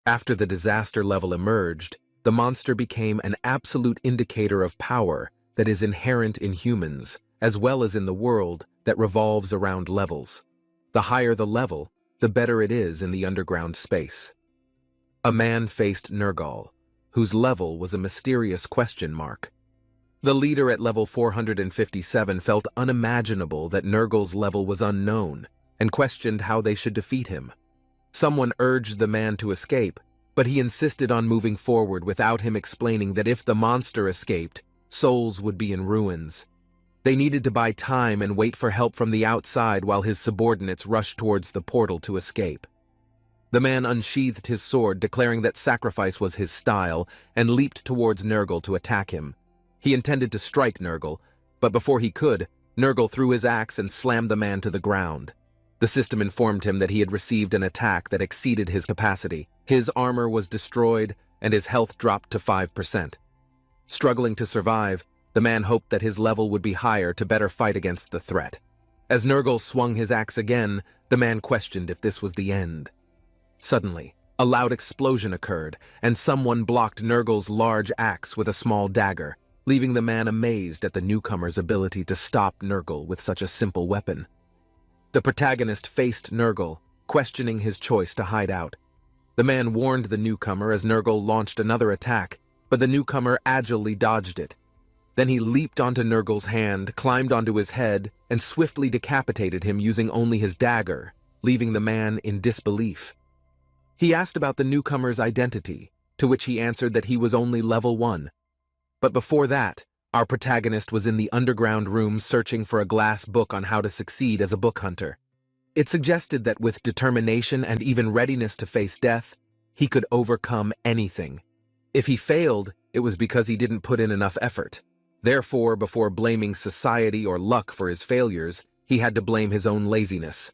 After the disaster level emerged, the monster became an absolute indicator of power that is inherent in humans, as well as in the world that revolves around levels. The higher the level, the better it is in the underground space. A man faced Nergal, whose level was a mysterious question mark. The leader at level 457 felt unimaginable that Nergal's level was unknown and questioned how they should defeat him. Someone urged the man to escape, but he insisted on moving forward without him explaining that if the monster escaped, souls would be in ruins. They needed to buy time and wait for help from the outside while his subordinates rushed towards the portal to escape. The man unsheathed his sword, declaring that sacrifice was his style, and leaped towards Nergal to attack him. He intended to strike Nergal, but before he could, Nergal threw his axe and slammed the man to the ground. The system informed him that he had received an attack that exceeded his capacity. His armor was destroyed, and his health dropped to 5%. Struggling to survive, the man hoped that his level would be higher to better fight against the threat. As Nergal swung his axe again, the man questioned if this was the end. Suddenly, a loud explosion occurred, and someone blocked Nergal's large axe with a small dagger, leaving the man amazed at the newcomer's ability to stop Nergal with such a simple weapon. The protagonist faced Nergal, questioning his choice to hide out. The man warned the newcomer as Nergal launched another attack, but the newcomer agilely dodged it. Then he leaped onto Nergal's hand, climbed onto his head, and swiftly decapitated him using only his dagger, leaving the man in disbelief. He asked about the newcomer's identity, to which he answered that he was only level 1. But before that, our protagonist was in the underground room searching for a glass book on how to succeed as a book hunter. It suggested that with determination and even readiness to face death, he could overcome anything. If he failed, it was because he didn't put in enough effort. Therefore, before blaming society or luck for his failures, he had to blame his own laziness.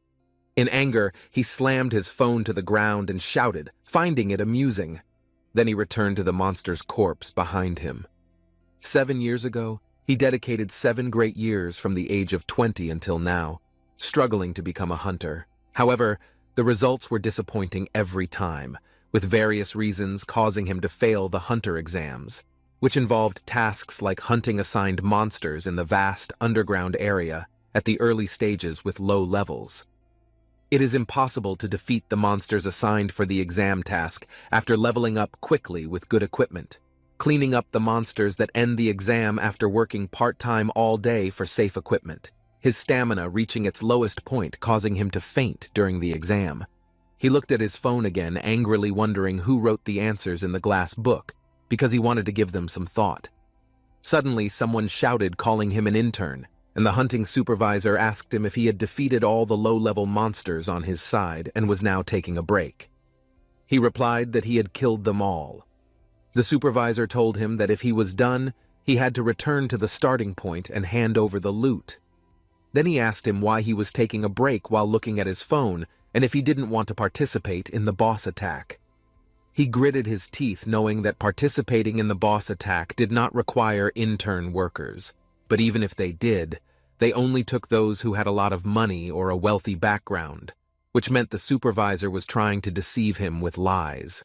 In anger, he slammed his phone to the ground and shouted, finding it amusing. Then he returned to the monster's corpse behind him. 7 years ago, he dedicated 7 great years from the age of 20 until now, struggling to become a hunter. However, the results were disappointing every time, with various reasons causing him to fail the hunter exams, which involved tasks like hunting assigned monsters in the vast underground area at the early stages with low levels. It is impossible to defeat the monsters assigned for the exam task after leveling up quickly with good equipment, cleaning up the monsters that end the exam after working part-time all day for safe equipment, his stamina reaching its lowest point, causing him to faint during the exam. He looked at his phone again, angrily wondering who wrote the answers in the glass book, because he wanted to give them some thought. Suddenly, someone shouted, calling him an intern, and the hunting supervisor asked him if he had defeated all the low-level monsters on his side and was now taking a break. He replied that he had killed them all. The supervisor told him that if he was done, he had to return to the starting point and hand over the loot. Then he asked him why he was taking a break while looking at his phone and if he didn't want to participate in the boss attack. He gritted his teeth, knowing that participating in the boss attack did not require intern workers, but even if they did, they only took those who had a lot of money or a wealthy background, which meant the supervisor was trying to deceive him with lies.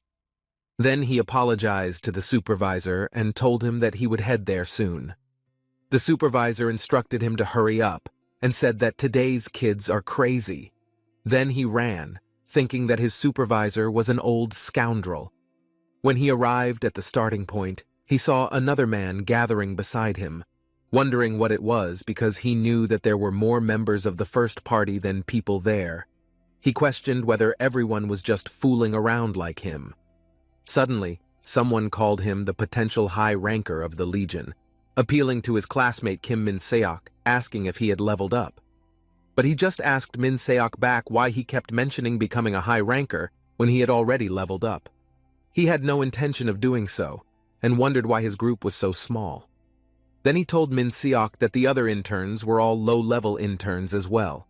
Then he apologized to the supervisor and told him that he would head there soon. The supervisor instructed him to hurry up and said that today's kids are crazy. Then he ran, thinking that his supervisor was an old scoundrel. When he arrived at the starting point, he saw another man gathering beside him, wondering what it was because he knew that there were more members of the first party than people there. He questioned whether everyone was just fooling around like him. Suddenly, someone called him the potential high ranker of the Legion, appealing to his classmate Kim Min-seok, asking if he had leveled up. But he just asked Min-seok back why he kept mentioning becoming a high ranker when he had already leveled up. He had no intention of doing so, and wondered why his group was so small. Then he told Min-seok that the other interns were all low-level interns as well.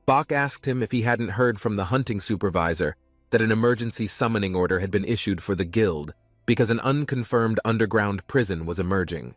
Bok asked him if he hadn't heard from the hunting supervisor that an emergency summoning order had been issued for the guild because an unconfirmed underground prison was emerging.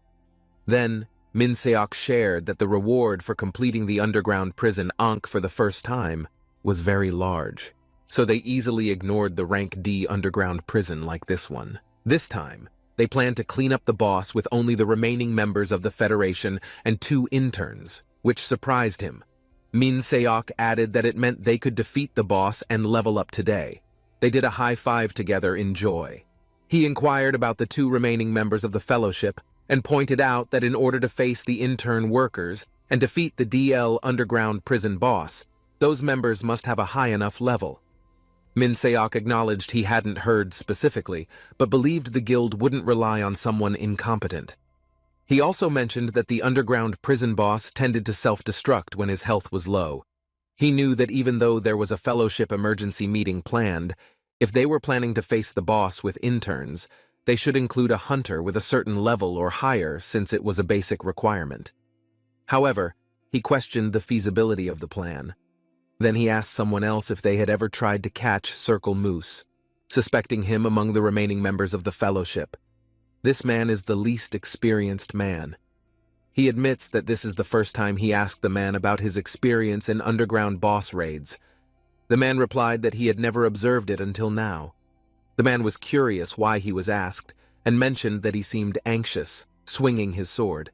Then, Min-seok shared that the reward for completing the underground prison Ankh for the first time was very large. so they easily ignored the rank D underground prison like this one. This time, they planned to clean up the boss with only the remaining members of the Federation and 2 interns, which surprised him. Min Seok added that it meant they could defeat the boss and level up today. They did a high five together in joy. He inquired about the 2 remaining members of the Fellowship and pointed out that in order to face the intern workers and defeat the DL underground prison boss, those members must have a high enough level. Min Seok acknowledged he hadn't heard specifically, but believed the guild wouldn't rely on someone incompetent. He also mentioned that the underground prison boss tended to self-destruct when his health was low. He knew that even though there was a Fellowship emergency meeting planned, if they were planning to face the boss with interns, they should include a hunter with a certain level or higher since it was a basic requirement. However, he questioned the feasibility of the plan. Then he asked someone else if they had ever tried to catch Circle Moose, suspecting him among the remaining members of the Fellowship. This man is the least experienced man. He admits that this is the first time he asked the man about his experience in underground boss raids. The man replied that he had never observed it until now. The man was curious why he was asked and mentioned that he seemed anxious, swinging his sword.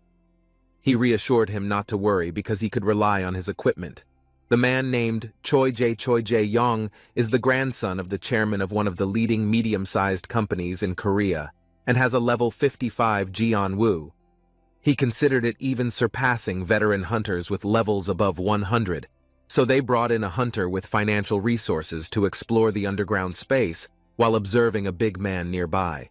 He reassured him not to worry because he could rely on his equipment. The man named Choi Jae is the grandson of the chairman of one of the leading medium-sized companies in Korea and has a level 55 Jeon-woo. He considered it even surpassing veteran hunters with levels above 100, so they brought in a hunter with financial resources to explore the underground space while observing a big man nearby.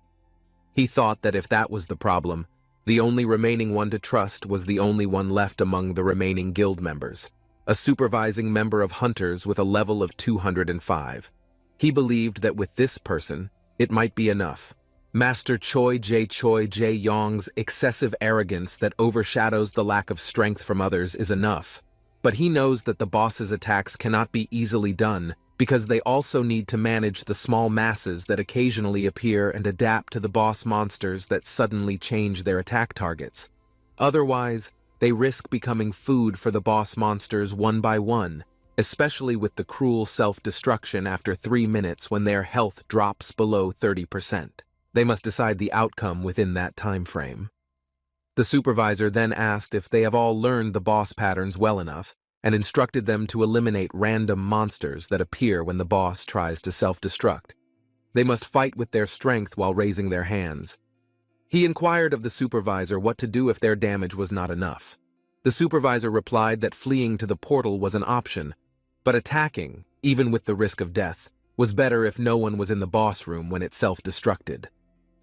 He thought that if that was the problem, the only remaining one to trust was the only one left among the remaining guild members, a supervising member of hunters with a level of 205. He believed that with this person, it might be enough. Master Choi Jae-yong's excessive arrogance that overshadows the lack of strength from others is enough, but he knows that the boss's attacks cannot be easily done because they also need to manage the small masses that occasionally appear and adapt to the boss monsters that suddenly change their attack targets. Otherwise, they risk becoming food for the boss monsters one by one, especially with the cruel self-destruction after 3 minutes when their health drops below 30%. They must decide the outcome within that time frame. The supervisor then asked if they have all learned the boss patterns well enough and instructed them to eliminate random monsters that appear when the boss tries to self-destruct. They must fight with their strength while raising their hands. He inquired of the supervisor what to do if their damage was not enough. The supervisor replied that fleeing to the portal was an option, but attacking, even with the risk of death, was better if no one was in the boss room when it self-destructed.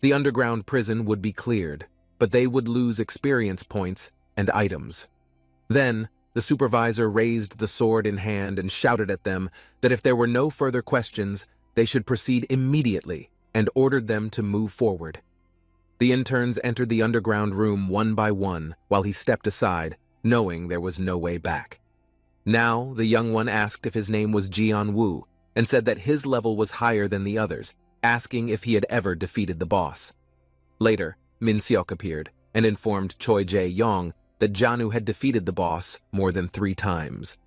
The underground prison would be cleared, but they would lose experience points and items. Then, the supervisor raised the sword in hand and shouted at them that if there were no further questions, they should proceed immediately and ordered them to move forward. The interns entered the underground room one by one while he stepped aside, knowing there was no way back. Now, the young one asked if his name was Jeon-woo and said that his level was higher than the others, asking if he had ever defeated the boss. Later, Min Seok appeared and informed Choi Jae-yong that Janu had defeated the boss more than 3 times.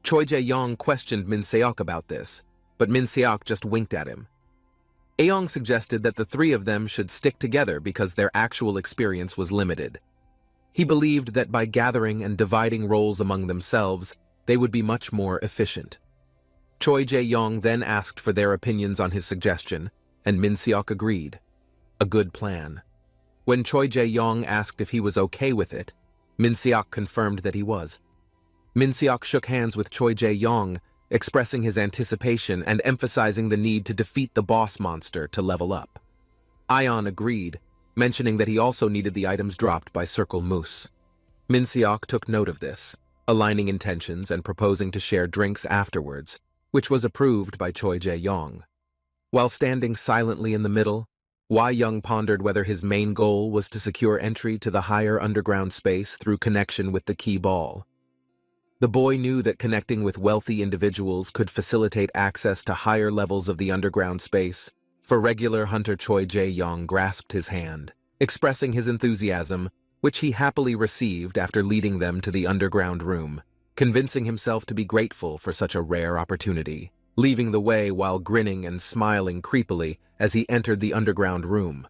Choi Jae-yong questioned Min Seok about this, but Min Seok just winked at him. Aong suggested that the 3 of them should stick together because their actual experience was limited. He believed that by gathering and dividing roles among themselves, they would be much more efficient. Choi Jae-yong then asked for their opinions on his suggestion, and Min Seok agreed. A good plan. When Choi Jae-yong asked if he was okay with it, Min Seok confirmed that he was. Min Seok shook hands with Choi Jae-yong, expressing his anticipation and emphasizing the need to defeat the boss monster to level up. Ion agreed, mentioning that he also needed the items dropped by Circle Moose. Min Seok took note of this, aligning intentions and proposing to share drinks afterwards, which was approved by Choi Jae-yong. While standing silently in the middle, Wai Young pondered whether his main goal was to secure entry to the higher underground space through connection with the key ball. The boy knew that connecting with wealthy individuals could facilitate access to higher levels of the underground space. For regular hunter Choi Jae-yong grasped his hand, expressing his enthusiasm, which he happily received after leading them to the underground room, convincing himself to be grateful for such a rare opportunity. leaving the way while grinning and smiling creepily as he entered the underground room.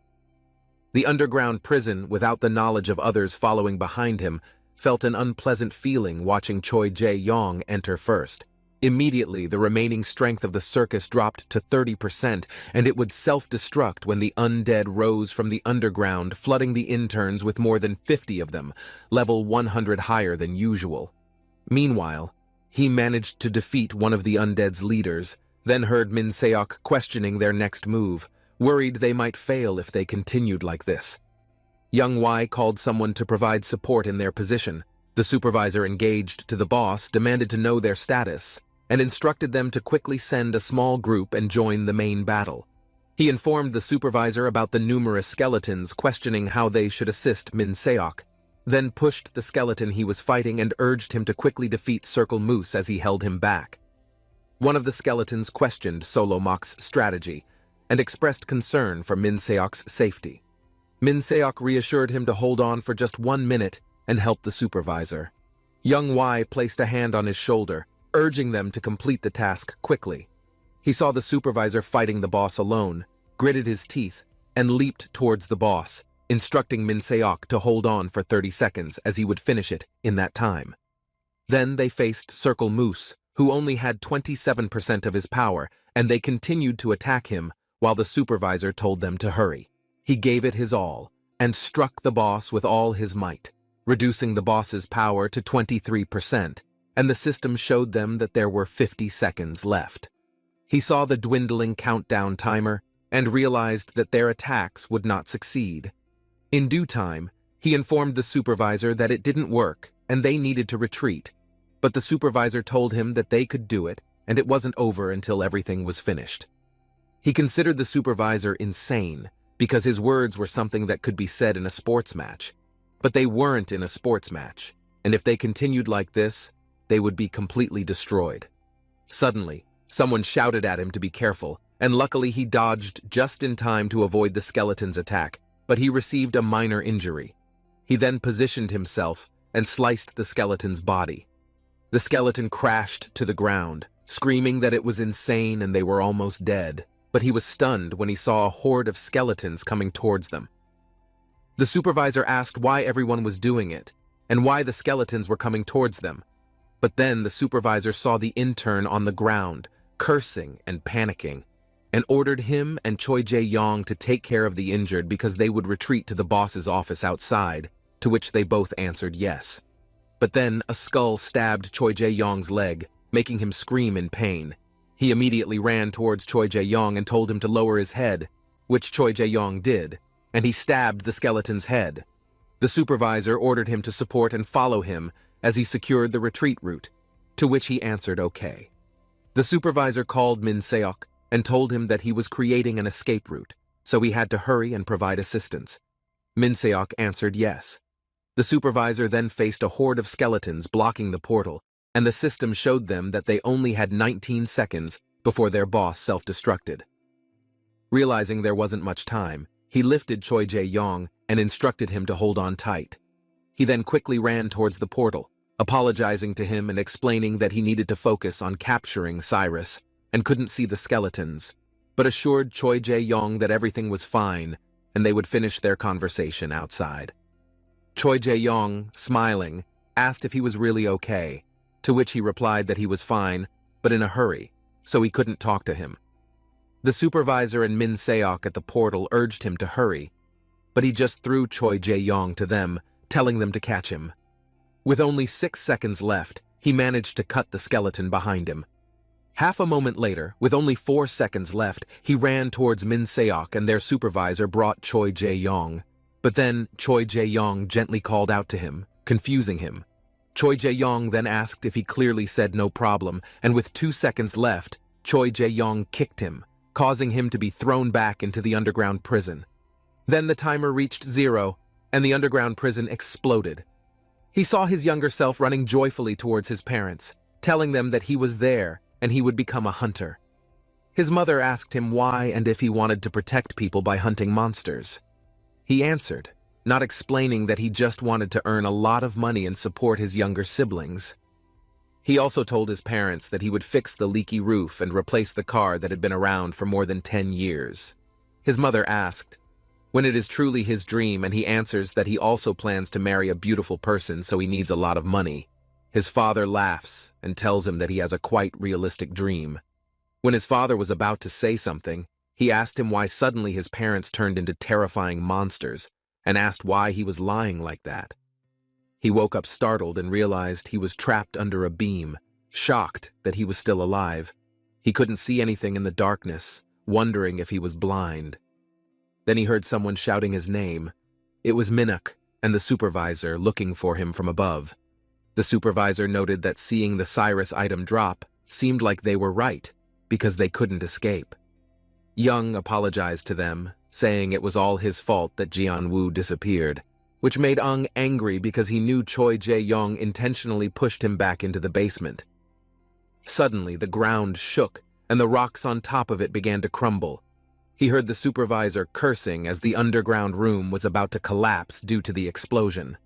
The underground prison, without the knowledge of others following behind him, felt an unpleasant feeling watching Choi Jae-yong enter first. Immediately, the remaining strength of the circus dropped to 30%, and it would self-destruct when the undead rose from the underground, flooding the interns with more than 50 of them, level 100 higher than usual. Meanwhile, he managed to defeat one of the undead's leaders, then heard Min Seok questioning their next move, worried they might fail if they continued like this. Young Y called someone to provide support in their position. The supervisor engaged to the boss, demanded to know their status, and instructed them to quickly send a small group and join the main battle. He informed the supervisor about the numerous skeletons, questioning how they should assist Min Seok, then pushed the skeleton he was fighting and urged him to quickly defeat Circle Moose as he held him back. One of the skeletons questioned Solo Mok's strategy and expressed concern for Min Seok's safety. Min Seok reassured him to hold on for just 1 minute and helped the supervisor. Young Y placed a hand on his shoulder, urging them to complete the task quickly. He saw the supervisor fighting the boss alone, gritted his teeth, and leaped towards the boss, instructing Min Seok to hold on for 30 seconds as he would finish it in that time. Then they faced Circle Moose, who only had 27% of his power, and they continued to attack him while the supervisor told them to hurry. He gave it his all and struck the boss with all his might, reducing the boss's power to 23%, and the system showed them that there were 50 seconds left. He saw the dwindling countdown timer and realized that their attacks would not succeed. In due time, he informed the supervisor that it didn't work and they needed to retreat, but the supervisor told him that they could do it and it wasn't over until everything was finished. He considered the supervisor insane because his words were something that could be said in a sports match. But they weren't in a sports match, and if they continued like this, they would be completely destroyed. Suddenly, someone shouted at him to be careful, and luckily he dodged just in time to avoid the skeleton's attack, but he received a minor injury. He then positioned himself and sliced the skeleton's body. The skeleton crashed to the ground, screaming that it was insane and they were almost dead, but he was stunned when he saw a horde of skeletons coming towards them. The supervisor asked why everyone was doing it, and why the skeletons were coming towards them. But then the supervisor saw the intern on the ground, cursing and panicking, and ordered him and Choi Jae-yong to take care of the injured because they would retreat to the boss's office outside, to which they both answered yes. But then a skull stabbed Choi Jae-yong's leg, making him scream in pain. He immediately ran towards Choi Jae-yong and told him to lower his head, which Choi Jae-yong did, and he stabbed the skeleton's head. The supervisor ordered him to support and follow him as he secured the retreat route, to which he answered okay. The supervisor called Min Seok and told him that he was creating an escape route, so he had to hurry and provide assistance. Min Seok answered yes. The supervisor then faced a horde of skeletons blocking the portal, and the system showed them that they only had 19 seconds before their boss self-destructed. Realizing there wasn't much time, he lifted Choi Jae-yong and instructed him to hold on tight. He then quickly ran towards the portal, apologizing to him and explaining that he needed to focus on capturing Cyrus and couldn't see the skeletons, but assured Choi Jae-yong that everything was fine and they would finish their conversation outside. Choi Jae-yong, smiling, asked if he was really okay, to which he replied that he was fine, but in a hurry, so he couldn't talk to him. The supervisor and Min Seok at the portal urged him to hurry, but he just threw Choi Jae-yong to them, telling them to catch him. With only 6 seconds left, he managed to cut the skeleton behind him. Half a moment later, with only 4 seconds left, he ran towards Min Seok and their supervisor brought Choi Jae-yong. But then Choi Jae-yong gently called out to him, confusing him. Choi Jae-yong then asked if he clearly said no problem, and with 2 seconds left, Choi Jae-yong kicked him, causing him to be thrown back into the underground prison. Then the timer reached 0, and the underground prison exploded. He saw his younger self running joyfully towards his parents, telling them that he was there and he would become a hunter. His mother asked him why and if he wanted to protect people by hunting monsters. He answered, not explaining that he just wanted to earn a lot of money and support his younger siblings. He also told his parents that he would fix the leaky roof and replace the car that had been around for more than 10 years. His mother asked when it is truly his dream, and he answers that he also plans to marry a beautiful person, so he needs a lot of money. His father laughs and tells him that he has a quite realistic dream. When his father was about to say something, he asked him why suddenly his parents turned into terrifying monsters and asked why he was lying like that. He woke up startled and realized he was trapped under a beam, shocked that he was still alive. He couldn't see anything in the darkness, wondering if he was blind. Then he heard someone shouting his name. It was Minuk and the supervisor looking for him from above. The supervisor noted that seeing the Cyrus item drop seemed like they were right, because they couldn't escape. Young apologized to them, saying it was all his fault that Jian-woo disappeared, which made Ung angry because he knew Choi Jae-young intentionally pushed him back into the basement. Suddenly, the ground shook, and the rocks on top of it began to crumble. He heard the supervisor cursing as the underground room was about to collapse due to the explosion.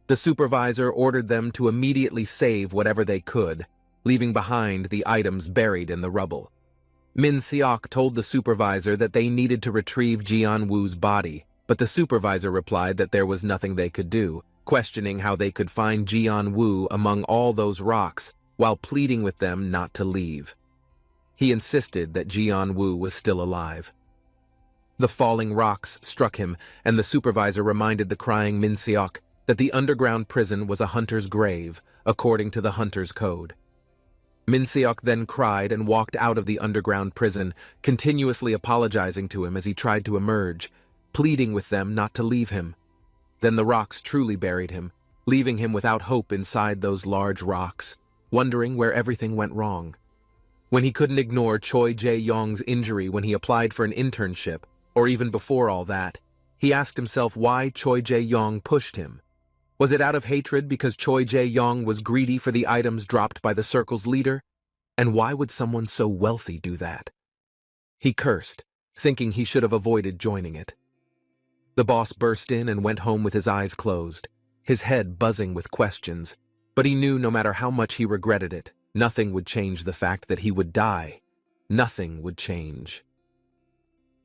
The supervisor ordered them to immediately save whatever they could, leaving behind the items buried in the rubble. Min Seok told the supervisor that they needed to retrieve Jian-woo's body, but the supervisor replied that there was nothing they could do, questioning how they could find Jian-woo among all those rocks, while pleading with them not to leave. He insisted that Jian-woo was still alive. The falling rocks struck him, and the supervisor reminded the crying Min Seok that the underground prison was a hunter's grave, according to the hunter's code. Min Seok then cried and walked out of the underground prison, continuously apologizing to him as he tried to emerge, pleading with them not to leave him. Then the rocks truly buried him, leaving him without hope inside those large rocks, wondering where everything went wrong. When he couldn't ignore Choi Jae-young's injury when he applied for an internship, or even before all that, he asked himself why Choi Jae-young pushed him. Was it out of hatred because Choi Jae-young was greedy for the items dropped by the circle's leader? And why would someone so wealthy do that? He cursed, thinking he should have avoided joining it. The boss burst in and went home with his eyes closed, his head buzzing with questions, but he knew no matter how much he regretted it, nothing would change the fact that he would die. Nothing would change.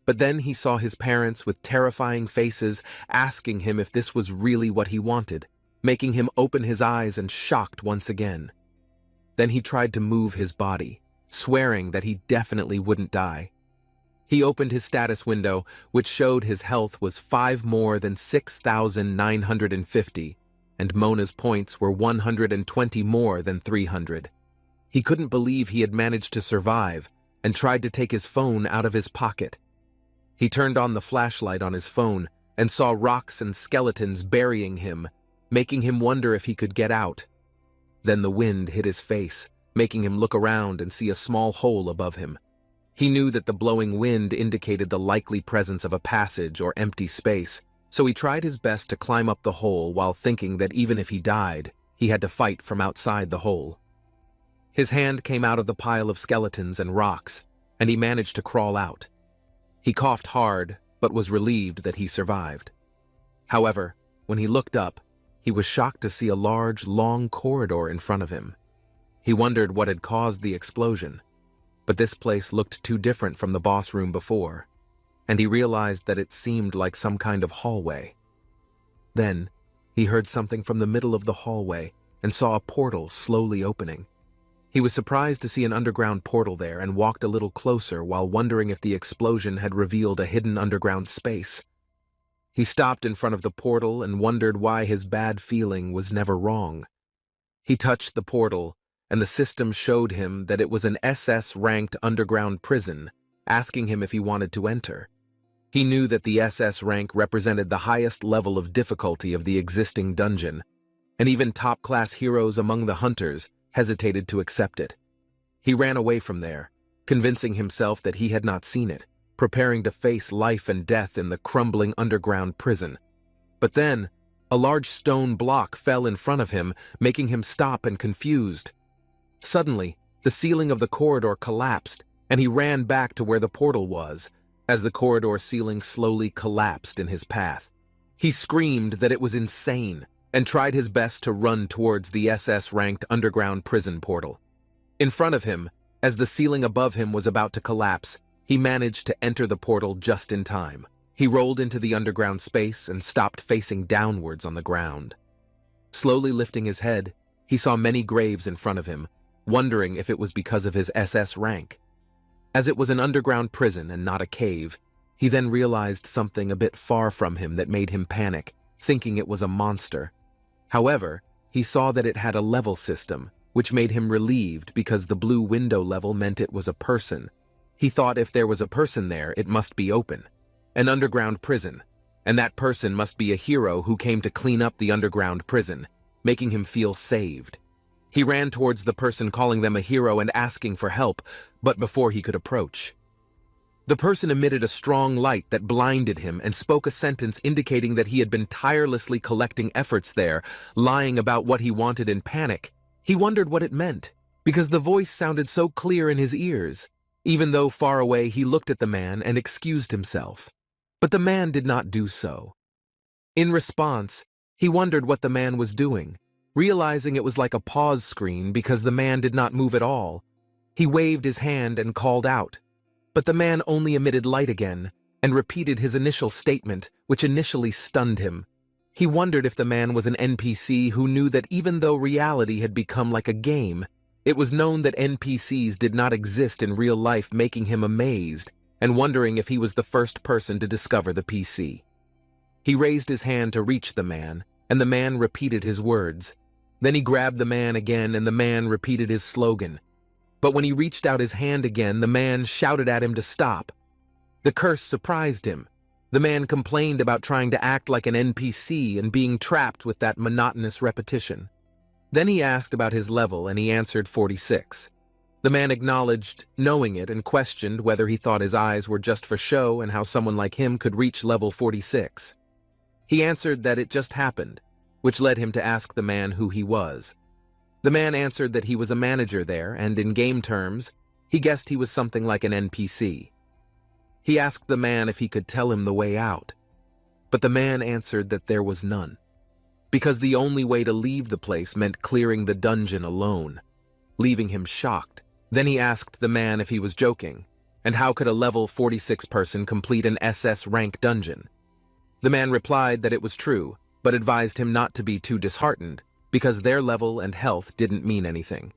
But then he saw his parents with terrifying faces asking him if this was really what he wanted, making him open his eyes and shocked once again. Then he tried to move his body, swearing that he definitely wouldn't die. He opened his status window, which showed his health was 5 more than 6,950, and Mona's points were 120 more than 300. He couldn't believe he had managed to survive and tried to take his phone out of his pocket. He turned on the flashlight on his phone and saw rocks and skeletons burying him, making him wonder if he could get out. Then the wind hit his face, making him look around and see a small hole above him. He knew that the blowing wind indicated the likely presence of a passage or empty space, so he tried his best to climb up the hole while thinking that even if he died, he had to fight from outside the hole. His hand came out of the pile of skeletons and rocks, and he managed to crawl out. He coughed hard, but was relieved that he survived. However, when he looked up, he was shocked to see a large, long corridor in front of him. He wondered what had caused the explosion, but this place looked too different from the boss room before, and he realized that it seemed like some kind of hallway. Then, he heard something from the middle of the hallway and saw a portal slowly opening. He was surprised to see an underground portal there and walked a little closer while wondering if the explosion had revealed a hidden underground space. He stopped in front of the portal and wondered why his bad feeling was never wrong. He touched the portal, and the system showed him that it was an SS-ranked underground prison, asking him if he wanted to enter. He knew that the SS rank represented the highest level of difficulty of the existing dungeon, and even top-class heroes among the hunters hesitated to accept it. He ran away from there, convincing himself that he had not seen it, preparing to face life and death in the crumbling underground prison. But then, a large stone block fell in front of him, making him stop and confused. Suddenly, the ceiling of the corridor collapsed, and he ran back to where the portal was, as the corridor ceiling slowly collapsed in his path. He screamed that it was insane, and tried his best to run towards the SS-ranked underground prison portal. In front of him, as the ceiling above him was about to collapse, he managed to enter the portal just in time. He rolled into the underground space and stopped facing downwards on the ground. Slowly lifting his head, he saw many graves in front of him, wondering if it was because of his SS rank. As it was an underground prison and not a cave, he then realized something a bit far from him that made him panic, thinking it was a monster. However, he saw that it had a level system, which made him relieved because the blue window level meant it was a person. He thought if there was a person there, it must be open. An underground prison, and that person must be a hero who came to clean up the underground prison, making him feel saved. He ran towards the person, calling them a hero and asking for help, but before he could approach, the person emitted a strong light that blinded him and spoke a sentence indicating that he had been tirelessly collecting efforts there, lying about what he wanted in panic. He wondered what it meant, because the voice sounded so clear in his ears. Even though far away, he looked at the man and excused himself. But the man did not do so. In response, he wondered what the man was doing, realizing it was like a pause screen because the man did not move at all. He waved his hand and called out, but the man only emitted light again and repeated his initial statement, which initially stunned him. He wondered if the man was an NPC who knew that even though reality had become like a game, it was known that NPCs did not exist in real life, making him amazed and wondering if he was the first person to discover the PC. He raised his hand to reach the man, and the man repeated his words. Then he grabbed the man again, and the man repeated his slogan. But when he reached out his hand again, the man shouted at him to stop. The curse surprised him. The man complained about trying to act like an NPC and being trapped with that monotonous repetition. Then he asked about his level, and he answered 46. The man acknowledged knowing it and questioned whether he thought his eyes were just for show and how someone like him could reach level 46. He answered that it just happened, which led him to ask the man who he was. The man answered that he was a manager there, and in game terms, he guessed he was something like an NPC. He asked the man if he could tell him the way out, but the man answered that there was none, because the only way to leave the place meant clearing the dungeon alone, leaving him shocked. Then he asked the man if he was joking, and how could a level 46 person complete an SS-rank dungeon? The man replied that it was true, but advised him not to be too disheartened, because their level and health didn't mean anything.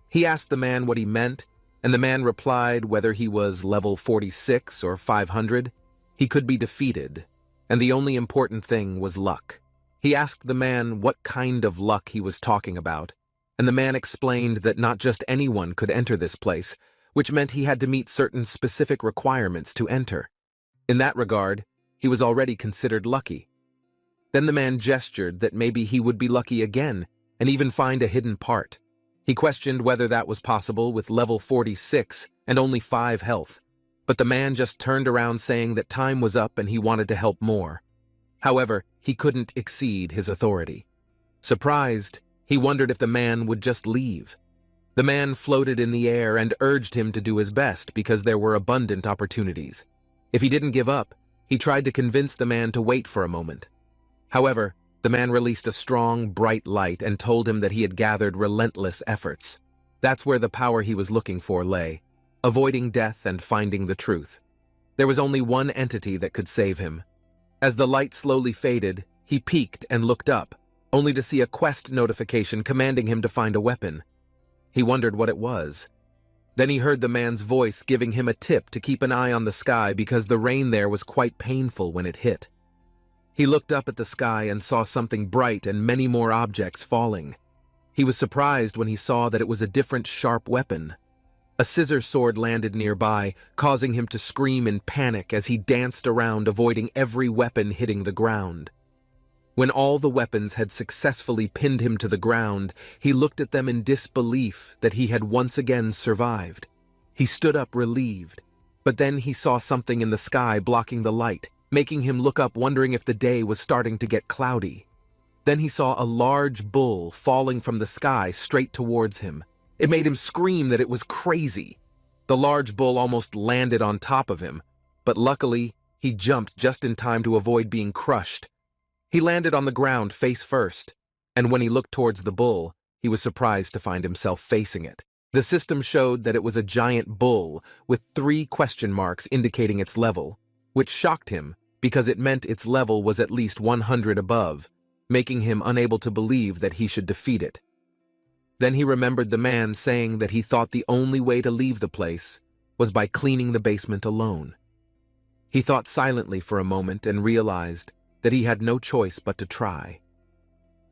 He asked the man what he meant, and the man replied whether he was level 46 or 500, he could be defeated, and the only important thing was luck. He asked the man what kind of luck he was talking about, and the man explained that not just anyone could enter this place, which meant he had to meet certain specific requirements to enter. In that regard, he was already considered lucky. Then the man gestured that maybe he would be lucky again and even find a hidden part. He questioned whether that was possible with level 46 and only 5 health, but the man just turned around saying that time was up and he wanted to help more. However, he couldn't exceed his authority. Surprised, he wondered if the man would just leave. The man floated in the air and urged him to do his best because there were abundant opportunities. If he didn't give up, he tried to convince the man to wait for a moment. However, the man released a strong, bright light and told him that he had gathered relentless efforts. That's where the power he was looking for lay, avoiding death and finding the truth. There was only one entity that could save him. As the light slowly faded, he peeked and looked up, only to see a quest notification commanding him to find a weapon. He wondered what it was. Then he heard the man's voice giving him a tip to keep an eye on the sky because the rain there was quite painful when it hit. He looked up at the sky and saw something bright and many more objects falling. He was surprised when he saw that it was a different sharp weapon. A scissor sword landed nearby, causing him to scream in panic as he danced around, avoiding every weapon hitting the ground. When all the weapons had successfully pinned him to the ground, he looked at them in disbelief that he had once again survived. He stood up relieved, but then he saw something in the sky blocking the light, making him look up, wondering if the day was starting to get cloudy. Then he saw a large bull falling from the sky straight towards him. It made him scream that it was crazy. The large bull almost landed on top of him, but luckily, he jumped just in time to avoid being crushed. He landed on the ground face first, and when he looked towards the bull, he was surprised to find himself facing it. The system showed that it was a giant bull with 3 question marks indicating its level, which shocked him because it meant its level was at least 100 above, making him unable to believe that he should defeat it. Then he remembered the man saying that he thought the only way to leave the place was by cleaning the basement alone. He thought silently for a moment and realized that he had no choice but to try.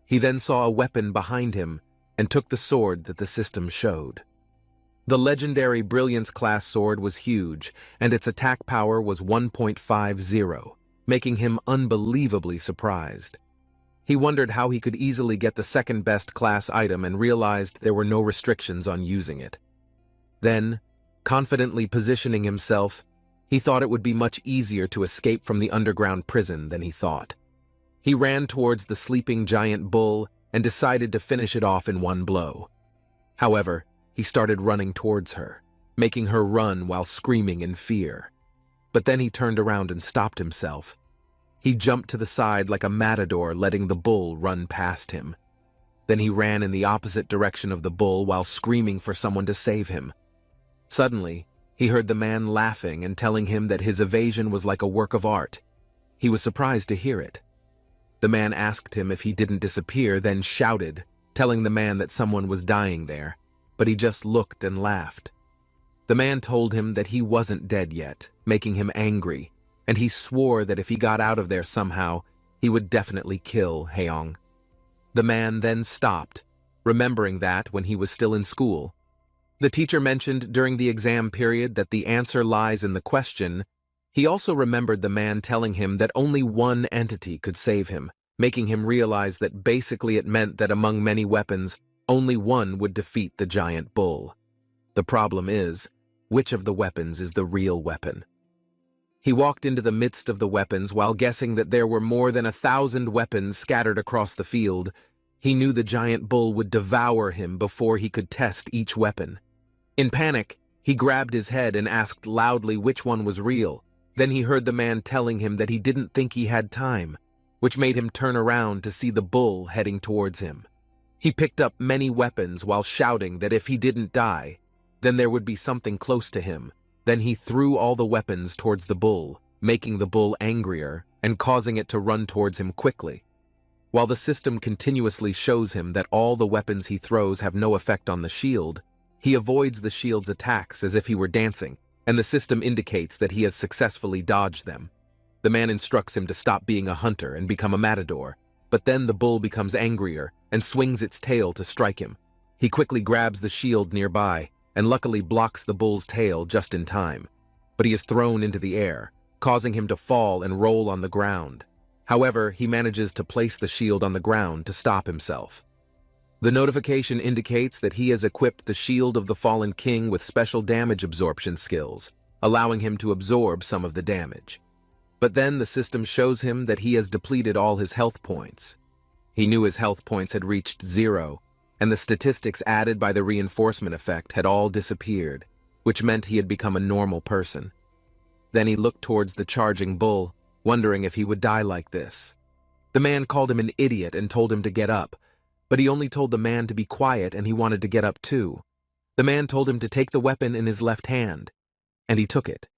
He then saw a weapon behind him and took the sword that the system showed. The legendary Brilliance class sword was huge, and its attack power was 1.50, making him unbelievably surprised. He wondered how he could easily get the second best class item and realized there were no restrictions on using it. Then, confidently positioning himself, he thought it would be much easier to escape from the underground prison than he thought. He ran towards the sleeping giant bull and decided to finish it off in one blow. However, he started running towards her, making her run while screaming in fear. But then he turned around and stopped himself. He jumped to the side like a matador, letting the bull run past him. Then he ran in the opposite direction of the bull while screaming for someone to save him. Suddenly, he heard the man laughing and telling him that his evasion was like a work of art. He was surprised to hear it. The man asked him if he didn't disappear, then shouted, telling the man that someone was dying there, but he just looked and laughed. The man told him that he wasn't dead yet, making him angry, and he swore that if he got out of there somehow, he would definitely kill Haong. The man then stopped, remembering that when he was still in school. The teacher mentioned during the exam period that the answer lies in the question. He also remembered the man telling him that only one entity could save him, making him realize that basically it meant that among many weapons, only one would defeat the giant bull. The problem is, which of the weapons is the real weapon? He walked into the midst of the weapons while guessing that there were more than 1,000 weapons scattered across the field. He knew the giant bull would devour him before he could test each weapon. In panic, he grabbed his head and asked loudly which one was real. Then he heard the man telling him that he didn't think he had time, which made him turn around to see the bull heading towards him. He picked up many weapons while shouting that if he didn't die, then there would be something close to him. Then he threw all the weapons towards the bull, making the bull angrier and causing it to run towards him quickly. While the system continuously shows him that all the weapons he throws have no effect on the shield, he avoids the shield's attacks as if he were dancing, and the system indicates that he has successfully dodged them. The man instructs him to stop being a hunter and become a matador, but then the bull becomes angrier and swings its tail to strike him. He quickly grabs the shield nearby and luckily blocks the bull's tail just in time, but he is thrown into the air, causing him to fall and roll on the ground. However, he manages to place the shield on the ground to stop himself. The notification indicates that he has equipped the Shield of the Fallen King with special damage absorption skills, allowing him to absorb some of the damage. But then the system shows him that he has depleted all his health points. He knew his health points had reached 0, and the statistics added by the reinforcement effect had all disappeared, which meant he had become a normal person. Then he looked towards the charging bull, wondering if he would die like this. The man called him an idiot and told him to get up, but he only told the man to be quiet and he wanted to get up too. The man told him to take the weapon in his left hand, and he took it.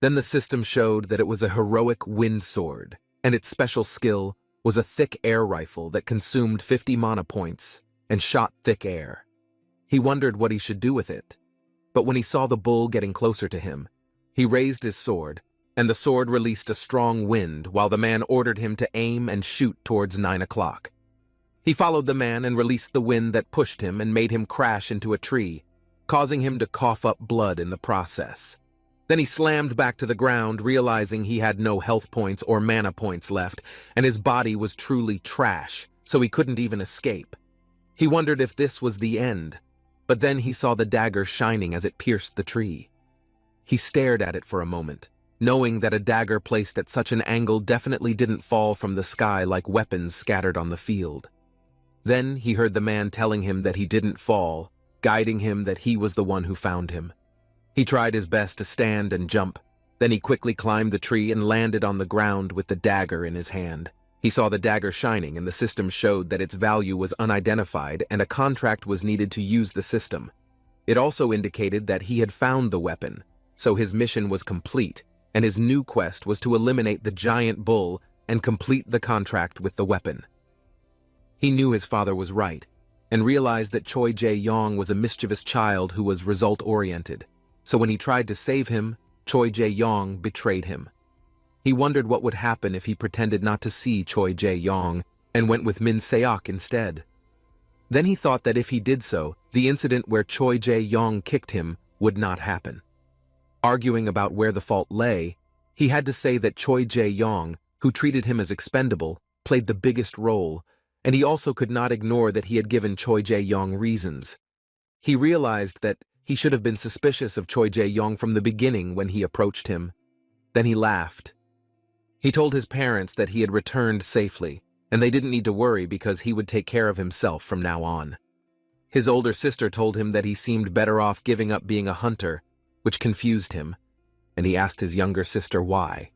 Then the system showed that it was a heroic wind sword, and its special skill was a thick air rifle that consumed 50 mana points and shot thick air. He wondered what he should do with it, but when he saw the bull getting closer to him, he raised his sword, and the sword released a strong wind while the man ordered him to aim and shoot towards 9 o'clock. He followed the man and released the wind that pushed him and made him crash into a tree, causing him to cough up blood in the process. Then he slammed back to the ground, realizing he had no health points or mana points left, and his body was truly trash, so he couldn't even escape. He wondered if this was the end, but then he saw the dagger shining as it pierced the tree. He stared at it for a moment, knowing that a dagger placed at such an angle definitely didn't fall from the sky like weapons scattered on the field. Then he heard the man telling him that he didn't fall, guiding him that he was the one who found him. He tried his best to stand and jump. Then he quickly climbed the tree and landed on the ground with the dagger in his hand. He saw the dagger shining and the system showed that its value was unidentified and a contract was needed to use the system. It also indicated that he had found the weapon, so his mission was complete, and his new quest was to eliminate the giant bull and complete the contract with the weapon. He knew his father was right, and realized that Choi Jae-yong was a mischievous child who was result-oriented, so when he tried to save him, Choi Jae-yong betrayed him. He wondered what would happen if he pretended not to see Choi Jae-yong and went with Min Seok instead. Then he thought that if he did so, the incident where Choi Jae-yong kicked him would not happen. Arguing about where the fault lay, he had to say that Choi Jae-yong, who treated him as expendable, played the biggest role, and he also could not ignore that he had given Choi Jae-yong reasons. He realized that he should have been suspicious of Choi Jae-yong from the beginning when he approached him. Then he laughed. He told his parents that he had returned safely, and they didn't need to worry because he would take care of himself from now on. His older sister told him that he seemed better off giving up being a hunter, which confused him, and he asked his younger sister why.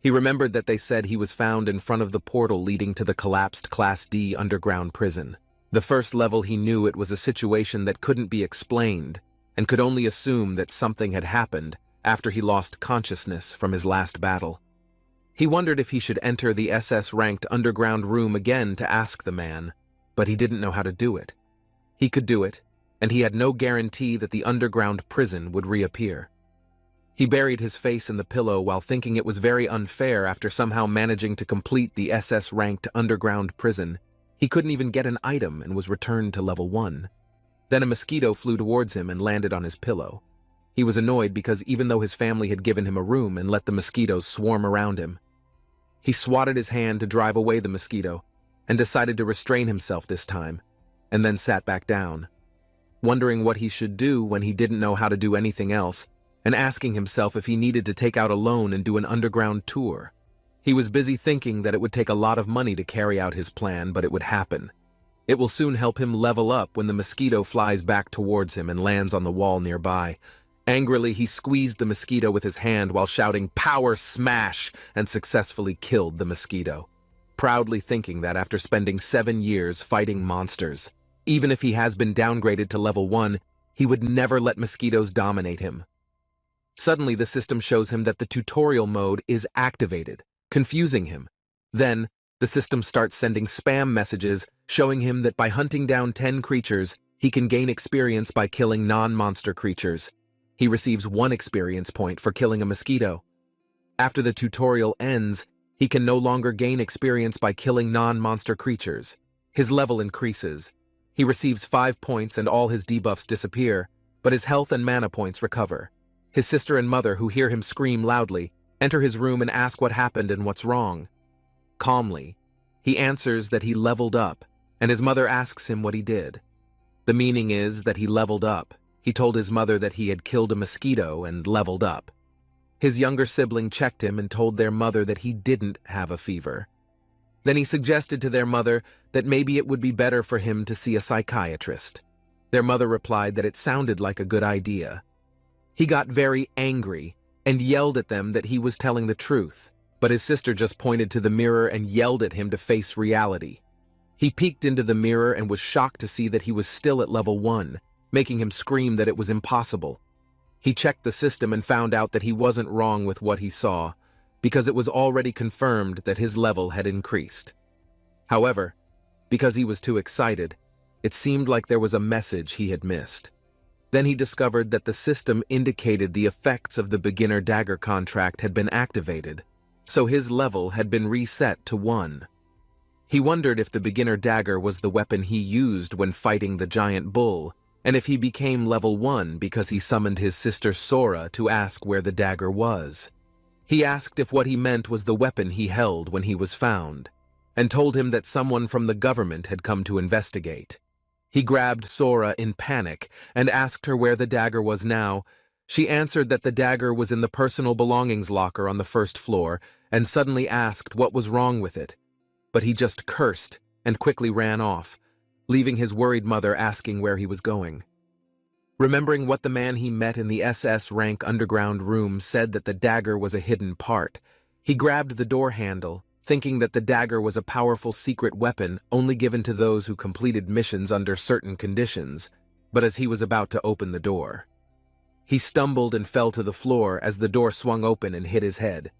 He remembered that they said he was found in front of the portal leading to the collapsed Class D underground prison. The first level he knew it was a situation that couldn't be explained, and could only assume that something had happened after he lost consciousness from his last battle. He wondered if he should enter the SS-ranked underground room again to ask the man, but he didn't know how to do it. He could do it, and he had no guarantee that the underground prison would reappear. He buried his face in the pillow while thinking it was very unfair after somehow managing to complete the SS-ranked underground prison. He couldn't even get an item and was returned to level 1. Then a mosquito flew towards him and landed on his pillow. He was annoyed because even though his family had given him a room and let the mosquitoes swarm around him, he swatted his hand to drive away the mosquito and decided to restrain himself this time, and then sat back down, wondering what he should do when he didn't know how to do anything else, and asking himself if he needed to take out a loan and do an underground tour. He was busy thinking that it would take a lot of money to carry out his plan, but it would happen. It will soon help him level up when the mosquito flies back towards him and lands on the wall nearby. Angrily, he squeezed the mosquito with his hand while shouting, "Power smash!" and successfully killed the mosquito, proudly thinking that after spending 7 years fighting monsters, even if he has been downgraded to level 1, he would never let mosquitoes dominate him. Suddenly, the system shows him that the tutorial mode is activated, confusing him. Then, the system starts sending spam messages showing him that by hunting down 10 creatures, he can gain experience by killing non-monster creatures. He receives 1 experience point for killing a mosquito. After the tutorial ends, he can no longer gain experience by killing non-monster creatures. His level increases. He receives 5 points and all his debuffs disappear, but his health and mana points recover. His sister and mother, who hear him scream loudly, enter his room and ask what happened and what's wrong. Calmly, he answers that he leveled up, and his mother asks him what he did. The meaning is that he leveled up. He told his mother that he had killed a mosquito and leveled up. His younger sibling checked him and told their mother that he didn't have a fever. Then he suggested to their mother that maybe it would be better for him to see a psychiatrist. Their mother replied that it sounded like a good idea. He got very angry and yelled at them that he was telling the truth, but his sister just pointed to the mirror and yelled at him to face reality. He peeked into the mirror and was shocked to see that he was still at level 1, making him scream that it was impossible. He checked the system and found out that he wasn't wrong with what he saw, because it was already confirmed that his level had increased. However, because he was too excited, it seemed like there was a message he had missed. Then he discovered that the system indicated the effects of the beginner dagger contract had been activated, so his level had been reset to 1. He wondered if the beginner dagger was the weapon he used when fighting the giant bull, and if he became level 1 because he summoned his sister Sora to ask where the dagger was. He asked if what he meant was the weapon he held when he was found, and told him that someone from the government had come to investigate. He grabbed Sora in panic and asked her where the dagger was now. She answered that the dagger was in the personal belongings locker on the 1st floor, and suddenly asked what was wrong with it. But he just cursed and quickly ran off, leaving his worried mother asking where he was going. Remembering what the man he met in the SS-rank underground room said that the dagger was a hidden part, he grabbed the door handle thinking that the dagger was a powerful secret weapon only given to those who completed missions under certain conditions, but as he was about to open the door, he stumbled and fell to the floor as the door swung open and hit his head.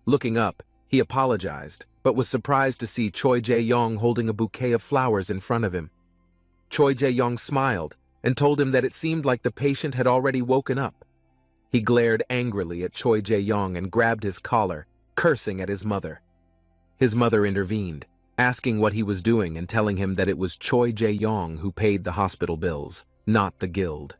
Looking up, he apologized, but was surprised to see Choi Jae-yong holding a bouquet of flowers in front of him. Choi Jae-yong smiled and told him that it seemed like the patient had already woken up. He glared angrily at Choi Jae-yong and grabbed his collar, cursing at his mother. His mother intervened, asking what he was doing and telling him that it was Choi Jae-yong who paid the hospital bills, not the guild.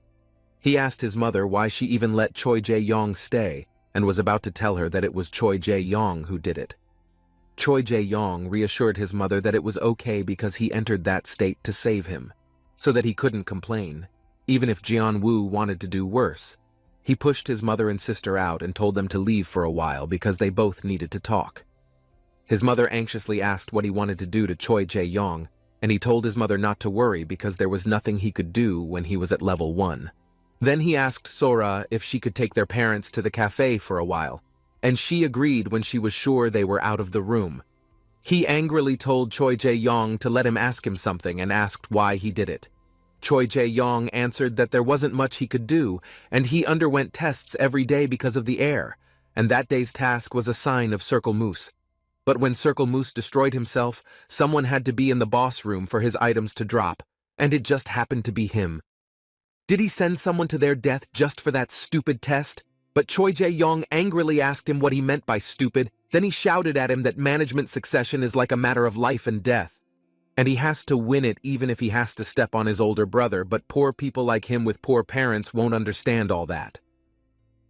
He asked his mother why she even let Choi Jae-yong stay and was about to tell her that it was Choi Jae-yong who did it. Choi Jae-yong reassured his mother that it was okay because he entered that state to save him, so that he couldn't complain, even if Jian-woo wanted to do worse. He pushed his mother and sister out and told them to leave for a while because they both needed to talk. His mother anxiously asked what he wanted to do to Choi Jae-yong, and he told his mother not to worry because there was nothing he could do when he was at level 1. Then he asked Sora if she could take their parents to the cafe for a while, and she agreed when she was sure they were out of the room. He angrily told Choi Jae-yong to let him ask him something and asked why he did it. Choi Jae-yong answered that there wasn't much he could do, and he underwent tests every day because of the air, and that day's task was a sign of Circle Moose. But when Circle Moose destroyed himself, someone had to be in the boss room for his items to drop, and it just happened to be him. Did he send someone to their death just for that stupid test? But Choi Jae-yong angrily asked him what he meant by stupid, then he shouted at him that management succession is like a matter of life and death. And he has to win it even if he has to step on his older brother, but poor people like him with poor parents won't understand all that.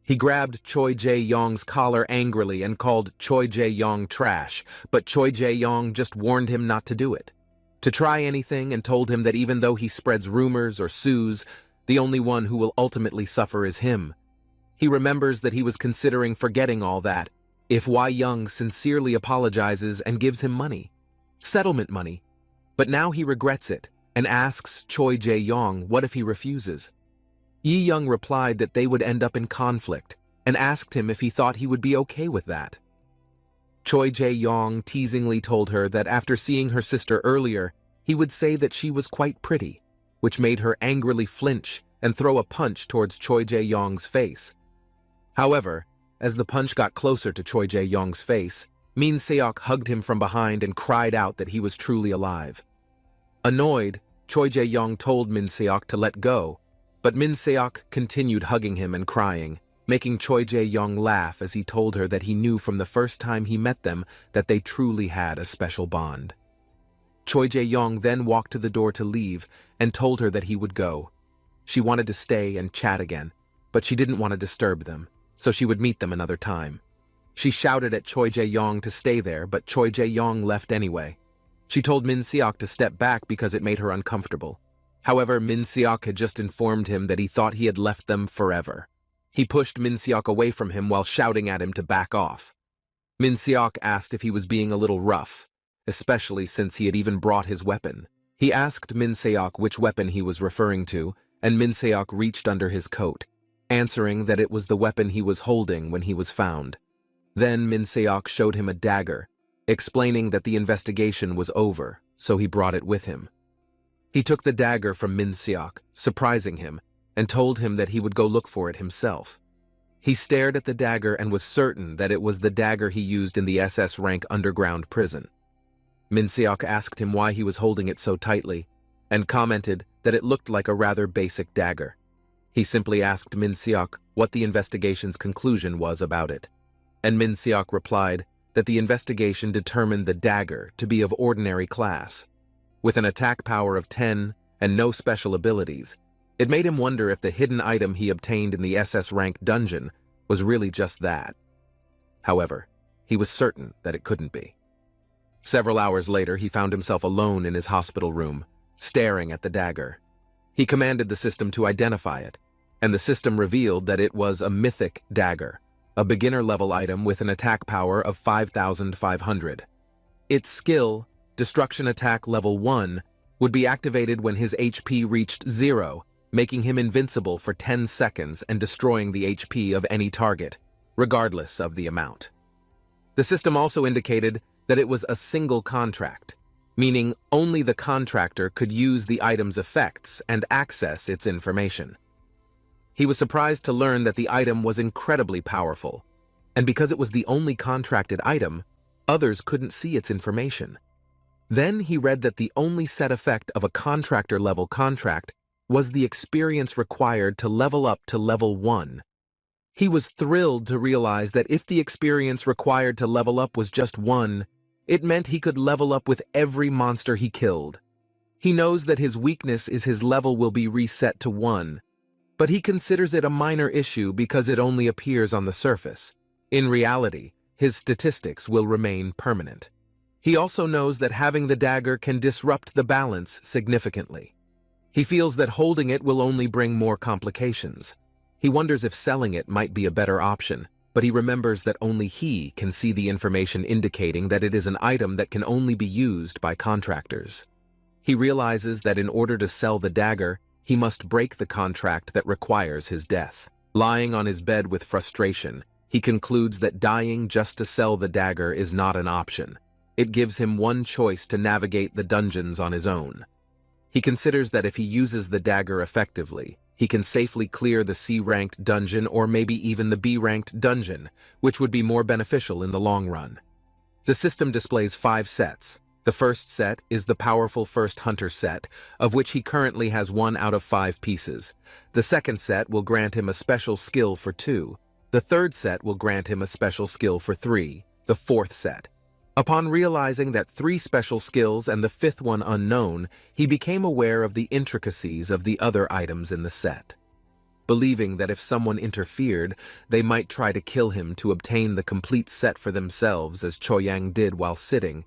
He grabbed Choi Jae-yong's collar angrily and called Choi Jae-yong trash, but Choi Jae-yong just warned him not to do it, to try anything, and told him that even though he spreads rumors or sues, the only one who will ultimately suffer is him. He remembers that he was considering forgetting all that if Wai Young sincerely apologizes and gives him money, settlement money, but now he regrets it and asks Choi Jae-yong what if he refuses. Yi Young replied that they would end up in conflict and asked him if he thought he would be okay with that. Choi Jae-yong teasingly told her that after seeing her sister earlier, he would say that she was quite pretty, which made her angrily flinch and throw a punch towards Choi Jae-yong's face. However, as the punch got closer to Choi Jae-yong's face, Min Seok hugged him from behind and cried out that he was truly alive. Annoyed, Choi Jae-yong told Min Seok to let go, but Min Seok continued hugging him and crying, making Choi Jae-yong laugh as he told her that he knew from the first time he met them that they truly had a special bond. Choi Jae-yong then walked to the door to leave and told her that he would go. She wanted to stay and chat again, but she didn't want to disturb them, so she would meet them another time. She shouted at Choi Jae-yong to stay there, but Choi Jae-yong left anyway. She told Min Seok to step back because it made her uncomfortable. However, Min Seok had just informed him that he thought he had left them forever. He pushed Min Seok away from him while shouting at him to back off. Min Seok asked if he was being a little rough, especially since he had even brought his weapon. He asked Min Seok which weapon he was referring to, and Min Seok reached under his coat, answering that it was the weapon he was holding when he was found. Then Min Seok showed him a dagger, explaining that the investigation was over, so he brought it with him. He took the dagger from Min Seok, surprising him, and told him that he would go look for it himself. He stared at the dagger and was certain that it was the dagger he used in the SS-Rank underground prison. Min Seok asked him why he was holding it so tightly, and commented that it looked like a rather basic dagger. He simply asked Min Seok what the investigation's conclusion was about it, and Min Seok replied that the investigation determined the dagger to be of ordinary class. With an attack power of 10 and no special abilities, it made him wonder if the hidden item he obtained in the SS-Rank dungeon was really just that. However, he was certain that it couldn't be. Several hours later, he found himself alone in his hospital room, staring at the dagger. He commanded the system to identify it, and the system revealed that it was a mythic dagger, a beginner-level item with an attack power of 5,500. Its skill, Destruction Attack Level 1, would be activated when his HP reached 0, making him invincible for 10 seconds and destroying the HP of any target, regardless of the amount. The system also indicated that it was a single contract, meaning only the contractor could use the item's effects and access its information. He was surprised to learn that the item was incredibly powerful, and because it was the only contracted item, others couldn't see its information. Then he read that the only set effect of a contractor-level contract was the experience required to level up to level 1. He was thrilled to realize that if the experience required to level up was just 1, it meant he could level up with every monster he killed. He knows that his weakness is his level will be reset to 1, but he considers it a minor issue because it only appears on the surface. In reality, his statistics will remain permanent. He also knows that having the dagger can disrupt the balance significantly. He feels that holding it will only bring more complications. He wonders if selling it might be a better option, but he remembers that only he can see the information indicating that it is an item that can only be used by contractors. He realizes that in order to sell the dagger, he must break the contract that requires his death. Lying on his bed with frustration, he concludes that dying just to sell the dagger is not an option. It gives him one choice to navigate the dungeons on his own. He considers that if he uses the dagger effectively, he can safely clear the C-ranked dungeon or maybe even the B-ranked dungeon, which would be more beneficial in the long run. The system displays 5 sets. The first set is the powerful First Hunter set, of which he currently has 1 out of 5 pieces. The second set will grant him a special skill for 2. The third set will grant him a special skill for 3. The fourth set. Upon realizing that 3 special skills and the 5th one unknown, he became aware of the intricacies of the other items in the set. Believing that if someone interfered, they might try to kill him to obtain the complete set for themselves as Choyang did while sitting,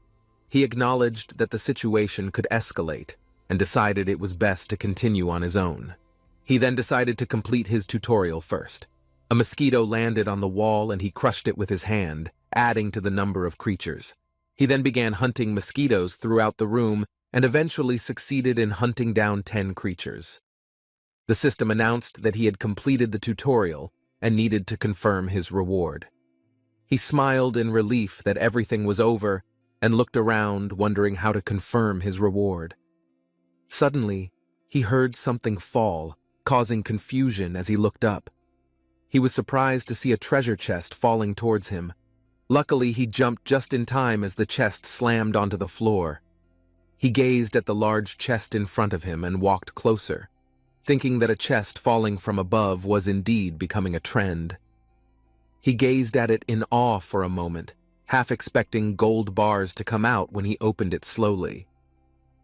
he acknowledged that the situation could escalate and decided it was best to continue on his own. He then decided to complete his tutorial first. A mosquito landed on the wall and he crushed it with his hand, adding to the number of creatures. He then began hunting mosquitoes throughout the room and eventually succeeded in hunting down 10 creatures. The system announced that he had completed the tutorial and needed to confirm his reward. He smiled in relief that everything was over and looked around, wondering how to confirm his reward. Suddenly, he heard something fall, causing confusion as he looked up. He was surprised to see a treasure chest falling towards him. Luckily, he jumped just in time as the chest slammed onto the floor. He gazed at the large chest in front of him and walked closer, thinking that a chest falling from above was indeed becoming a trend. He gazed at it in awe for a moment, half expecting gold bars to come out when he opened it slowly.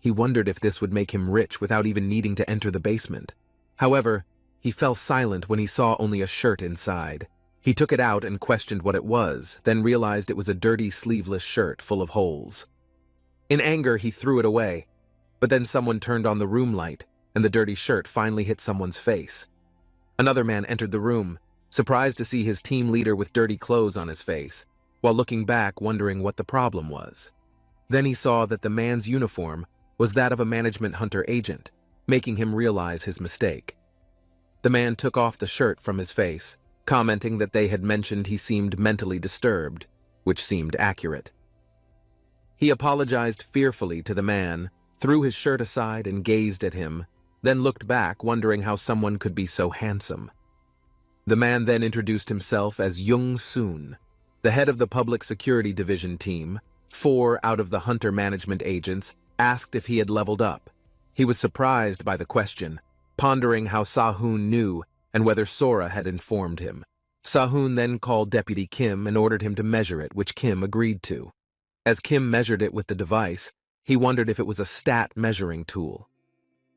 He wondered if this would make him rich without even needing to enter the basement. However, he fell silent when he saw only a shirt inside. He took it out and questioned what it was, then realized it was a dirty sleeveless shirt full of holes. In anger, he threw it away, but then someone turned on the room light, and the dirty shirt finally hit someone's face. Another man entered the room, surprised to see his team leader with dirty clothes on his face, while looking back wondering what the problem was. Then he saw that the man's uniform was that of a management hunter agent, making him realize his mistake. The man took off the shirt from his face, commenting that they had mentioned he seemed mentally disturbed, which seemed accurate. He apologized fearfully to the man, threw his shirt aside and gazed at him, then looked back wondering how someone could be so handsome. The man then introduced himself as Jung Soon, the head of the Public Security Division team. 4 out of the hunter management agents asked if he had leveled up. He was surprised by the question, pondering how Sahun knew and whether Sora had informed him. Sahun then called Deputy Kim and ordered him to measure it, which Kim agreed to. As Kim measured it with the device, he wondered if it was a stat measuring tool.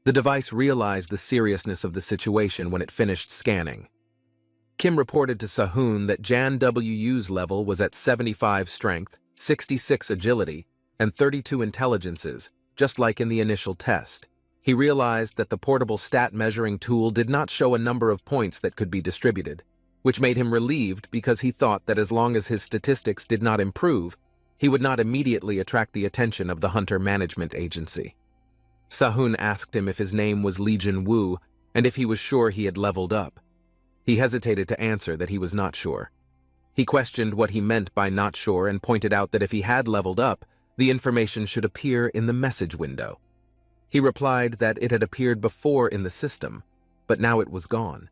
The device realized the seriousness of the situation when it finished scanning. Kim reported to Sahun that Jan WU's level was at 75 strength, 66 agility, and 32 intelligences, just like in the initial test. He realized that the portable stat measuring tool did not show a number of points that could be distributed, which made him relieved because he thought that as long as his statistics did not improve, he would not immediately attract the attention of the Hunter Management Agency. Sahun asked him if his name was Legion Wu and if he was sure he had leveled up. He hesitated to answer that he was not sure. He questioned what he meant by not sure and pointed out that if he had leveled up, the information should appear in the message window. He replied that it had appeared before in the system, but now it was gone.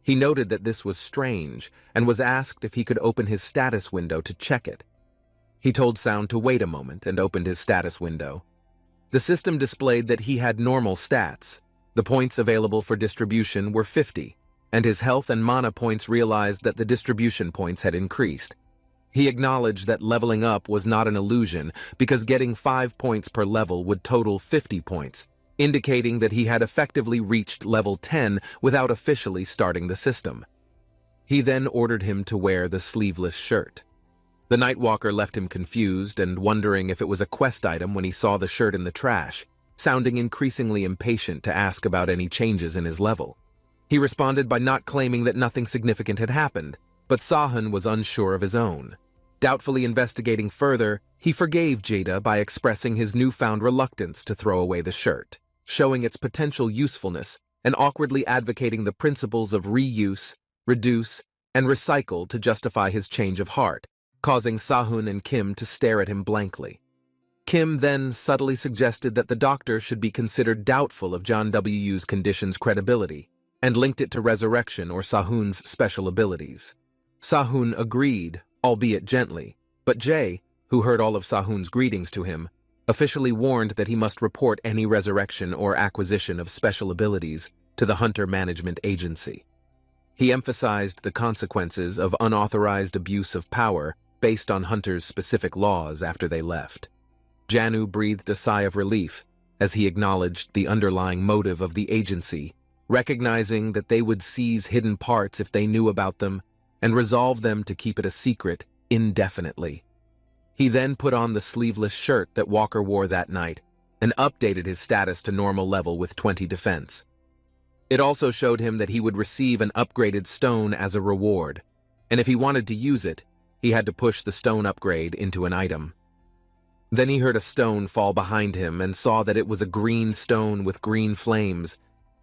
He noted that this was strange and was asked if he could open his status window to check it. He told Sound to wait a moment and opened his status window. The system displayed that he had normal stats. The points available for distribution were 50, and his health and mana points realized that the distribution points had increased. He acknowledged that leveling up was not an illusion because getting 5 points per level would total 50 points, indicating that he had effectively reached level 10 without officially starting the system. He then ordered him to wear the sleeveless shirt. The Nightwalker left him confused and wondering if it was a quest item when he saw the shirt in the trash, sounding increasingly impatient to ask about any changes in his level. He responded by not claiming that nothing significant had happened, but Sahun was unsure of his own. Doubtfully investigating further, he forgave Jada by expressing his newfound reluctance to throw away the shirt, showing its potential usefulness and awkwardly advocating the principles of reuse, reduce, and recycle to justify his change of heart, causing Sahun and Kim to stare at him blankly. Kim then subtly suggested that the doctor should be considered doubtful of John W.'s condition's credibility, and linked it to resurrection or Sahun's special abilities. Sahun agreed, albeit gently, but Jay, who heard all of Sahun's greetings to him, officially warned that he must report any resurrection or acquisition of special abilities to the Hunter Management Agency. He emphasized the consequences of unauthorized abuse of power based on Hunter's specific laws after they left. Janu breathed a sigh of relief as he acknowledged the underlying motive of the agency, recognizing that they would seize hidden parts if they knew about them and resolve them to keep it a secret indefinitely. He then put on the sleeveless shirt that Walker wore that night and updated his status to normal level with 20 defense. It also showed him that he would receive an upgraded stone as a reward, and if he wanted to use it, he had to push the stone upgrade into an item. Then he heard a stone fall behind him and saw that it was a green stone with green flames.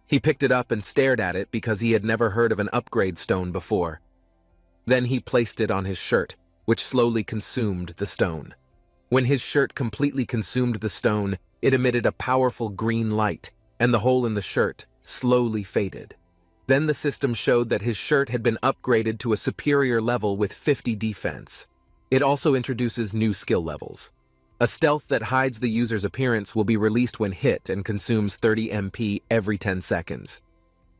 He picked it up and stared at it because he had never heard of an upgrade stone before. Then he placed it on his shirt, which slowly consumed the stone. When his shirt completely consumed the stone, it emitted a powerful green light, and the hole in the shirt slowly faded. Then the system showed that his shirt had been upgraded to a superior level with 50 defense. It also introduces new skill levels. A stealth that hides the user's appearance will be released when hit and consumes 30 MP every 10 seconds.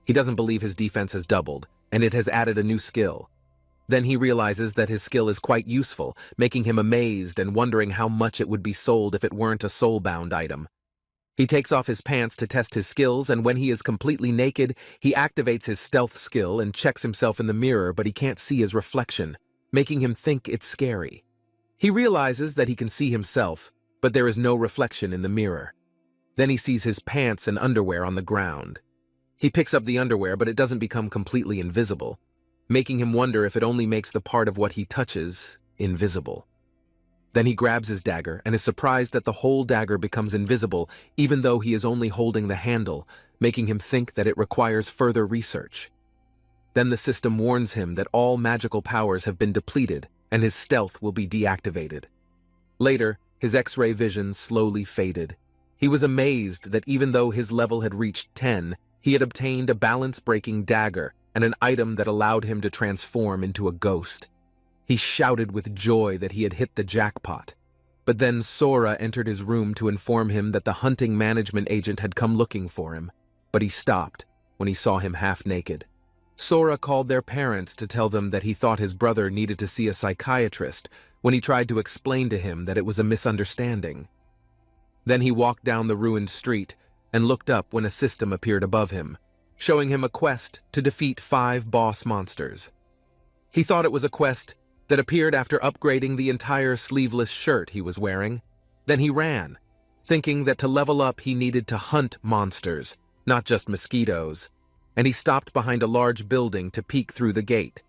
He doesn't believe his defense has doubled, and it has added a new skill. Then he realizes that his skill is quite useful, making him amazed and wondering how much it would be sold if it weren't a soul-bound item. He takes off his pants to test his skills, and when he is completely naked, he activates his stealth skill and checks himself in the mirror, but he can't see his reflection, making him think it's scary. He realizes that he can see himself, but there is no reflection in the mirror. Then he sees his pants and underwear on the ground. He picks up the underwear, but it doesn't become completely invisible, making him wonder if it only makes the part of what he touches invisible. Then he grabs his dagger and is surprised that the whole dagger becomes invisible, even though he is only holding the handle, making him think that it requires further research. Then the system warns him that all magical powers have been depleted and his stealth will be deactivated. Later, his X-ray vision slowly faded. He was amazed that even though his level had reached 10, he had obtained a balance-breaking dagger and an item that allowed him to transform into a ghost. He shouted with joy that he had hit the jackpot. But then Sora entered his room to inform him that the hunting management agent had come looking for him, but he stopped when he saw him half naked. Sora called their parents to tell them that he thought his brother needed to see a psychiatrist when he tried to explain to him that it was a misunderstanding. Then he walked down the ruined street and looked up when a system appeared above him, showing him a quest to defeat 5 boss monsters. He thought it was a quest that appeared after upgrading the entire sleeveless shirt he was wearing. Then he ran, thinking that to level up he needed to hunt monsters, not just mosquitoes, and he stopped behind a large building to peek through the gate.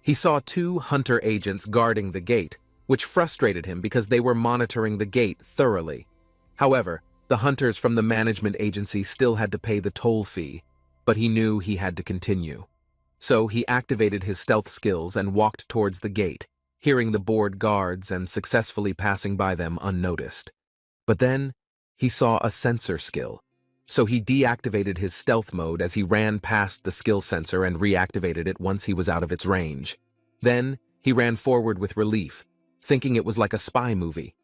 He saw 2 hunter agents guarding the gate, which frustrated him because they were monitoring the gate thoroughly. However, the hunters from the management agency still had to pay the toll fee, but he knew he had to continue. So he activated his stealth skills and walked towards the gate, hearing the bored guards and successfully passing by them unnoticed. But then, he saw a sensor skill. So he deactivated his stealth mode as he ran past the skill sensor and reactivated it once he was out of its range. Then, he ran forward with relief, thinking it was like a spy movie.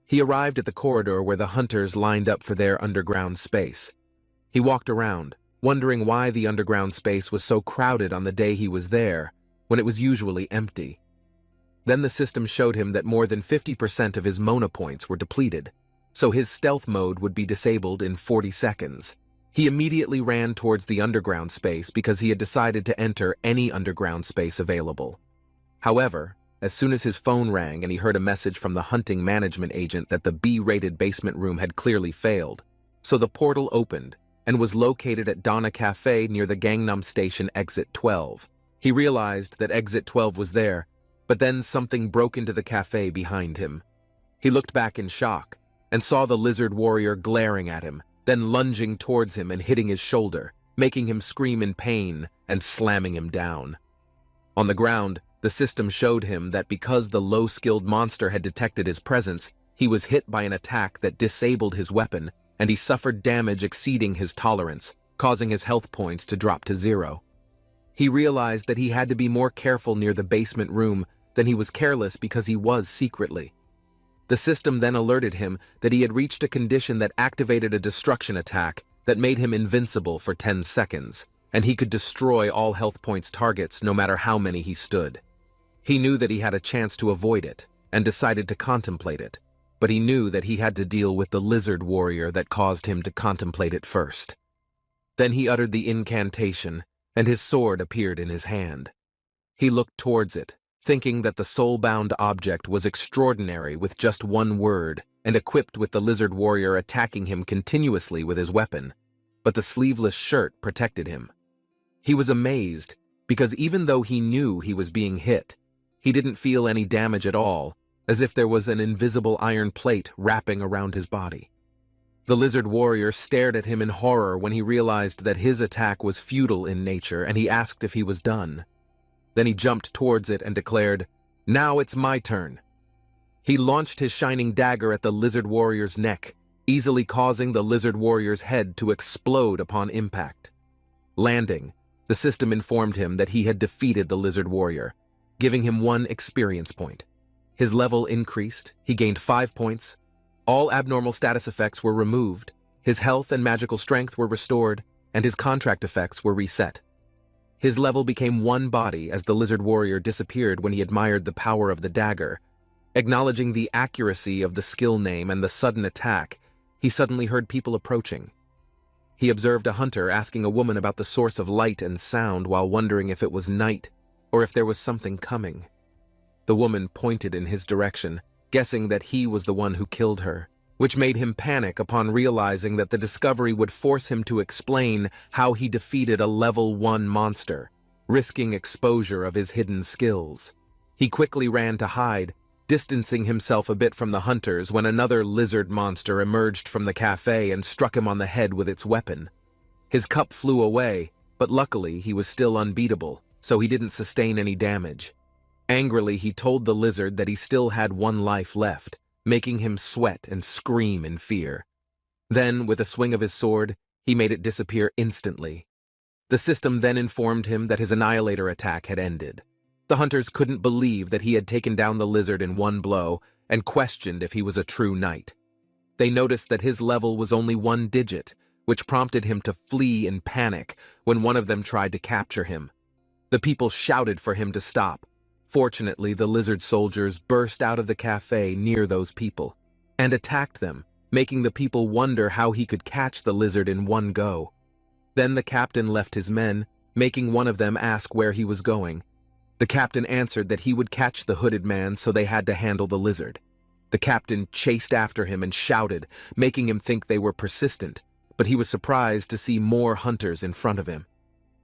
He arrived at the corridor where the hunters lined up for their underground space. He walked around, wondering why the underground space was so crowded on the day he was there, when it was usually empty. Then the system showed him that more than 50% of his Mona points were depleted, so his stealth mode would be disabled in 40 seconds. He immediately ran towards the underground space because he had decided to enter any underground space available. However, as soon as his phone rang and he heard a message from the hunting management agent that the B-rated basement room had clearly failed, so the portal opened and was located at Donna Cafe near the Gangnam Station Exit 12. He realized that Exit 12 was there, but then something broke into the cafe behind him. He looked back in shock and saw the lizard warrior glaring at him, then lunging towards him and hitting his shoulder, making him scream in pain and slamming him down. On the ground, the system showed him that because the low-skilled monster had detected his presence, he was hit by an attack that disabled his weapon, and he suffered damage exceeding his tolerance, causing his health points to drop to 0. He realized that he had to be more careful near the basement room than he was careless because he was secretly. The system then alerted him that he had reached a condition that activated a destruction attack that made him invincible for 10 seconds, and he could destroy all health points targets no matter how many he stood. He knew that he had a chance to avoid it, and decided to contemplate it, but he knew that he had to deal with the lizard warrior that caused him to contemplate it first. Then he uttered the incantation, and his sword appeared in his hand. He looked towards it, thinking that the soul-bound object was extraordinary with just one word and equipped with the lizard warrior attacking him continuously with his weapon, but the sleeveless shirt protected him. He was amazed because even though he knew he was being hit, he didn't feel any damage at all, as if there was an invisible iron plate wrapping around his body. The lizard warrior stared at him in horror when he realized that his attack was futile in nature, and he asked if he was done. Then he jumped towards it and declared, "Now it's my turn." He launched his shining dagger at the lizard warrior's neck, easily causing the lizard warrior's head to explode upon impact. Landing, the system informed him that he had defeated the lizard warrior, giving him 1 experience point. His level increased, he gained 5 points, all abnormal status effects were removed, his health and magical strength were restored, and his contract effects were reset. His level became 1 body as the lizard warrior disappeared when he admired the power of the dagger. Acknowledging the accuracy of the skill name and the sudden attack, he suddenly heard people approaching. He observed a hunter asking a woman about the source of light and sound while wondering if it was night or if there was something coming. The woman pointed in his direction, guessing that he was the one who killed her, which made him panic upon realizing that the discovery would force him to explain how he defeated a level 1 monster, risking exposure of his hidden skills. He quickly ran to hide, distancing himself a bit from the hunters when another lizard monster emerged from the cafe and struck him on the head with its weapon. His cup flew away, but luckily he was still unbeatable, so he didn't sustain any damage. Angrily, he told the lizard that he still had 1 life left, making him sweat and scream in fear. Then, with a swing of his sword, he made it disappear instantly. The system then informed him that his annihilator attack had ended. The hunters couldn't believe that he had taken down the lizard in 1 blow and questioned if he was a true knight. They noticed that his level was only 1 digit, which prompted him to flee in panic when one of them tried to capture him. The people shouted for him to stop. Fortunately, the lizard soldiers burst out of the cafe near those people and attacked them, making the people wonder how he could catch the lizard in 1 go. Then the captain left his men, making one of them ask where he was going. The captain answered that he would catch the hooded man, so they had to handle the lizard. The captain chased after him and shouted, making him think they were persistent, but he was surprised to see more hunters in front of him.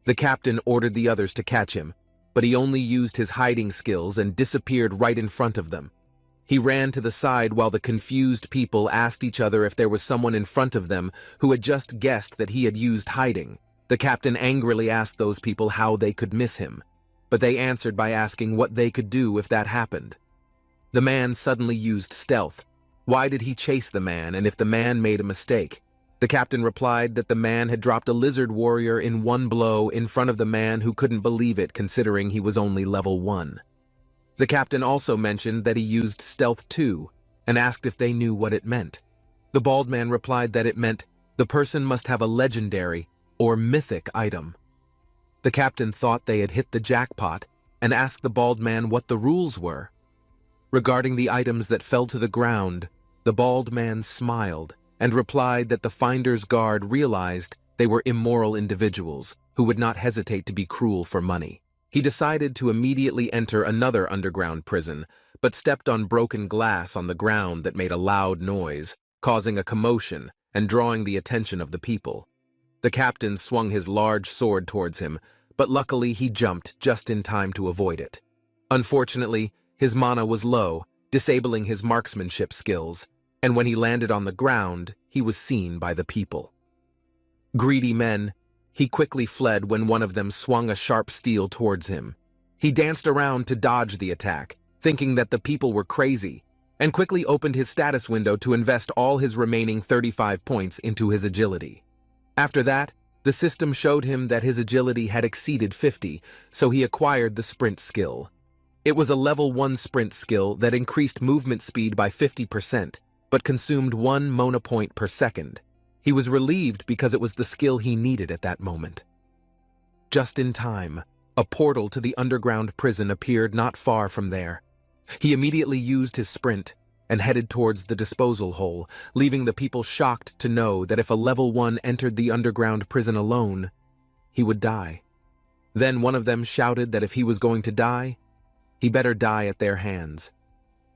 The captain ordered the others to catch him, but he only used his hiding skills and disappeared right in front of them. He ran to the side while the confused people asked each other if there was someone in front of them who had just guessed that he had used hiding. The captain angrily asked those people how they could miss him, but they answered by asking what they could do if that happened. The man suddenly used stealth. Why did he chase the man, and if the man made a mistake? The captain replied that the man had dropped a lizard warrior in one blow in front of the man who couldn't believe it considering he was only level 1. The captain also mentioned that he used stealth too, and asked if they knew what it meant. The bald man replied that it meant the person must have a legendary or mythic item. The captain thought they had hit the jackpot and asked the bald man what the rules were. Regarding the items that fell to the ground, the bald man smiled and replied that the finder's guard realized they were immoral individuals who would not hesitate to be cruel for money. He decided to immediately enter another underground prison, but stepped on broken glass on the ground that made a loud noise, causing a commotion and drawing the attention of the people. The captain swung his large sword towards him, but luckily he jumped just in time to avoid it. Unfortunately, his mana was low, disabling his marksmanship skills, and when he landed on the ground, he was seen by the people. Greedy men, he quickly fled when one of them swung a sharp steel towards him. He danced around to dodge the attack, thinking that the people were crazy, and quickly opened his status window to invest all his remaining 35 points into his agility. After that, the system showed him that his agility had exceeded 50, so he acquired the sprint skill. It was a level 1 sprint skill that increased movement speed by 50%, but consumed 1 mana point per second. He was relieved because it was the skill he needed at that moment. Just in time, a portal to the underground prison appeared not far from there. He immediately used his sprint and headed towards the disposal hole, leaving the people shocked to know that if a level 1 entered the underground prison alone, he would die. Then one of them shouted that if he was going to die, he better die at their hands.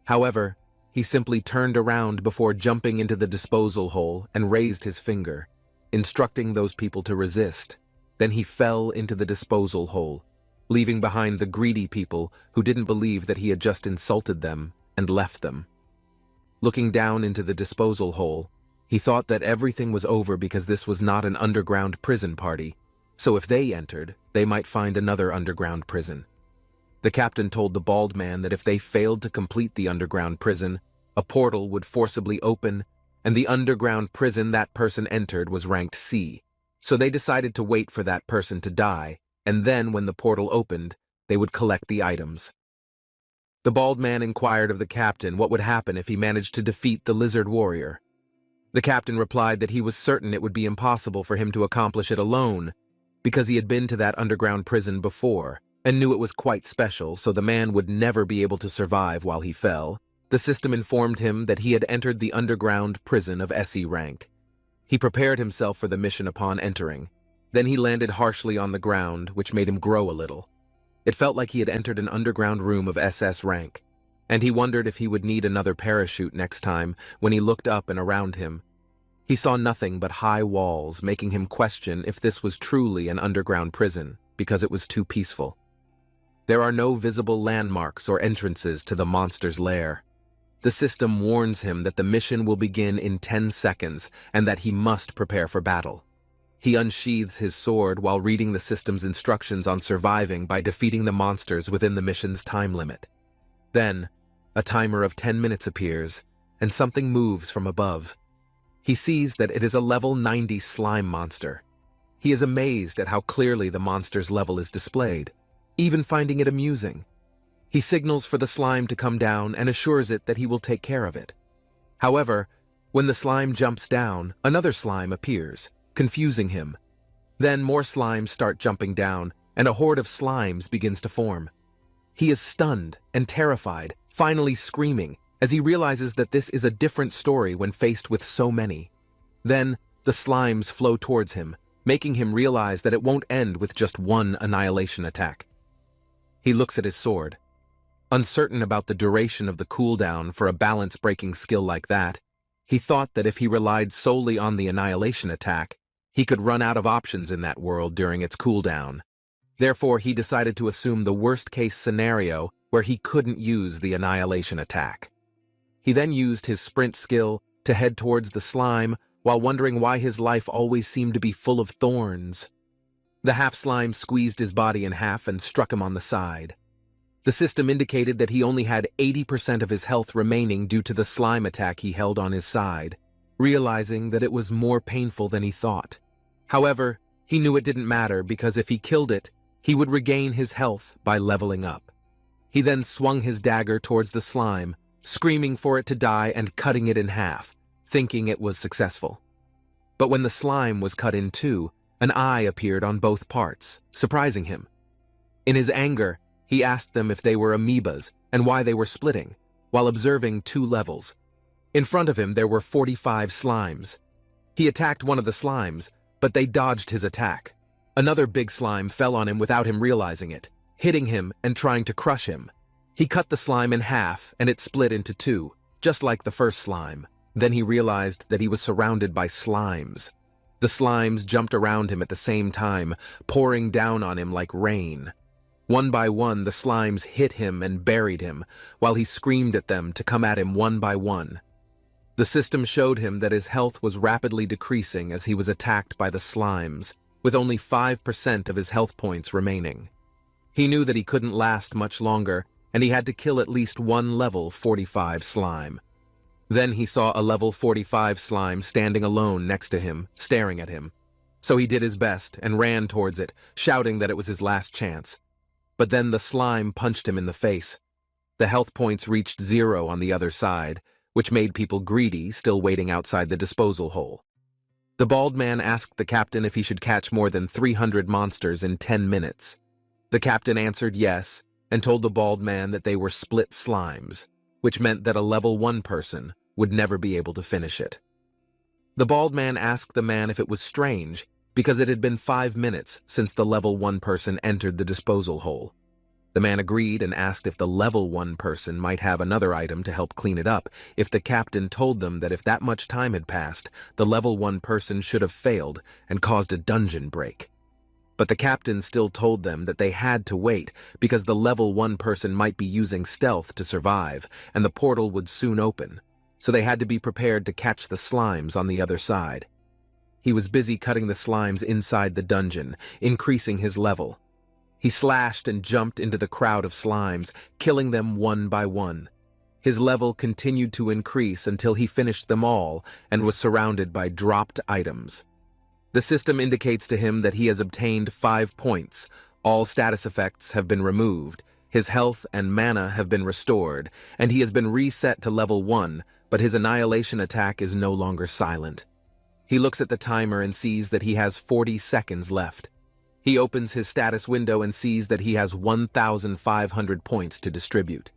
However, he simply turned around before jumping into the disposal hole and raised his finger, instructing those people to resist. Then he fell into the disposal hole, leaving behind the greedy people who didn't believe that he had just insulted them and left them. Looking down into the disposal hole, he thought that everything was over because this was not an underground prison party, so if they entered, they might find another underground prison. The captain told the bald man that if they failed to complete the underground prison, a portal would forcibly open, and the underground prison that person entered was ranked C, so they decided to wait for that person to die, and then when the portal opened, they would collect the items. The bald man inquired of the captain what would happen if he managed to defeat the lizard warrior. The captain replied that he was certain it would be impossible for him to accomplish it alone, because he had been to that underground prison before, and knew it was quite special, so the man would never be able to survive while he fell. The system informed him that he had entered the underground prison of SE rank. He prepared himself for the mission upon entering. Then he landed harshly on the ground, which made him grow a little. It felt like he had entered an underground room of SS rank, and he wondered if he would need another parachute next time. When he looked up and around him, he saw nothing but high walls, making him question if this was truly an underground prison, because it was too peaceful. There are no visible landmarks or entrances to the monster's lair. The system warns him that the mission will begin in 10 seconds and that he must prepare for battle. He unsheathes his sword while reading the system's instructions on surviving by defeating the monsters within the mission's time limit. Then, a timer of 10 minutes appears, and something moves from above. He sees that it is a level 90 slime monster. He is amazed at how clearly the monster's level is displayed, even finding it amusing. He signals for the slime to come down and assures it that he will take care of it. However, when the slime jumps down, another slime appears, confusing him. Then more slimes start jumping down, and a horde of slimes begins to form. He is stunned and terrified, finally screaming, as he realizes that this is a different story when faced with so many. Then, the slimes flow towards him, making him realize that it won't end with just one annihilation attack. He looks at his sword. Uncertain about the duration of the cooldown for a balance-breaking skill like that, he thought that if he relied solely on the annihilation attack, he could run out of options in that world during its cooldown. Therefore, he decided to assume the worst-case scenario where he couldn't use the annihilation attack. He then used his sprint skill to head towards the slime while wondering why his life always seemed to be full of thorns. The half-slime squeezed his body in half and struck him on the side. The system indicated that he only had 80% of his health remaining due to the slime attack he held on his side, realizing that it was more painful than he thought. However, he knew it didn't matter because if he killed it, he would regain his health by leveling up. He then swung his dagger towards the slime, screaming for it to die and cutting it in half, thinking it was successful. But when the slime was cut in two, an eye appeared on both parts, surprising him. In his anger, he asked them if they were amoebas and why they were splitting, while observing two levels. In front of him there were 45 slimes. He attacked one of the slimes, but they dodged his attack. Another big slime fell on him without him realizing it, hitting him and trying to crush him. He cut the slime in half and it split into two, just like the first slime. Then he realized that he was surrounded by slimes. The slimes jumped around him at the same time, pouring down on him like rain. One by one, the slimes hit him and buried him, while he screamed at them to come at him one by one. The system showed him that his health was rapidly decreasing as he was attacked by the slimes, with only 5% of his health points remaining. He knew that he couldn't last much longer, and he had to kill at least one level 45 slime. Then he saw a level 45 slime standing alone next to him, staring at him. So he did his best and ran towards it, shouting that it was his last chance. But then the slime punched him in the face. The health points reached 0 on the other side, which made people greedy, still waiting outside the disposal hole. The bald man asked the captain if he should catch more than 300 monsters in 10 minutes. The captain answered yes, and told the bald man that they were split slimes, which meant that a level 1 person would never be able to finish it. The bald man asked the man if it was strange, because it had been 5 minutes since the level 1 person entered the disposal hole. The man agreed and asked if the level 1 person might have another item to help clean it up, if the captain told them that if that much time had passed, the level 1 person should have failed and caused a dungeon break. But the captain still told them that they had to wait because the level 1 person might be using stealth to survive, and the portal would soon open. So they had to be prepared to catch the slimes on the other side. He was busy cutting the slimes inside the dungeon, increasing his level. He slashed and jumped into the crowd of slimes, killing them one by one. His level continued to increase until he finished them all and was surrounded by dropped items. The system indicates to him that he has obtained 5 points, all status effects have been removed, his health and mana have been restored, and he has been reset to level 1, but his annihilation attack is no longer silent. He looks at the timer and sees that he has 40 seconds left. He opens his status window and sees that he has 1,500 points to distribute.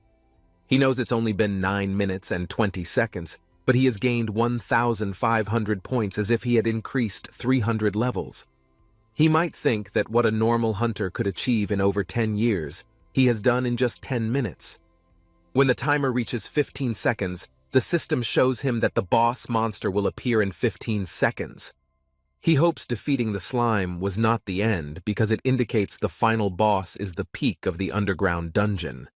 He knows it's only been 9 minutes and 20 seconds, but he has gained 1,500 points as if he had increased 300 levels. He might think that what a normal hunter could achieve in over 10 years, he has done in just 10 minutes. When the timer reaches 15 seconds, the system shows him that the boss monster will appear in 15 seconds. He hopes defeating the slime was not the end because it indicates the final boss is the peak of the underground dungeon.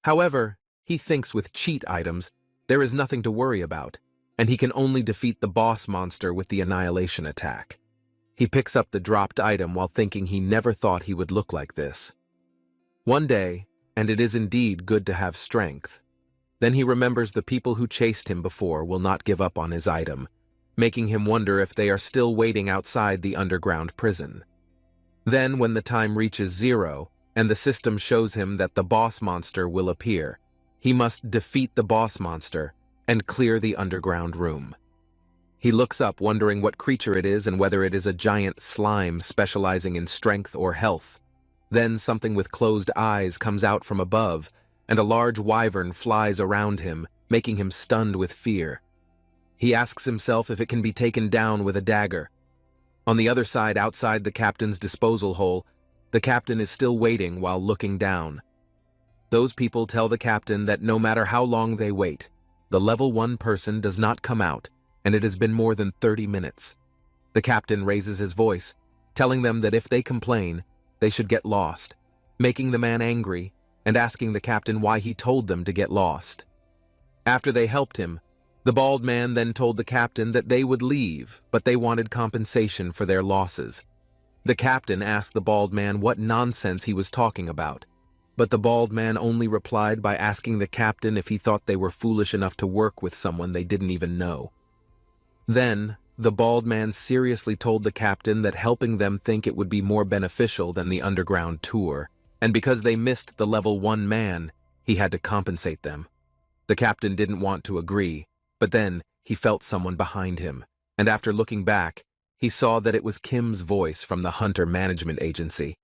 However, he thinks with cheat items, there is nothing to worry about, and he can only defeat the boss monster with the annihilation attack. He picks up the dropped item while thinking he never thought he would look like this. One day, and it is indeed good to have strength. Then he remembers the people who chased him before will not give up on his item, making him wonder if they are still waiting outside the underground prison. Then, when the time reaches 0, and the system shows him that the boss monster will appear, he must defeat the boss monster and clear the underground room. He looks up wondering what creature it is and whether it is a giant slime specializing in strength or health. Then something with closed eyes comes out from above, and a large wyvern flies around him, making him stunned with fear. He asks himself if it can be taken down with a dagger. On the other side, outside the captain's disposal hole, the captain is still waiting while looking down. Those people tell the captain that no matter how long they wait, the level 1 person does not come out, and it has been more than 30 minutes. The captain raises his voice, telling them that if they complain, they should get lost, making the man angry and asking the captain why he told them to get lost. After they helped him, the bald man then told the captain that they would leave, but they wanted compensation for their losses. The captain asked the bald man what nonsense he was talking about, but the bald man only replied by asking the captain if he thought they were foolish enough to work with someone they didn't even know. Then, the bald man seriously told the captain that helping them think it would be more beneficial than the underground tour, and because they missed the level 1 man, he had to compensate them. The captain didn't want to agree, but then he felt someone behind him, and after looking back, he saw that it was Kim's voice from the Hunter Management Agency.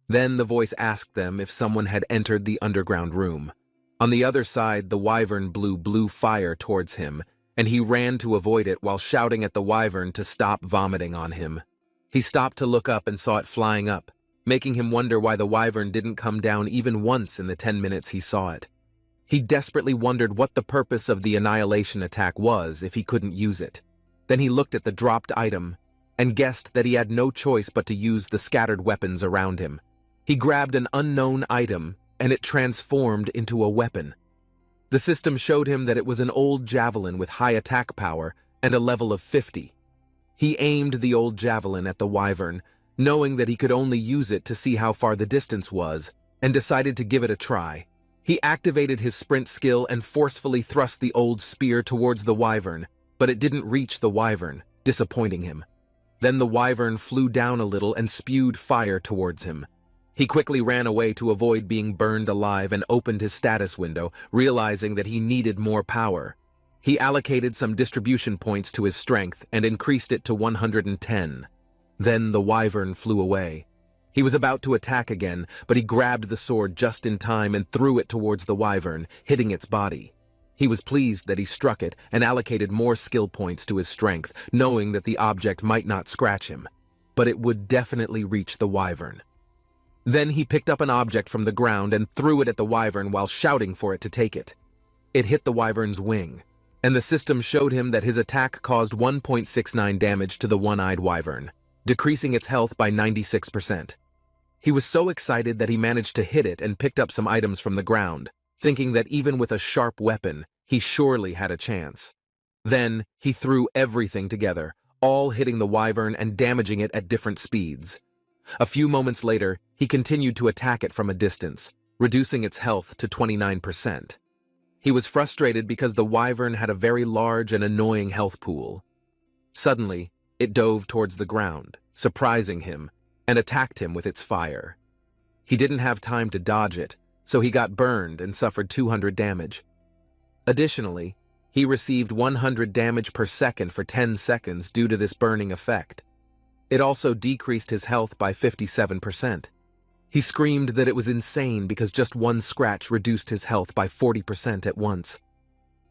Then the voice asked them if someone had entered the underground room. On the other side, the wyvern blew blue fire towards him, and he ran to avoid it while shouting at the wyvern to stop vomiting on him. He stopped to look up and saw it flying up, making him wonder why the wyvern didn't come down even once in the 10 minutes he saw it. He desperately wondered what the purpose of the annihilation attack was if he couldn't use it. Then he looked at the dropped item and guessed that he had no choice but to use the scattered weapons around him. He grabbed an unknown item, and it transformed into a weapon. The system showed him that it was an old javelin with high attack power and a level of 50. He aimed the old javelin at the wyvern, knowing that he could only use it to see how far the distance was, and decided to give it a try. He activated his sprint skill and forcefully thrust the old spear towards the wyvern, but it didn't reach the wyvern, disappointing him. Then the wyvern flew down a little and spewed fire towards him. He quickly ran away to avoid being burned alive and opened his status window, realizing that he needed more power. He allocated some distribution points to his strength and increased it to 110. Then the wyvern flew away. He was about to attack again, but he grabbed the sword just in time and threw it towards the wyvern, hitting its body. He was pleased that he struck it and allocated more skill points to his strength, knowing that the object might not scratch him, but it would definitely reach the wyvern. Then he picked up an object from the ground and threw it at the wyvern while shouting for it to take it. It hit the wyvern's wing, and the system showed him that his attack caused 1.69 damage to the one-eyed wyvern, decreasing its health by 96%. He was so excited that he managed to hit it and picked up some items from the ground, thinking that even with a sharp weapon, he surely had a chance. Then he threw everything together, all hitting the wyvern and damaging it at different speeds. A few moments later, he continued to attack it from a distance, reducing its health to 29%. He was frustrated because the wyvern had a very large and annoying health pool. Suddenly, it dove towards the ground, surprising him, and attacked him with its fire. He didn't have time to dodge it, so he got burned and suffered 200 damage. Additionally, he received 100 damage per second for 10 seconds due to this burning effect. It also decreased his health by 57%. He screamed that it was insane because just one scratch reduced his health by 40% at once.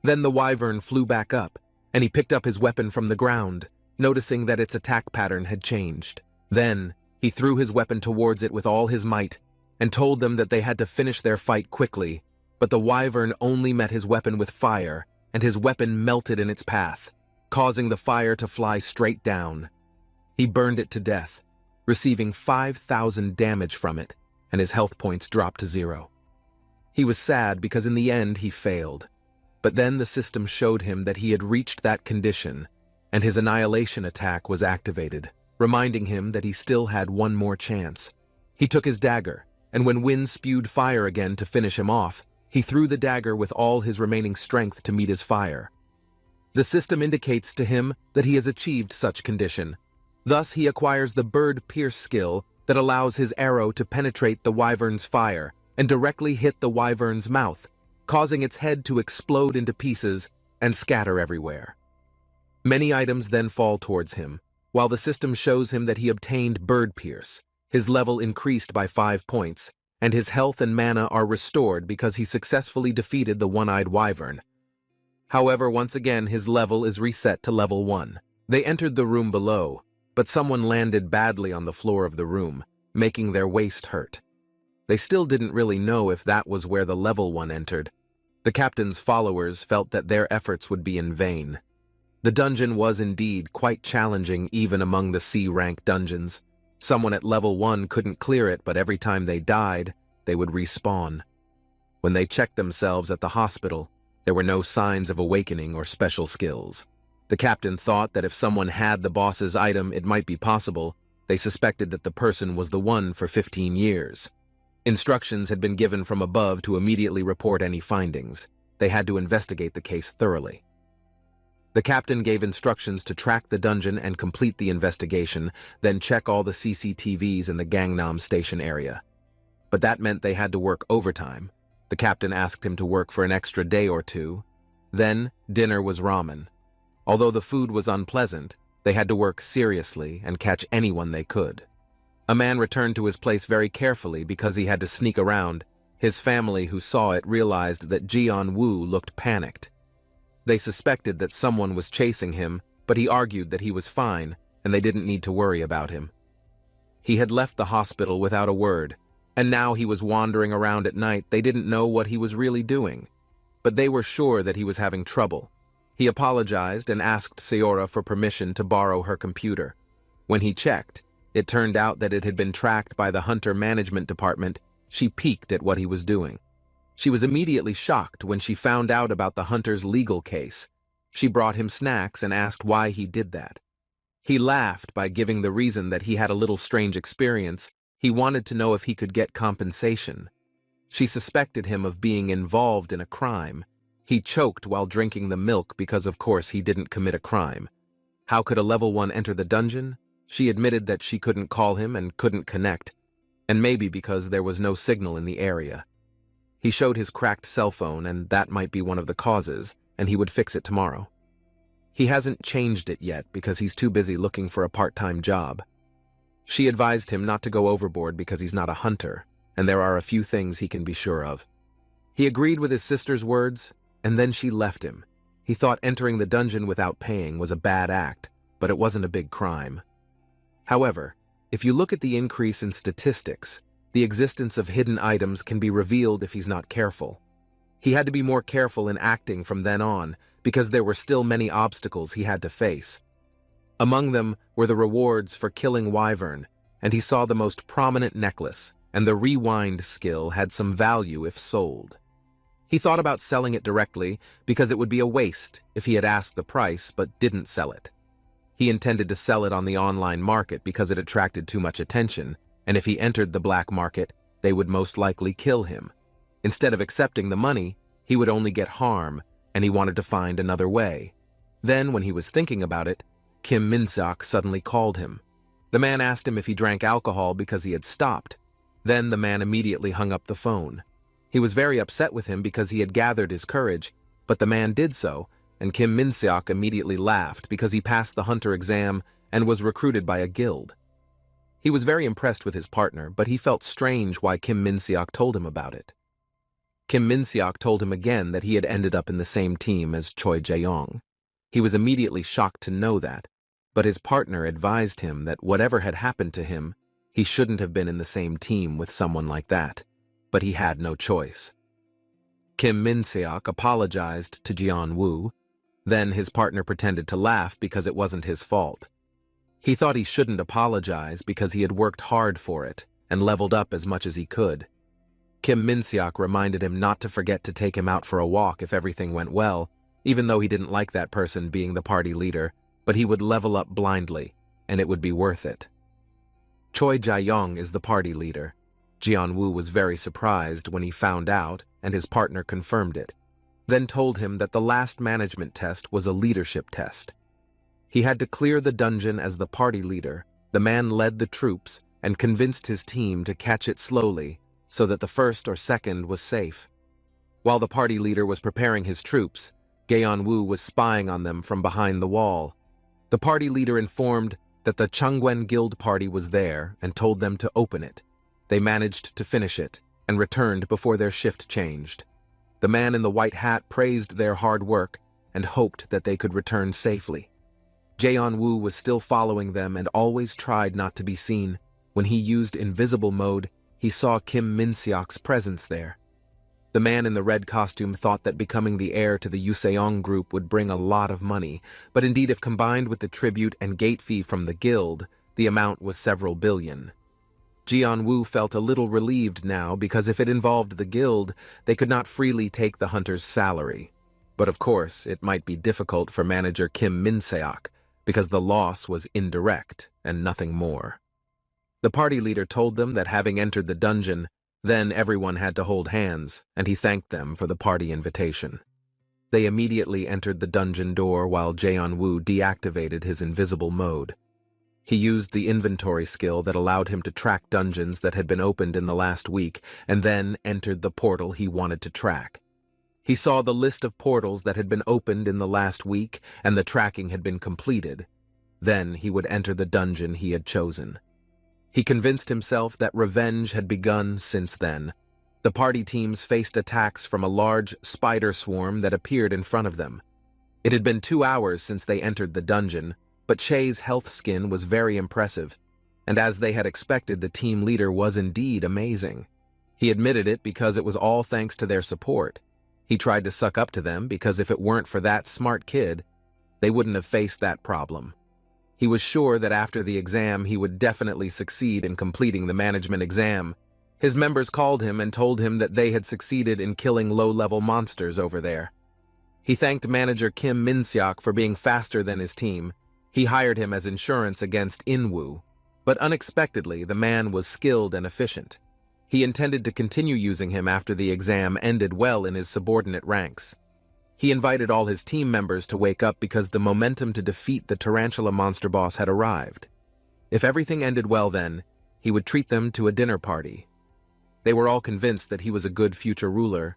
Then the wyvern flew back up, and he picked up his weapon from the ground, noticing that its attack pattern had changed. Then, he threw his weapon towards it with all his might, and told them that they had to finish their fight quickly, but the wyvern only met his weapon with fire, and his weapon melted in its path, causing the fire to fly straight down. He burned it to death, receiving 5,000 damage from it, and his health points dropped to 0. He was sad because in the end he failed, but then the system showed him that he had reached that condition, and his annihilation attack was activated, reminding him that he still had one more chance. He took his dagger, and when wind spewed fire again to finish him off, he threw the dagger with all his remaining strength to meet his fire. The system indicates to him that he has achieved such condition. Thus, he acquires the bird pierce skill that allows his arrow to penetrate the wyvern's fire and directly hit the wyvern's mouth, causing its head to explode into pieces and scatter everywhere. Many items then fall towards him, while the system shows him that he obtained bird pierce. His level increased by 5 points, and his health and mana are restored because he successfully defeated the one-eyed wyvern. However, once again, his level is reset to level 1. They entered the room below, but someone landed badly on the floor of the room, making their waist hurt. They still didn't really know if that was where the level 1 entered. The captain's followers felt that their efforts would be in vain. The dungeon was indeed quite challenging even among the C-rank dungeons. Someone at level 1 couldn't clear it, but every time they died, they would respawn. When they checked themselves at the hospital, there were no signs of awakening or special skills. The captain thought that if someone had the boss's item, it might be possible, They suspected that the person was the one for 15 years. Instructions had been given from above to immediately report any findings. They had to investigate the case thoroughly. The captain gave instructions to track the dungeon and complete the investigation, then check all the CCTVs in the Gangnam Station area. But that meant they had to work overtime. The captain asked him to work for an extra day or two. Then, dinner was ramen. Although the food was unpleasant, they had to work seriously and catch anyone they could. A man returned to his place very carefully because he had to sneak around. His family, who saw it, realized that Jian-woo looked panicked. They suspected that someone was chasing him, but he argued that he was fine and they didn't need to worry about him. He had left the hospital without a word, and now he was wandering around at night. They didn't know what he was really doing, but they were sure that he was having trouble. He apologized and asked Seora for permission to borrow her computer. When he checked, it turned out that it had been tracked by the Hunter Management Department. She peeked at what he was doing. She was immediately shocked when she found out about the Hunter's legal case. She brought him snacks and asked why he did that. He laughed by giving the reason that he had a little strange experience. He wanted to know if he could get compensation. She suspected him of being involved in a crime. He choked while drinking the milk because, of course, he didn't commit a crime. How could a level 1 enter the dungeon? She admitted that she couldn't call him and couldn't connect, and maybe because there was no signal in the area. He showed his cracked cell phone, and that might be one of the causes, and he would fix it tomorrow. He hasn't changed it yet because he's too busy looking for a part-time job. She advised him not to go overboard because he's not a hunter, and there are a few things he can be sure of. He agreed with his sister's words, and then she left him. He thought entering the dungeon without paying was a bad act, but it wasn't a big crime. However, if you look at the increase in statistics, the existence of hidden items can be revealed if he's not careful. He had to be more careful in acting from then on because there were still many obstacles he had to face. Among them were the rewards for killing Wyvern, and he saw the most prominent necklace, and the rewind skill had some value if sold. He thought about selling it directly because it would be a waste if he had asked the price but didn't sell it. He intended to sell it on the online market because it attracted too much attention, and if he entered the black market, they would most likely kill him. Instead of accepting the money, he would only get harm, and he wanted to find another way. Then, when he was thinking about it, Kim Min-seok suddenly called him. The man asked him if he drank alcohol because he had stopped. Then the man immediately hung up the phone. He was very upset with him because he had gathered his courage, but the man did so, and Kim Min-seok immediately laughed because he passed the hunter exam and was recruited by a guild. He was very impressed with his partner, but he felt strange why Kim Min-seok told him about it. Kim Min-seok told him again that he had ended up in the same team as Choi Jae-yong. He was immediately shocked to know that, but his partner advised him that whatever had happened to him, he shouldn't have been in the same team with someone like that, but he had no choice. Kim Min-seok apologized to Jian-woo. Then his partner pretended to laugh because it wasn't his fault. He thought he shouldn't apologize because he had worked hard for it and leveled up as much as he could. Kim Min-seok reminded him not to forget to take him out for a walk if everything went well, even though he didn't like that person being the party leader, but he would level up blindly, and it would be worth it. Choi Jae-yong is the party leader. Jian-woo was very surprised when he found out, and his partner confirmed it, then told him that the last management test was a leadership test. He had to clear the dungeon as the party leader. The man led the troops and convinced his team to catch it slowly so that the first or second was safe. While the party leader was preparing his troops, Gaeon-woo was spying on them from behind the wall. The party leader informed that the Changwen Guild party was there and told them to open it. They managed to finish it and returned before their shift changed. The man in the white hat praised their hard work and hoped that they could return safely. Jae-woo was still following them and always tried not to be seen. When he used invisible mode, he saw Kim Min-seok's presence there. The man in the red costume thought that becoming the heir to the Yuseong group would bring a lot of money, but indeed if combined with the tribute and gate fee from the guild, the amount was several billion. Jian-woo felt a little relieved now because if it involved the guild, they could not freely take the hunter's salary. But of course, it might be difficult for manager Kim Min-seok because the loss was indirect and nothing more. The party leader told them that having entered the dungeon, then everyone had to hold hands, and he thanked them for the party invitation. They immediately entered the dungeon door while Jaeon-woo deactivated his invisible mode. He used the inventory skill that allowed him to track dungeons that had been opened in the last week and then entered the portal he wanted to track. He saw the list of portals that had been opened in the last week and the tracking had been completed. Then he would enter the dungeon he had chosen. He convinced himself that revenge had begun since then. The party teams faced attacks from a large spider swarm that appeared in front of them. It had been 2 hours since they entered the dungeon, but Che's health skin was very impressive, and as they had expected, the team leader was indeed amazing. He admitted it because it was all thanks to their support. He tried to suck up to them because if it weren't for that smart kid, they wouldn't have faced that problem. He was sure that after the exam he would definitely succeed in completing the management exam. His members called him and told him that they had succeeded in killing low-level monsters over there. He thanked manager Kim Min-seok for being faster than his team. He hired him as insurance against In-woo, but unexpectedly the man was skilled and efficient. He intended to continue using him after the exam ended well in his subordinate ranks. He invited all his team members to wake up because the momentum to defeat the tarantula monster boss had arrived. If everything ended well then, he would treat them to a dinner party. They were all convinced that he was a good future ruler,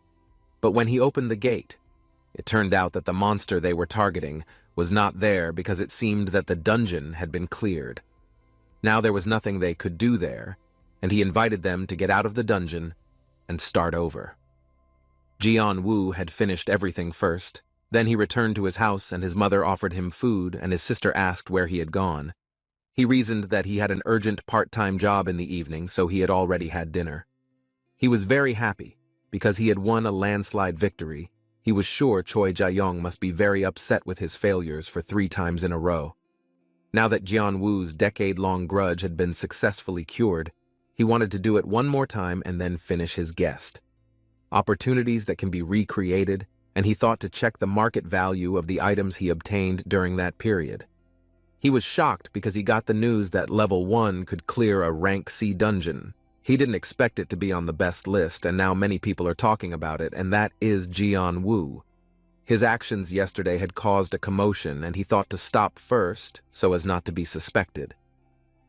but when he opened the gate, it turned out that the monster they were targeting was not there because it seemed that the dungeon had been cleared. Now there was nothing they could do there, and he invited them to get out of the dungeon and start over. Jaeon-woo had finished everything first. Then he returned to his house and his mother offered him food and his sister asked where he had gone. He reasoned that he had an urgent part-time job in the evening, so he had already had dinner. He was very happy because he had won a landslide victory. He was sure Choi Jae-young must be very upset with his failures for 3 times in a row. Now that Jaeon-woo's decade-long grudge had been successfully cured, he wanted to do it one more time and then finish his guest. Opportunities that can be recreated, and he thought to check the market value of the items he obtained during that period. He was shocked because he got the news that level 1 could clear a rank C dungeon. He didn't expect it to be on the best list, and now many people are talking about it, and that is Jaeon-woo. His actions yesterday had caused a commotion, and he thought to stop first so as not to be suspected.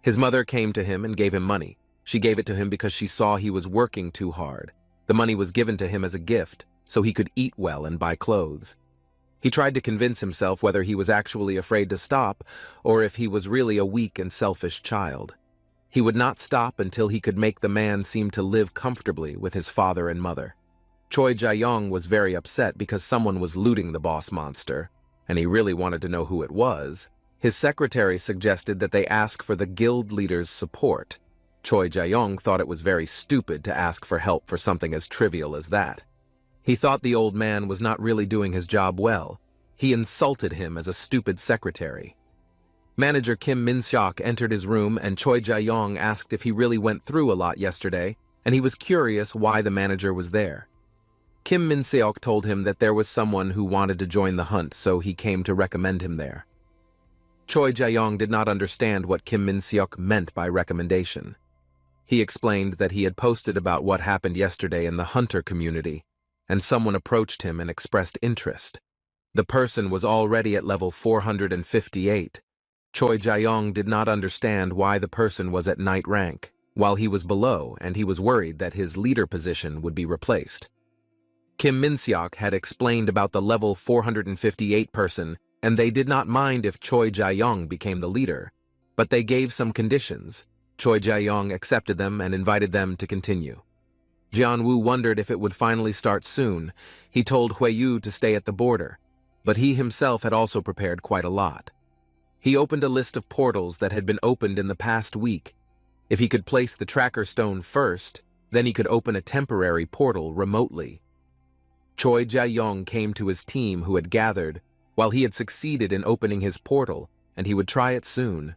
His mother came to him and gave him money. She gave it to him because she saw he was working too hard. The money was given to him as a gift, so he could eat well and buy clothes. He tried to convince himself whether he was actually afraid to stop or if he was really a weak and selfish child. He would not stop until he could make the man seem to live comfortably with his father and mother. Choi Jae-young was very upset because someone was looting the boss monster, and he really wanted to know who it was. His secretary suggested that they ask for the guild leader's support. Choi Jae-young thought it was very stupid to ask for help for something as trivial as that. He thought the old man was not really doing his job well. He insulted him as a stupid secretary. Manager Kim Min-seok entered his room and Choi Jae-young asked if he really went through a lot yesterday, and he was curious why the manager was there. Kim Min-seok told him that there was someone who wanted to join the hunt, so he came to recommend him there. Choi Jae-young did not understand what Kim Min-seok meant by recommendation. He explained that he had posted about what happened yesterday in the hunter community, and someone approached him and expressed interest. The person was already at level 458. Choi Jae-young did not understand why the person was at knight rank, while he was below, and he was worried that his leader position would be replaced. Kim Min-seok had explained about the level 458 person, and they did not mind if Choi Jae-young became the leader, but they gave some conditions. Choi Jae-young accepted them and invited them to continue. Jaeon-woo wondered if it would finally start soon. He told Huiyu to stay at the border, but he himself had also prepared quite a lot. He opened a list of portals that had been opened in the past week. If he could place the tracker stone first, then he could open a temporary portal remotely. Choi Jae-young came to his team who had gathered, while he had succeeded in opening his portal, and he would try it soon.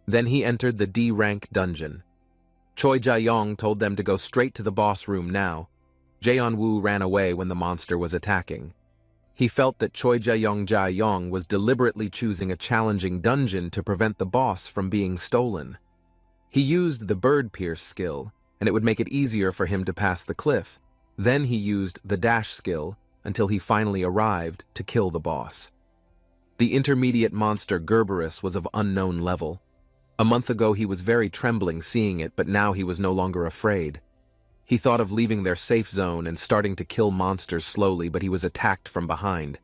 Then he entered the D-rank dungeon. Choi Jae-young told them to go straight to the boss room now. Jaeon-woo ran away when the monster was attacking. He felt that Choi Jae-young was deliberately choosing a challenging dungeon to prevent the boss from being stolen. He used the bird pierce skill, and it would make it easier for him to pass the cliff. Then he used the dash skill until he finally arrived to kill the boss. The intermediate monster Gerberus was of unknown level. A month ago he was very trembling seeing it, but now he was no longer afraid. He thought of leaving their safe zone and starting to kill monsters slowly, but he was attacked from behind.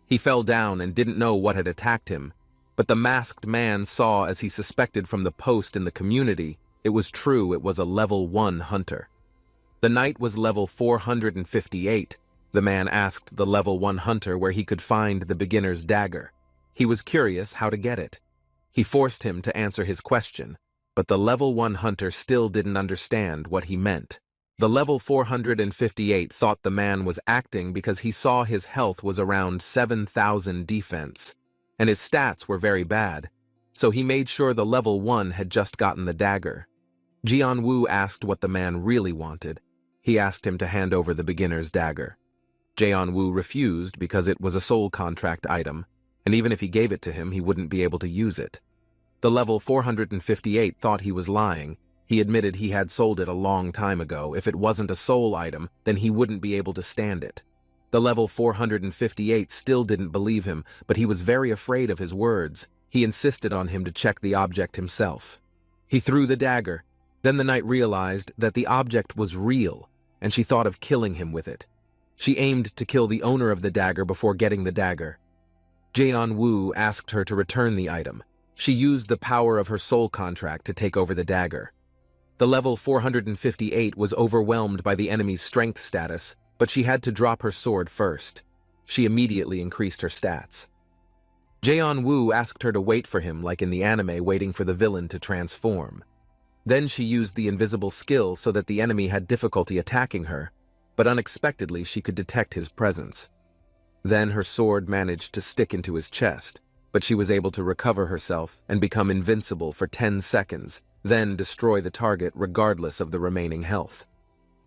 He fell down and didn't know what had attacked him, but the masked man saw, as he suspected from the post in the community, it was true, it was a level 1 hunter. The knight was level 458. The man asked the level 1 hunter where he could find the beginner's dagger. He was curious how to get it. He forced him to answer his question, but the level 1 hunter still didn't understand what he meant. The level 458 thought the man was acting because he saw his health was around 7,000 defense, and his stats were very bad, so he made sure the level 1 had just gotten the dagger. Jianwu asked what the man really wanted. He asked him to hand over the beginner's dagger. Jianwu refused because it was a soul contract item, and even if he gave it to him, he wouldn't be able to use it. The level 458 thought he was lying. He admitted he had sold it a long time ago. If it wasn't a soul item, then he wouldn't be able to stand it. The level 458 still didn't believe him, but he was very afraid of his words. He insisted on him to check the object himself. He threw the dagger. Then the knight realized that the object was real, and she thought of killing him with it. She aimed to kill the owner of the dagger before getting the dagger. Jianwu asked her to return the item. She used the power of her soul contract to take over the dagger. The level 458 was overwhelmed by the enemy's strength status, but she had to drop her sword first. She immediately increased her stats. Jianwu asked her to wait for him like in the anime waiting for the villain to transform. Then she used the invisible skill so that the enemy had difficulty attacking her, but unexpectedly she could detect his presence. Then her sword managed to stick into his chest, but she was able to recover herself and become invincible for 10 seconds, then destroy the target regardless of the remaining health.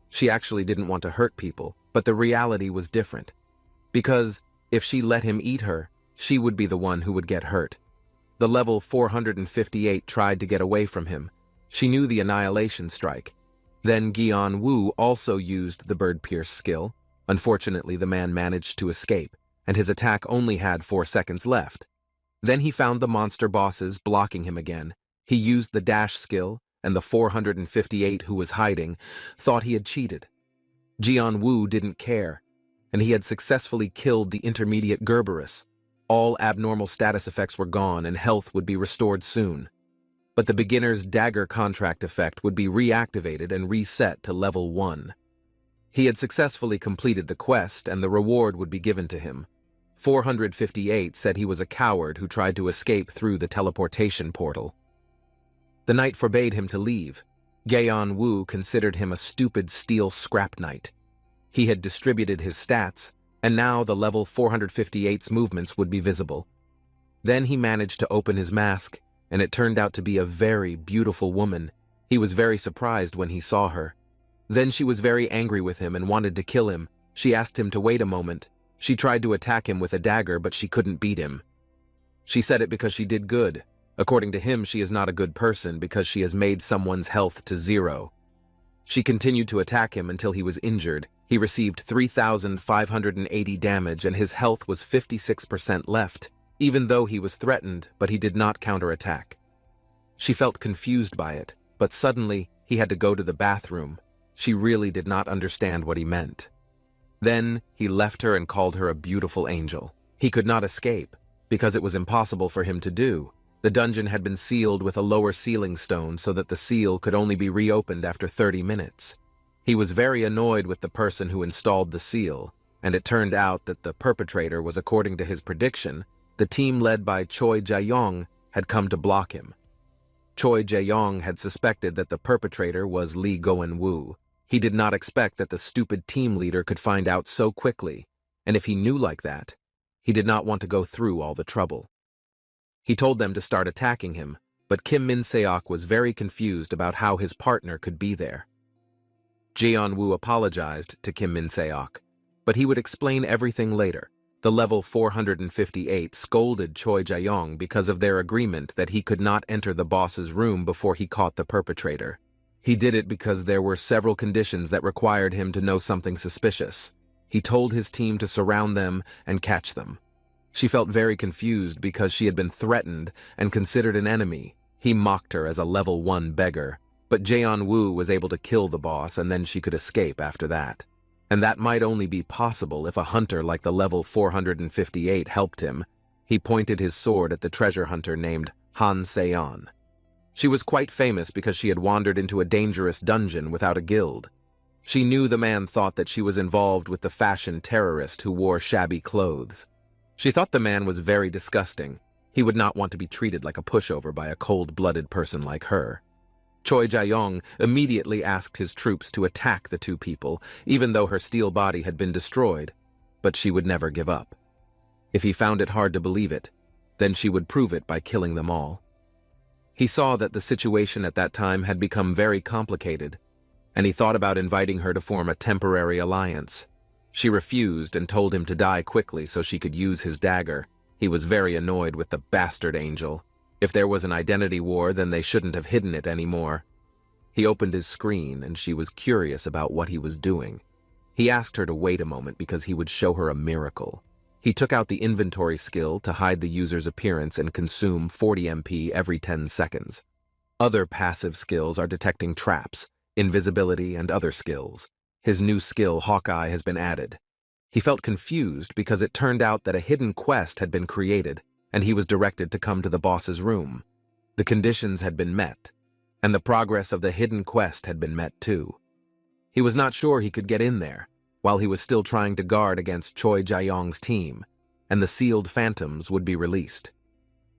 She actually didn't want to hurt people, but the reality was different. Because if she let him eat her, she would be the one who would get hurt. The level 458 tried to get away from him. She knew the annihilation strike. Then Jianwu also used the bird pierce skill. Unfortunately, the man managed to escape, and his attack only had 4 seconds left. Then he found the monster bosses blocking him again. He used the dash skill, and the 458 who was hiding thought he had cheated. Jianwu didn't care, and he had successfully killed the intermediate Gerberus. All abnormal status effects were gone and health would be restored soon. But the beginner's dagger contract effect would be reactivated and reset to level 1. He had successfully completed the quest and the reward would be given to him. 458 said he was a coward who tried to escape through the teleportation portal. The knight forbade him to leave. Jianwu considered him a stupid steel scrap knight. He had distributed his stats, and now the level 458's movements would be visible. Then he managed to open his mask, and it turned out to be a very beautiful woman. He was very surprised when he saw her. Then she was very angry with him and wanted to kill him. She asked him to wait a moment. She tried to attack him with a dagger, but she couldn't beat him. She said it because she did good. According to him, she is not a good person because she has made someone's health to 0. She continued to attack him until he was injured. He received 3,580 damage and his health was 56% left, even though he was threatened, but he did not counterattack. She felt confused by it, but suddenly he had to go to the bathroom. She really did not understand what he meant. Then he left her and called her a beautiful angel. He could not escape, because it was impossible for him to do. The dungeon had been sealed with a lower ceiling stone so that the seal could only be reopened after 30 minutes. He was very annoyed with the person who installed the seal, and it turned out that the perpetrator was, according to his prediction, the team led by Choi Jae-yong had come to block him. Choi Jae-yong had suspected that the perpetrator was Lee Goen-woo. He did not expect that the stupid team leader could find out so quickly, and if he knew like that, he did not want to go through all the trouble. He told them to start attacking him, but Kim Min-seok was very confused about how his partner could be there. Jeon-woo apologized to Kim Min-seok, but he would explain everything later. The level 458 scolded Choi Jae-yong because of their agreement that he could not enter the boss's room before he caught the perpetrator. He did it because there were several conditions that required him to know something suspicious. He told his team to surround them and catch them. She felt very confused because she had been threatened and considered an enemy. He mocked her as a level 1 beggar, but Jae-woo was able to kill the boss and then she could escape after that. And that might only be possible if a hunter like the level 458 helped him. He pointed his sword at the treasure hunter named Han Se-yeon. She was quite famous because she had wandered into a dangerous dungeon without a guild. She knew the man thought that she was involved with the fashion terrorist who wore shabby clothes. She thought the man was very disgusting. He would not want to be treated like a pushover by a cold-blooded person like her. Choi Jae-yong immediately asked his troops to attack the two people, even though her steel body had been destroyed, but she would never give up. If he found it hard to believe it, then she would prove it by killing them all. He saw that the situation at that time had become very complicated, and he thought about inviting her to form a temporary alliance. She refused and told him to die quickly so she could use his dagger. He was very annoyed with the bastard angel. If there was an identity war, then they shouldn't have hidden it anymore. He opened his screen, and she was curious about what he was doing. He asked her to wait a moment because he would show her a miracle. He took out the inventory skill to hide the user's appearance and consume 40 MP every 10 seconds. Other passive skills are detecting traps, invisibility, and other skills. His new skill, Hawkeye, has been added. He felt confused because it turned out that a hidden quest had been created, and he was directed to come to the boss's room. The conditions had been met, and the progress of the hidden quest had been met too. He was not sure he could get in there, while he was still trying to guard against Choi Jae-yong's team, and the sealed phantoms would be released.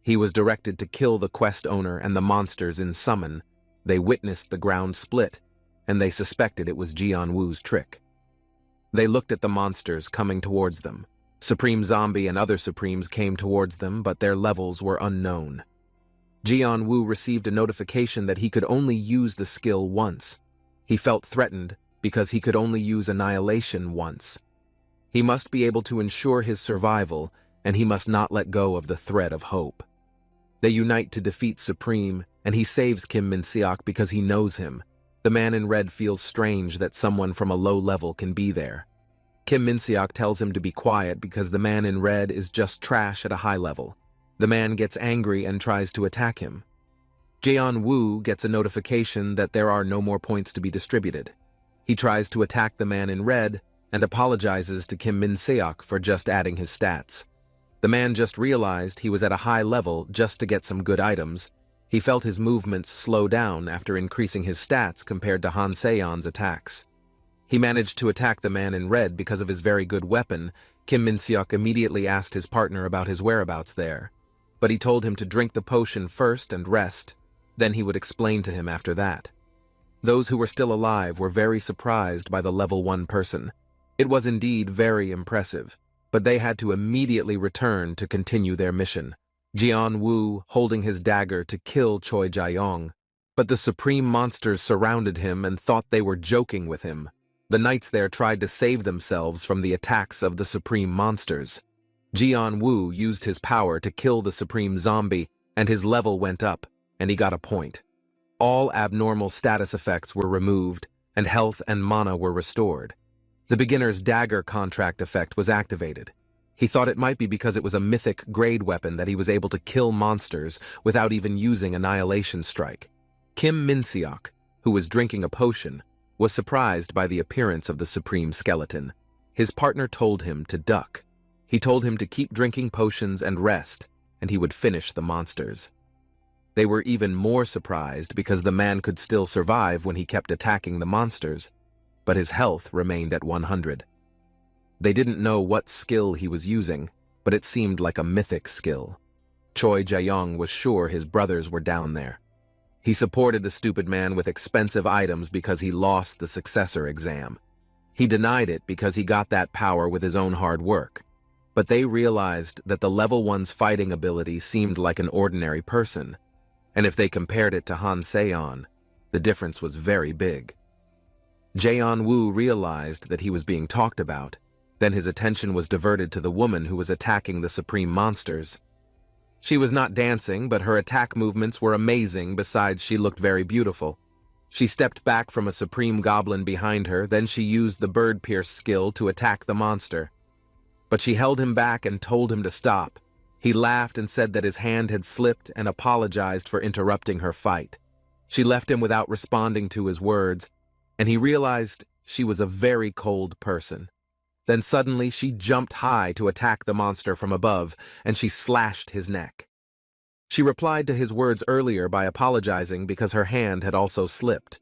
He was directed to kill the quest owner and the monsters in summon. They witnessed the ground split, and they suspected it was Jae-woo's trick. They looked at the monsters coming towards them. Supreme Zombie and other Supremes came towards them, but their levels were unknown. Jae-woo received a notification that he could only use the skill once. He felt threatened because he could only use Annihilation once. He must be able to ensure his survival, and he must not let go of the thread of hope. They unite to defeat Supreme, and he saves Kim Min-seok because he knows him. The man in red feels strange that someone from a low level can be there. Kim Min-seok tells him to be quiet because the man in red is just trash at a high level. The man gets angry and tries to attack him. Jae-woo gets a notification that there are no more points to be distributed. He tries to attack the man in red and apologizes to Kim Min-seok for just adding his stats. The man just realized he was at a high level just to get some good items. He felt his movements slow down after increasing his stats compared to Han Se-yeon's attacks. He managed to attack the man in red because of his very good weapon. Kim Min-seok immediately asked his partner about his whereabouts there, but he told him to drink the potion first and rest, then he would explain to him after that. Those who were still alive were very surprised by the level 1 person. It was indeed very impressive, but they had to immediately return to continue their mission. Jae-woo holding his dagger to kill Choi Jae-yong, but the supreme monsters surrounded him and thought they were joking with him. The knights there tried to save themselves from the attacks of the supreme monsters. Jae-woo used his power to kill the supreme zombie, and his level went up, and he got a point. All abnormal status effects were removed, and health and mana were restored. The beginner's dagger contract effect was activated. He thought it might be because it was a mythic grade weapon that he was able to kill monsters without even using Annihilation Strike. Kim Min-seok, who was drinking a potion, was surprised by the appearance of the supreme skeleton. His partner told him to duck. He told him to keep drinking potions and rest, and he would finish the monsters. They were even more surprised because the man could still survive when he kept attacking the monsters, but his health remained at 100. They didn't know what skill he was using, but it seemed like a mythic skill. Choi Jae-yong was sure his brothers were down there. He supported the stupid man with expensive items because he lost the successor exam. He denied it because he got that power with his own hard work. But they realized that the level 1's fighting ability seemed like an ordinary person, and if they compared it to Han Se-yeon, the difference was very big. Jae-woo realized that he was being talked about. Then his attention was diverted to the woman who was attacking the supreme monsters. She was not dancing, but her attack movements were amazing. Besides, she looked very beautiful. She stepped back from a supreme goblin behind her, then she used the bird pierce skill to attack the monster. But she held him back and told him to stop. He laughed and said that his hand had slipped and apologized for interrupting her fight. She left him without responding to his words, and he realized she was a very cold person. Then suddenly she jumped high to attack the monster from above, and she slashed his neck. She replied to his words earlier by apologizing because her hand had also slipped.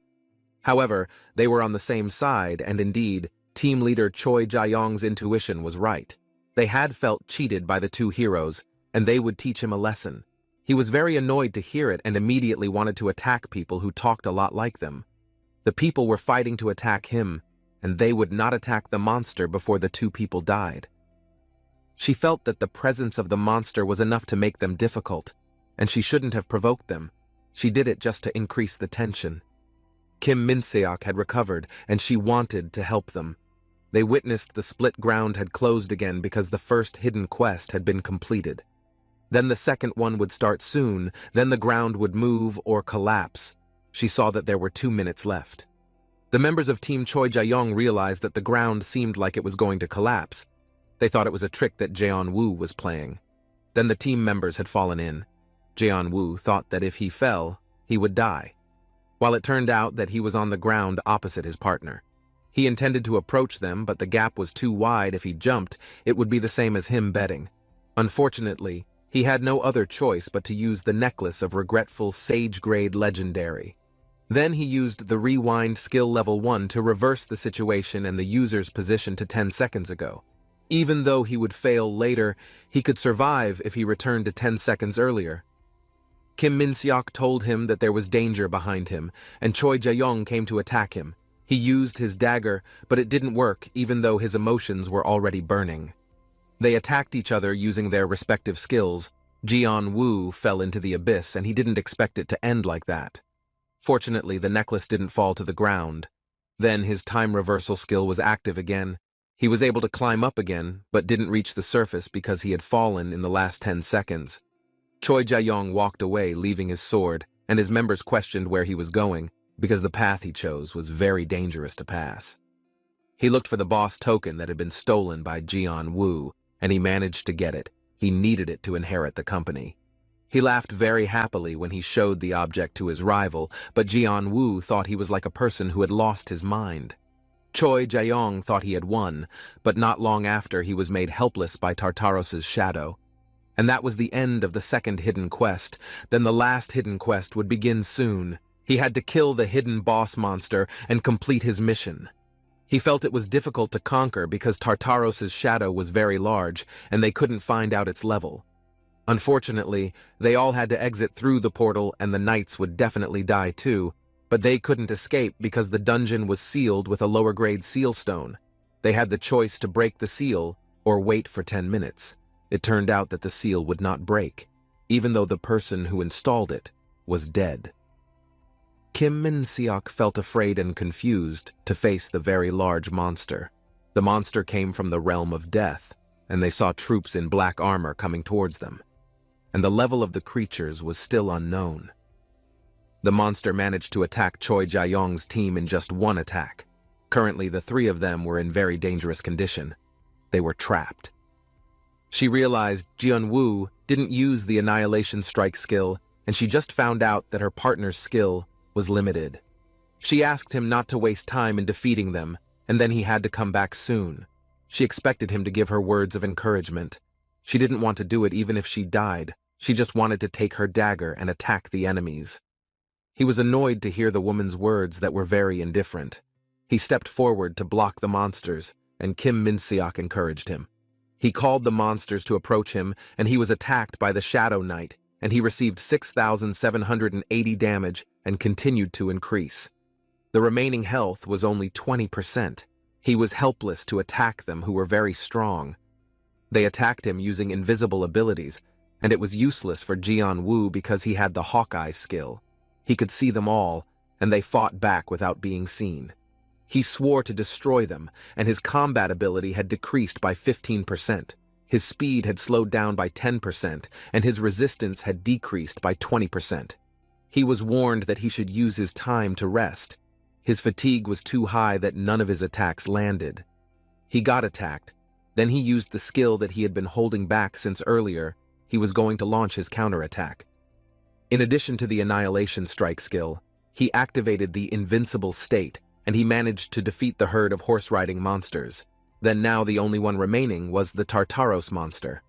However, they were on the same side, and indeed, team leader Choi Jae-young's intuition was right. They had felt cheated by the two heroes, and they would teach him a lesson. He was very annoyed to hear it and immediately wanted to attack people who talked a lot like them. The people were fighting to attack him, and they would not attack the monster before the two people died. She felt that the presence of the monster was enough to make them difficult, and she shouldn't have provoked them. She did it just to increase the tension. Kim Min-seok had recovered, and she wanted to help them. They witnessed the split ground had closed again because the first hidden quest had been completed. Then the second one would start soon, then the ground would move or collapse. She saw that there were 2 minutes left. The members of Team Choi Jae-young realized that the ground seemed like it was going to collapse. They thought it was a trick that Jeon-woo was playing. Then the team members had fallen in. Jeon-woo thought that if he fell, he would die, while it turned out that he was on the ground opposite his partner. He intended to approach them, but the gap was too wide. If he jumped, it would be the same as him betting. Unfortunately, he had no other choice but to use the necklace of regretful Sage-grade legendary. Then he used the rewind skill level 1 to reverse the situation and the user's position to 10 seconds ago. Even though he would fail later, he could survive if he returned to 10 seconds earlier. Kim Min-seok told him that there was danger behind him, and Choi Jae-young came to attack him. He used his dagger, but it didn't work even though his emotions were already burning. They attacked each other using their respective skills. Jeon-woo fell into the abyss, and he didn't expect it to end like that. Fortunately, the necklace didn't fall to the ground. Then his time reversal skill was active again. He was able to climb up again, but didn't reach the surface because he had fallen in the last 10 seconds. Choi Jae-young walked away, leaving his sword, and his members questioned where he was going, because the path he chose was very dangerous to pass. He looked for the boss token that had been stolen by Jeon-woo, and he managed to get it. He needed it to inherit the company. He laughed very happily when he showed the object to his rival, but Jeon-woo thought he was like a person who had lost his mind. Choi Jae-young thought he had won, but not long after he was made helpless by Tartaros's shadow. And that was the end of the second hidden quest. Then the last hidden quest would begin soon. He had to kill the hidden boss monster and complete his mission. He felt it was difficult to conquer because Tartaros's shadow was very large, and they couldn't find out its level. Unfortunately, they all had to exit through the portal, and the knights would definitely die too, but they couldn't escape because the dungeon was sealed with a lower-grade seal stone. They had the choice to break the seal or wait for 10 minutes. It turned out that the seal would not break, even though the person who installed it was dead. Kim Min-seok felt afraid and confused to face the very large monster. The monster came from the realm of death, and they saw troops in black armor coming towards them. And the level of the creatures was still unknown. The monster managed to attack Choi Jae-young's team in just one attack. Currently, the 3 of them were in very dangerous condition. They were trapped. She realized Jeon-woo didn't use the Annihilation Strike skill, and she just found out that her partner's skill was limited. She asked him not to waste time in defeating them, and then he had to come back soon. She expected him to give her words of encouragement. She didn't want to do it even if she died. She just wanted to take her dagger and attack the enemies. He was annoyed to hear the woman's words that were very indifferent. He stepped forward to block the monsters, and Kim Min-seok encouraged him. He called the monsters to approach him, and he was attacked by the Shadow Knight, and he received 6,780 damage and continued to increase. The remaining health was only 20%. He was helpless to attack them who were very strong. They attacked him using invisible abilities, and it was useless for Jeon-woo because he had the Hawkeye skill. He could see them all, and they fought back without being seen. He swore to destroy them, and his combat ability had decreased by 15%. His speed had slowed down by 10%, and his resistance had decreased by 20%. He was warned that he should use his time to rest. His fatigue was too high that none of his attacks landed. He got attacked. Then he used the skill that he had been holding back since earlier. He was going to launch his counterattack. In addition to the Annihilation Strike skill, he activated the Invincible State, and he managed to defeat the herd of horse-riding monsters. Then now the only one remaining was the Tartaros monster.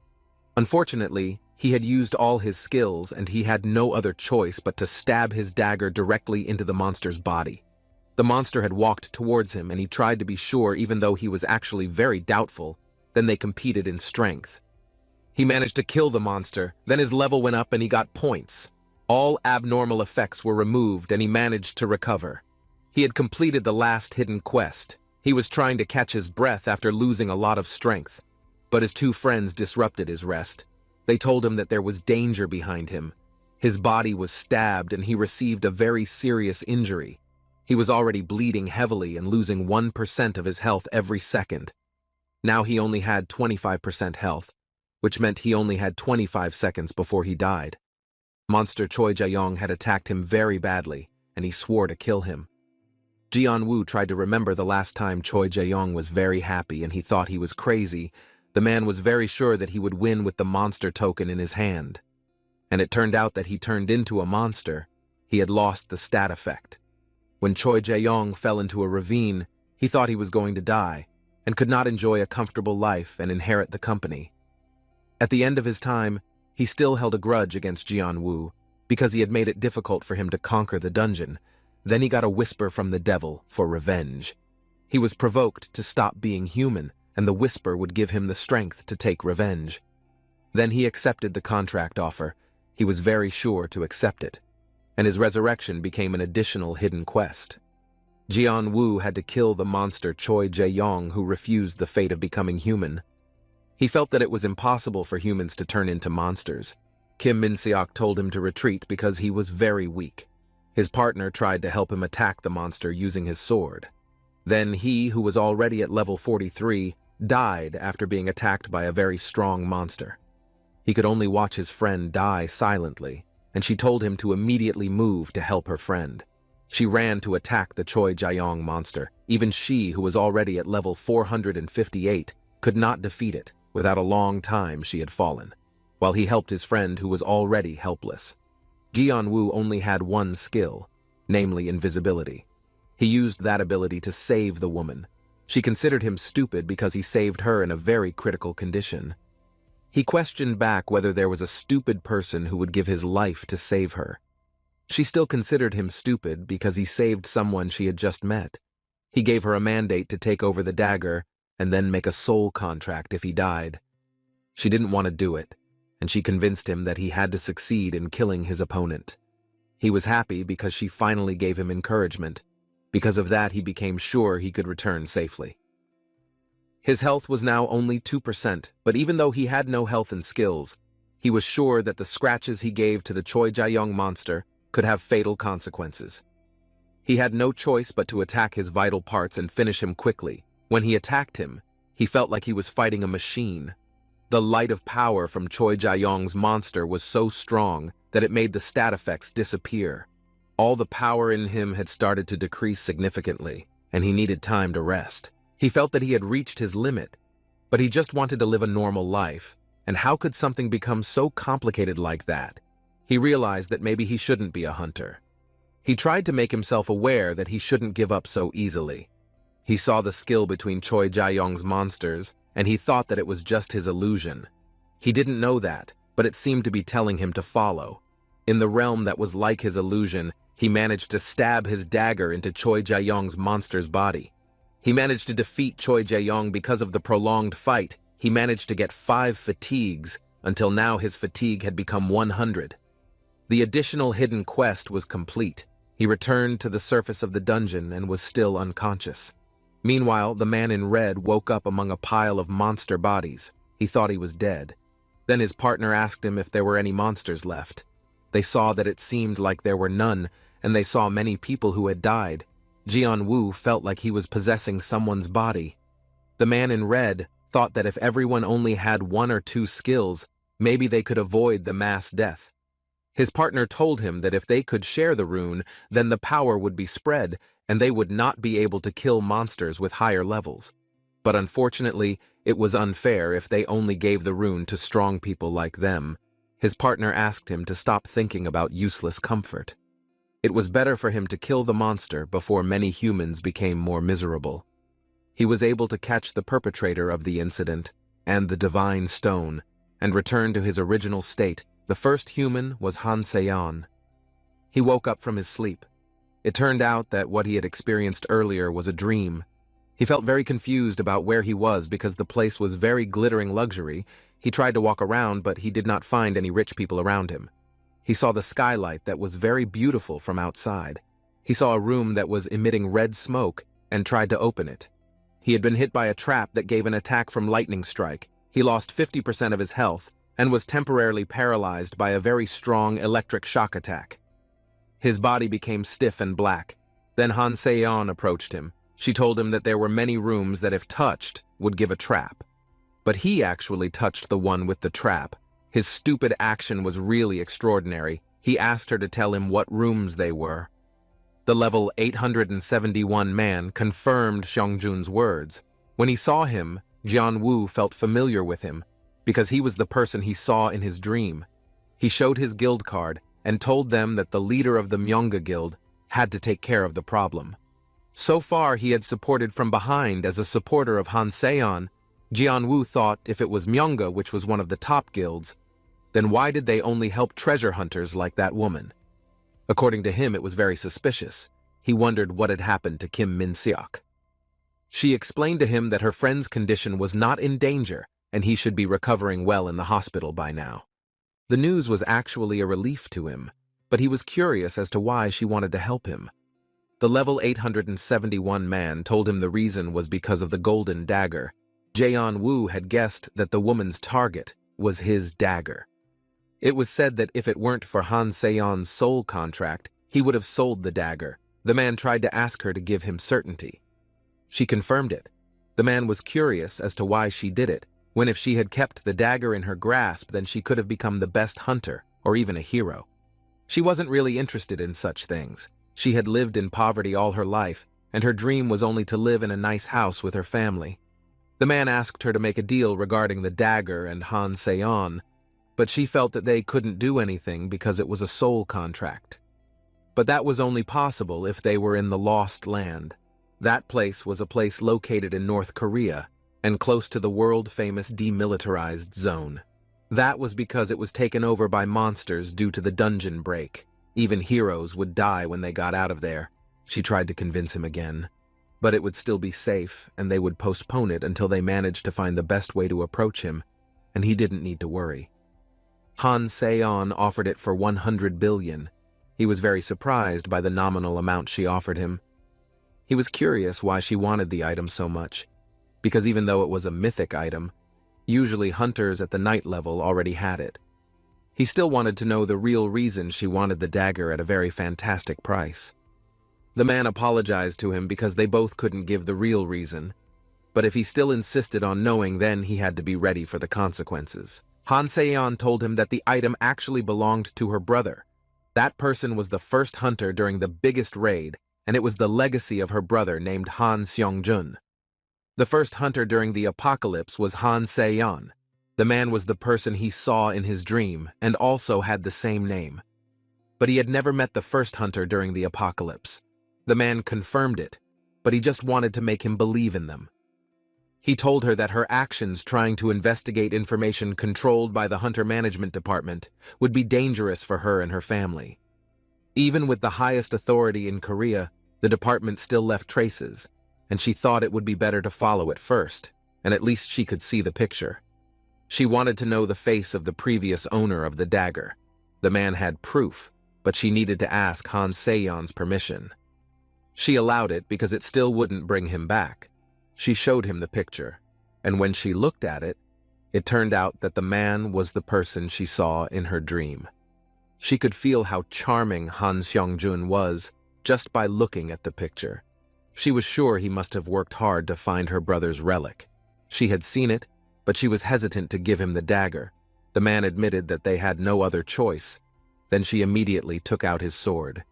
Unfortunately, he had used all his skills and he had no other choice but to stab his dagger directly into the monster's body. The monster had walked towards him and he tried to be sure even though he was actually very doubtful. Then they competed in strength. He managed to kill the monster, then his level went up and he got points. All abnormal effects were removed and he managed to recover. He had completed the last hidden quest. He was trying to catch his breath after losing a lot of strength. But his two friends disrupted his rest. They told him that there was danger behind him. His body was stabbed and he received a very serious injury. He was already bleeding heavily and losing 1% of his health every second. Now he only had 25% health, which meant he only had 25 seconds before he died. Monster Choi Jae-yong had attacked him very badly, and he swore to kill him. Jian-woo tried to remember the last time Choi Jae-yong was very happy and he thought he was crazy. The man was very sure that he would win with the monster token in his hand. And it turned out that he turned into a monster. He had lost the stat effect. When Choi Jae-yong fell into a ravine, he thought he was going to die, and could not enjoy a comfortable life and inherit the company. At the end of his time, he still held a grudge against Jian-woo, because he had made it difficult for him to conquer the dungeon. Then he got a whisper from the devil for revenge. He was provoked to stop being human, and the whisper would give him the strength to take revenge. Then he accepted the contract offer. He was very sure to accept it, and his resurrection became an additional hidden quest. Jian-woo had to kill the monster Choi Jae-yong who refused the fate of becoming human. He felt that it was impossible for humans to turn into monsters. Kim Min-seok told him to retreat because he was very weak. His partner tried to help him attack the monster using his sword. Then he, who was already at level 43, died after being attacked by a very strong monster. He could only watch his friend die silently, and she told him to immediately move to help her friend. She ran to attack the Choi Jae-yong monster. Even she, who was already at level 458, could not defeat it. Without a long time she had fallen, while he helped his friend who was already helpless. Jian-woo only had one skill, namely invisibility. He used that ability to save the woman. She considered him stupid because he saved her in a very critical condition. He questioned back whether there was a stupid person who would give his life to save her. She still considered him stupid because he saved someone she had just met. He gave her a mandate to take over the dagger and then make a soul contract if he died. She didn't want to do it, and she convinced him that he had to succeed in killing his opponent. He was happy because she finally gave him encouragement. Because of that, he became sure he could return safely. His health was now only 2%, but even though he had no health and skills, he was sure that the scratches he gave to the Choi Jae-yong monster could have fatal consequences. He had no choice but to attack his vital parts and finish him quickly. When he attacked him, he felt like he was fighting a machine. The light of power from Choi Jae-yong's monster was so strong that it made the stat effects disappear. All the power in him had started to decrease significantly, and he needed time to rest. He felt that he had reached his limit, but he just wanted to live a normal life. And how could something become so complicated like that? He realized that maybe he shouldn't be a hunter. He tried to make himself aware that he shouldn't give up so easily. He saw the skill between Choi Jae-yong's monsters, and he thought that it was just his illusion. He didn't know that, but it seemed to be telling him to follow. In the realm that was like his illusion, he managed to stab his dagger into Choi Jae-yong's monster's body. He managed to defeat Choi Jae-yong because of the prolonged fight. He managed to get 5 fatigues, until now his fatigue had become 100. The additional hidden quest was complete. He returned to the surface of the dungeon and was still unconscious. Meanwhile, the man in red woke up among a pile of monster bodies. He thought he was dead. Then his partner asked him if there were any monsters left. They saw that it seemed like there were none, and they saw many people who had died. Jian-woo felt like he was possessing someone's body. The man in red thought that if everyone only had 1 or 2 skills, maybe they could avoid the mass death. His partner told him that if they could share the rune, then the power would be spread, and they would not be able to kill monsters with higher levels. But unfortunately, it was unfair if they only gave the rune to strong people like them. His partner asked him to stop thinking about useless comfort. It was better for him to kill the monster before many humans became more miserable. He was able to catch the perpetrator of the incident and the divine stone and return to his original state. The first human was Han Se-yeon. He woke up from his sleep. It turned out that what he had experienced earlier was a dream. He felt very confused about where he was because the place was very glittering luxury. He tried to walk around, but he did not find any rich people around him. He saw the skylight that was very beautiful from outside. He saw a room that was emitting red smoke and tried to open it. He had been hit by a trap that gave an attack from lightning strike. He lost 50% of his health and was temporarily paralyzed by a very strong electric shock attack. His body became stiff and black. Then Han Se-yeon approached him. She told him that there were many rooms that if touched would give a trap. But he actually touched the one with the trap. His stupid action was really extraordinary. He asked her to tell him what rooms they were. The level 871 man confirmed Xiangjun's words. When he saw him, Jian-woo felt familiar with him, because he was the person he saw in his dream. He showed his guild card and told them that the leader of the Myeonga Guild had to take care of the problem. So far, he had supported from behind as a supporter of Han Se-yeon. Jian-woo thought if it was Myeonga, which was one of the top guilds, then why did they only help treasure hunters like that woman? According to him, it was very suspicious. He wondered what had happened to Kim Min-seok. She explained to him that her friend's condition was not in danger and he should be recovering well in the hospital by now. The news was actually a relief to him, but he was curious as to why she wanted to help him. The level 871 man told him the reason was because of the golden dagger. Jian-woo had guessed that the woman's target was his dagger. It was said that if it weren't for Han Se-yeon's soul contract, he would have sold the dagger. The man tried to ask her to give him certainty. She confirmed it. The man was curious as to why she did it, when if she had kept the dagger in her grasp, then she could have become the best hunter, or even a hero. She wasn't really interested in such things. She had lived in poverty all her life, and her dream was only to live in a nice house with her family. The man asked her to make a deal regarding the dagger and Han Se-yeon, but she felt that they couldn't do anything because it was a soul contract. But that was only possible if they were in the Lost Land. That place was a place located in North Korea and close to the world-famous demilitarized zone. That was because it was taken over by monsters due to the dungeon break. Even heroes would die when they got out of there. She tried to convince him again. But it would still be safe, and they would postpone it until they managed to find the best way to approach him, and he didn't need to worry. Han Se-yeon offered it for 100 billion. He was very surprised by the nominal amount she offered him. He was curious why she wanted the item so much, because even though it was a mythic item, usually hunters at the night level already had it. He still wanted to know the real reason she wanted the dagger at a very fantastic price. The man apologized to him because they both couldn't give the real reason, but if he still insisted on knowing, then he had to be ready for the consequences. Han Se-yeon told him that the item actually belonged to her brother. That person was the first hunter during the biggest raid, and it was the legacy of her brother named Han Seong-jun. The first hunter during the apocalypse was Han Se-yeon. The man was the person he saw in his dream and also had the same name. But he had never met the first hunter during the apocalypse. The man confirmed it, but he just wanted to make him believe in them. He told her that her actions trying to investigate information controlled by the Hunter Management Department would be dangerous for her and her family. Even with the highest authority in Korea, the department still left traces, and she thought it would be better to follow it first, and at least she could see the picture. She wanted to know the face of the previous owner of the dagger. The man had proof, but she needed to ask Han Se-yeon's permission. She allowed it because it still wouldn't bring him back. She showed him the picture, and when she looked at it, it turned out that the man was the person she saw in her dream. She could feel how charming Han Seong-jun was just by looking at the picture. She was sure he must have worked hard to find her brother's relic. She had seen it, but she was hesitant to give him the dagger. The man admitted that they had no other choice. Then she immediately took out his sword.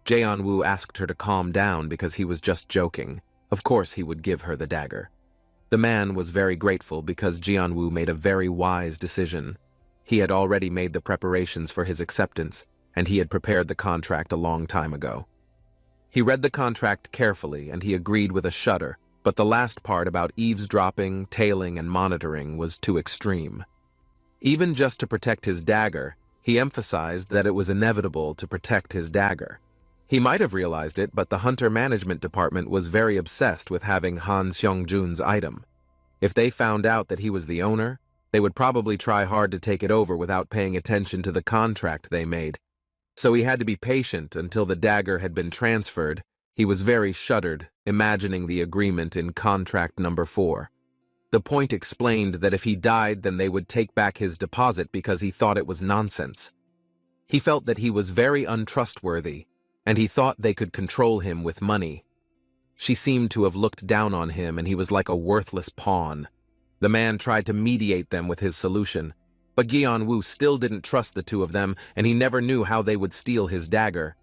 Jae-woo asked her to calm down because he was just joking. Of course he would give her the dagger. The man was very grateful because Jae-woo made a very wise decision. He had already made the preparations for his acceptance, and he had prepared the contract a long time ago. He read the contract carefully and he agreed with a shudder, but the last part about eavesdropping, tailing, and monitoring was too extreme. Even just to protect his dagger, he emphasized that it was inevitable to protect his dagger. He might have realized it, but the Hunter Management Department was very obsessed with having Han Seong-jun's item. If they found out that he was the owner, they would probably try hard to take it over without paying attention to the contract they made. So he had to be patient until the dagger had been transferred. He was very shuddered, imagining the agreement in contract number 4. The point explained that if he died, then they would take back his deposit because he thought it was nonsense. He felt that he was very untrustworthy, and he thought they could control him with money. She seemed to have looked down on him, and he was like a worthless pawn. The man tried to mediate them with his solution, but Jae-woo still didn't trust the two of them, and he never knew how they would steal his dagger.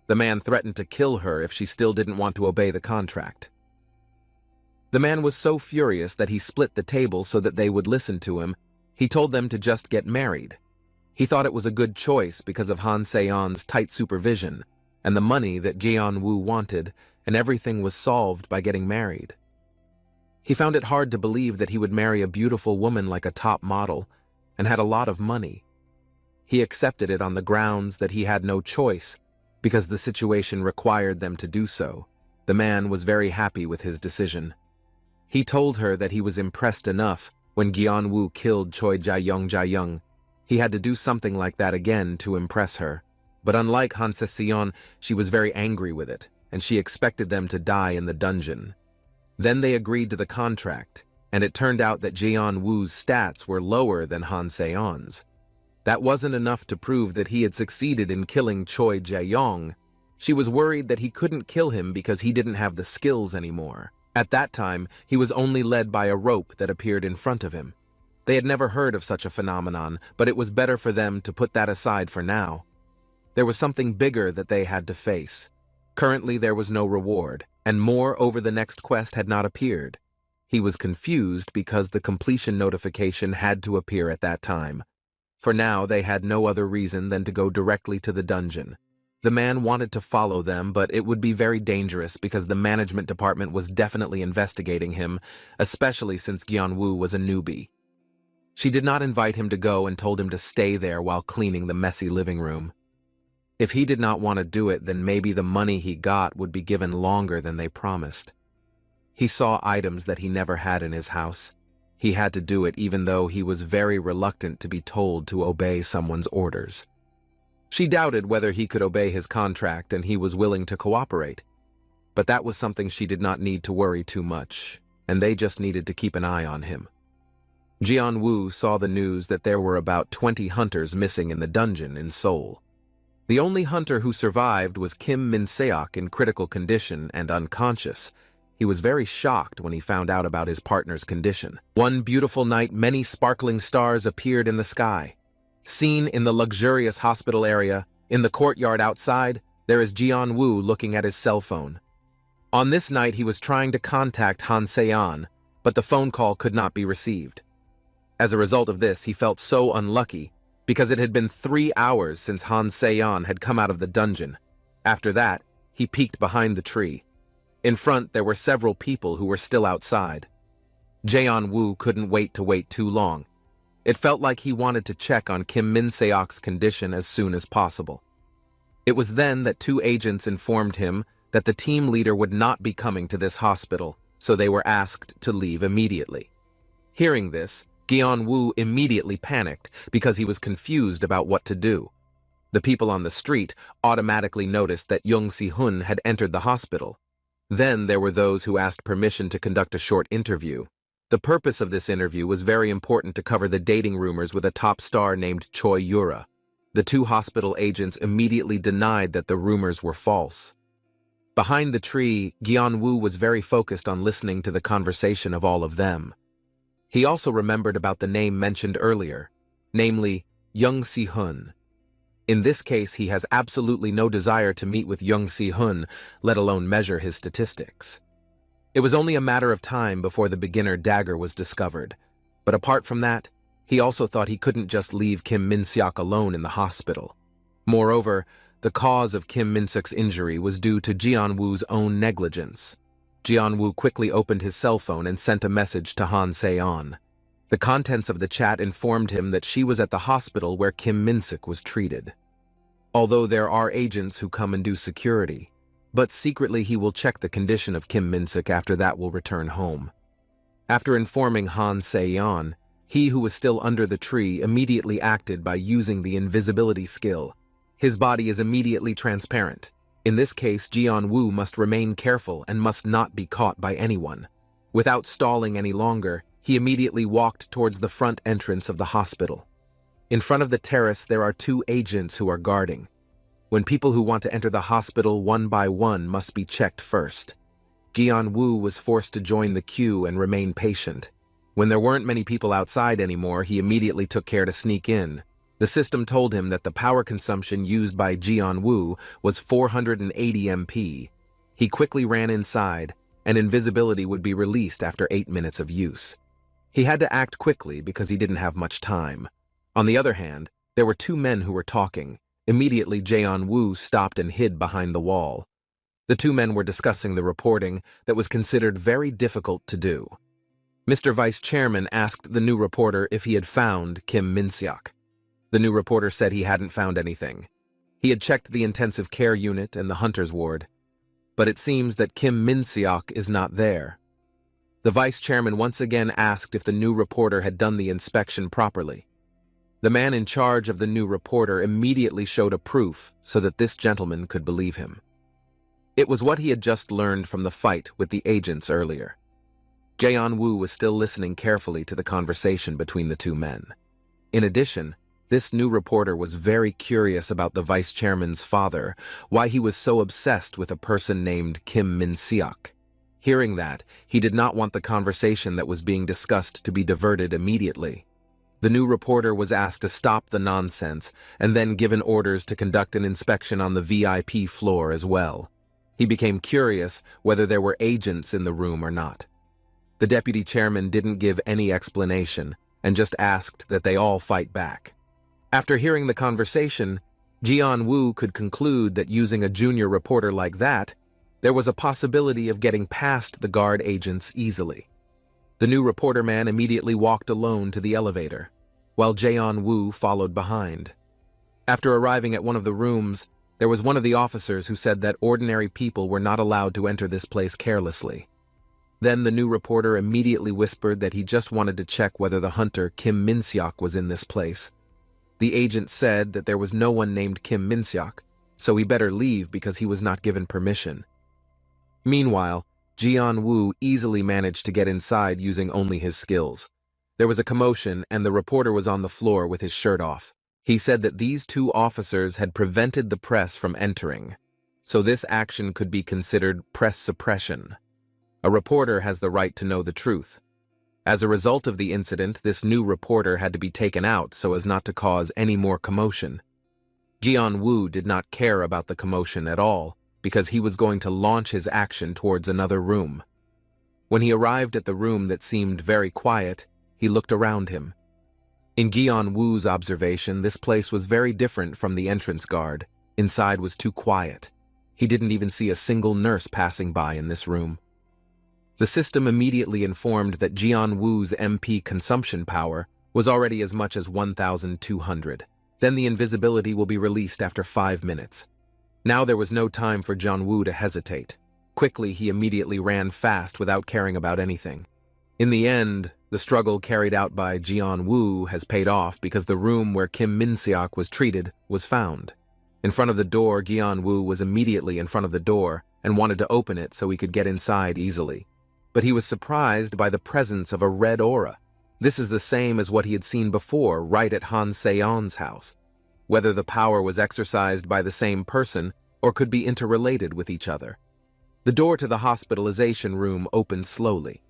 The man threatened to kill her if she still didn't want to obey the contract. The man was so furious that he split the table so that they would listen to him. He told them to just get married. He thought it was a good choice because of Han Se-yeon's tight supervision and the money that Jae-woo wanted, and everything was solved by getting married. He found it hard to believe that he would marry a beautiful woman like a top model and had a lot of money. He accepted it on the grounds that he had no choice because the situation required them to do so. The man was very happy with his decision. He told her that he was impressed enough when Jae-woo killed Choi Jae-young. He had to do something like that again to impress her. But unlike Han Se-yeon, she was very angry with it, and she expected them to die in the dungeon. Then they agreed to the contract, and it turned out that Jae-woo's stats were lower than Han Se-yeon's. That wasn't enough to prove that he had succeeded in killing Choi Jae-young. She was worried that he couldn't kill him because he didn't have the skills anymore. At that time, he was only led by a rope that appeared in front of him. They had never heard of such a phenomenon, but it was better for them to put that aside for now. There was something bigger that they had to face. Currently, there was no reward, and more over the next quest had not appeared. He was confused because the completion notification had to appear at that time. For now, they had no other reason than to go directly to the dungeon. The man wanted to follow them, but it would be very dangerous because the management department was definitely investigating him, especially since Jae-woo was a newbie. She did not invite him to go and told him to stay there while cleaning the messy living room. If he did not want to do it, then maybe the money he got would be given longer than they promised. He saw items that he never had in his house. He had to do it even though he was very reluctant to be told to obey someone's orders. She doubted whether he could obey his contract, and he was willing to cooperate. But that was something she did not need to worry too much, and they just needed to keep an eye on him. Jae-woo saw the news that there were about 20 hunters missing in the dungeon in Seoul. The only hunter who survived was Kim Min-seok in critical condition and unconscious. He was very shocked when he found out about his partner's condition. One beautiful night, many sparkling stars appeared in the sky. Seen in the luxurious hospital area, in the courtyard outside, there is Jae-woo looking at his cell phone. On this night, he was trying to contact Han Se-yeon, but the phone call could not be received. As a result of this, he felt so unlucky because it had been 3 hours since Han Se-yeon had come out of the dungeon. After that, he peeked behind the tree. In front, there were several people who were still outside. Jae-woo couldn't wait too long. It felt like he wanted to check on Kim Min-seok's condition as soon as possible. It was then that 2 agents informed him that the team leader would not be coming to this hospital, so they were asked to leave immediately. Hearing this, Jae-woo immediately panicked because he was confused about what to do. The people on the street automatically noticed that Young Si-hun had entered the hospital. Then there were those who asked permission to conduct a short interview. The purpose of this interview was very important to cover the dating rumors with a top star named Choi Yura. The 2 hospital agents immediately denied that the rumors were false. Behind the tree, Gyeon-woo was very focused on listening to the conversation of all of them. He also remembered about the name mentioned earlier, namely Young Si-hun. In this case, he has absolutely no desire to meet with Young Si-hun, let alone measure his statistics. It was only a matter of time before the beginner dagger was discovered, but apart from that, he also thought he couldn't just leave Kim Min-seok alone in the hospital. Moreover, the cause of Kim Min-seok's injury was due to Jeon-woo's own negligence. Jeon-woo quickly opened his cell phone and sent a message to Han Se-on. The contents of the chat informed him that she was at the hospital where Kim Min-seok was treated. Although there are agents who come and do security, but secretly he will check the condition of Kim Min-seok after that will return home. After informing Han Se-on, he who was still under the tree immediately acted by using the invisibility skill. His body is immediately transparent. In this case, Jeon-woo must remain careful and must not be caught by anyone. Without stalling any longer, he immediately walked towards the front entrance of the hospital. In front of the terrace, there are 2 agents who are guarding. When people who want to enter the hospital one by one must be checked first. Jeon-woo was forced to join the queue and remain patient. When there weren't many people outside anymore, he immediately took care to sneak in. The system told him that the power consumption used by Jeon-woo was 480 MP. He quickly ran inside, and invisibility would be released after 8 minutes of use. He had to act quickly because he didn't have much time. On the other hand, there were 2 men who were talking. Immediately, Jeon-woo stopped and hid behind the wall. The 2 men were discussing the reporting that was considered very difficult to do. Mr. Vice Chairman asked the new reporter if he had found Kim Min-seok. The new reporter said he hadn't found anything. He had checked the intensive care unit and the hunter's ward, but it seems that Kim Min-seok is not there. The vice chairman once again asked if the new reporter had done the inspection properly. The man in charge of the new reporter immediately showed a proof so that this gentleman could believe him. It was what he had just learned from the fight with the agents earlier. Jeon-woo was still listening carefully to the conversation between the 2 men. In addition, this new reporter was very curious about the vice chairman's father, why he was so obsessed with a person named Kim Min-seok. Hearing that, he did not want the conversation that was being discussed to be diverted immediately. The new reporter was asked to stop the nonsense and then given orders to conduct an inspection on the VIP floor as well. He became curious whether there were agents in the room or not. The deputy chairman didn't give any explanation and just asked that they all fight back. After hearing the conversation, Jeon-woo could conclude that using a junior reporter like that, there was a possibility of getting past the guard agents easily. The new reporter man immediately walked alone to the elevator, while Jeon-woo followed behind. After arriving at one of the rooms, there was one of the officers who said that ordinary people were not allowed to enter this place carelessly. Then the new reporter immediately whispered that he just wanted to check whether the hunter Kim Min-seok was in this place. The agent said that there was no one named Kim Min-seok, so he better leave because he was not given permission. Meanwhile, Jeon-woo easily managed to get inside using only his skills. There was a commotion and the reporter was on the floor with his shirt off. He said that these 2 officers had prevented the press from entering, so this action could be considered press suppression. A reporter has the right to know the truth. As a result of the incident, this new reporter had to be taken out so as not to cause any more commotion. Jeon-woo did not care about the commotion at all because he was going to launch his action towards another room. When he arrived at the room that seemed very quiet, he looked around him. In Jeon-woo's observation, this place was very different from the entrance guard. Inside was too quiet. He didn't even see a single nurse passing by in this room. The system immediately informed that Jeon-woo's MP consumption power was already as much as 1,200. Then the invisibility will be released after 5 minutes. Now there was no time for Jeon-woo to hesitate. Quickly, he immediately ran fast without caring about anything. In the end, the struggle carried out by Jeon-woo has paid off because the room where Kim Min-seok was treated was found. In front of the door, Jeon-woo was immediately in front of the door and wanted to open it so he could get inside easily. But he was surprised by the presence of a red aura. This is the same as what he had seen before, right at Han Se-on's house. Whether the power was exercised by the same person or could be interrelated with each other. The door to the hospitalization room opened slowly.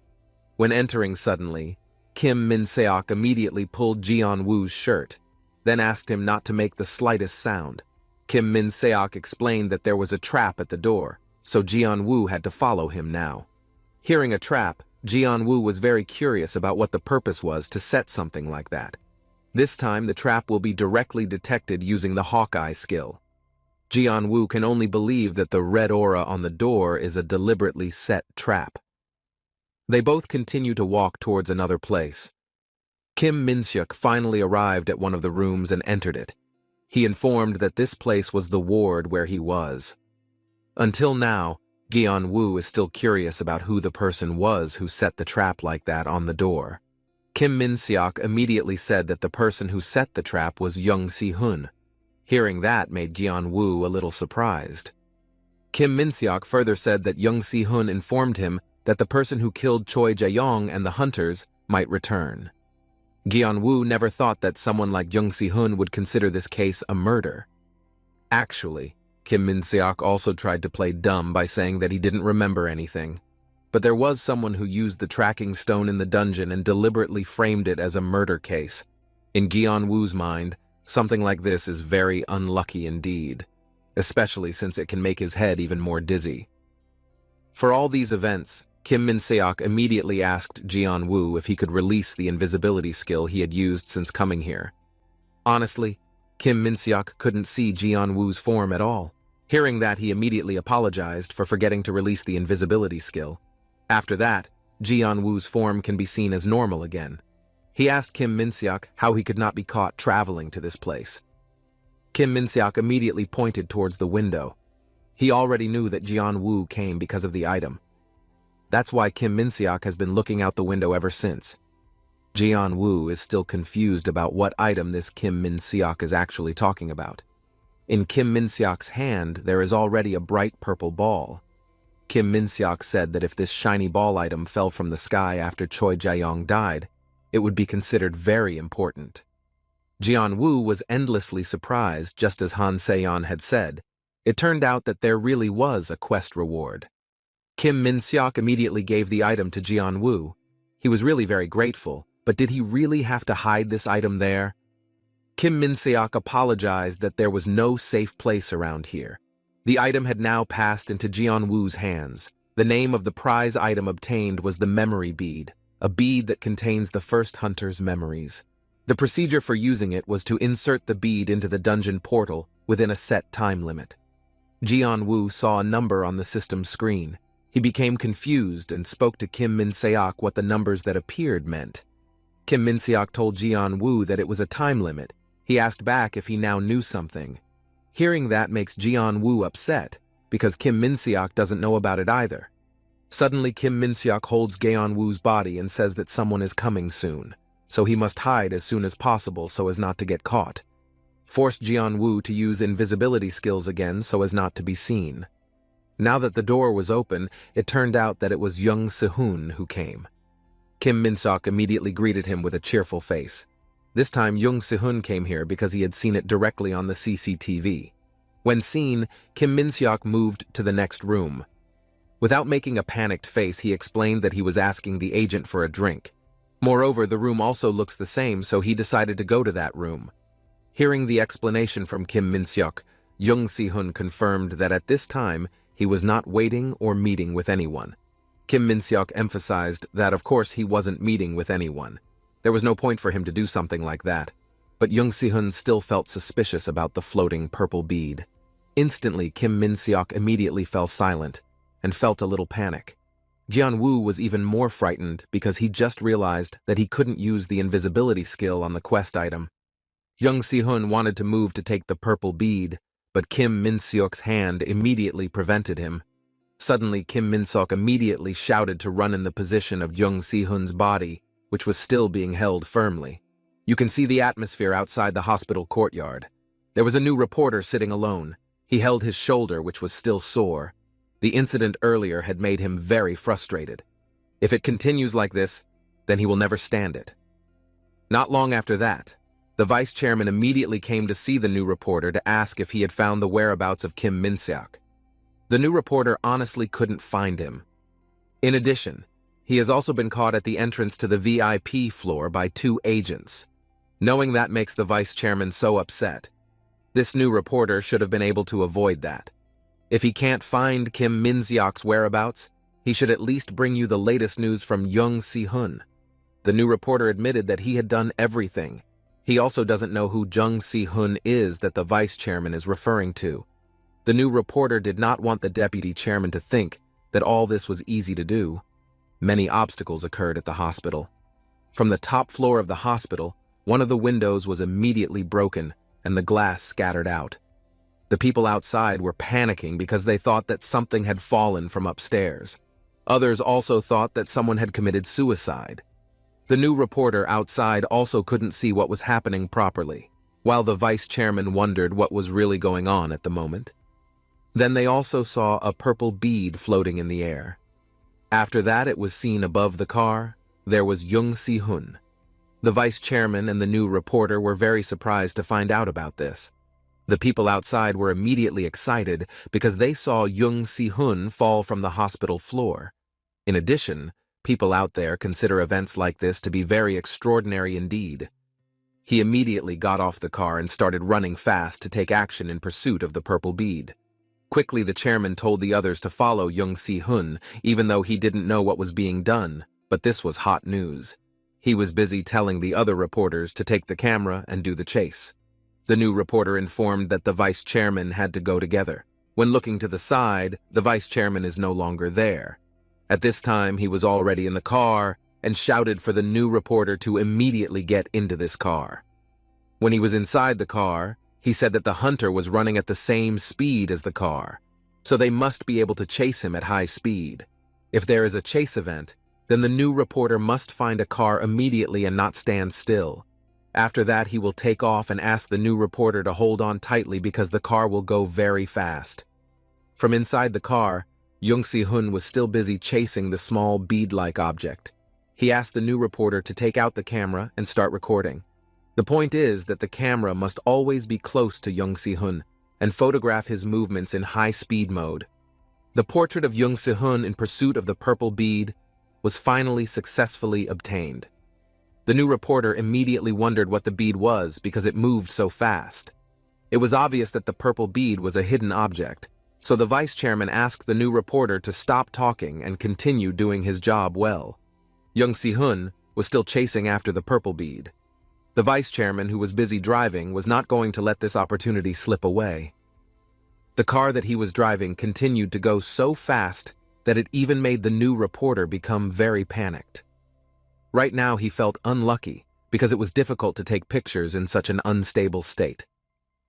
When entering suddenly, Kim Min-seok immediately pulled Jeon-woo's shirt, then asked him not to make the slightest sound. Kim Min-seok explained that there was a trap at the door, so Jeon-woo had to follow him now. Hearing a trap, Jeon-woo was very curious about what the purpose was to set something like that. This time, the trap will be directly detected using the Hawkeye skill. Jeon-woo can only believe that the red aura on the door is a deliberately set trap. They both continue to walk towards another place. Kim Min-seok finally arrived at one of the rooms and entered it. He informed that this place was the ward where he was. Until now, Jeon-woo is still curious about who the person was who set the trap like that on the door. Kim Min-seok immediately said that the person who set the trap was Young Si-hun. Hearing that made Jeon-woo a little surprised. Kim Min-seok further said that Young Si-hun informed him that the person who killed Choi Jae-yong and the hunters might return. Jeon-woo never thought that someone like Young Si-hun would consider this case a murder. Actually, Kim Min-seok also tried to play dumb by saying that he didn't remember anything. But there was someone who used the tracking stone in the dungeon and deliberately framed it as a murder case. In Jeon-woo's mind, something like this is very unlucky indeed, especially since it can make his head even more dizzy. For all these events, Kim Min-seok immediately asked Jeon-woo if he could release the invisibility skill he had used since coming here. Honestly, Kim Min-seok couldn't see Jeon-woo's form at all. Hearing that, he immediately apologized for forgetting to release the invisibility skill. After that, Jeon-woo's form can be seen as normal again. He asked Kim Min-seok how he could not be caught traveling to this place. Kim Min-seok immediately pointed towards the window. He already knew that Jeon-woo came because of the item. That's why Kim Min-seok has been looking out the window ever since. Jeon-woo is still confused about what item this Kim Min-seok is actually talking about. In Kim Min-seok's hand, there is already a bright purple ball. Kim Min-seok said that if this shiny ball item fell from the sky after Choi Jae-yong died, it would be considered very important. Jeon-woo was endlessly surprised, just as Han Se-yeon had said. It turned out that there really was a quest reward. Kim Min-seok immediately gave the item to Jeon-woo. He was really very grateful, but did he really have to hide this item there? Kim Min-seok apologized that there was no safe place around here. The item had now passed into Jeon-woo's hands. The name of the prize item obtained was the memory bead, a bead that contains the first hunter's memories. The procedure for using it was to insert the bead into the dungeon portal within a set time limit. Jeon-woo saw a number on the system screen. He became confused and spoke to Kim Min-seok what the numbers that appeared meant. Kim Min-seok told Jeon-woo that it was a time limit. He asked back if he now knew something. Hearing that makes Jeon-woo upset, because Kim Min-seok doesn't know about it either. Suddenly, Kim Min-seok holds Jeon-woo's body and says that someone is coming soon, so he must hide as soon as possible so as not to get caught. Forced Jeon-woo to use invisibility skills again so as not to be seen. Now that the door was open, it turned out that it was Young Si-hun who came. Kim Min-seok immediately greeted him with a cheerful face. This time, Young Si-hun came here because he had seen it directly on the CCTV. When seen, Kim Min-seok moved to the next room. Without making a panicked face, he explained that he was asking the agent for a drink. Moreover, the room also looks the same, so he decided to go to that room. Hearing the explanation from Kim Min-seok, Young Si-hun confirmed that at this time, he was not waiting or meeting with anyone. Kim Min-seok emphasized that, of course, he wasn't meeting with anyone. There was no point for him to do something like that. But Young Si-hun still felt suspicious about the floating purple bead. Instantly, Kim Min-seok immediately fell silent and felt a little panic. Jeon-woo was even more frightened because he just realized that he couldn't use the invisibility skill on the quest item. Young Si-hun wanted to move to take the purple bead, but Kim Min-seok's hand immediately prevented him. Suddenly, Kim Min-seok immediately shouted to run in the position of Young Si-hun's body, which was still being held firmly. You can see the atmosphere outside the hospital courtyard. There was a new reporter sitting alone. He held his shoulder, which was still sore. The incident earlier had made him very frustrated. If it continues like this, then he will never stand it. Not long after that, the vice chairman immediately came to see the new reporter to ask if he had found the whereabouts of Kim Min-seok. The new reporter honestly couldn't find him. In addition, he has also been caught at the entrance to the VIP floor by 2 agents. Knowing that makes the vice chairman so upset. This new reporter should have been able to avoid that. If he can't find Kim Min-seok's whereabouts, he should at least bring you the latest news from Jung Si-hun. The new reporter admitted that he had done everything. He also doesn't know who Jung Si-hun is that the vice chairman is referring to. The new reporter did not want the deputy chairman to think that all this was easy to do. Many obstacles occurred at the hospital. From the top floor of the hospital, one of the windows was immediately broken and the glass scattered out. The people outside were panicking because they thought that something had fallen from upstairs. Others also thought that someone had committed suicide. The new reporter outside also couldn't see what was happening properly, while the vice chairman wondered what was really going on at the moment. Then they also saw a purple bead floating in the air. After that, it was seen above the car. There was Jung Si-hun. The vice chairman and the new reporter were very surprised to find out about this. The people outside were immediately excited because they saw Jung Si-hun fall from the hospital floor. In addition, people out there consider events like this to be very extraordinary indeed. He immediately got off the car and started running fast to take action in pursuit of the purple bead. Quickly, the chairman told the others to follow Jung Si-hun, even though he didn't know what was being done, but this was hot news. He was busy telling the other reporters to take the camera and do the chase. The new reporter informed that the vice chairman had to go together. When looking to the side, the vice chairman is no longer there. At this time, he was already in the car and shouted for the new reporter to immediately get into this car. When he was inside the car, he said that the hunter was running at the same speed as the car, so they must be able to chase him at high speed. If there is a chase event, then the new reporter must find a car immediately and not stand still. After that, he will take off and ask the new reporter to hold on tightly because the car will go very fast. From inside the car, Jung Si-hun was still busy chasing the small bead-like object. He asked the new reporter to take out the camera and start recording. The point is that the camera must always be close to Jung Si-hun and photograph his movements in high-speed mode. The portrait of Jung Si-hun in pursuit of the purple bead was finally successfully obtained. The new reporter immediately wondered what the bead was because it moved so fast. It was obvious that the purple bead was a hidden object, so the vice chairman asked the new reporter to stop talking and continue doing his job well. Jung Si-hun was still chasing after the purple bead. The vice chairman, who was busy driving, was not going to let this opportunity slip away. The car that he was driving continued to go so fast that it even made the new reporter become very panicked. Right now he felt unlucky because it was difficult to take pictures in such an unstable state.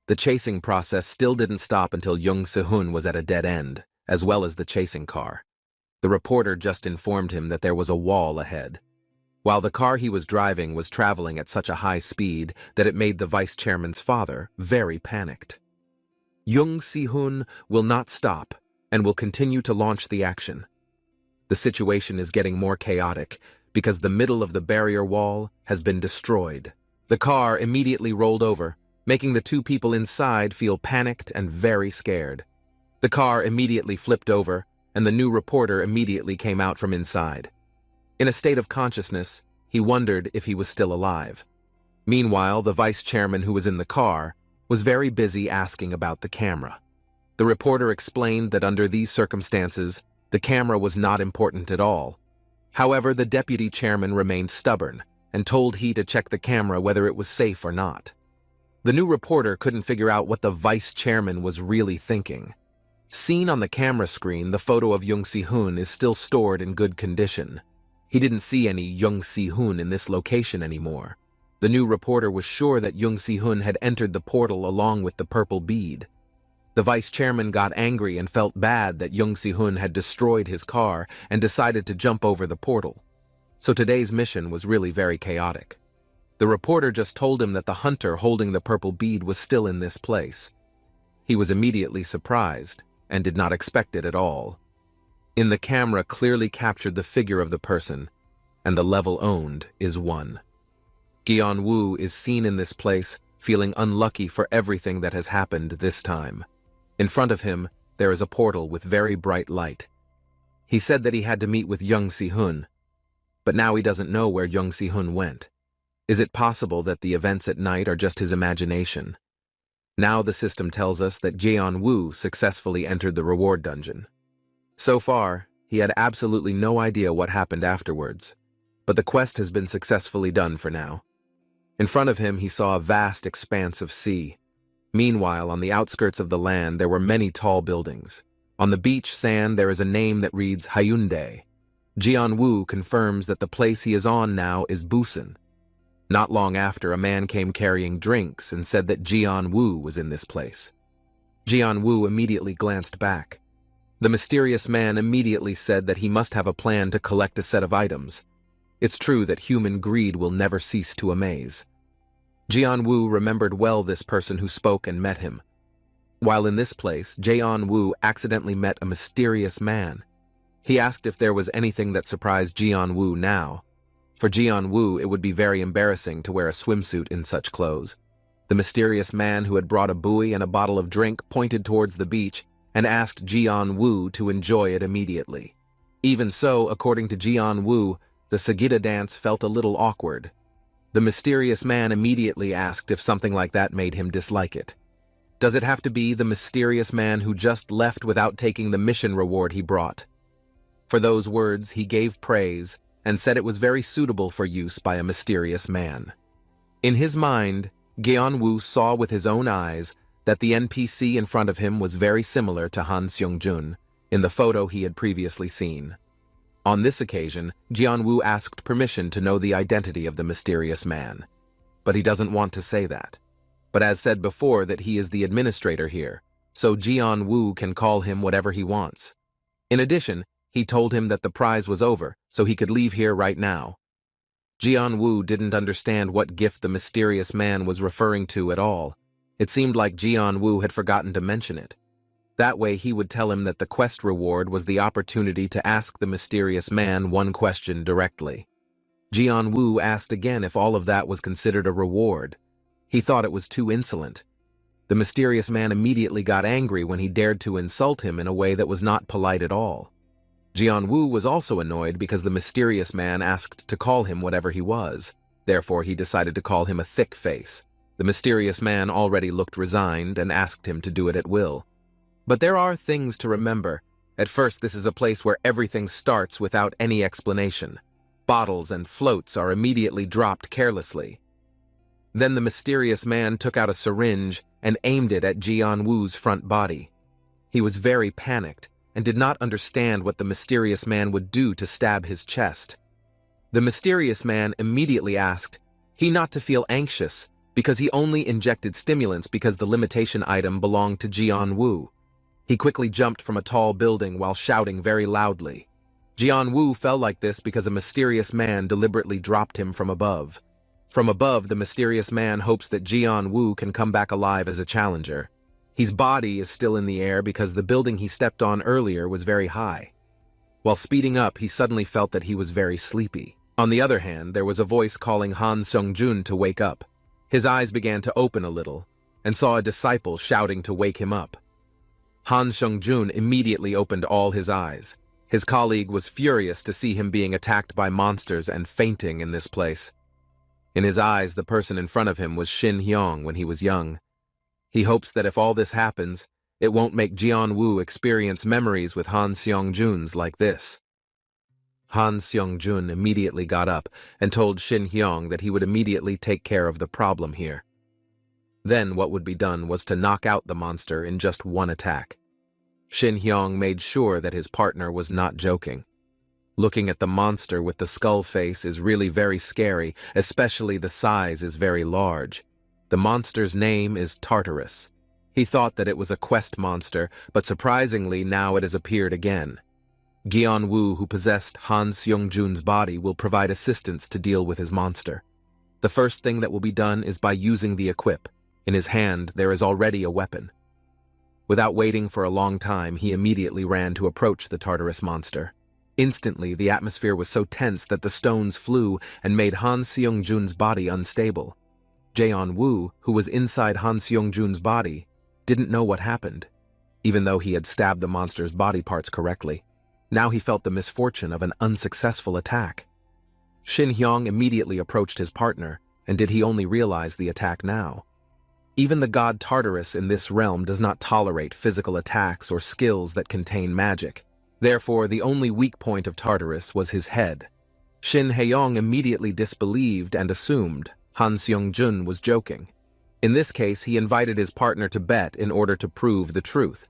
The chasing process still didn't stop until Jung Si-hun was at a dead end, as well as the chasing car. The reporter just informed him that there was a wall ahead, while the car he was driving was traveling at such a high speed that it made the vice chairman's father very panicked. Jung Si-hun will not stop and will continue to launch the action. The situation is getting more chaotic because the middle of the barrier wall has been destroyed. The car immediately rolled over, making the 2 people inside feel panicked and very scared. The car immediately flipped over, and the new reporter immediately came out from inside. In a state of consciousness, he wondered if he was still alive. Meanwhile, the vice chairman who was in the car was very busy asking about the camera. The reporter explained that under these circumstances, the camera was not important at all. However, the deputy chairman remained stubborn and told he to check the camera whether it was safe or not. The new reporter couldn't figure out what the vice chairman was really thinking. Seen on the camera screen, the photo of Jung Si-hun is still stored in good condition. He didn't see any Jung Si-hun in this location anymore. The new reporter was sure that Jung Si-hun had entered the portal along with the purple bead. The vice chairman got angry and felt bad that Jung Si-hun had destroyed his car and decided to jump over the portal. So today's mission was really very chaotic. The reporter just told him that the hunter holding the purple bead was still in this place. He was immediately surprised and did not expect it at all. In the camera clearly captured the figure of the person, and the level owned is 1. Gi-on-woo is seen in this place, feeling unlucky for everything that has happened this time. In front of him, there is a portal with very bright light. He said that he had to meet with Young Si-hun, but now he doesn't know where Young Si-hun went. Is it possible that the events at night are just his imagination? Now the system tells us that Jeon-woo successfully entered the reward dungeon. So far, he had absolutely no idea what happened afterwards, but the quest has been successfully done for now. In front of him, he saw a vast expanse of sea. Meanwhile, on the outskirts of the land, there were many tall buildings. On the beach sand, there is a name that reads Haonime. Jeon-woo confirms that the place he is on now is Busan. Not long after, a man came carrying drinks and said that Jeon-woo was in this place. Jeon-woo immediately glanced back. The mysterious man immediately said that he must have a plan to collect a set of items. It's true that human greed will never cease to amaze. Jeon-woo remembered well this person who spoke and met him. While in this place, Jeon-woo accidentally met a mysterious man. He asked if there was anything that surprised Jeon-woo now. For Jeon-woo, it would be very embarrassing to wear a swimsuit in such clothes. The mysterious man who had brought a buoy and a bottle of drink pointed towards the beach and asked Jeon-woo to enjoy it immediately. Even so, according to Jeon-woo, the Sagita dance felt a little awkward. The mysterious man immediately asked if something like that made him dislike it. Does it have to be the mysterious man who just left without taking the mission reward he brought? For those words, he gave praise and said it was very suitable for use by a mysterious man. In his mind, Jeon-woo saw with his own eyes that the NPC in front of him was very similar to Han Seong-jun in the photo he had previously seen. On this occasion, Jeon-woo asked permission to know the identity of the mysterious man. But he doesn't want to say that. But as said before that he is the administrator here, so Jeon-woo can call him whatever he wants. In addition, he told him that the prize was over, so he could leave here right now. Jeon-woo didn't understand what gift the mysterious man was referring to at all. It seemed like Jeon-woo had forgotten to mention it. That way he would tell him that the quest reward was the opportunity to ask the mysterious man one question directly. Jeon-woo asked again if all of that was considered a reward. He thought it was too insolent. The mysterious man immediately got angry when he dared to insult him in a way that was not polite at all. Jeon-woo was also annoyed because the mysterious man asked to call him whatever he was. Therefore, he decided to call him a thick face. The mysterious man already looked resigned and asked him to do it at will. But there are things to remember. At first, this is a place where everything starts without any explanation. Bottles and floats are immediately dropped carelessly. Then the mysterious man took out a syringe and aimed it at Jeon-woo's front body. He was very panicked and did not understand what the mysterious man would do to stab his chest. The mysterious man immediately asked he not to feel anxious because he only injected stimulants because the limitation item belonged to Jeon-woo. He quickly jumped from a tall building while shouting very loudly. Jeon-woo fell like this because a mysterious man deliberately dropped him from above. From above, the mysterious man hopes that Jeon-woo can come back alive as a challenger. His body is still in the air because the building he stepped on earlier was very high. While speeding up, he suddenly felt that he was very sleepy. On the other hand, there was a voice calling Han Seong-jun to wake up. His eyes began to open a little, and saw a disciple shouting to wake him up. Han Seong-jun immediately opened all his eyes. His colleague was furious to see him being attacked by monsters and fainting in this place. In his eyes, the person in front of him was Shin Hyung when he was young. He hopes that if all this happens, it won't make Jeon-woo experience memories with Han Seong-jun's like this. Han Seong-jun immediately got up and told Shin Hyung that he would immediately take care of the problem here. Then what would be done was to knock out the monster in just one attack. Shin Hyung made sure that his partner was not joking. Looking at the monster with the skull face is really very scary, especially the size is very large. The monster's name is Tartarus. He thought that it was a quest monster, but surprisingly now it has appeared again. Jeon-woo, who possessed Han Seong-jun's body, will provide assistance to deal with his monster. The first thing that will be done is by using the equip. In his hand, there is already a weapon. Without waiting for a long time, he immediately ran to approach the Tartarus monster. Instantly, the atmosphere was so tense that the stones flew and made Han Seong-jun's body unstable. Jeon-woo, who was inside Han Seong-jun's body, didn't know what happened. even though he had stabbed the monster's body parts correctly. Now he felt the misfortune of an unsuccessful attack. Shin Hyung immediately approached his partner, and did he only realize the attack now? Even the god Tartarus in this realm does not tolerate physical attacks or skills that contain magic. Therefore, the only weak point of Tartarus was his head. Shin Hyung immediately disbelieved and assumed Han Seong-jun was joking. In this case, he invited his partner to bet in order to prove the truth.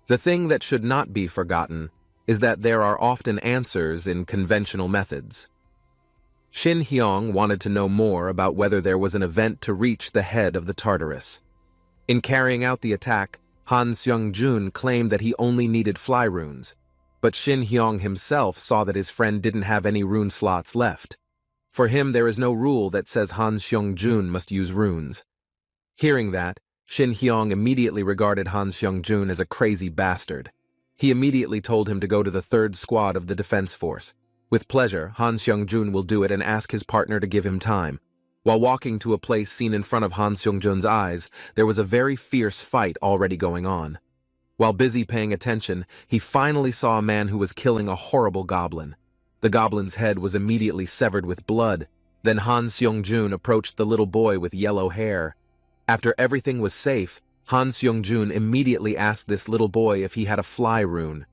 The thing that should not be forgotten is that there are often answers in conventional methods. Shin Hyung wanted to know more about whether there was an event to reach the head of the Tartarus. In carrying out the attack, Han Seong-jun claimed that he only needed fly runes, but Shin Hyung himself saw that his friend didn't have any rune slots left. For him, there is no rule that says Han Seong-jun must use runes. Hearing that, Shin Hyung immediately regarded Han Seong-jun as a crazy bastard. He immediately told him to go to the 3rd Squad of the Defense Force. With pleasure, Han Seong-jun will do it and ask his partner to give him time. While walking to a place seen in front of Han Seong-jun's eyes, there was a very fierce fight already going on. While busy paying attention, he finally saw a man who was killing a horrible goblin. The goblin's head was immediately severed with blood. Then Han Seong-jun approached the little boy with yellow hair. After everything was safe, Han Seong-jun immediately asked this little boy if he had a fly rune.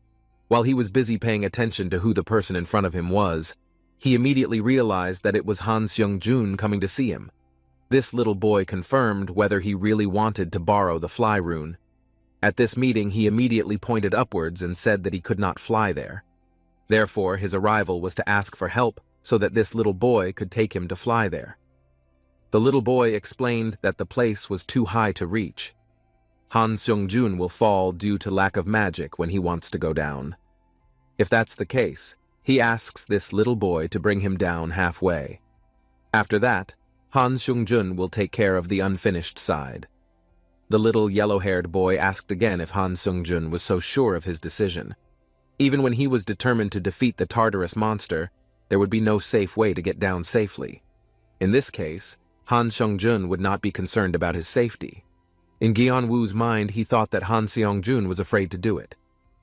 While he was busy paying attention to who the person in front of him was, he immediately realized that it was Han Seong-jun coming to see him. This little boy confirmed whether he really wanted to borrow the fly rune. At this meeting, he immediately pointed upwards and said that he could not fly there. Therefore, his arrival was to ask for help so that this little boy could take him to fly there. The little boy explained that the place was too high to reach. Han Seong-jun will fall due to lack of magic when he wants to go down. If that's the case, he asks this little boy to bring him down halfway. After that, Han Seong-jun will take care of the unfinished side. The little yellow-haired boy asked again if Han Seong-jun was so sure of his decision. Even when he was determined to defeat the Tartarus monster, there would be no safe way to get down safely. In this case, Han Seong-jun would not be concerned about his safety. In Gyeon-woo's mind, he thought that Han Seong-jun was afraid to do it.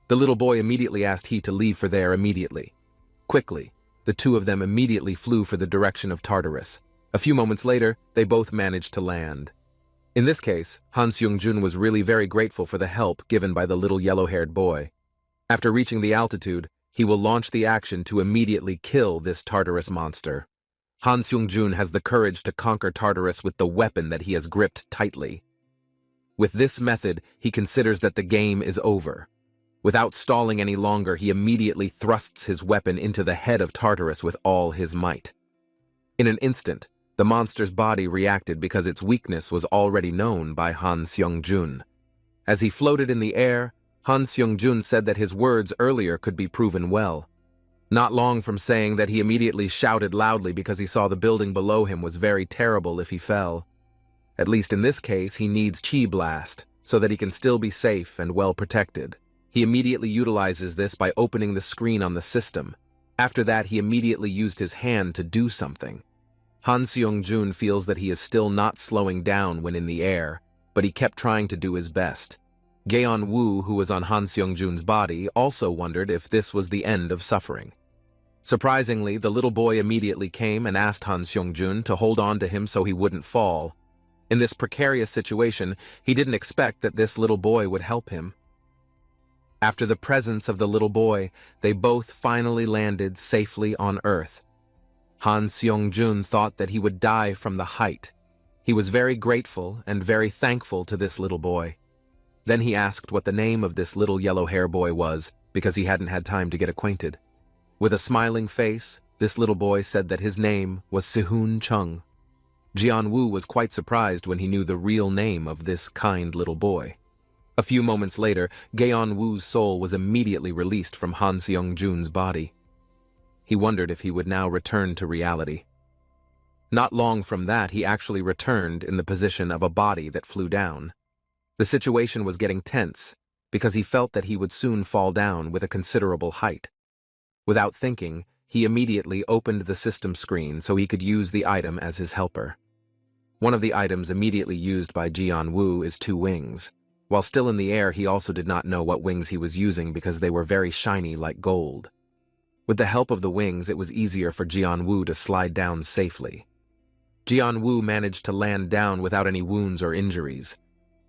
The little boy immediately asked he to leave for there immediately. Quickly, the two of them immediately flew for the direction of Tartarus. A few moments later, they both managed to land. In this case, Han Seong-jun was really very grateful for the help given by the little yellow-haired boy. After reaching the altitude, he will launch the action to immediately kill this Tartarus monster. Han Seong-jun has the courage to conquer Tartarus with the weapon that he has gripped tightly. With this method, he considers that the game is over. Without stalling any longer, he immediately thrusts his weapon into the head of Tartarus with all his might. In an instant, the monster's body reacted because its weakness was already known by Han Seong-jun. As he floated in the air, Han Seong-jun said that his words earlier could be proven well. Not long from saying that, he immediately shouted loudly because he saw the building below him was very terrible if he fell. At least in this case, he needs Chi Blast, so that he can still be safe and well protected. He immediately utilizes this by opening the screen on the system. After that, he immediately used his hand to do something. Han Seong-jun feels that he is still not slowing down when in the air, but he kept trying to do his best. Gyeon-woo, who was on Han Seong-jun's body, also wondered if this was the end of suffering. Surprisingly, the little boy immediately came and asked Han Seong-jun to hold on to him so he wouldn't fall. In this precarious situation, he didn't expect that this little boy would help him. After the presence of the little boy, they both finally landed safely on Earth. Han Seong-jun thought that he would die from the height. He was very grateful and very thankful to this little boy. Then he asked what the name of this little yellow hair boy was, because he hadn't had time to get acquainted. With a smiling face, this little boy said that his name was Sehun Chung. Gyeon-woo was quite surprised when he knew the real name of this kind little boy. A few moments later, Gyeon-woo's soul was immediately released from Han Seong-jun's body. He wondered if he would now return to reality. Not long from that, he actually returned in the position of a body that flew down. The situation was getting tense, because he felt that he would soon fall down with a considerable height. Without thinking, he immediately opened the system screen so he could use the item as his helper. One of the items immediately used by Gyeon-woo is 2 wings. While still in the air, he also did not know what wings he was using because they were very shiny like gold. With the help of the wings, it was easier for Jianwu to slide down safely. Jianwu managed to land down without any wounds or injuries.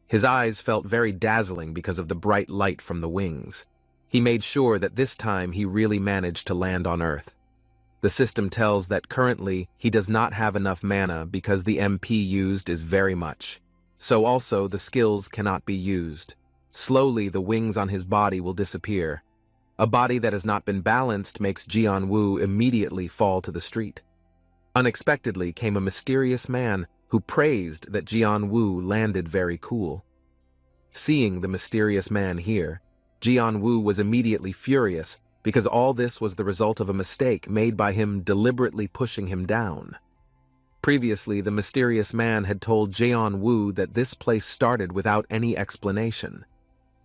His eyes felt very dazzling because of the bright light from the wings. He made sure that this time he really managed to land on Earth. The system tells that currently he does not have enough mana because the MP used is very much. So also the skills cannot be used. Slowly the wings on his body will disappear. A body that has not been balanced makes Jianwu immediately fall to the street. Unexpectedly came a mysterious man who praised that Jianwu landed very cool. Seeing the mysterious man here, Jianwu was immediately furious because all this was the result of a mistake made by him deliberately pushing him down. Previously, the mysterious man had told Jianwu that this place started without any explanation.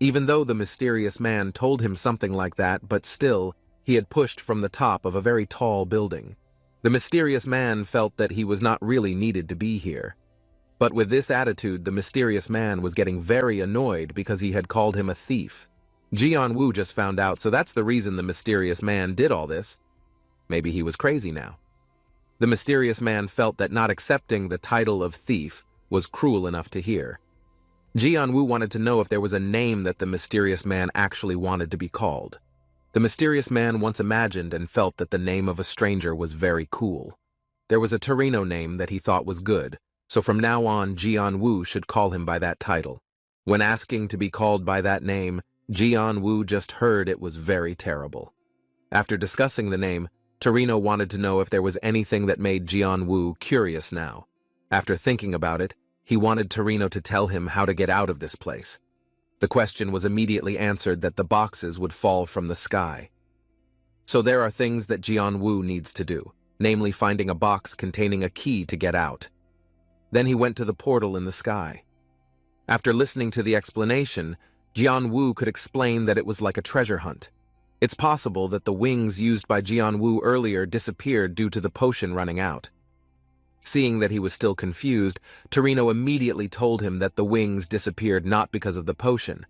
Even though the mysterious man told him something like that, but still, he had pushed from the top of a very tall building. The mysterious man felt that he was not really needed to be here. But with this attitude, the mysterious man was getting very annoyed because he had called him a thief. Jianwu just found out, so that's the reason the mysterious man did all this. Maybe he was crazy now. The mysterious man felt that not accepting the title of thief was cruel enough to hear. Jianwu wanted to know if there was a name that the mysterious man actually wanted to be called. The mysterious man once imagined and felt that the name of a stranger was very cool. There was a Torino name that he thought was good, so from now on Jianwu should call him by that title. When asking to be called by that name, Jianwu just heard it was very terrible. After discussing the name, Torino wanted to know if there was anything that made Jianwu curious now. After thinking about it, he wanted Torino to tell him how to get out of this place. The question was immediately answered that the boxes would fall from the sky. So there are things that Jianwu needs to do, namely finding a box containing a key to get out. Then he went to the portal in the sky. After listening to the explanation, Jianwu could explain that it was like a treasure hunt. It's possible that the wings used by Jianwu earlier disappeared due to the potion running out. Seeing that he was still confused, Torino immediately told him that the wings disappeared not because of the potion.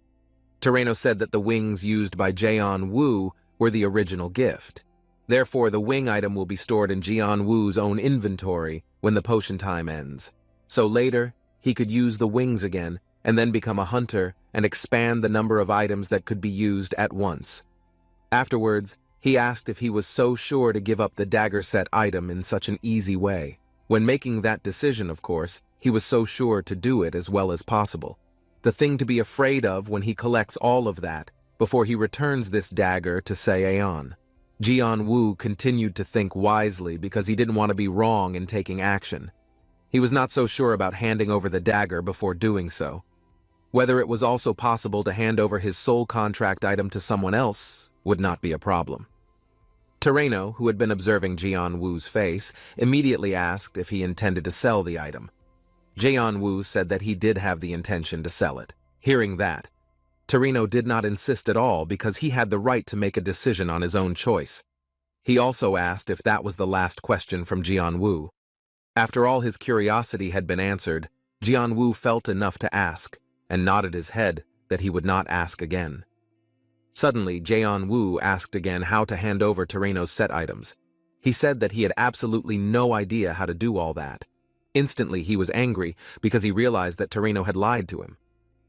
Torino said that the wings used by Jianwu were the original gift. Therefore, the wing item will be stored in Jianwu's own inventory when the potion time ends. So later, he could use the wings again and then become a hunter and expand the number of items that could be used at once. Afterwards, he asked if he was so sure to give up the dagger set item in such an easy way. When making that decision, of course, he was so sure to do it as well as possible. The thing to be afraid of when he collects all of that before he returns this dagger to Saeon. Jianwu continued to think wisely because he didn't want to be wrong in taking action. He was not so sure about handing over the dagger before doing so. Whether it was also possible to hand over his soul contract item to someone else would not be a problem. Torino, who had been observing Jianwu's face, immediately asked if he intended to sell the item. Jianwu said that he did have the intention to sell it. Hearing that, Torino did not insist at all because he had the right to make a decision on his own choice. He also asked if that was the last question from Jianwu. After all his curiosity had been answered, Jianwu felt enough to ask, and nodded his head that he would not ask again. Suddenly, Jianwu asked again how to hand over Torino's set items. He said that he had absolutely no idea how to do all that. Instantly, he was angry because he realized that Torino had lied to him.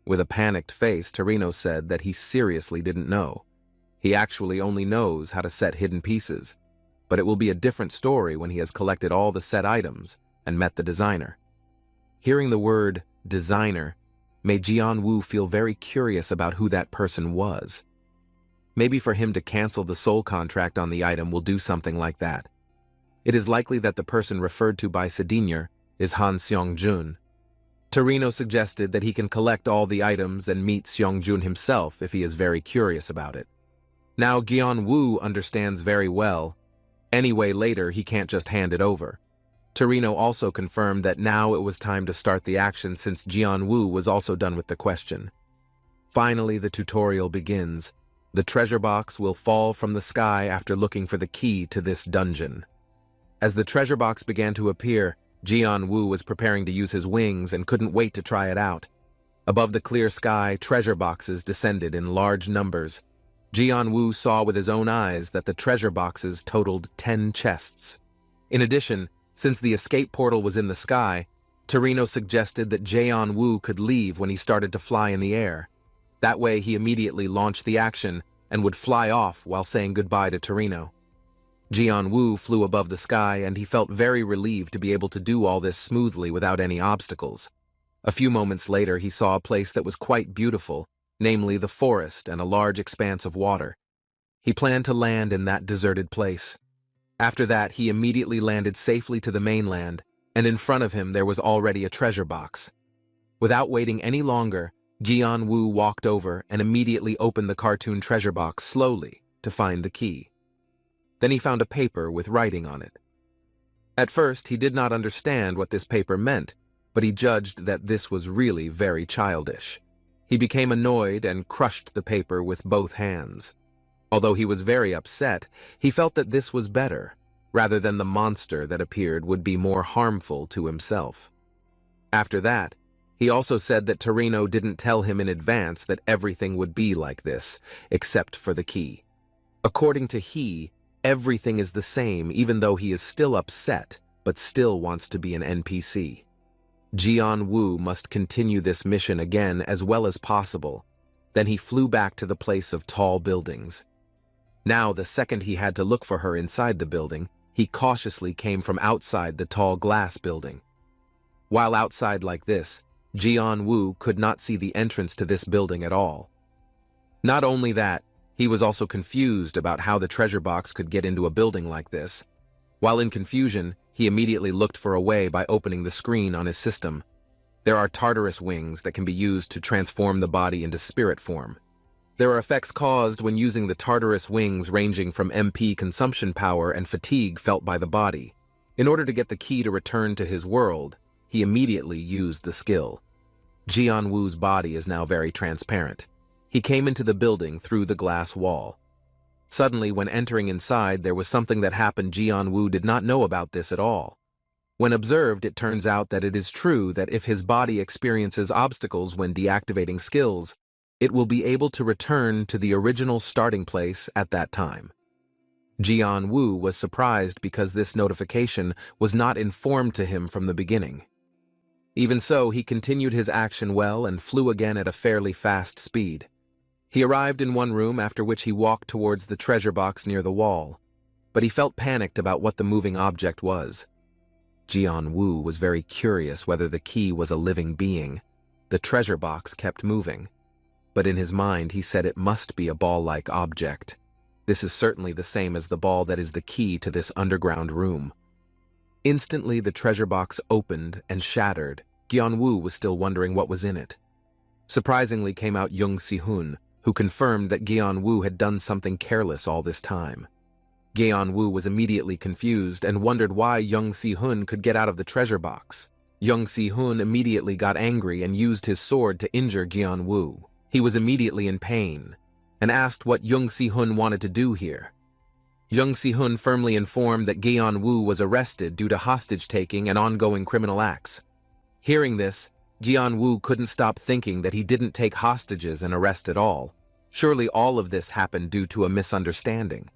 With a panicked face, Torino said that he seriously didn't know. He actually only knows how to set hidden pieces, but it will be a different story when he has collected all the set items and met the designer. Hearing the word designer made Jianwu feel very curious about who that person was. Maybe for him to cancel the soul contract on the item will do something like that. It is likely that the person referred to by Sedinyer is Han Seongjun. Torino suggested that he can collect all the items and meet Seongjun himself if he is very curious about it. Now Jianwu understands very well. Anyway, later he can't just hand it over. Torino also confirmed that now it was time to start the action since Jianwu was also done with the question. Finally, the tutorial begins. The treasure box will fall from the sky after looking for the key to this dungeon. As the treasure box began to appear, Jianwu was preparing to use his wings and couldn't wait to try it out. Above the clear sky, treasure boxes descended in large numbers. Jian-woo saw with his own eyes that the treasure boxes totaled 10 chests. In addition, since the escape portal was in the sky, Torino suggested that Jian-woo could leave when he started to fly in the air. That way he immediately launched the action and would fly off while saying goodbye to Torino. Jian-woo flew above the sky and he felt very relieved to be able to do all this smoothly without any obstacles. A few moments later he saw a place that was quite beautiful, namely the forest and a large expanse of water. He planned to land in that deserted place. After that, he immediately landed safely to the mainland, and in front of him there was already a treasure box. Without waiting any longer, Jian-woo walked over and immediately opened the cartoon treasure box slowly to find the key. Then he found a paper with writing on it. At first, he did not understand what this paper meant, but he judged that this was really very childish. He became annoyed and crushed the paper with both hands. Although he was very upset, he felt that this was better, rather than the monster that appeared would be more harmful to himself. After that, he also said that Torino didn't tell him in advance that everything would be like this, except for the key. According to he, everything is the same even though he is still upset, but still wants to be an NPC. Jian-woo must continue this mission again as well as possible. Then he flew back to the place of tall buildings. Now, the second he had to look for her inside the building, he cautiously came from outside the tall glass building. While outside like this, Jian-woo could not see the entrance to this building at all. Not only that, he was also confused about how the treasure box could get into a building like this. While in confusion, he immediately looked for a way by opening the screen on his system. There are Tartarus wings that can be used to transform the body into spirit form. There are effects caused when using the Tartarus wings ranging from MP consumption power and fatigue felt by the body. In order to get the key to return to his world, he immediately used the skill. Jian-woo's body is now very transparent. He came into the building through the glass wall. Suddenly, when entering inside, there was something that happened. Jian-woo did not know about this at all. When observed, it turns out that it is true that if his body experiences obstacles when deactivating skills, it will be able to return to the original starting place at that time. Jian-woo was surprised because this notification was not informed to him from the beginning. Even so, he continued his action well and flew again at a fairly fast speed. He arrived in one room, after which he walked towards the treasure box near the wall, but he felt panicked about what the moving object was. Jian-woo was very curious whether the key was a living being. The treasure box kept moving, but in his mind he said it must be a ball-like object. This is certainly the same as the ball that is the key to this underground room. Instantly, the treasure box opened and shattered. Jian-woo was still wondering what was in it. Surprisingly came out Young Si-hun, who confirmed that Jian-woo had done something careless all this time. Jian-woo was immediately confused and wondered why Young Si-hun could get out of the treasure box. Young Si-hun immediately got angry and used his sword to injure Jian-woo. He was immediately in pain and asked what Young Si-hun wanted to do here. Young Si-hun firmly informed that Jian-woo was arrested due to hostage-taking and ongoing criminal acts. Hearing this, Jian-woo couldn't stop thinking that he didn't take hostages and arrest at all. Surely all of this happened due to a misunderstanding.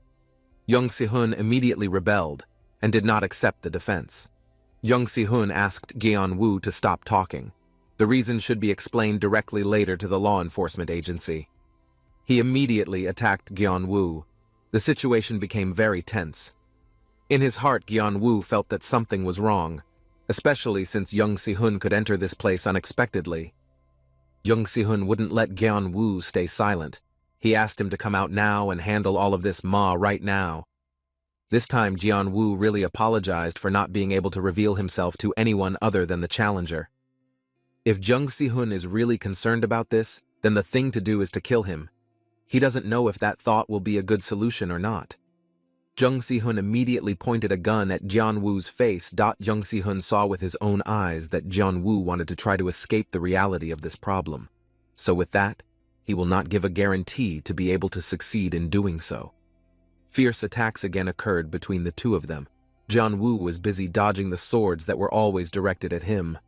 Young Si-hun immediately rebelled and did not accept the defense. Young Si-hun asked Jian-woo to stop talking. The reason should be explained directly later to the law enforcement agency. He immediately attacked Jian-woo. The situation became very tense. In his heart, Jian-woo felt that something was wrong, especially since Young Si-hun could enter this place unexpectedly. Young Si-hun wouldn't let Jian-woo stay silent. He asked him to come out now and handle all of this right now. This time, Jian-woo really apologized for not being able to reveal himself to anyone other than the challenger. If Young Si-hun is really concerned about this, then the thing to do is to kill him. He doesn't know if that thought will be a good solution or not. Young Si-hun immediately pointed a gun at Jian-woo's face. Young Si-hun saw with his own eyes that Jian-woo wanted to try to escape the reality of this problem. So with that, he will not give a guarantee to be able to succeed in doing so. Fierce attacks again occurred between the two of them. Jian-woo was busy dodging the swords that were always directed at him.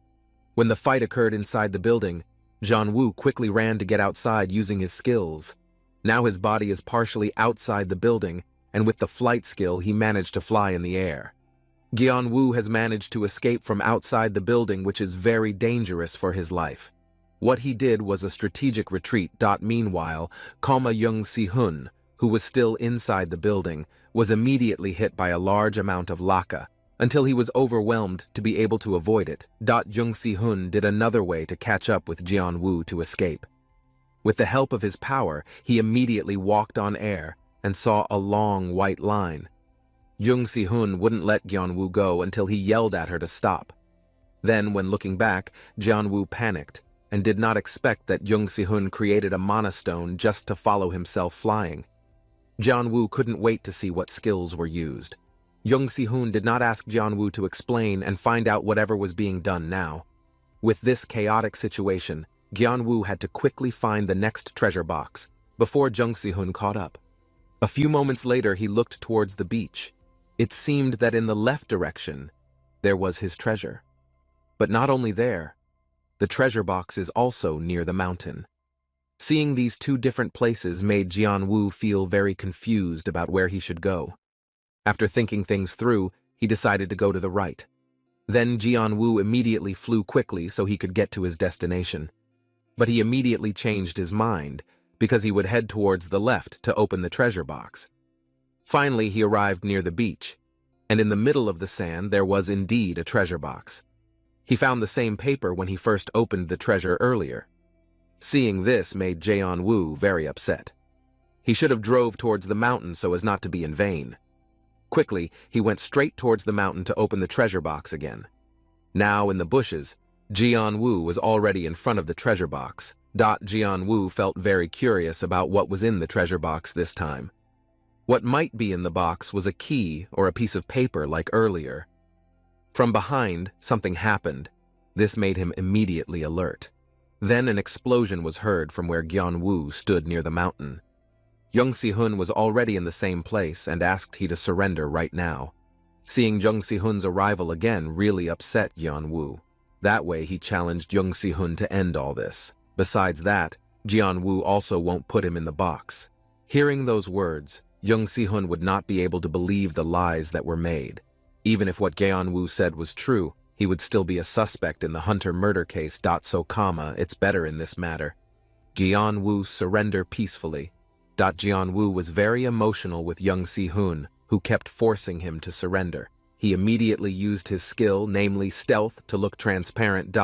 When the fight occurred inside the building, Jianwu quickly ran to get outside using his skills. Now his body is partially outside the building, and with the flight skill he managed to fly in the air. Jianwu has managed to escape from outside the building, which is very dangerous for his life. What he did was a strategic retreat. Meanwhile, Young Si-hun, who was still inside the building, was immediately hit by a large amount of laka, until he was overwhelmed to be able to avoid it. Young Si-hun did another way to catch up with Jianwu to escape. With the help of his power, he immediately walked on air and saw a long white line. Young Si-hun wouldn't let Jianwu go until he yelled at her to stop. Then, when looking back, Jianwu panicked and did not expect that Young Si-hun created a mana stone just to follow himself flying. Jianwu couldn't wait to see what skills were used. Young Si-hun did not ask Jianwu to explain and find out whatever was being done now. With this chaotic situation, Jianwu had to quickly find the next treasure box before Young Si-hun caught up. A few moments later, he looked towards the beach. It seemed that in the left direction, there was his treasure. But not only there, the treasure box is also near the mountain. Seeing these two different places made Jianwu feel very confused about where he should go. After thinking things through, he decided to go to the right. Then Jianwu immediately flew quickly so he could get to his destination. But he immediately changed his mind, because he would head towards the left to open the treasure box. Finally, he arrived near the beach, and in the middle of the sand there was indeed a treasure box. He found the same paper when he first opened the treasure earlier. Seeing this made Jianwu very upset. He should have drove towards the mountain so as not to be in vain. Quickly, he went straight towards the mountain to open the treasure box again. Now in the bushes, Jianwu was already in front of the treasure box. Jianwu felt very curious about what was in the treasure box this time. What might be in the box was a key or a piece of paper like earlier. From behind, something happened. This made him immediately alert. Then an explosion was heard from where Jianwu stood near the mountain. Young Si-hun was already in the same place and asked he to surrender right now. Seeing Young Si-hun's arrival again really upset Jianwu. That way he challenged Young Si-hun to end all this. Besides that, Jianwu also won't put him in the box. Hearing those words, Young Si-hun would not be able to believe the lies that were made. Even if what Jianwu said was true, he would still be a suspect in the Hunter murder case. It's better in this matter. Jianwu surrender peacefully. Jianwu was very emotional with Young Si-hun, who kept forcing him to surrender. He immediately used his skill, namely stealth, to look transparent.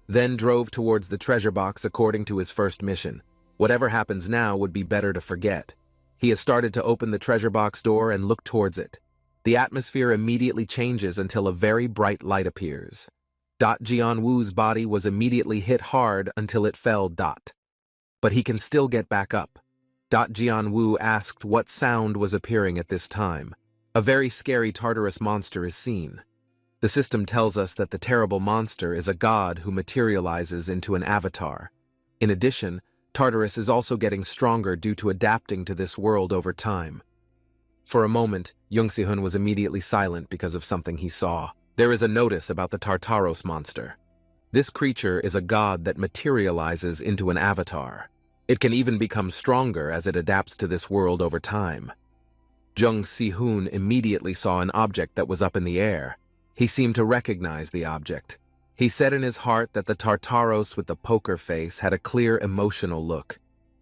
Then drove towards the treasure box according to his first mission. Whatever happens now would be better to forget. He has started to open the treasure box door and look towards it. The atmosphere immediately changes until a very bright light appears. Jianwu's body was immediately hit hard until it fell. But he can still get back up. Jianwu asked what sound was appearing at this time. A very scary Tartarus monster is seen. The system tells us that the terrible monster is a god who materializes into an avatar. In addition, Tartarus is also getting stronger due to adapting to this world over time. For a moment, Young Si-hun was immediately silent because of something he saw. There is a notice about the Tartaros monster. This creature is a god that materializes into an avatar. It can even become stronger as it adapts to this world over time. Young Si-hun immediately saw an object that was up in the air. He seemed to recognize the object. He said in his heart that the Tartaros with the poker face had a clear emotional look.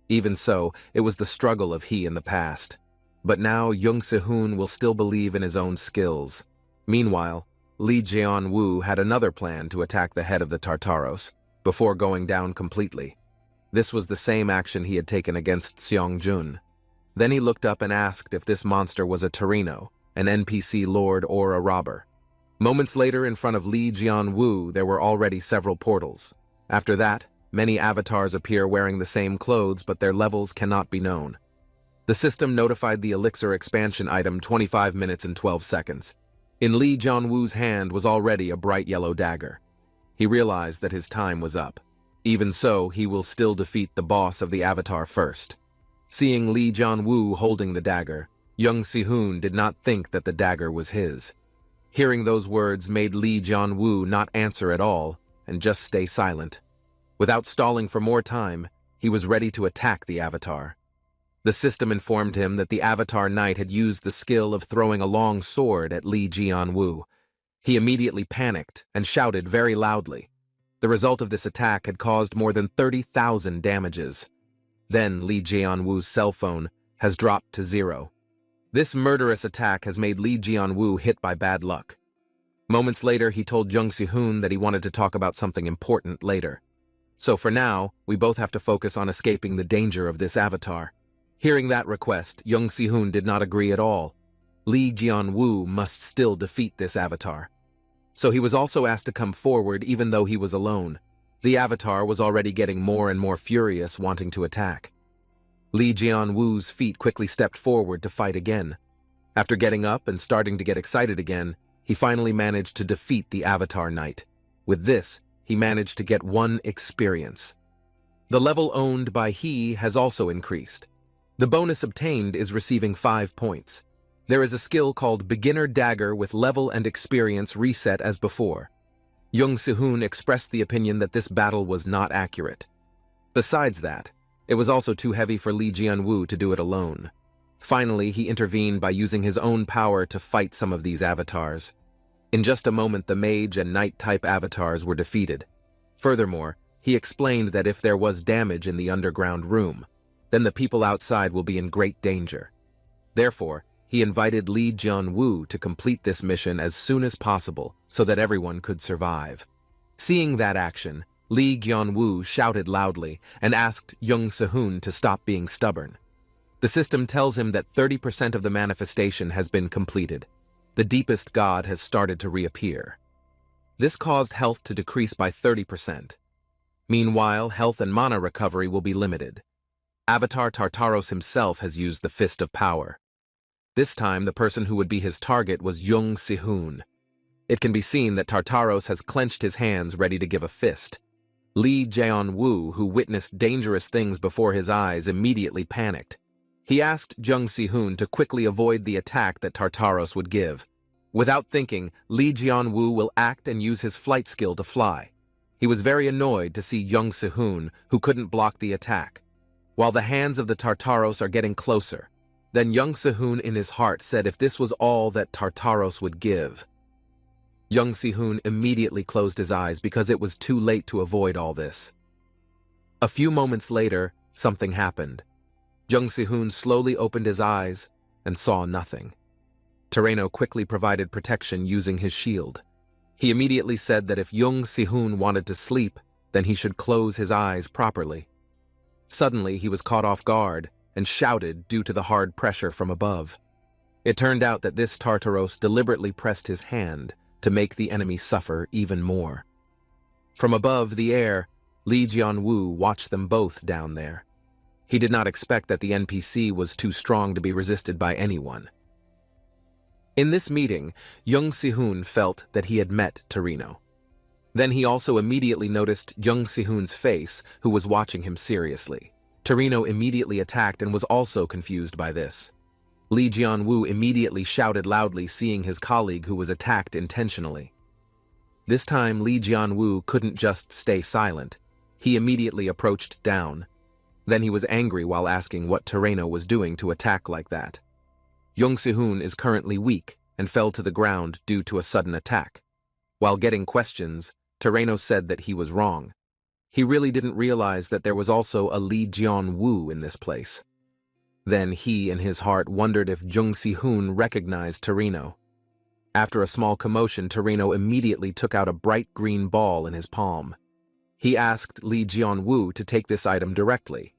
Even so, it was the struggle of he in the past. But now Young Si-hun will still believe in his own skills. Meanwhile, Lee Jianwu had another plan to attack the head of the Tartaros, before going down completely. This was the same action he had taken against Seong-jun. Then he looked up and asked if this monster was a Torino, an NPC lord or a robber. Moments later, in front of Lee Jianwu, there were already several portals. After that, many avatars appear wearing the same clothes, but their levels cannot be known. The system notified the elixir expansion item 25 minutes and 12 seconds. In Lee Jianwu's hand was already a bright yellow dagger. He realized that his time was up. Even so, he will still defeat the boss of the avatar first. Seeing Lee Jianwu holding the dagger, Young Si-hun did not think that the dagger was his. Hearing those words made Lee Jianwu not answer at all and just stay silent. Without stalling for more time, he was ready to attack the avatar. The system informed him that the Avatar Knight had used the skill of throwing a long sword at Li Jianwu. He immediately panicked and shouted very loudly. The result of this attack had caused more than 30,000 damages. Then Li Jianwu's cell phone has dropped to 0. This murderous attack has made Li Jianwu hit by bad luck. Moments later, he told Jung Si-hoon that he wanted to talk about something important later. So for now, we both have to focus on escaping the danger of this avatar. Hearing that request, Jung Si-hoon did not agree at all. Li Jianwu must still defeat this avatar. So he was also asked to come forward even though he was alone. The avatar was already getting more and more furious, wanting to attack. Li Jianwu's feet quickly stepped forward to fight again. After getting up and starting to get excited again, he finally managed to defeat the Avatar Knight. With this, he managed to get 1 experience. The level owned by he has also increased. The bonus obtained is receiving 5 points. There is a skill called Beginner Dagger with level and experience reset as before. Jung Si-hoon expressed the opinion that this battle was not accurate. Besides that, it was also too heavy for Li Jianwu to do it alone. Finally, he intervened by using his own power to fight some of these avatars. In just a moment, the mage and knight-type avatars were defeated. Furthermore, he explained that if there was damage in the underground room, then the people outside will be in great danger. Therefore, he invited Li Jianwu to complete this mission as soon as possible so that everyone could survive. Seeing that action, Li Jianwu shouted loudly and asked Jung Si-hoon to stop being stubborn. The system tells him that 30% of the manifestation has been completed. The deepest god has started to reappear. This caused health to decrease by 30%. Meanwhile, health and mana recovery will be limited. Avatar Tartaros himself has used the Fist of Power. This time, the person who would be his target was Jung Si-hoon. It can be seen that Tartaros has clenched his hands ready to give a fist. Li Jianwu, who witnessed dangerous things before his eyes, immediately panicked. He asked Jung Si-hoon to quickly avoid the attack that Tartaros would give. Without thinking, Li Jianwu will act and use his flight skill to fly. He was very annoyed to see Jung Si-hoon, who couldn't block the attack. While the hands of the Tartaros are getting closer, then Jung Si-hoon in his heart said if this was all that Tartaros would give. Jung Si-hoon immediately closed his eyes because it was too late to avoid all this. A few moments later, something happened. Jung Si-hoon slowly opened his eyes and saw nothing. Terreno quickly provided protection using his shield. He immediately said that if Jung Si-hoon wanted to sleep, then he should close his eyes properly. Suddenly, he was caught off guard and shouted due to the hard pressure from above. It turned out that this Tartaros deliberately pressed his hand to make the enemy suffer even more. From above the air, Li Jianwu watched them both down there. He did not expect that the NPC was too strong to be resisted by anyone. In this meeting, Jung Si-hoon felt that he had met Terreno. Then he also immediately noticed Jung Si-hoon's face, who was watching him seriously. Terreno immediately attacked and was also confused by this. Li Jianwu immediately shouted loudly, seeing his colleague who was attacked intentionally. This time, Li Jianwu couldn't just stay silent. He immediately approached down. Then he was angry while asking what Terreno was doing to attack like that. Jung Si-hoon is currently weak and fell to the ground due to a sudden attack. While getting questions, Terreno said that he was wrong. He really didn't realize that there was also a Li Jianwu in this place. Then he, in his heart, wondered if Jung Si-hoon recognized Terreno. After a small commotion, Terreno immediately took out a bright green ball in his palm. He asked Li Jianwu to take this item directly.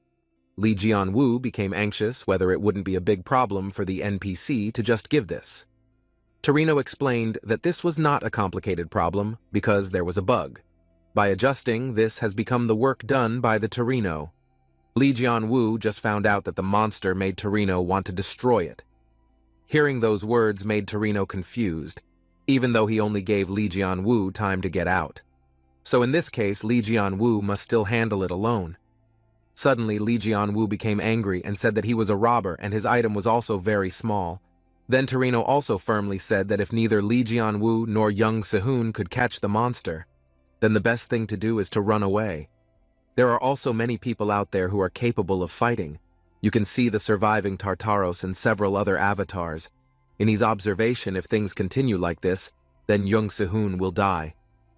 Li Jianwu became anxious whether it wouldn't be a big problem for the NPC to just give this. Terreno explained that this was not a complicated problem because there was a bug. By adjusting, this has become the work done by the Terreno. Li Jianwu just found out that the monster made Terreno want to destroy it. Hearing those words made Terreno confused, even though he only gave Li Jianwu time to get out. So in this case, Li Jianwu must still handle it alone. Suddenly, Li Jianwu became angry and said that he was a robber and his item was also very small. Then Terreno also firmly said that if neither Li Jianwu nor Jung Si-hoon could catch the monster, then the best thing to do is to run away. There are also many people out there who are capable of fighting. You can see the surviving Tartaros and several other avatars. In his observation, if things continue like this, then Jung Se-hoon will die.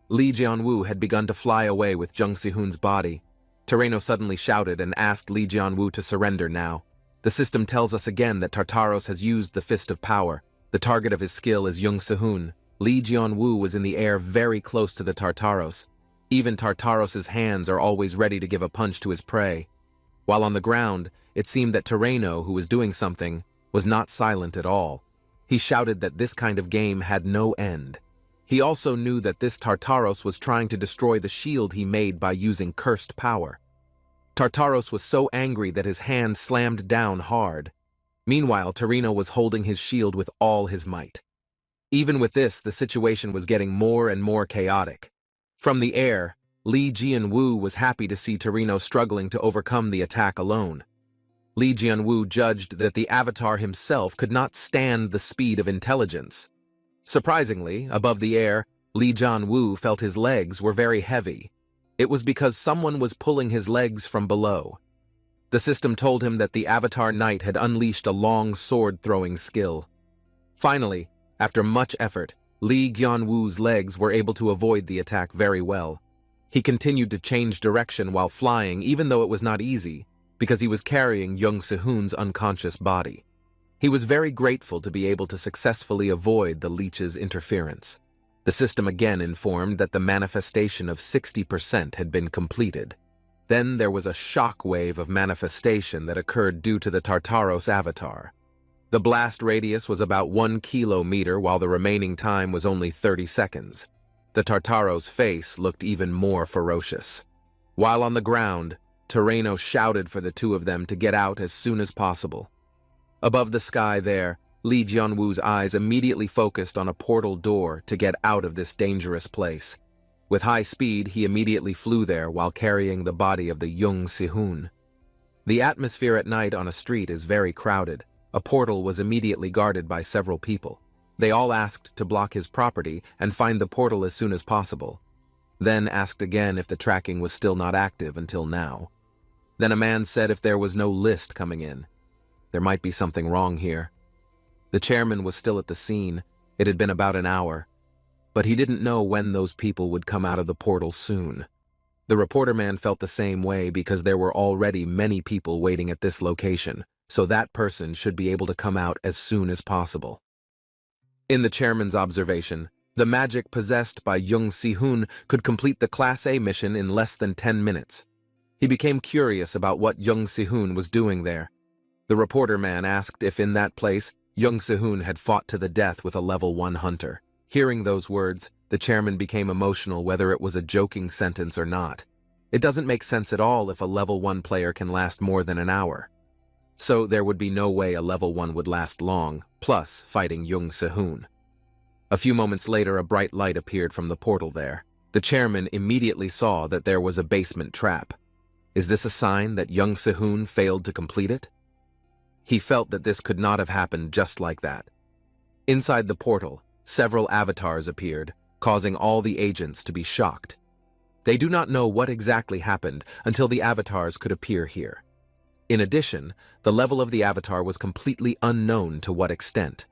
Lee Jianwoo had begun to fly away with Jung Se-hoon's body. Tereno suddenly shouted and asked Lee Jianwoo to surrender now. The system tells us again that Tartaros has used the Fist of Power. The target of his skill is Jung Se-hoon. Lee Jianwoo was in the air very close to the Tartaros. Even Tartaros's hands are always ready to give a punch to his prey. While on the ground, it seemed that Tereno, who was doing something, was not silent at all. He shouted that this kind of game had no end. He also knew that this Tartaros was trying to destroy the shield he made by using cursed power. Tartaros was so angry that his hand slammed down hard. Meanwhile, Tereno was holding his shield with all his might. Even with this, the situation was getting more and more chaotic. From the air, Lee Jianwoo was happy to see Tereno struggling to overcome the attack alone. Lee Jianwoo judged that the avatar himself could not stand the speed of intelligence. Surprisingly, above the air, Lee Jianwoo felt his legs were very heavy. It was because someone was pulling his legs from below. The system told him that the Avatar Knight had unleashed a long sword-throwing skill. Finally, after much effort, Lee Jianwoo's legs were able to avoid the attack very well. He continued to change direction while flying, even though it was not easy, because he was carrying Jung Se-hoon's unconscious body. He was very grateful to be able to successfully avoid the leech's interference. The system again informed that the manifestation of 60% had been completed. Then there was a shock wave of manifestation that occurred due to the Tartaros avatar. The blast radius was about 1 kilometer, while the remaining time was only 30 seconds. The Tartaros' face looked even more ferocious. While on the ground, Tereno shouted for the two of them to get out as soon as possible. Above the sky there, Lee Jianwoo's eyes immediately focused on a portal door to get out of this dangerous place. With high speed, he immediately flew there while carrying the body of the Jung Se-hoon. The atmosphere at night on a street is very crowded. A portal was immediately guarded by several people. They all asked to block his property and find the portal as soon as possible. Then asked again if the tracking was still not active until now. Then a man said if there was no list coming in. There might be something wrong here. The chairman was still at the scene. It had been about an hour. But he didn't know when those people would come out of the portal soon. The reporter man felt the same way because there were already many people waiting at this location, so that person should be able to come out as soon as possible. In the chairman's observation, the magic possessed by Jung Se-hoon could complete the Class A mission in less than 10 minutes. He became curious about what Jung Se-hoon was doing there. The reporter man asked if in that place, Jung Se-hoon had fought to the death with a level 1 hunter. Hearing those words, the chairman became emotional whether it was a joking sentence or not. It doesn't make sense at all if a level 1 player can last more than an hour. So there would be no way a level 1 would last long, plus fighting Jung Se-hoon. A few moments later, a bright light appeared from the portal there. The chairman immediately saw that there was a basement trap. Is this a sign that Jung Se-hoon failed to complete it? He felt that this could not have happened just like that. Inside the portal, several avatars appeared, causing all the agents to be shocked. They do not know what exactly happened until the avatars could appear here. In addition, the level of the avatar was completely unknown to what extent.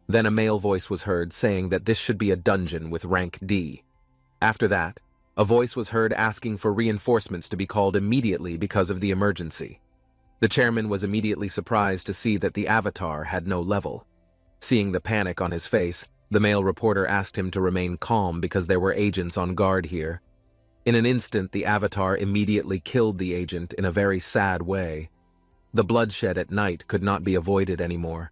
Then a male voice was heard saying that this should be a dungeon with rank D. After that, a voice was heard asking for reinforcements to be called immediately because of the emergency. The chairman was immediately surprised to see that the avatar had no level. Seeing the panic on his face, the male reporter asked him to remain calm because there were agents on guard here. In an instant, the avatar immediately killed the agent in a very sad way. The bloodshed at night could not be avoided anymore.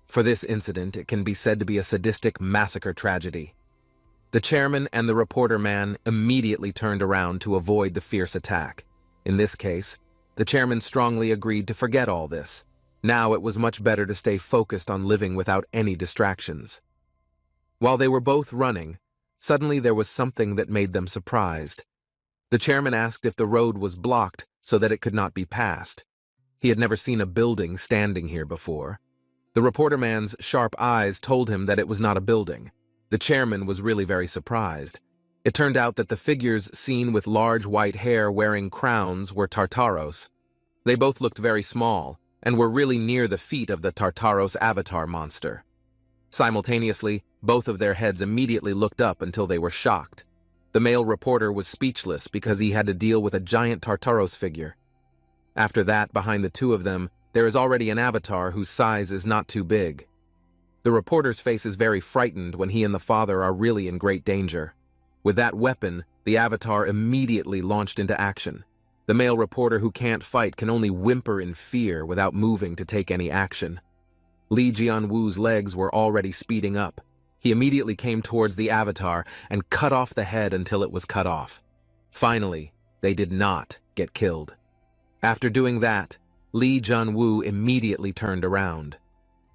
For this incident, it can be said to be a sadistic massacre tragedy. The chairman and the reporter man immediately turned around to avoid the fierce attack. In this case, the chairman strongly agreed to forget all this. Now it was much better to stay focused on living without any distractions. While they were both running, suddenly there was something that made them surprised. The chairman asked if the road was blocked so that it could not be passed. He had never seen a building standing here before. The reporter man's sharp eyes told him that it was not a building. The chairman was really very surprised. It turned out that the figures seen with large white hair wearing crowns were Tartaros. They both looked very small and were really near the feet of the Tartaros avatar monster. Simultaneously, both of their heads immediately looked up until they were shocked. The male reporter was speechless because he had to deal with a giant Tartaros figure. After that, behind the two of them, there is already an avatar whose size is not too big. The reporter's face is very frightened when he and the father are really in great danger. With that weapon, the avatar immediately launched into action. The male reporter who can't fight can only whimper in fear without moving to take any action. Lee Jianwoo's legs were already speeding up. He immediately came towards the avatar and cut off the head until it was cut off. Finally, they did not get killed. After doing that, Lee Jianwoo immediately turned around.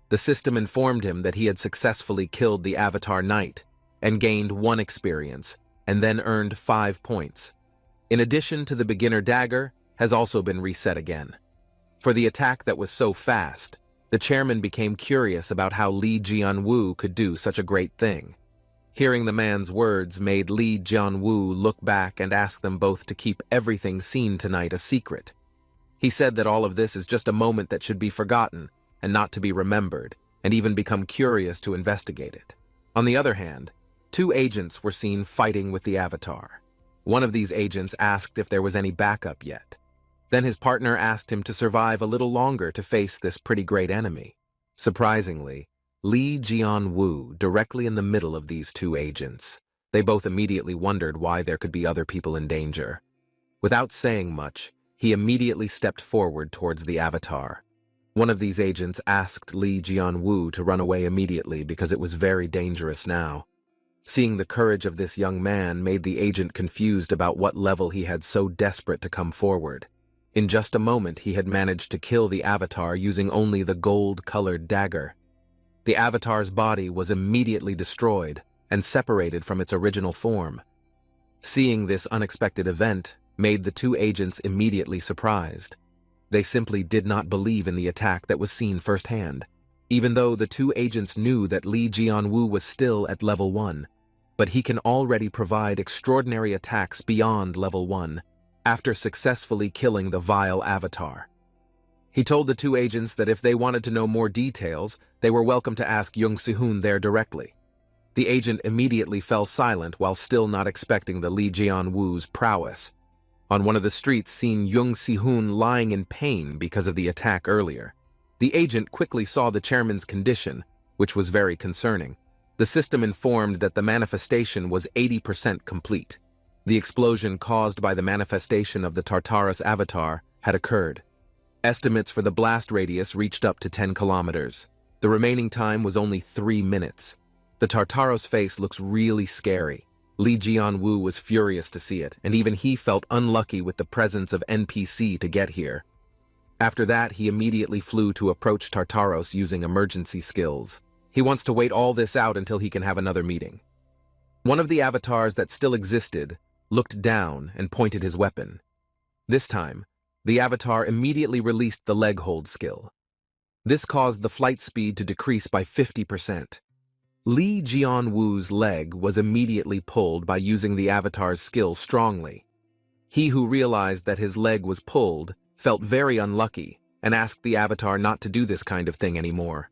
The system informed him that he had successfully killed the Avatar Knight and gained 1 experience, and then earned 5 points. In addition to the beginner dagger, has also been reset again. For the attack that was so fast, the chairman became curious about how Lee Jianwoo could do such a great thing. Hearing the man's words made Lee Jianwoo look back and ask them both to keep everything seen tonight a secret. He said that all of this is just a moment that should be forgotten and not to be remembered, and even become curious to investigate it. On the other hand, 2 agents were seen fighting with the avatar. One of these agents asked if there was any backup yet. Then his partner asked him to survive a little longer to face this pretty great enemy. Surprisingly, Lee Jianwoo directly in the middle of these 2 agents. They both immediately wondered why there could be other people in danger. Without saying much, he immediately stepped forward towards the avatar. One of these agents asked Lee Jianwoo to run away immediately because it was very dangerous now. Seeing the courage of this young man made the agent confused about what level he had so desperate to come forward. In just a moment, he had managed to kill the avatar using only the gold-colored dagger. The avatar's body was immediately destroyed and separated from its original form. Seeing this unexpected event made the 2 agents immediately surprised. They simply did not believe in the attack that was seen firsthand, even though the 2 agents knew that Lee Jianwoo was still at level 1, but he can already provide extraordinary attacks beyond level 1, after successfully killing the vile avatar. He told the 2 agents that if they wanted to know more details, they were welcome to ask Young Si-hoon there directly. The agent immediately fell silent while still not expecting the Lee Jianwoo's prowess. On one of the streets seen Young Si-hoon lying in pain because of the attack earlier. The agent quickly saw the chairman's condition, which was very concerning. The system informed that the manifestation was 80% complete. The explosion caused by the manifestation of the Tartaros avatar had occurred. Estimates for the blast radius reached up to 10 kilometers. The remaining time was only 3 minutes. The Tartaros face looks really scary. Lee Jianwoo was furious to see it, and even he felt unlucky with the presence of NPC to get here. After that, he immediately flew to approach Tartaros using emergency skills. He wants to wait all this out until he can have another meeting. One of the avatars that still existed looked down and pointed his weapon. This time, the avatar immediately released the leg hold skill. This caused the flight speed to decrease by 50%. Lee Jianwoo's leg was immediately pulled by using the avatar's skill strongly. He who realized that his leg was pulled felt very unlucky and asked the avatar not to do this kind of thing anymore.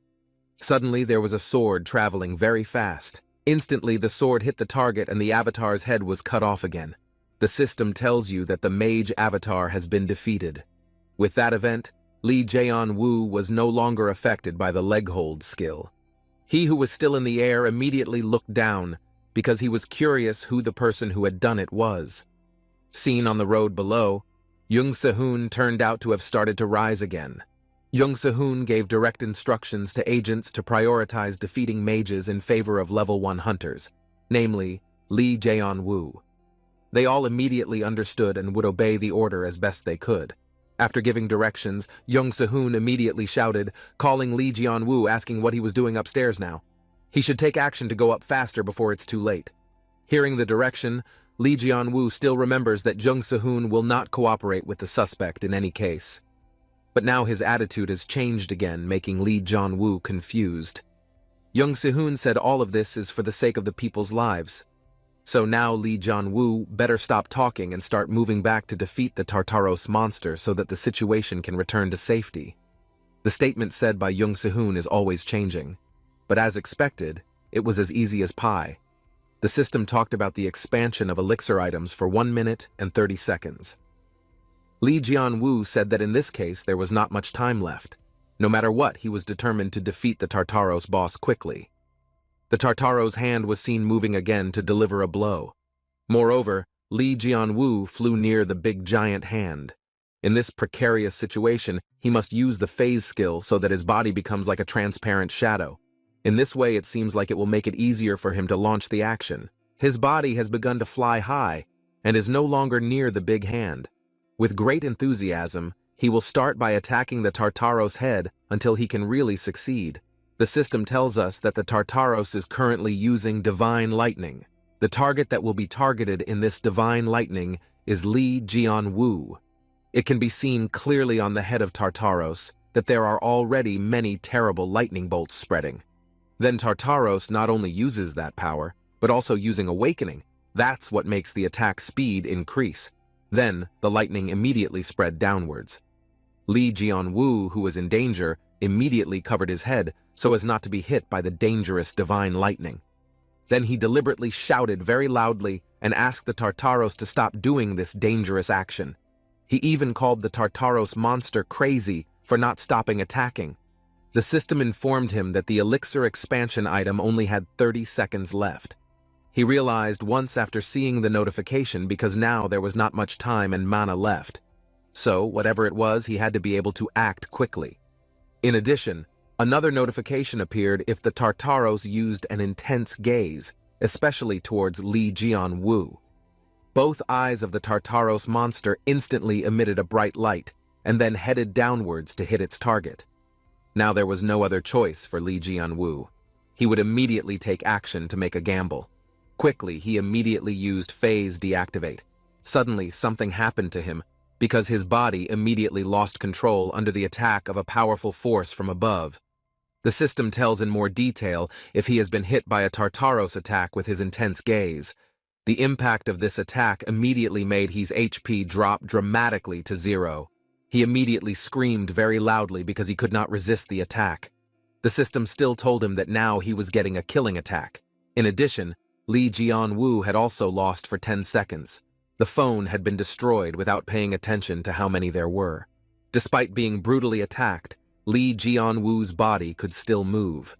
Suddenly, there was a sword traveling very fast. Instantly, the sword hit the target and the avatar's head was cut off again. The system tells you that the mage avatar has been defeated. With that event, Lee Jianwoo was no longer affected by the leg hold skill. He who was still in the air immediately looked down because he was curious who the person who had done it was. Seen on the road below, Young Si-hoon turned out to have started to rise again. Young Si-hoon gave direct instructions to agents to prioritize defeating mages in favor of level 1 hunters, namely Lee Jianwoo. They all immediately understood and would obey the order as best they could. After giving directions, Young Si-hoon immediately shouted, calling Lee Jianwoo asking what he was doing upstairs now. He should take action to go up faster before it's too late. Hearing the direction, Lee Jianwoo still remembers that Young Si-hoon will not cooperate with the suspect in any case. But now his attitude has changed again, making Lee Jianwoo confused. Young Si-hoon said all of this is for the sake of the people's lives. So now Lee Jianwoo better stop talking and start moving back to defeat the Tartaros monster so that the situation can return to safety. The statement said by Jung Se-hoon is always changing, but as expected, it was as easy as pie. The system talked about the expansion of elixir items for 1 minute and 30 seconds. Lee Jianwoo said that in this case there was not much time left. No matter what, he was determined to defeat the Tartaros boss quickly. The Tartaro's hand was seen moving again to deliver a blow. Moreover, Lee Jianwoo flew near the big giant hand. In this precarious situation, he must use the phase skill so that his body becomes like a transparent shadow. In this way, it seems like it will make it easier for him to launch the action. His body has begun to fly high and is no longer near the big hand. With great enthusiasm, he will start by attacking the Tartaros head until he can really succeed. The system tells us that the Tartaros is currently using Divine Lightning. The target that will be targeted in this Divine Lightning is Lee Jianwoo. It can be seen clearly on the head of Tartaros that there are already many terrible lightning bolts spreading. Then Tartaros not only uses that power, but also using Awakening. That's what makes the attack speed increase. Then the lightning immediately spread downwards. Lee Jianwoo, who was in danger, immediately covered his head so as not to be hit by the dangerous divine lightning. Then he deliberately shouted very loudly and asked the Tartaros to stop doing this dangerous action. He even called the Tartaros monster crazy for not stopping attacking. The system informed him that the elixir expansion item only had 30 seconds left. He realized once after seeing the notification because now there was not much time and mana left. So, whatever it was, he had to be able to act quickly. In addition, another notification appeared if the Tartaros used an intense gaze, especially towards Lee Jianwoo. Both eyes of the Tartaros monster instantly emitted a bright light and then headed downwards to hit its target. Now there was no other choice for Lee Jianwoo. He would immediately take action to make a gamble. Quickly, he immediately used Phase Deactivate. Suddenly, something happened to him because his body immediately lost control under the attack of a powerful force from above. The system tells in more detail if he has been hit by a Tartaros attack with his intense gaze. The impact of this attack immediately made his HP drop dramatically to 0. He immediately screamed very loudly because he could not resist the attack. The system still told him that now he was getting a killing attack. In addition, Lee Jianwoo had also lost for 10 seconds. The phone had been destroyed without paying attention to how many there were. Despite being brutally attacked, Lee Jianwoo's body could still move.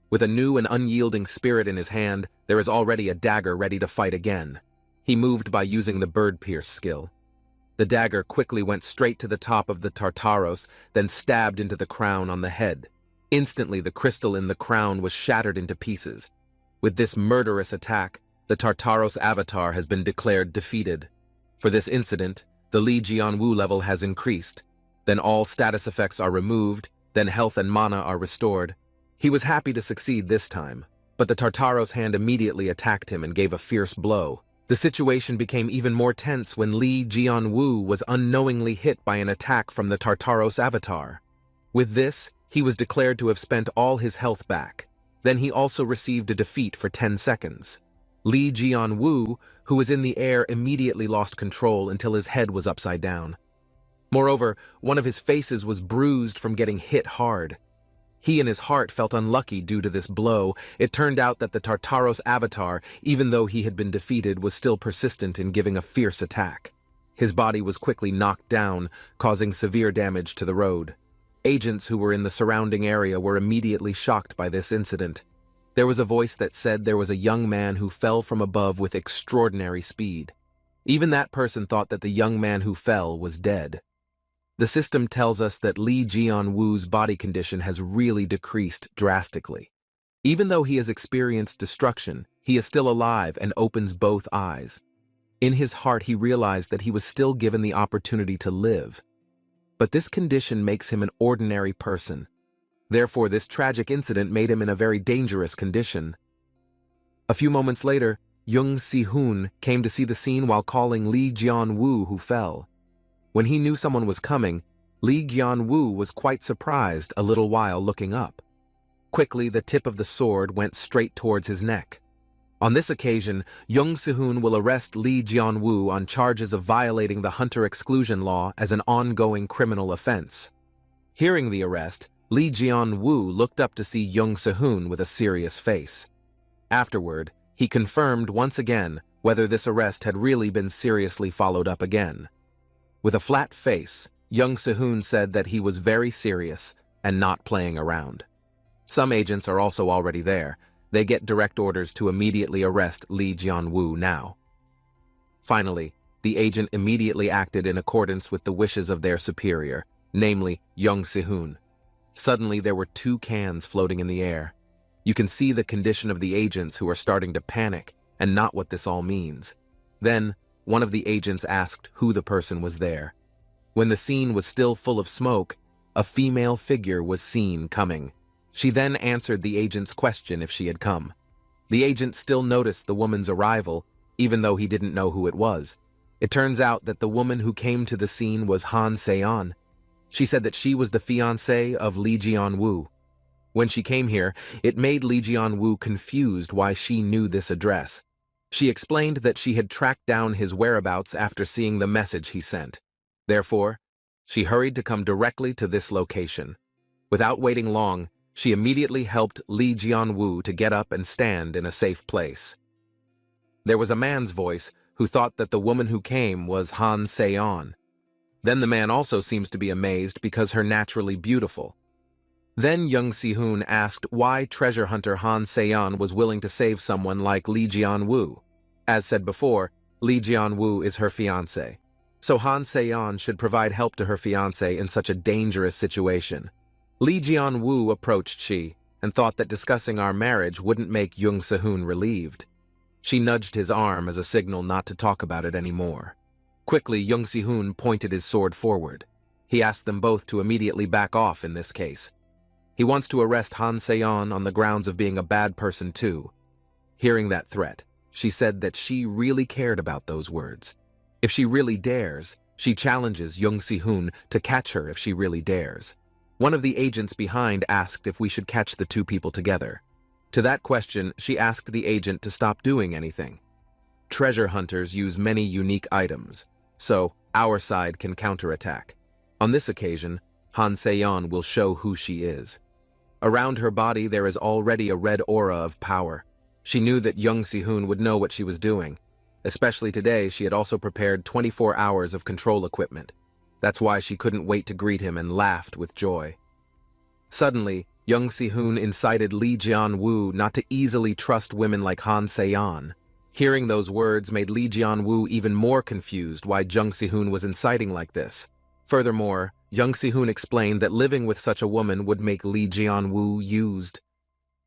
With a new and unyielding spirit in his hand, there is already a dagger ready to fight again. He moved by using the Bird Pierce skill. The dagger quickly went straight to the top of the Tartaros, then stabbed into the crown on the head. Instantly, the crystal in the crown was shattered into pieces. With this murderous attack, the Tartaros avatar has been declared defeated. For this incident, the Lee Jianwoo level has increased. Then all status effects are removed, then health and mana are restored. He was happy to succeed this time, but the Tartaros hand immediately attacked him and gave a fierce blow. The situation became even more tense when Lee Jianwoo was unknowingly hit by an attack from the Tartaros avatar. With this, he was declared to have spent all his health back. Then he also received a defeat for 10 seconds. Lee Jianwoo, who was in the air, immediately lost control until his head was upside down. Moreover, one of his faces was bruised from getting hit hard. He in his heart felt unlucky due to this blow. It turned out that the Tartaros avatar, even though he had been defeated, was still persistent in giving a fierce attack. His body was quickly knocked down, causing severe damage to the road. Agents who were in the surrounding area were immediately shocked by this incident. There was a voice that said there was a young man who fell from above with extraordinary speed. Even that person thought that the young man who fell was dead. The system tells us that Lee Jianwoo's body condition has really decreased drastically. Even though he has experienced destruction, he is still alive and opens both eyes. In his heart, he realized that he was still given the opportunity to live. But this condition makes him an ordinary person. Therefore, this tragic incident made him in a very dangerous condition. A few moments later, Jung Se-hoon came to see the scene while calling Lee Jianwoo, who fell. When he knew someone was coming, Lee Jianwoo was quite surprised a little while looking up. Quickly, the tip of the sword went straight towards his neck. On this occasion, Young Se-hoon will arrest Lee Jian-woo on charges of violating the hunter exclusion law as an ongoing criminal offense. Hearing the arrest, Lee Jian-woo looked up to see Young Se-hoon with a serious face. Afterward, he confirmed once again whether this arrest had really been seriously followed up again. With a flat face, Young Se-hoon said that he was very serious and not playing around. Some agents are also already there. They get direct orders to immediately arrest Lee Jian-woo now. Finally, the agent immediately acted in accordance with the wishes of their superior, namely Young Se-hoon. Suddenly, there were 2 cans floating in the air. You can see the condition of the agents who are starting to panic and not what this all means. Then, one of the agents asked who the person was there. When the scene was still full of smoke, a female figure was seen coming. She then answered the agent's question if she had come. The agent still noticed the woman's arrival, even though he didn't know who it was. It turns out that the woman who came to the scene was Han Se-yeon. She said that she was the fiancée of Lee Jian-woo. When she came here, it made Lee Jian-woo confused why she knew this address. She explained that she had tracked down his whereabouts after seeing the message he sent. Therefore, she hurried to come directly to this location. Without waiting long, she immediately helped Lee Jian-woo to get up and stand in a safe place. There was a man's voice who thought that the woman who came was Han Se-yeon. Then the man also seems to be amazed because her naturally beautiful. Then Young Se-hoon asked why treasure hunter Han Se-yeon was willing to save someone like Lee Jian-woo. As said before, Lee Jian-woo is her fiancé. So Han Se-yeon should provide help to her fiancé in such a dangerous situation. Lee Jian-woo approached she and thought that discussing our marriage wouldn't make Young Se-hoon relieved. She nudged his arm as a signal not to talk about it anymore. Quickly, Young Se-hoon pointed his sword forward. He asked them both to immediately back off in this case. He wants to arrest Han Se-yeon on the grounds of being a bad person too. Hearing that threat, she said that she really cared about those words. If she really dares, she challenges Young Se-hoon to catch her if she really dares. One of the agents behind asked if we should catch the 2 people together. To that question, she asked the agent to stop doing anything. Treasure hunters use many unique items, so our side can counterattack. On this occasion, Han Se-yeon will show who she is. Around her body there is already a red aura of power. She knew that Young Se-hoon would know what she was doing. Especially today, she had also prepared 24 hours of control equipment. That's why she couldn't wait to greet him and laughed with joy. Suddenly, Young Se-hoon incited Lee Jian-woo not to easily trust women like Han Se-yeon. Hearing those words made Lee Jian-woo even more confused why Young Se-hoon was inciting like this. Furthermore, Young Se-hoon explained that living with such a woman would make Lee Jian-woo used.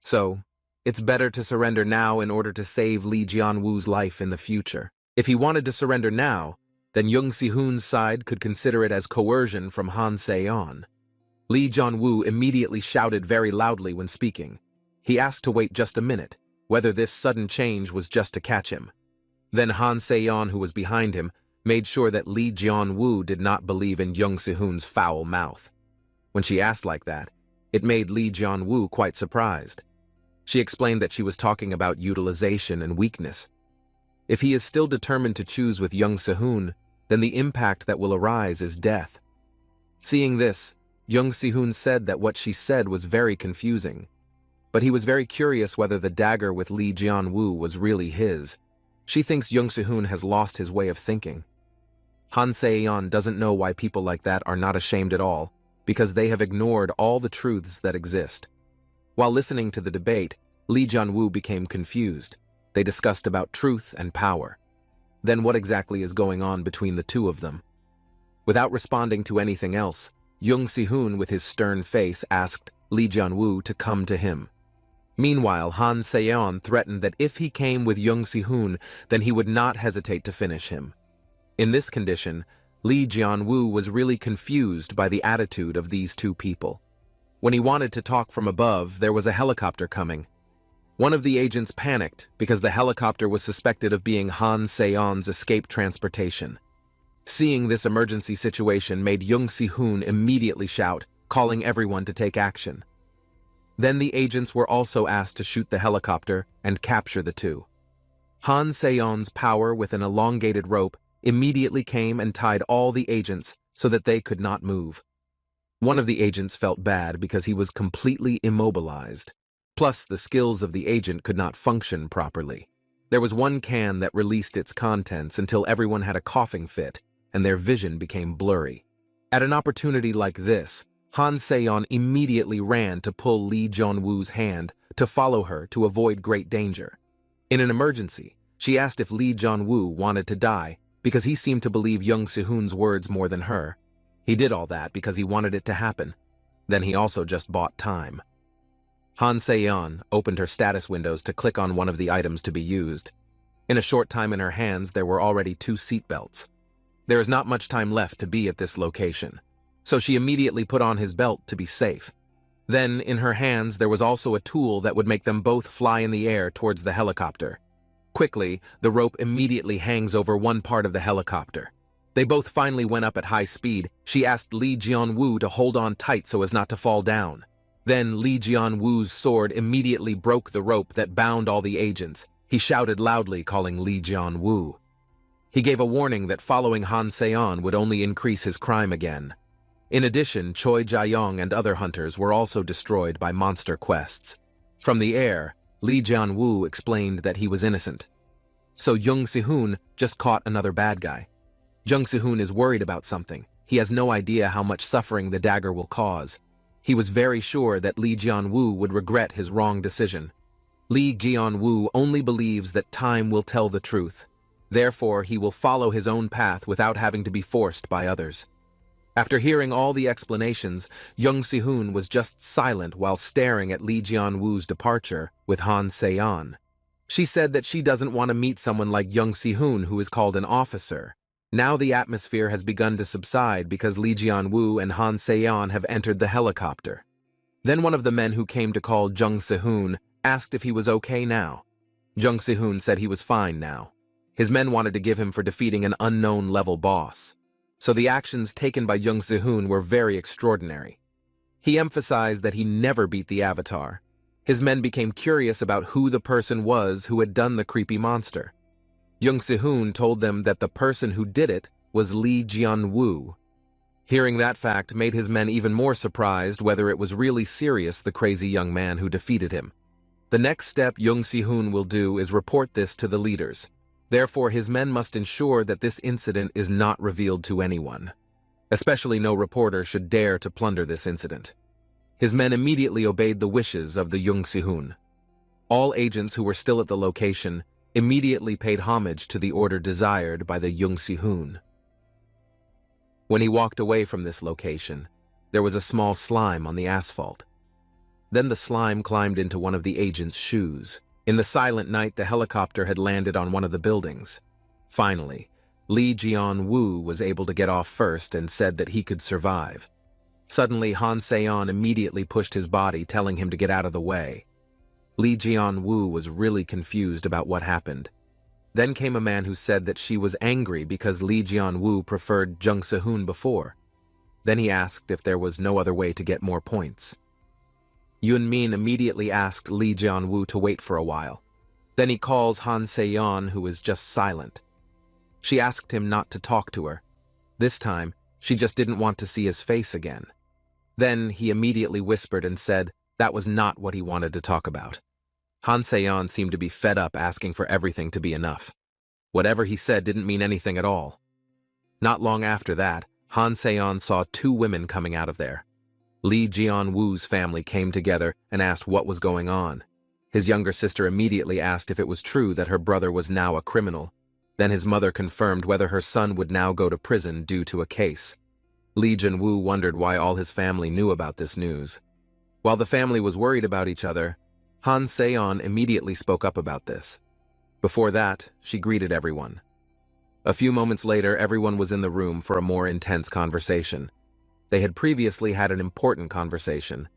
So, it's better to surrender now in order to save Lee Jian-woo's life in the future. If he wanted to surrender now, then Young Se-hoon's side could consider it as coercion from Han Se-yeon. Lee Jian-woo immediately shouted very loudly when speaking. He asked to wait just a minute, whether this sudden change was just to catch him. Then Han Se-yeon, who was behind him, made sure that Lee Jian-woo did not believe in Young Se-hoon's foul mouth. When she asked like that, it made Lee Jian-woo quite surprised. She explained that she was talking about utilization and weakness. If he is still determined to choose with Young Se-hoon, then the impact that will arise is death. Seeing this, Young Se-hoon said that what she said was very confusing. But he was very curious whether the dagger with Lee Jian-woo was really his. She thinks Young Se-hoon has lost his way of thinking. Han Se-yeon doesn't know why people like that are not ashamed at all, because they have ignored all the truths that exist. While listening to the debate, Lee Jian-woo became confused. They discussed about truth and power. Then what exactly is going on between the 2 of them? Without responding to anything else, Young Se-hoon with his stern face asked Lee Jian-woo to come to him. Meanwhile, Han Se-yeon threatened that if he came with Young Se-hoon, then he would not hesitate to finish him. In this condition, Lee Jian-woo was really confused by the attitude of these 2 people. When he wanted to talk from above, there was a helicopter coming. One of the agents panicked because the helicopter was suspected of being Han Se-yeon's escape transportation. Seeing this emergency situation made Young Se-hoon immediately shout, calling everyone to take action. Then the agents were also asked to shoot the helicopter and capture the 2. Han Seon's power with an elongated rope immediately came and tied all the agents so that they could not move. One of the agents felt bad because he was completely immobilized. Plus, the skills of the agent could not function properly. There was one can that released its contents until everyone had a coughing fit, and their vision became blurry. At an opportunity like this, Han Seon immediately ran to pull Lee Jong-woo's hand to follow her to avoid great danger. In an emergency, she asked if Lee Jong-woo wanted to die because he seemed to believe Young Si-hoon's words more than her. He did all that because he wanted it to happen. Then he also just bought time. Han Seon opened her status windows to click on one of the items to be used. In a short time in her hands, there were already 2 seatbelts. There is not much time left to be at this location, so she immediately put on his belt to be safe. Then, in her hands, there was also a tool that would make them both fly in the air towards the helicopter. Quickly, the rope immediately hangs over one part of the helicopter. They both finally went up at high speed. She asked Lee Jong-woo to hold on tight so as not to fall down. Then Lee Jong-woo's sword immediately broke the rope that bound all the agents. He shouted loudly, calling Lee Jong-woo. He gave a warning that following Han Seon would only increase his crime again. In addition, Choi Jae-young and other hunters were also destroyed by monster quests. From the air, Lee Jong-woo explained that he was innocent. So Young Si-hoon just caught another bad guy. Young Si-hoon is worried about something. He has no idea how much suffering the dagger will cause. He was very sure that Lee Jong-woo would regret his wrong decision. Lee Jong-woo only believes that time will tell the truth. Therefore, he will follow his own path without having to be forced by others. After hearing all the explanations, Young Si-hoon was just silent while staring at Lee Jong-woo's departure with Han Seon. She said that she doesn't want to meet someone like Young Si-hoon who is called an officer. Now the atmosphere has begun to subside because Lee Jong-woo and Han Seon have entered the helicopter. Then one of the men who came to call Jung Si-hoon asked if he was okay now. Jung Si-hoon said he was fine now. His men wanted to give him for defeating an unknown level boss. So the actions taken by Jung Si-hoon were very extraordinary. He emphasized that he never beat the Avatar. His men became curious about who the person was who had done the creepy monster. Young Si-hoon told them that the person who did it was Lee Jong-woo. Hearing that fact made his men even more surprised whether it was really serious the crazy young man who defeated him. The next step Young Si-hoon will do is report this to the leaders. Therefore, his men must ensure that this incident is not revealed to anyone. Especially no reporter should dare to plunder this incident. His men immediately obeyed the wishes of the Young Si-hoon. All agents who were still at the location immediately paid homage to the order desired by the Young Si-hoon. When he walked away from this location, there was a small slime on the asphalt. Then the slime climbed into one of the agent's shoes. In the silent night, the helicopter had landed on one of the buildings. Finally, Lee Jong-woo was able to get off first and said that he could survive. Suddenly, Han Seon immediately pushed his body, telling him to get out of the way. Lee Jong-woo was really confused about what happened. Then came a man who said that she was angry because Lee Jong-woo preferred Jung Si-hoon before. Then he asked if there was no other way to get more points. Yun-min immediately asked Lee Jong-woo to wait for a while. Then he calls Han Seon, who is just silent. She asked him not to talk to her. This time, she just didn't want to see his face again. Then he immediately whispered and said that was not what he wanted to talk about. Han Seon seemed to be fed up asking for everything to be enough. Whatever he said didn't mean anything at all. Not long after that, Han Seon saw 2 women coming out of there. Lee Jong-woo's family came together and asked what was going on. His younger sister immediately asked if it was true that her brother was now a criminal. Then his mother confirmed whether her son would now go to prison due to a case. Lee Jong-woo wondered why all his family knew about this news. While the family was worried about each other, Han Seon immediately spoke up about this. Before that, she greeted everyone. A few moments later, everyone was in the room for a more intense conversation. They had previously had an important conversation.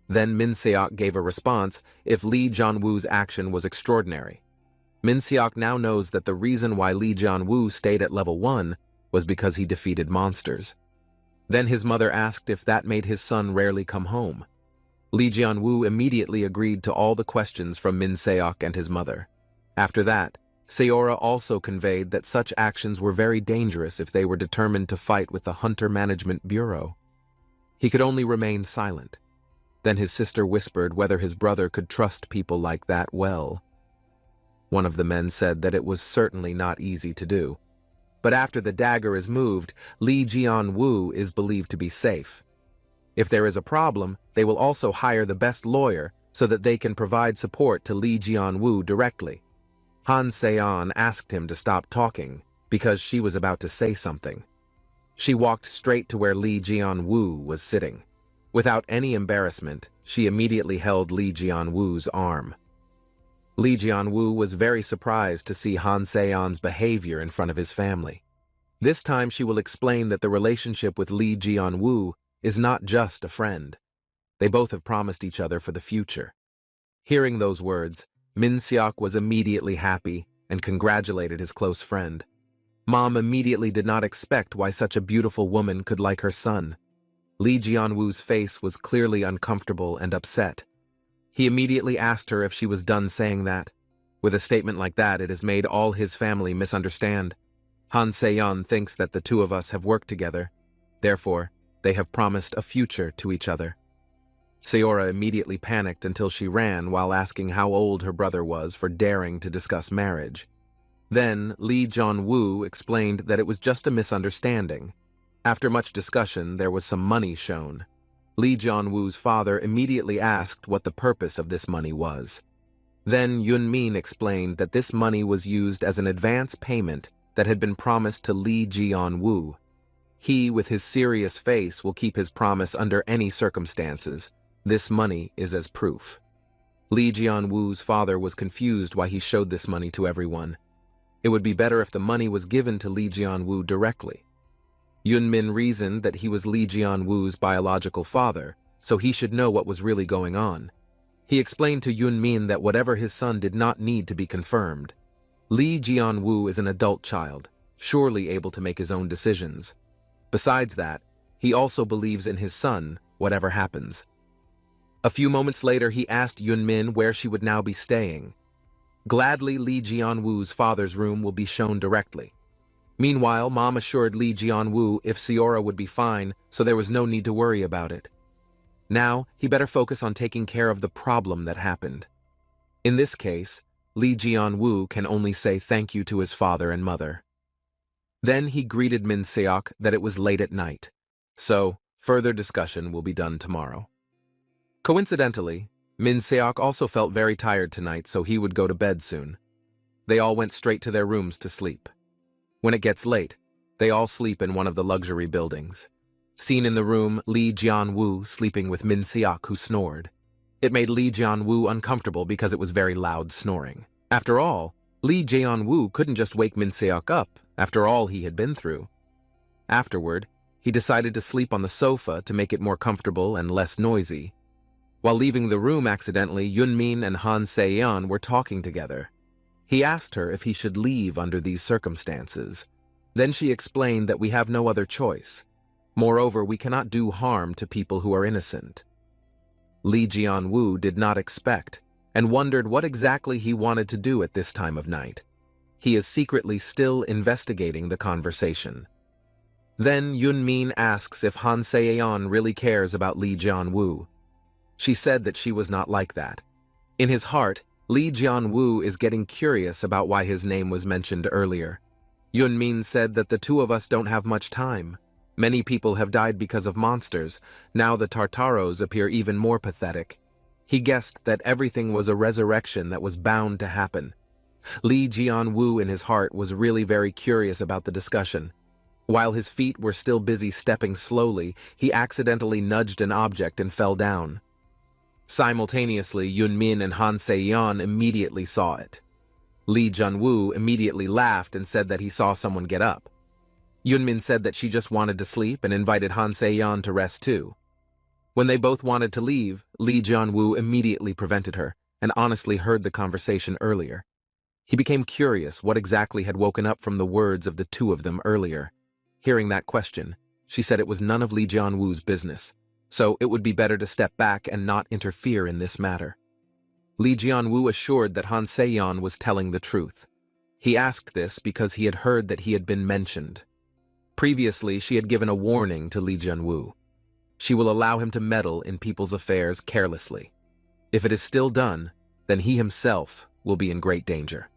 Then Min Seok gave a response if Lee Jong-woo's action was extraordinary. Min Seok now knows that the reason why Lee Jong-woo stayed at level 1 was because he defeated monsters. Then his mother asked if that made his son rarely come home. Lee Jong-woo immediately agreed to all the questions from Min Seok and his mother. After that, Sayora also conveyed that such actions were very dangerous if they were determined to fight with the Hunter Management Bureau. He could only remain silent. Then his sister whispered whether his brother could trust people like that well. One of the men said that it was certainly not easy to do. But after the dagger is moved, Lee Jian-woo is believed to be safe. If there is a problem, they will also hire the best lawyer so that they can provide support to Lee Jian-woo directly. Han Se-yeon asked him to stop talking because she was about to say something. She walked straight to where Lee Jian-woo was sitting. Without any embarrassment, she immediately held Lee Jian-woo's arm. Lee Jian-woo was very surprised to see Han Se-yeon's behavior in front of his family. This time she will explain that the relationship with Lee Jian-woo is not just a friend. They both have promised each other for the future. Hearing those words, Min Seok was immediately happy and congratulated his close friend. Mom immediately did not expect why such a beautiful woman could like her son. Lee Jian-woo's face was clearly uncomfortable and upset. He immediately asked her if she was done saying that. With a statement like that, it has made all his family misunderstand. Han Se-yeon thinks that the two of us have worked together. Therefore, they have promised a future to each other. Sayora immediately panicked until she ran while asking how old her brother was for daring to discuss marriage. Then, Lee Jian-woo explained that it was just a misunderstanding. After much discussion, there was some money shown. Lee Jian-woo's father immediately asked what the purpose of this money was. Then Yun-min explained that this money was used as an advance payment that had been promised to Lee Jian-woo. He, with his serious face, will keep his promise under any circumstances. This money is as proof. Lee Jian-woo's father was confused why he showed this money to everyone. It would be better if the money was given to Lee Jian-woo directly. Yun-min reasoned that he was Lee Jian-woo's biological father, so he should know what was really going on. He explained to Yun-min that whatever his son did not need to be confirmed. Lee Jian-woo is an adult child, surely able to make his own decisions. Besides that, he also believes in his son, whatever happens. A few moments later, he asked Yun-min where she would now be staying. Gladly, Lee Jian-woo's father's room will be shown directly. Meanwhile, Mom assured Lee Jian-woo if Sayora would be fine, so there was no need to worry about it. Now, he better focus on taking care of the problem that happened. In this case, Lee Jian-woo can only say thank you to his father and mother. Then he greeted Min Seok that it was late at night, so further discussion will be done tomorrow. Coincidentally, Min Seok also felt very tired tonight, so he would go to bed soon. They all went straight to their rooms to sleep. When it gets late, they all sleep in one of the luxury buildings. Seen in the room, Lee Jian-woo sleeping with Min Seok, who snored. It made Lee Jian-woo uncomfortable because it was very loud snoring. After all, Lee Jian-woo couldn't just wake Min Seok up after all he had been through. Afterward, he decided to sleep on the sofa to make it more comfortable and less noisy. While leaving the room accidentally, Yun-min and Han Se-yeon were talking together. He asked her if he should leave under these circumstances. Then she explained that we have no other choice. Moreover, we cannot do harm to people who are innocent. Lee Jian-woo did not expect and wondered what exactly he wanted to do at this time of night. He is secretly still investigating the conversation. Then Yun-min asks if Han Se-yeon really cares about Lee Jian-woo. She said that she was not like that. In his heart, Lee Jian-woo is getting curious about why his name was mentioned earlier. Yun-min said that the two of us don't have much time. Many people have died because of monsters. Now the Tartaros appear even more pathetic. He guessed that everything was a resurrection that was bound to happen. Lee Jian-woo in his heart was really very curious about the discussion. While his feet were still busy stepping slowly, he accidentally nudged an object and fell down. Simultaneously, Yun-min and Han Se-yeon immediately saw it. Lee Jian-woo immediately laughed and said that he saw someone get up. Yun-min said that she just wanted to sleep and invited Han Se-yeon to rest too. When they both wanted to leave, Lee Jian-woo immediately prevented her and honestly heard the conversation earlier. He became curious what exactly had woken up from the words of the two of them earlier. Hearing that question, she said it was none of Lee Jian-woo's business, so it would be better to step back and not interfere in this matter. Lee Jian-woo assured that Han Se-yeon was telling the truth. He asked this because he had heard that he had been mentioned. Previously, she had given a warning to Lee Jun-woo. She will allow him to meddle in people's affairs carelessly. If it is still done, then he himself will be in great danger.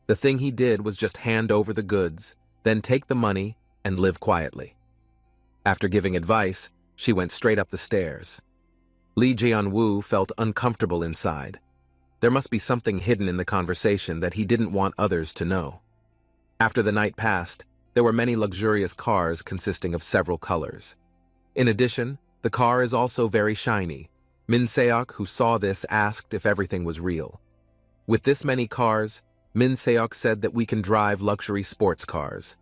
The thing he did was just hand over the goods, then take the money and live quietly. After giving advice, she went straight up the stairs. Lee Jian-woo felt uncomfortable inside. There must be something hidden in the conversation that he didn't want others to know. After the night passed, there were many luxurious cars consisting of several colors. In addition, the car is also very shiny. Min Seok, who saw this, asked if everything was real. With this many cars, Min Seok said that we can drive luxury sports cars.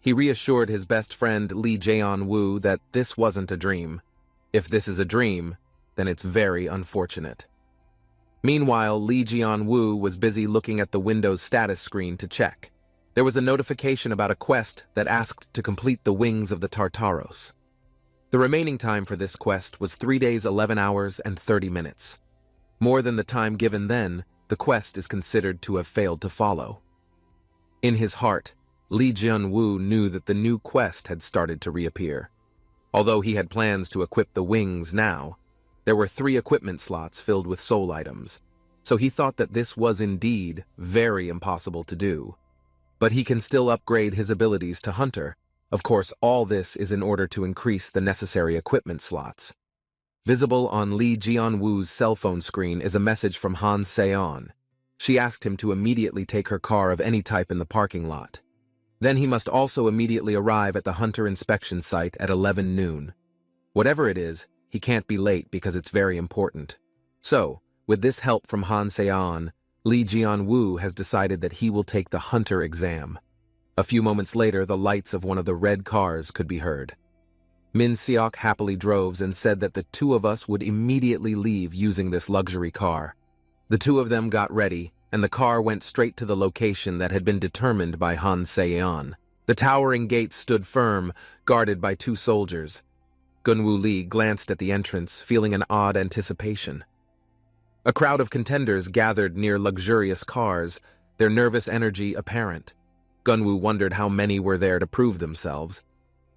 He reassured his best friend Lee Jae-woo that this wasn't a dream. If this is a dream, then it's very unfortunate. Meanwhile, Lee Jae-woo was busy looking at the Windows status screen to check. There was a notification about a quest that asked to complete the wings of the Tartaros. The remaining time for this quest was 3 days, 11 hours, and 30 minutes. More than the time given then, the quest is considered to have failed to follow. In his heart, Lee Jun-woo knew that the new quest had started to reappear. Although he had plans to equip the wings now, there were 3 equipment slots filled with soul items, so he thought that this was indeed very impossible to do. But he can still upgrade his abilities to Hunter. Of course, all this is in order to increase the necessary equipment slots. Visible on Lee Jian-woo's cell phone screen is a message from Han Se-on. She asked him to immediately take her car of any type in the parking lot. Then he must also immediately arrive at the Hunter inspection site at 11 noon. Whatever it is, he can't be late because it's very important. So, with this help from Han Se-on, Lee Jian-woo has decided that he will take the Hunter exam. A few moments later, the lights of one of the red cars could be heard. Min Seok happily drove and said that the 2 of us would immediately leave using this luxury car. The 2 of them got ready, and the car went straight to the location that had been determined by Han Se-on. The towering gates stood firm, guarded by 2 soldiers. Gun-woo Lee glanced at the entrance, feeling an odd anticipation. A crowd of contenders gathered near luxurious cars, their nervous energy apparent. Gun-woo wondered how many were there to prove themselves.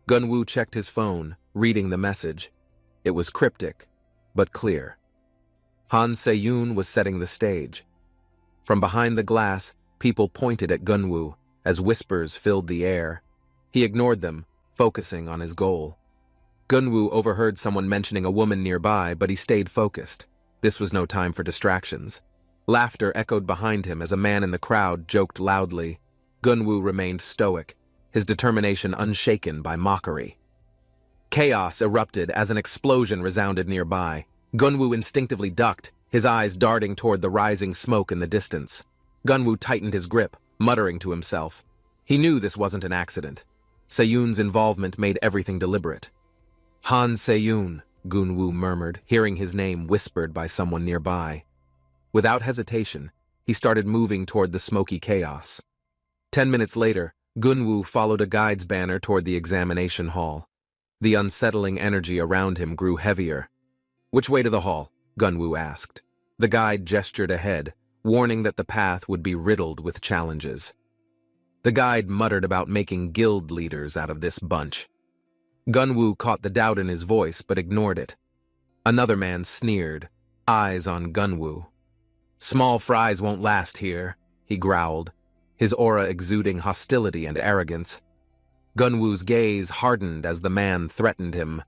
Gun-woo checked his phone, reading the message. It was cryptic, but clear. Han Se-yoon was setting the stage. From behind the glass, people pointed at Gun-woo as whispers filled the air. He ignored them, focusing on his goal. Gun-woo overheard someone mentioning a woman nearby, but he stayed focused. This was no time for distractions. Laughter echoed behind him as a man in the crowd joked loudly. Gun-woo remained stoic, his determination unshaken by mockery. Chaos erupted as an explosion resounded nearby. Gun-woo instinctively ducked, his eyes darting toward the rising smoke in the distance. Gun-woo tightened his grip, muttering to himself. He knew this wasn't an accident. Se-yoon's involvement made everything deliberate. Han Se-yoon, Gun-woo murmured, hearing his name whispered by someone nearby. Without hesitation, he started moving toward the smoky chaos. 10 minutes later, Gun-woo followed a guide's banner toward the examination hall. The unsettling energy around him grew heavier. "Which way to the hall?" Gun-woo asked. The guide gestured ahead, warning that the path would be riddled with challenges. The guide muttered about making guild leaders out of this bunch. Gun-woo caught the doubt in his voice but ignored it. Another man sneered, eyes on Gun-woo. "Small fries won't last here," he growled, his aura exuding hostility and arrogance. Gun-woo's gaze hardened as the man threatened him.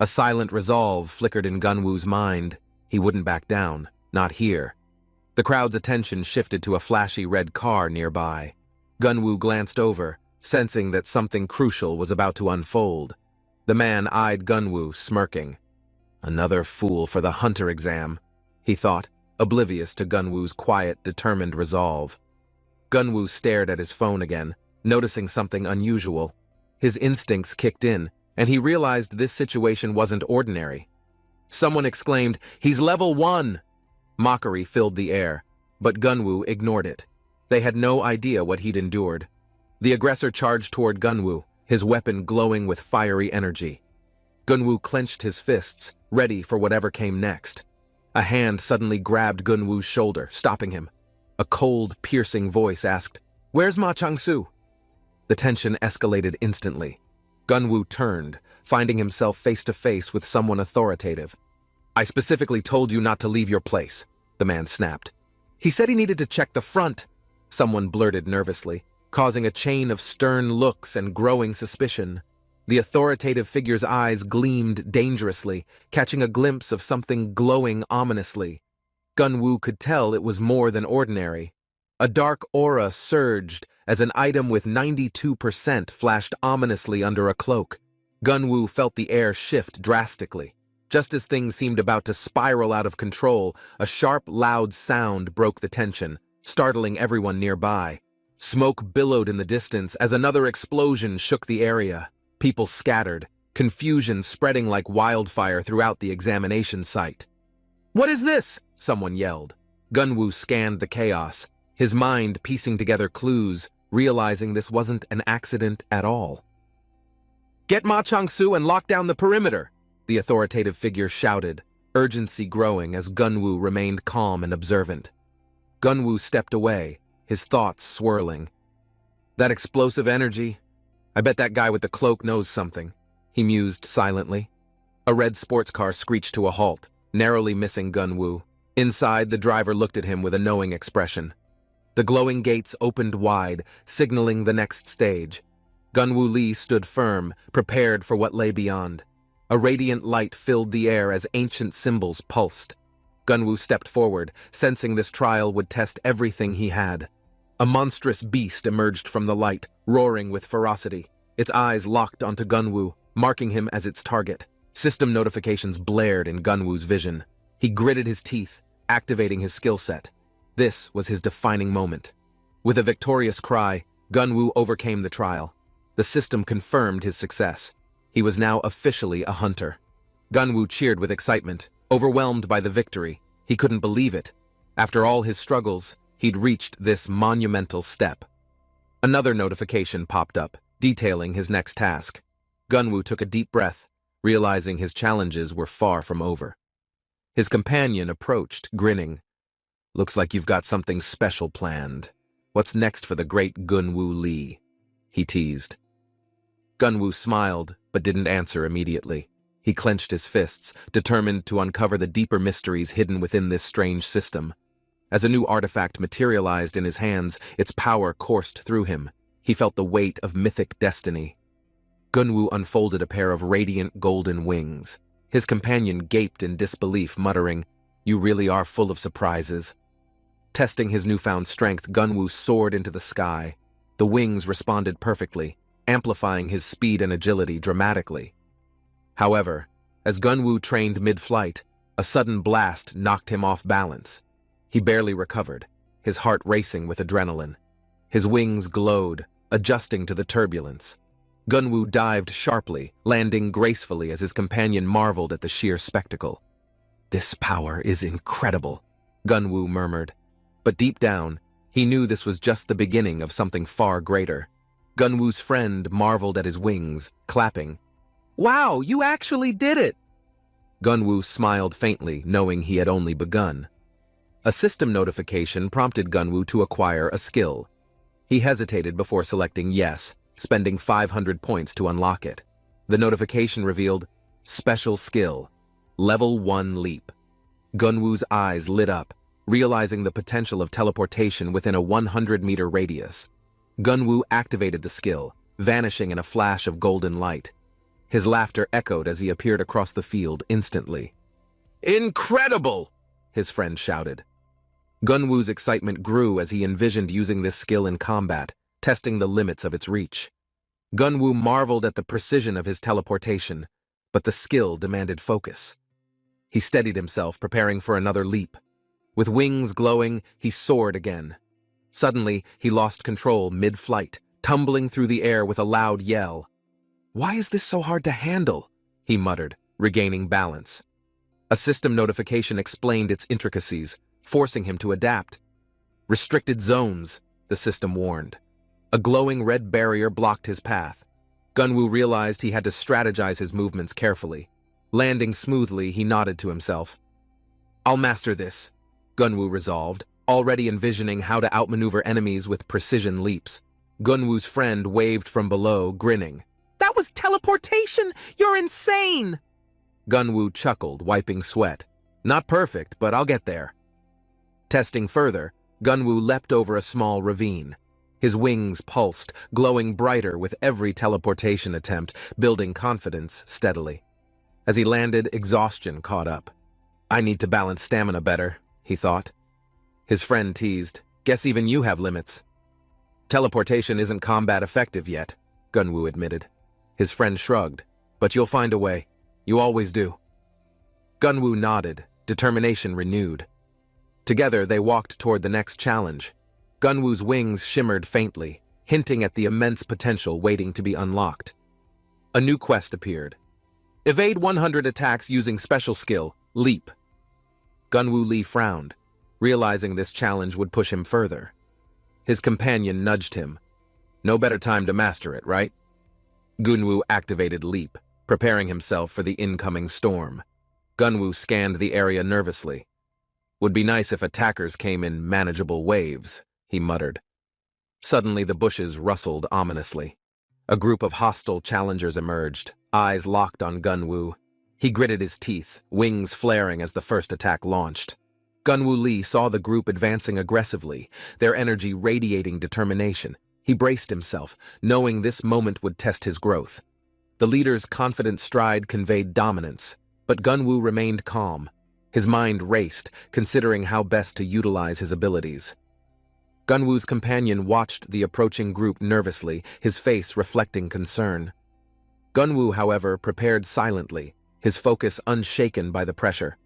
A silent resolve flickered in Gun-woo's mind. He wouldn't back down, not here. The crowd's attention shifted to a flashy red car nearby. Gun-woo glanced over, sensing that something crucial was about to unfold. The man eyed Gun-woo, smirking. "Another fool for the Hunter exam," he thought, oblivious to Gun-woo's quiet, determined resolve. Gun-woo stared at his phone again, noticing something unusual. His instincts kicked in, and he realized this situation wasn't ordinary. Someone exclaimed, "He's level 1!" Mockery filled the air, but Gun-woo ignored it. They had no idea what he'd endured. The aggressor charged toward Gun-woo, his weapon glowing with fiery energy. Gun-woo clenched his fists, ready for whatever came next. A hand suddenly grabbed Gun-woo's shoulder, stopping him. A cold, piercing voice asked, Where's Ma Chang-soo? The tension escalated instantly. Gunwoo turned, finding himself face to face with someone authoritative. I specifically told you not to leave your place, the man snapped. He said he needed to check the front, someone blurted nervously, causing a chain of stern looks and growing suspicion. The authoritative figure's eyes gleamed dangerously, catching a glimpse of something glowing ominously. Gunwoo could tell it was more than ordinary. A dark aura surged as an item with 92% flashed ominously under a cloak. Gunwoo felt the air shift drastically. Just as things seemed about to spiral out of control, a sharp, loud sound broke the tension, startling everyone nearby. Smoke billowed in the distance as another explosion shook the area. People scattered, confusion spreading like wildfire throughout the examination site. "What is this?" someone yelled. Gunwoo scanned the chaos, his mind piecing together clues, realizing this wasn't an accident at all. "Get Ma Chang-soo and lock down the perimeter," the authoritative figure shouted, urgency growing as Gunwoo remained calm and observant. Gunwoo stepped away, his thoughts swirling. That explosive energy, I bet that guy with the cloak knows something, he mused silently. A red sports car screeched to a halt, narrowly missing Gunwoo. Inside, the driver looked at him with a knowing expression. The glowing gates opened wide, signaling the next stage. Gunwoo Lee stood firm, prepared for what lay beyond. A radiant light filled the air as ancient symbols pulsed. Gunwoo stepped forward, sensing this trial would test everything he had. A monstrous beast emerged from the light, roaring with ferocity. Its eyes locked onto Gunwoo, marking him as its target. System notifications blared in Gunwoo's vision. He gritted his teeth, activating his skill set. This was his defining moment. With a victorious cry, Gunwoo overcame the trial. The system confirmed his success. He was now officially a hunter. Gunwoo cheered with excitement, overwhelmed by the victory. He couldn't believe it. After all his struggles, he'd reached this monumental step. Another notification popped up, detailing his next task. Gunwoo took a deep breath, realizing his challenges were far from over. His companion approached, grinning. "Looks like you've got something special planned. What's next for the great Gunwoo Lee?" he teased. Gunwoo smiled, but didn't answer immediately. He clenched his fists, determined to uncover the deeper mysteries hidden within this strange system. As a new artifact materialized in his hands, its power coursed through him. He felt the weight of mythic destiny. Gunwoo unfolded a pair of radiant golden wings. His companion gaped in disbelief, muttering, "You really are full of surprises." Testing his newfound strength, Gunwoo soared into the sky. The wings responded perfectly, amplifying his speed and agility dramatically. However, as Gunwoo trained mid-flight, a sudden blast knocked him off balance. He barely recovered, his heart racing with adrenaline. His wings glowed, adjusting to the turbulence. Gunwoo dived sharply, landing gracefully as his companion marveled at the sheer spectacle. "This power is incredible," Gunwoo murmured. But deep down, he knew this was just the beginning of something far greater. Gunwoo's friend marveled at his wings, clapping. "Wow, you actually did it!" Gunwoo smiled faintly, knowing he had only begun. A system notification prompted Gunwoo to acquire a skill. He hesitated before selecting yes, spending 500 points to unlock it. The notification revealed, Special Skill, Level 1 Leap. Gunwoo's eyes lit up, realizing the potential of teleportation within a 100-meter radius. Gunwoo activated the skill, vanishing in a flash of golden light. His laughter echoed as he appeared across the field instantly. "Incredible!" his friend shouted. Gunwoo's excitement grew as he envisioned using this skill in combat, testing the limits of its reach. Gunwoo marveled at the precision of his teleportation, but the skill demanded focus. He steadied himself, preparing for another leap. With wings glowing, he soared again. Suddenly, he lost control mid-flight, tumbling through the air with a loud yell. "Why is this so hard to handle?" he muttered, regaining balance. A system notification explained its intricacies, forcing him to adapt. "Restricted zones," the system warned. A glowing red barrier blocked his path. Gunwoo realized he had to strategize his movements carefully. Landing smoothly, he nodded to himself. "I'll master this," Gunwoo resolved, already envisioning how to outmaneuver enemies with precision leaps. Gunwoo's friend waved from below, grinning. "That was teleportation! You're insane!" Gunwoo chuckled, wiping sweat. "Not perfect, but I'll get there." Testing further, Gunwoo leapt over a small ravine. His wings pulsed, glowing brighter with every teleportation attempt, building confidence steadily. As he landed, exhaustion caught up. "I need to balance stamina better," he thought. His friend teased, "Guess even you have limits." "Teleportation isn't combat effective yet," Gunwoo admitted. His friend shrugged, "But you'll find a way. You always do." Gunwoo nodded, determination renewed. Together, they walked toward the next challenge. Gunwoo's wings shimmered faintly, hinting at the immense potential waiting to be unlocked. A new quest appeared. Evade 100 attacks using special skill, Leap. Gunwoo Lee frowned, realizing this challenge would push him further. His companion nudged him. "No better time to master it, right?" Gunwoo activated Leap, preparing himself for the incoming storm. Gunwoo scanned the area nervously. "Would be nice if attackers came in manageable waves," he muttered. Suddenly the bushes rustled ominously. A group of hostile challengers emerged, eyes locked on Gunwoo. He gritted his teeth, wings flaring as the first attack launched. Gunwoo Lee saw the group advancing aggressively, their energy radiating determination. He braced himself, knowing this moment would test his growth. The leader's confident stride conveyed dominance, but Gunwoo remained calm. His mind raced, considering how best to utilize his abilities. Gunwoo's companion watched the approaching group nervously, his face reflecting concern. Gunwoo, however, prepared silently, his focus unshaken by the pressure.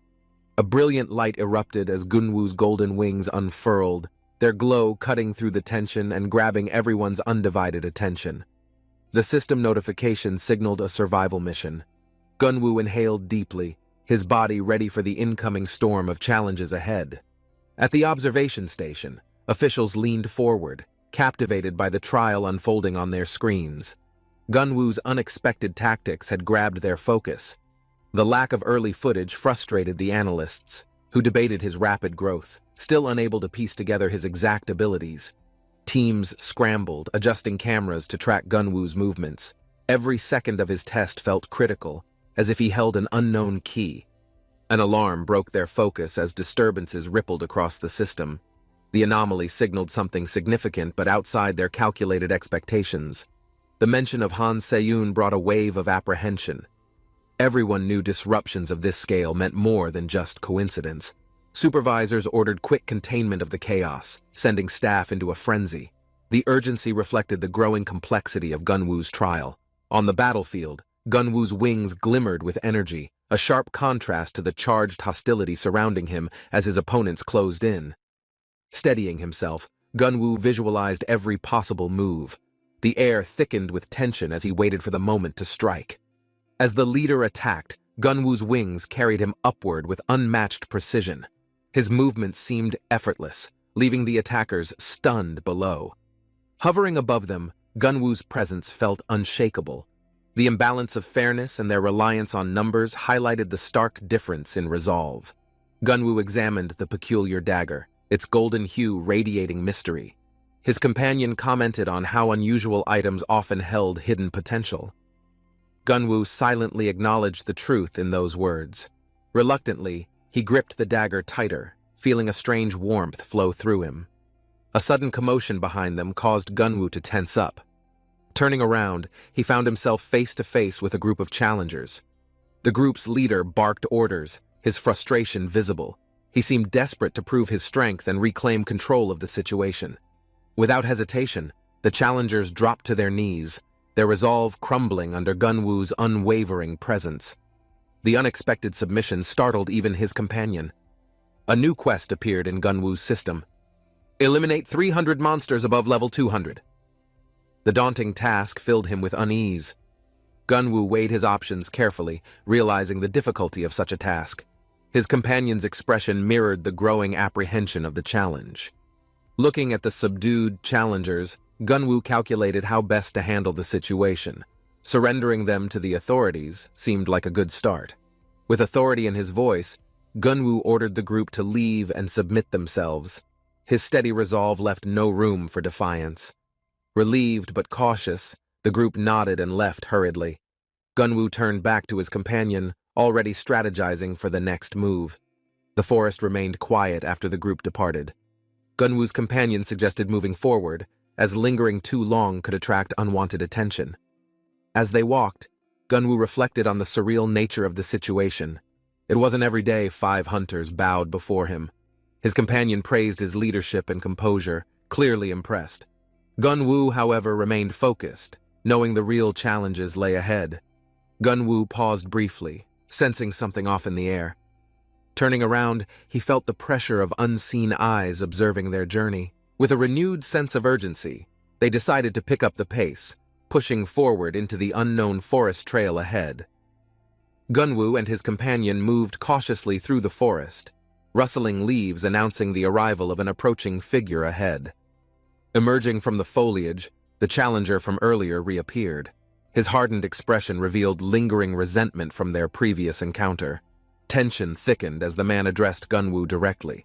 A brilliant light erupted as Gunwoo's golden wings unfurled, their glow cutting through the tension and grabbing everyone's undivided attention. The system notification signaled a survival mission. Gunwoo inhaled deeply, his body ready for the incoming storm of challenges ahead. At the observation station, officials leaned forward, captivated by the trial unfolding on their screens. Gunwoo's unexpected tactics had grabbed their focus. The lack of early footage frustrated the analysts, who debated his rapid growth, still unable to piece together his exact abilities. Teams scrambled, adjusting cameras to track Gunwoo's movements. Every second of his test felt critical, as if he held an unknown key. An alarm broke their focus as disturbances rippled across the system. The anomaly signaled something significant but outside their calculated expectations. The mention of Han Se-yoon brought a wave of apprehension. Everyone knew disruptions of this scale meant more than just coincidence. Supervisors ordered quick containment of the chaos, sending staff into a frenzy. The urgency reflected the growing complexity of Gunwoo's trial. On the battlefield, Gunwoo's wings glimmered with energy, a sharp contrast to the charged hostility surrounding him as his opponents closed in. Steadying himself, Gunwoo visualized every possible move. The air thickened with tension as he waited for the moment to strike. As the leader attacked, Gunwoo's wings carried him upward with unmatched precision. His movements seemed effortless, leaving the attackers stunned below. Hovering above them, Gunwoo's presence felt unshakable. The imbalance of fairness and their reliance on numbers highlighted the stark difference in resolve. Gunwoo examined the peculiar dagger, its golden hue radiating mystery. His companion commented on how unusual items often held hidden potential. Gunwoo silently acknowledged the truth in those words. Reluctantly, he gripped the dagger tighter, feeling a strange warmth flow through him. A sudden commotion behind them caused Gunwoo to tense up. Turning around, he found himself face to face with a group of challengers. The group's leader barked orders, his frustration visible. He seemed desperate to prove his strength and reclaim control of the situation. Without hesitation, the challengers dropped to their knees, their resolve crumbling under Gunwoo's unwavering presence. The unexpected submission startled even his companion. A new quest appeared in Gunwoo's system. Eliminate 300 monsters above level 200. The daunting task filled him with unease. Gunwoo weighed his options carefully, realizing the difficulty of such a task. His companion's expression mirrored the growing apprehension of the challenge. Looking at the subdued challengers, Gunwoo calculated how best to handle the situation. Surrendering them to the authorities seemed like a good start. With authority in his voice, Gunwoo ordered the group to leave and submit themselves. His steady resolve left no room for defiance. Relieved but cautious, the group nodded and left hurriedly. Gunwoo turned back to his companion, already strategizing for the next move. The forest remained quiet after the group departed. Gunwoo's companion suggested moving forward, as lingering too long could attract unwanted attention. As they walked, Gunwoo reflected on the surreal nature of the situation. It wasn't every day 5 hunters bowed before him. His companion praised his leadership and composure, clearly impressed. Gunwoo, however, remained focused, knowing the real challenges lay ahead. Gunwoo paused briefly, sensing something off in the air. Turning around, he felt the pressure of unseen eyes observing their journey. With a renewed sense of urgency, they decided to pick up the pace, pushing forward into the unknown forest trail ahead. Gunwoo and his companion moved cautiously through the forest, rustling leaves announcing the arrival of an approaching figure ahead. Emerging from the foliage, the challenger from earlier reappeared. His hardened expression revealed lingering resentment from their previous encounter. Tension thickened as the man addressed Gunwoo directly.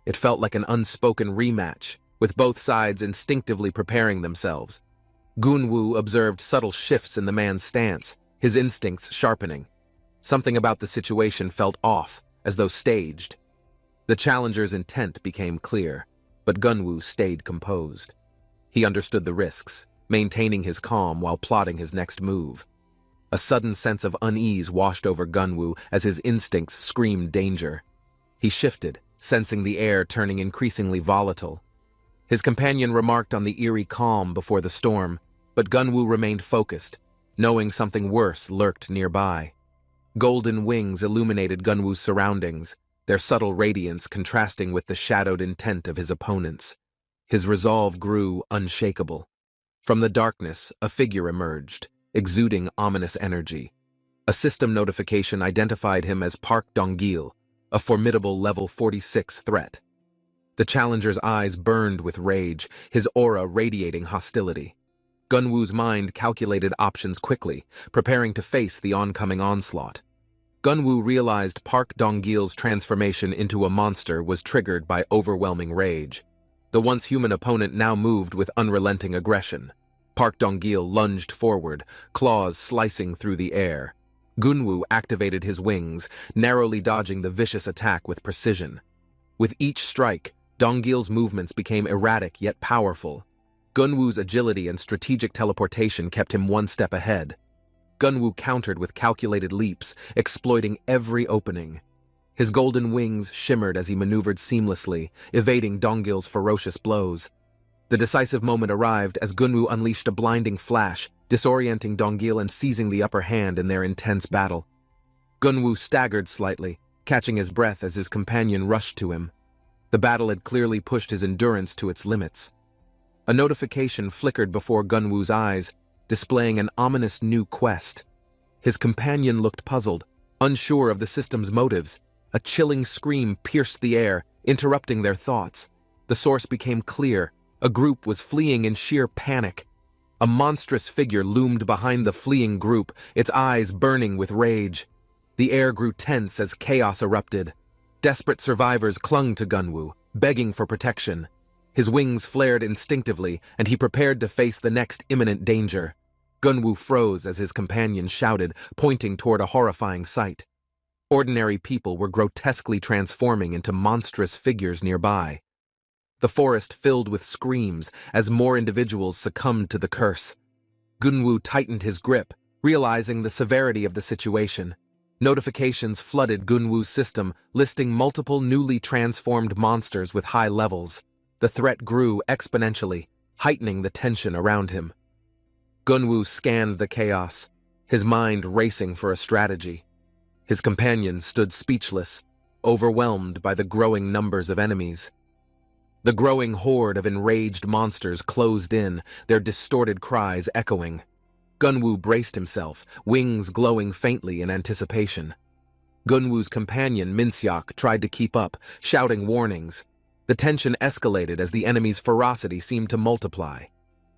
It felt like an unspoken rematch, with both sides instinctively preparing themselves. Gunwoo observed subtle shifts in the man's stance, his instincts sharpening. Something about the situation felt off, as though staged. The challenger's intent became clear, but Gunwoo stayed composed. He understood the risks, maintaining his calm while plotting his next move. A sudden sense of unease washed over Gunwoo as his instincts screamed danger. He shifted, sensing the air turning increasingly volatile. His companion remarked on the eerie calm before the storm, but Gunwoo remained focused, knowing something worse lurked nearby. Golden wings illuminated Gunwoo's surroundings, their subtle radiance contrasting with the shadowed intent of his opponents. His resolve grew unshakable. From the darkness, a figure emerged, exuding ominous energy. A system notification identified him as Park Dong-gil, a formidable level 46 threat. The challenger's eyes burned with rage, his aura radiating hostility. Gunwoo's mind calculated options quickly, preparing to face the oncoming onslaught. Gunwoo realized Park Dong-gil's transformation into a monster was triggered by overwhelming rage. The once human opponent now moved with unrelenting aggression. Park Dong-gil lunged forward, claws slicing through the air. Gunwoo activated his wings, narrowly dodging the vicious attack with precision. With each strike, Dong-gil's movements became erratic yet powerful. Gunwoo's agility and strategic teleportation kept him one step ahead. Gunwoo countered with calculated leaps, exploiting every opening. His golden wings shimmered as he maneuvered seamlessly, evading Dong-gil's ferocious blows. The decisive moment arrived as Gunwoo unleashed a blinding flash, disorienting Dong-gil and seizing the upper hand in their intense battle. Gunwoo staggered slightly, catching his breath as his companion rushed to him. The battle had clearly pushed his endurance to its limits. A notification flickered before Gunwoo's eyes, displaying an ominous new quest. His companion looked puzzled, unsure of the system's motives. A chilling scream pierced the air, interrupting their thoughts. The source became clear. A group was fleeing in sheer panic. A monstrous figure loomed behind the fleeing group, its eyes burning with rage. The air grew tense as chaos erupted. Desperate survivors clung to Gunwoo, begging for protection. His wings flared instinctively, and he prepared to face the next imminent danger. Gunwoo froze as his companion shouted, pointing toward a horrifying sight. Ordinary people were grotesquely transforming into monstrous figures nearby. The forest filled with screams as more individuals succumbed to the curse. Gunwoo tightened his grip, realizing the severity of the situation. Notifications flooded Gunwoo's system, listing multiple newly transformed monsters with high levels. The threat grew exponentially, heightening the tension around him. Gunwoo scanned the chaos, his mind racing for a strategy. His companion stood speechless, overwhelmed by the growing numbers of enemies. The growing horde of enraged monsters closed in, their distorted cries echoing. Gunwoo braced himself, wings glowing faintly in anticipation. Gunwoo's companion, Minseok, tried to keep up, shouting warnings. The tension escalated as the enemy's ferocity seemed to multiply.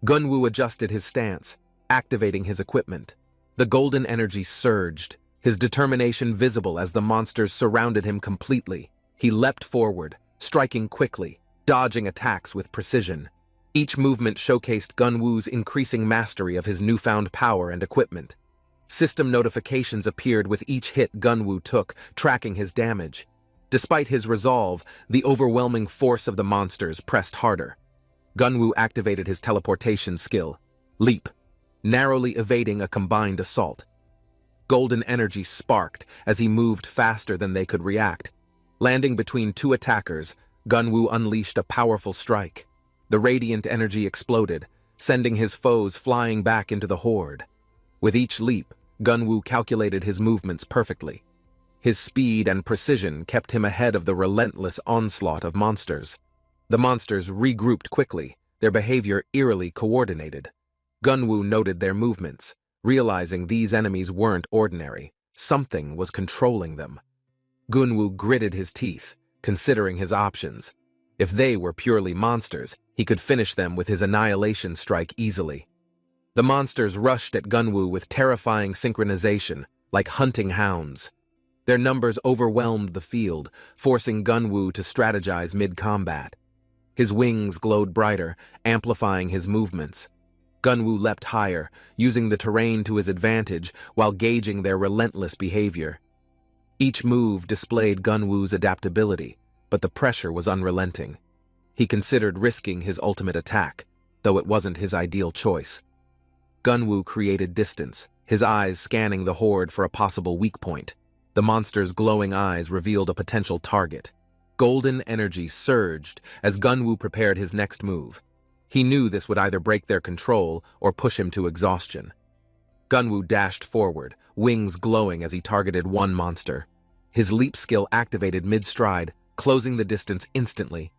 Gunwoo adjusted his stance, activating his equipment. The golden energy surged, his determination visible as the monsters surrounded him completely. He leapt forward, striking quickly, dodging attacks with precision. Each movement showcased Gunwoo's increasing mastery of his newfound power and equipment. System notifications appeared with each hit Gunwoo took, tracking his damage. Despite his resolve, the overwhelming force of the monsters pressed harder. Gunwoo activated his teleportation skill, Leap, narrowly evading a combined assault. Golden energy sparked as he moved faster than they could react. Landing between two attackers, Gunwoo unleashed a powerful strike. The radiant energy exploded, sending his foes flying back into the horde. With each leap, Gunwoo calculated his movements perfectly. His speed and precision kept him ahead of the relentless onslaught of monsters. The monsters regrouped quickly, their behavior eerily coordinated. Gunwoo noted their movements, realizing these enemies weren't ordinary. Something was controlling them. Gunwoo gritted his teeth, considering his options. If they were purely monsters, he could finish them with his annihilation strike easily. The monsters rushed at Gunwoo with terrifying synchronization, like hunting hounds. Their numbers overwhelmed the field, forcing Gunwoo to strategize mid-combat. His wings glowed brighter, amplifying his movements. Gunwoo leapt higher, using the terrain to his advantage while gauging their relentless behavior. Each move displayed Gunwoo's adaptability, but the pressure was unrelenting. He considered risking his ultimate attack, though it wasn't his ideal choice. Gunwoo created distance, his eyes scanning the horde for a possible weak point. The monster's glowing eyes revealed a potential target. Golden energy surged as Gunwoo prepared his next move. He knew this would either break their control or push him to exhaustion. Gunwoo dashed forward, wings glowing as he targeted one monster. His leap skill activated mid-stride, closing the distance instantly.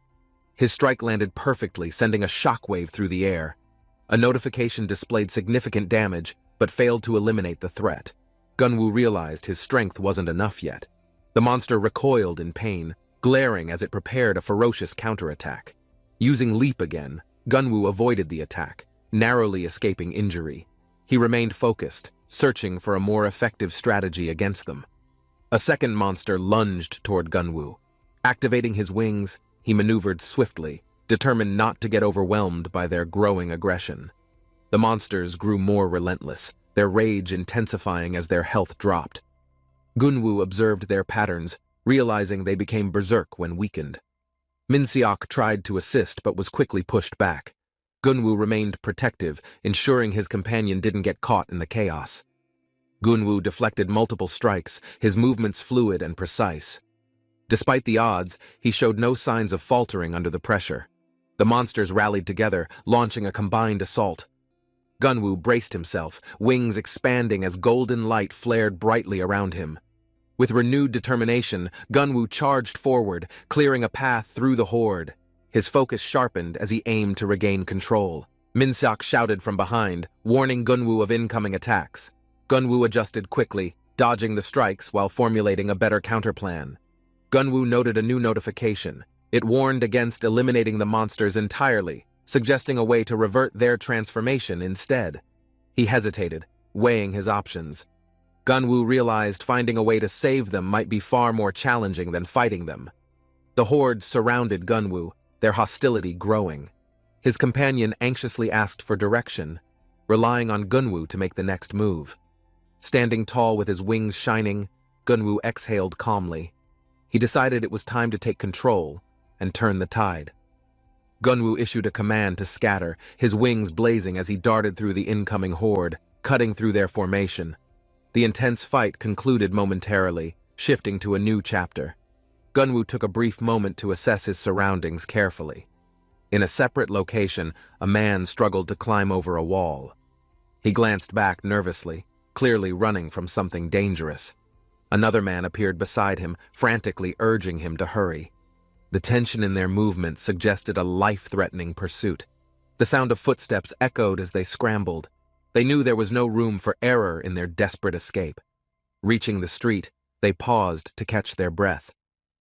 His strike landed perfectly, sending a shockwave through the air. A notification displayed significant damage, but failed to eliminate the threat. Gunwoo realized his strength wasn't enough yet. The monster recoiled in pain, glaring as it prepared a ferocious counterattack. Using Leap again, Gunwoo avoided the attack, narrowly escaping injury. He remained focused, searching for a more effective strategy against them. A second monster lunged toward Gunwoo. Activating his wings, he maneuvered swiftly, determined not to get overwhelmed by their growing aggression. The monsters grew more relentless, their rage intensifying as their health dropped. Gunwoo observed their patterns, realizing they became berserk when weakened. Minseok tried to assist but was quickly pushed back. Gunwoo remained protective, ensuring his companion didn't get caught in the chaos. Gunwoo deflected multiple strikes, his movements fluid and precise. Despite the odds, he showed no signs of faltering under the pressure. The monsters rallied together, launching a combined assault. Gunwoo braced himself, wings expanding as golden light flared brightly around him. With renewed determination, Gunwoo charged forward, clearing a path through the horde. His focus sharpened as he aimed to regain control. Minseok shouted from behind, warning Gunwoo of incoming attacks. Gunwoo adjusted quickly, dodging the strikes while formulating a better counterplan. Gunwoo noted a new notification. It warned against eliminating the monsters entirely, suggesting a way to revert their transformation instead. He hesitated, weighing his options. Gunwoo realized finding a way to save them might be far more challenging than fighting them. The horde surrounded Gunwoo, their hostility growing. His companion anxiously asked for direction, relying on Gunwoo to make the next move. Standing tall with his wings shining, Gunwoo exhaled calmly. He decided it was time to take control and turn the tide. Gunwoo issued a command to scatter, his wings blazing as he darted through the incoming horde, cutting through their formation. The intense fight concluded momentarily, shifting to a new chapter. Gunwoo took a brief moment to assess his surroundings carefully. In a separate location, a man struggled to climb over a wall. He glanced back nervously, clearly running from something dangerous. Another man appeared beside him, frantically urging him to hurry. The tension in their movements suggested a life-threatening pursuit. The sound of footsteps echoed as they scrambled. They knew there was no room for error in their desperate escape. Reaching the street, they paused to catch their breath.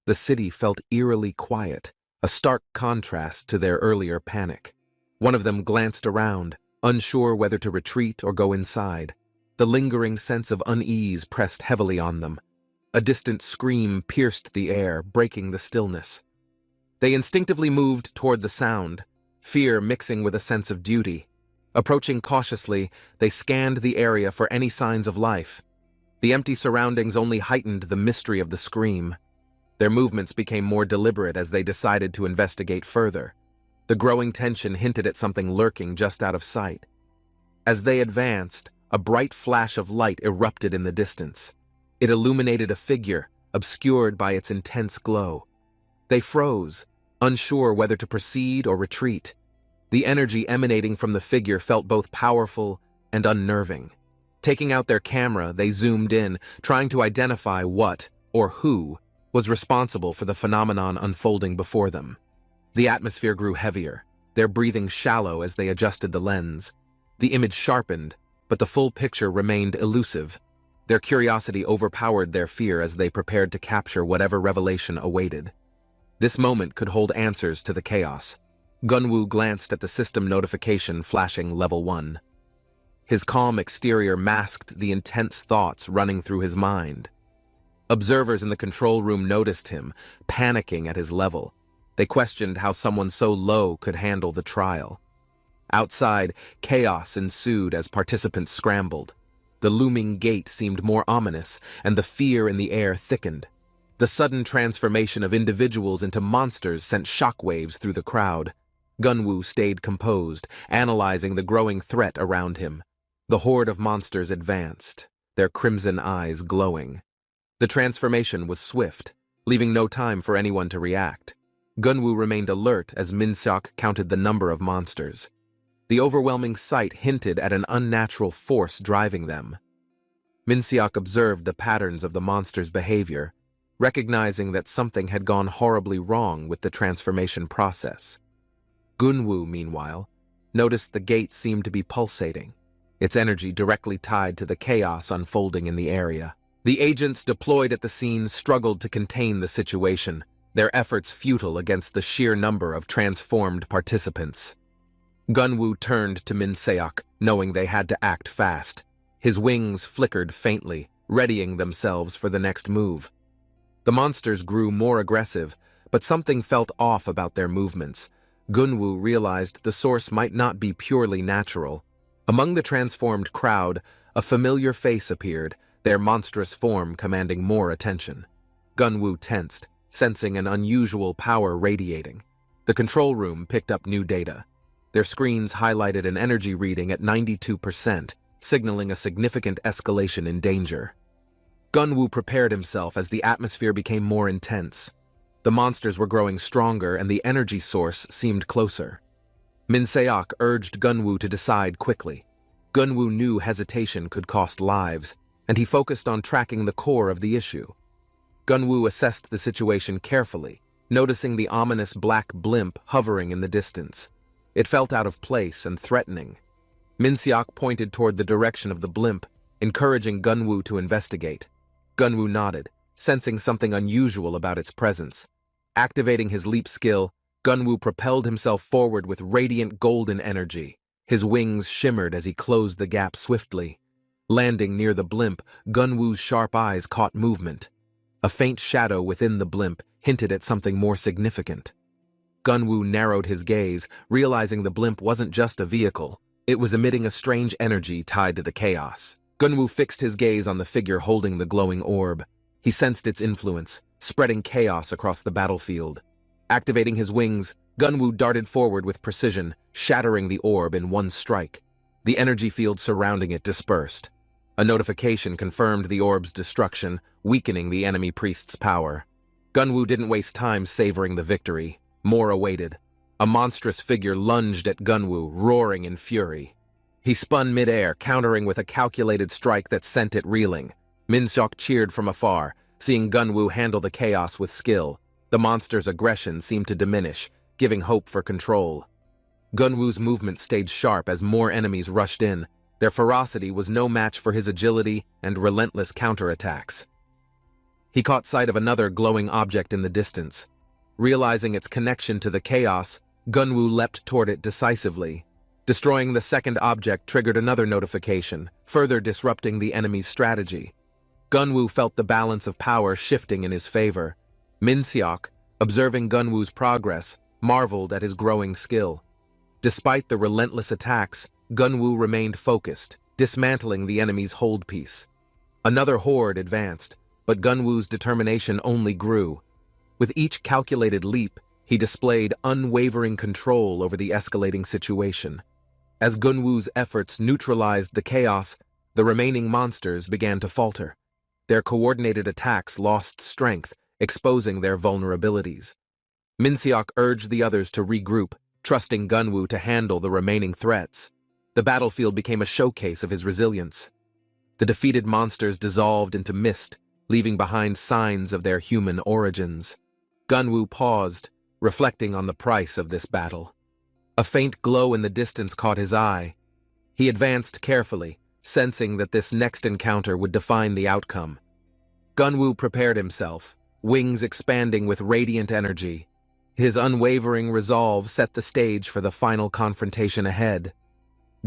The city felt eerily quiet, a stark contrast to their earlier panic. One of them glanced around, unsure whether to retreat or go inside. The lingering sense of unease pressed heavily on them. A distant scream pierced the air, breaking the stillness. They instinctively moved toward the sound, fear mixing with a sense of duty. Approaching cautiously, they scanned the area for any signs of life. The empty surroundings only heightened the mystery of the scream. Their movements became more deliberate as they decided to investigate further. The growing tension hinted at something lurking just out of sight. As they advanced, a bright flash of light erupted in the distance. It illuminated a figure, obscured by its intense glow. They froze, unsure whether to proceed or retreat. The energy emanating from the figure felt both powerful and unnerving. Taking out their camera, they zoomed in, trying to identify what, or who, was responsible for the phenomenon unfolding before them. The atmosphere grew heavier, their breathing shallow as they adjusted the lens. The image sharpened, but the full picture remained elusive. Their curiosity overpowered their fear as they prepared to capture whatever revelation awaited. This moment could hold answers to the chaos. Gunwoo glanced at the system notification flashing Level 1. His calm exterior masked the intense thoughts running through his mind. Observers in the control room noticed him, panicking at his level. They questioned how someone so low could handle the trial. Outside, chaos ensued as participants scrambled. The looming gate seemed more ominous, and the fear in the air thickened. The sudden transformation of individuals into monsters sent shockwaves through the crowd. Gunwoo stayed composed, analyzing the growing threat around him. The horde of monsters advanced, their crimson eyes glowing. The transformation was swift, leaving no time for anyone to react. Gunwoo remained alert as Min-seok counted the number of monsters. The overwhelming sight hinted at an unnatural force driving them. Min-seok observed the patterns of the monsters' behavior, recognizing that something had gone horribly wrong with the transformation process. Gunwoo, meanwhile, noticed the gate seemed to be pulsating, its energy directly tied to the chaos unfolding in the area. The agents deployed at the scene struggled to contain the situation, their efforts futile against the sheer number of transformed participants. Gunwoo turned to Min-seok, knowing they had to act fast. His wings flickered faintly, readying themselves for the next move. The monsters grew more aggressive, but something felt off about their movements. Gunwoo realized the source might not be purely natural. Among the transformed crowd, a familiar face appeared, their monstrous form commanding more attention. Gunwoo tensed, sensing an unusual power radiating. The control room picked up new data. Their screens highlighted an energy reading at 92%, signaling a significant escalation in danger. Gunwoo prepared himself as the atmosphere became more intense. The monsters were growing stronger and the energy source seemed closer. Min-seok urged Gunwoo to decide quickly. Gunwoo knew hesitation could cost lives, and he focused on tracking the core of the issue. Gunwoo assessed the situation carefully, noticing the ominous black blimp hovering in the distance. It felt out of place and threatening. Min-seok pointed toward the direction of the blimp, encouraging Gunwoo to investigate. Gunwoo nodded, sensing something unusual about its presence. Activating his leap skill, Gunwoo propelled himself forward with radiant golden energy. His wings shimmered as he closed the gap swiftly. Landing near the blimp, Gunwoo's sharp eyes caught movement. A faint shadow within the blimp hinted at something more significant. Gunwoo narrowed his gaze, realizing the blimp wasn't just a vehicle. It was emitting a strange energy tied to the chaos. Gunwoo fixed his gaze on the figure holding the glowing orb. He sensed its influence, spreading chaos across the battlefield. Activating his wings, Gunwoo darted forward with precision, shattering the orb in one strike. The energy field surrounding it dispersed. A notification confirmed the orb's destruction, weakening the enemy priest's power. Gunwoo didn't waste time savoring the victory. More awaited. A monstrous figure lunged at Gunwoo, roaring in fury. He spun mid-air, countering with a calculated strike that sent it reeling. Min-seok cheered from afar, seeing Gunwoo handle the chaos with skill. The monster's aggression seemed to diminish, giving hope for control. Gunwoo's movement stayed sharp as more enemies rushed in. Their ferocity was no match for his agility and relentless counterattacks. He caught sight of another glowing object in the distance. Realizing its connection to the chaos, Gunwoo leapt toward it decisively. Destroying the second object triggered another notification, further disrupting the enemy's strategy. Gunwoo felt the balance of power shifting in his favor. Min-seok, observing Gunwoo's progress, marveled at his growing skill. Despite the relentless attacks, Gunwoo remained focused, dismantling the enemy's hold piece. Another horde advanced, but Gunwoo's determination only grew. With each calculated leap, he displayed unwavering control over the escalating situation. As Gunwoo's efforts neutralized the chaos, the remaining monsters began to falter. Their coordinated attacks lost strength, exposing their vulnerabilities. Minseok urged the others to regroup, trusting Gunwoo to handle the remaining threats. The battlefield became a showcase of his resilience. The defeated monsters dissolved into mist, leaving behind signs of their human origins. Gunwoo paused, reflecting on the price of this battle. A faint glow in the distance caught his eye. He advanced carefully, sensing that this next encounter would define the outcome. Gunwoo prepared himself, wings expanding with radiant energy. His unwavering resolve set the stage for the final confrontation ahead.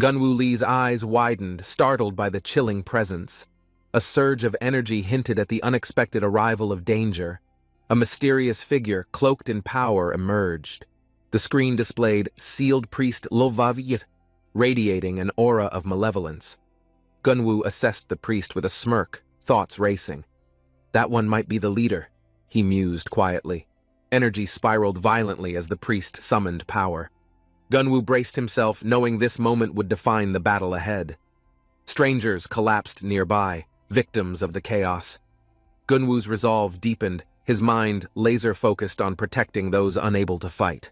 Gunwoo Lee's eyes widened, startled by the chilling presence. A surge of energy hinted at the unexpected arrival of danger. A mysterious figure, cloaked in power, emerged. The screen displayed sealed priest Lovavit, radiating an aura of malevolence. Gunwoo assessed the priest with a smirk, thoughts racing. That one might be the leader, he mused quietly. Energy spiraled violently as the priest summoned power. Gunwoo braced himself, knowing this moment would define the battle ahead. Strangers collapsed nearby, victims of the chaos. Gunwoo's resolve deepened, his mind laser-focused on protecting those unable to fight.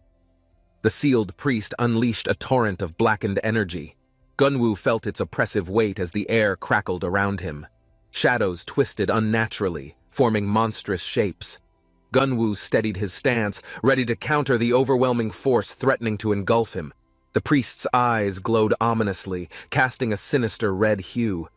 The sealed priest unleashed a torrent of blackened energy. Gunwoo felt its oppressive weight as the air crackled around him. Shadows twisted unnaturally, forming monstrous shapes. Gunwoo steadied his stance, ready to counter the overwhelming force threatening to engulf him. The priest's eyes glowed ominously, casting a sinister red hue.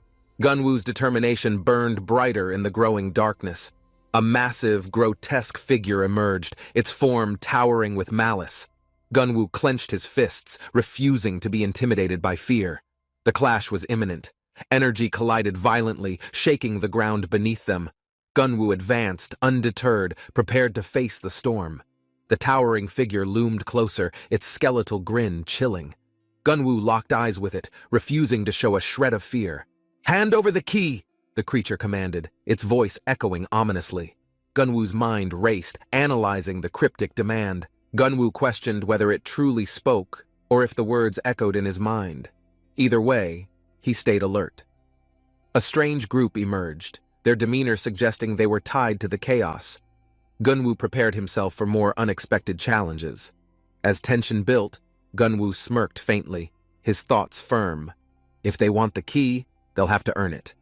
Gunwoo's determination burned brighter in the growing darkness. A massive, grotesque figure emerged, its form towering with malice. Gunwoo clenched his fists, refusing to be intimidated by fear. The clash was imminent. Energy collided violently, shaking the ground beneath them. Gunwoo advanced, undeterred, prepared to face the storm. The towering figure loomed closer, its skeletal grin chilling. Gunwoo locked eyes with it, refusing to show a shred of fear. "Hand over the key!" the creature commanded, its voice echoing ominously. Gunwoo's mind raced, analyzing the cryptic demand. Gunwoo questioned whether it truly spoke, or if the words echoed in his mind. Either way, he stayed alert. A strange group emerged, their demeanor suggesting they were tied to the chaos. Gunwoo prepared himself for more unexpected challenges. As tension built, Gunwoo smirked faintly, his thoughts firm. If they want the key, they'll have to earn it.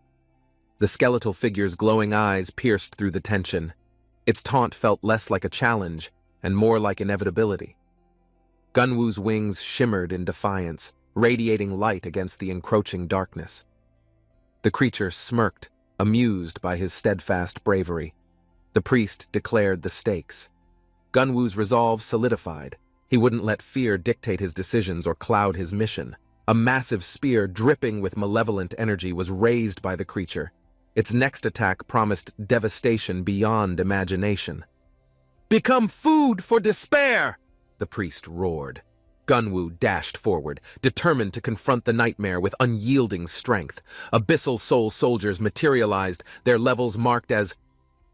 The skeletal figure's glowing eyes pierced through the tension. Its taunt felt less like a challenge and more like inevitability. Gunwoo's wings shimmered in defiance, radiating light against the encroaching darkness. The creature smirked, amused by his steadfast bravery. The priest declared the stakes. Gunwoo's resolve solidified. He wouldn't let fear dictate his decisions or cloud his mission. A massive spear dripping with malevolent energy was raised by the creature. Its next attack promised devastation beyond imagination. "Become food for despair!" the priest roared. Gunwoo dashed forward, determined to confront the nightmare with unyielding strength. Abyssal Soul soldiers materialized, their levels marked as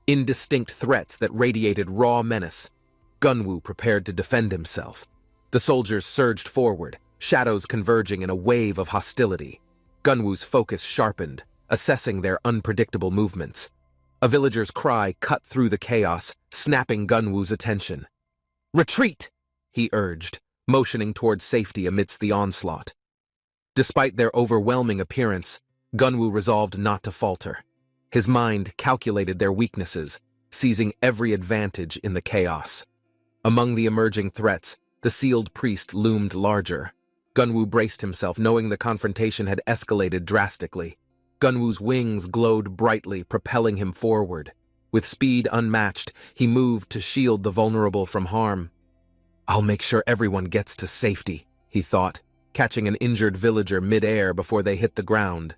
indistinct threats that radiated raw menace. Gunwoo prepared to defend himself. The soldiers surged forward, shadows converging in a wave of hostility. Gunwoo's focus sharpened, assessing their unpredictable movements. A villager's cry cut through the chaos, snapping Gunwoo's attention. "Retreat!" he urged, motioning towards safety amidst the onslaught. Despite their overwhelming appearance, Gunwoo resolved not to falter. His mind calculated their weaknesses, seizing every advantage in the chaos. Among the emerging threats, the sealed priest loomed larger. Gunwoo braced himself, knowing the confrontation had escalated drastically. Gunwoo's wings glowed brightly, propelling him forward. With speed unmatched, he moved to shield the vulnerable from harm. "I'll make sure everyone gets to safety," he thought, catching an injured villager mid-air before they hit the ground.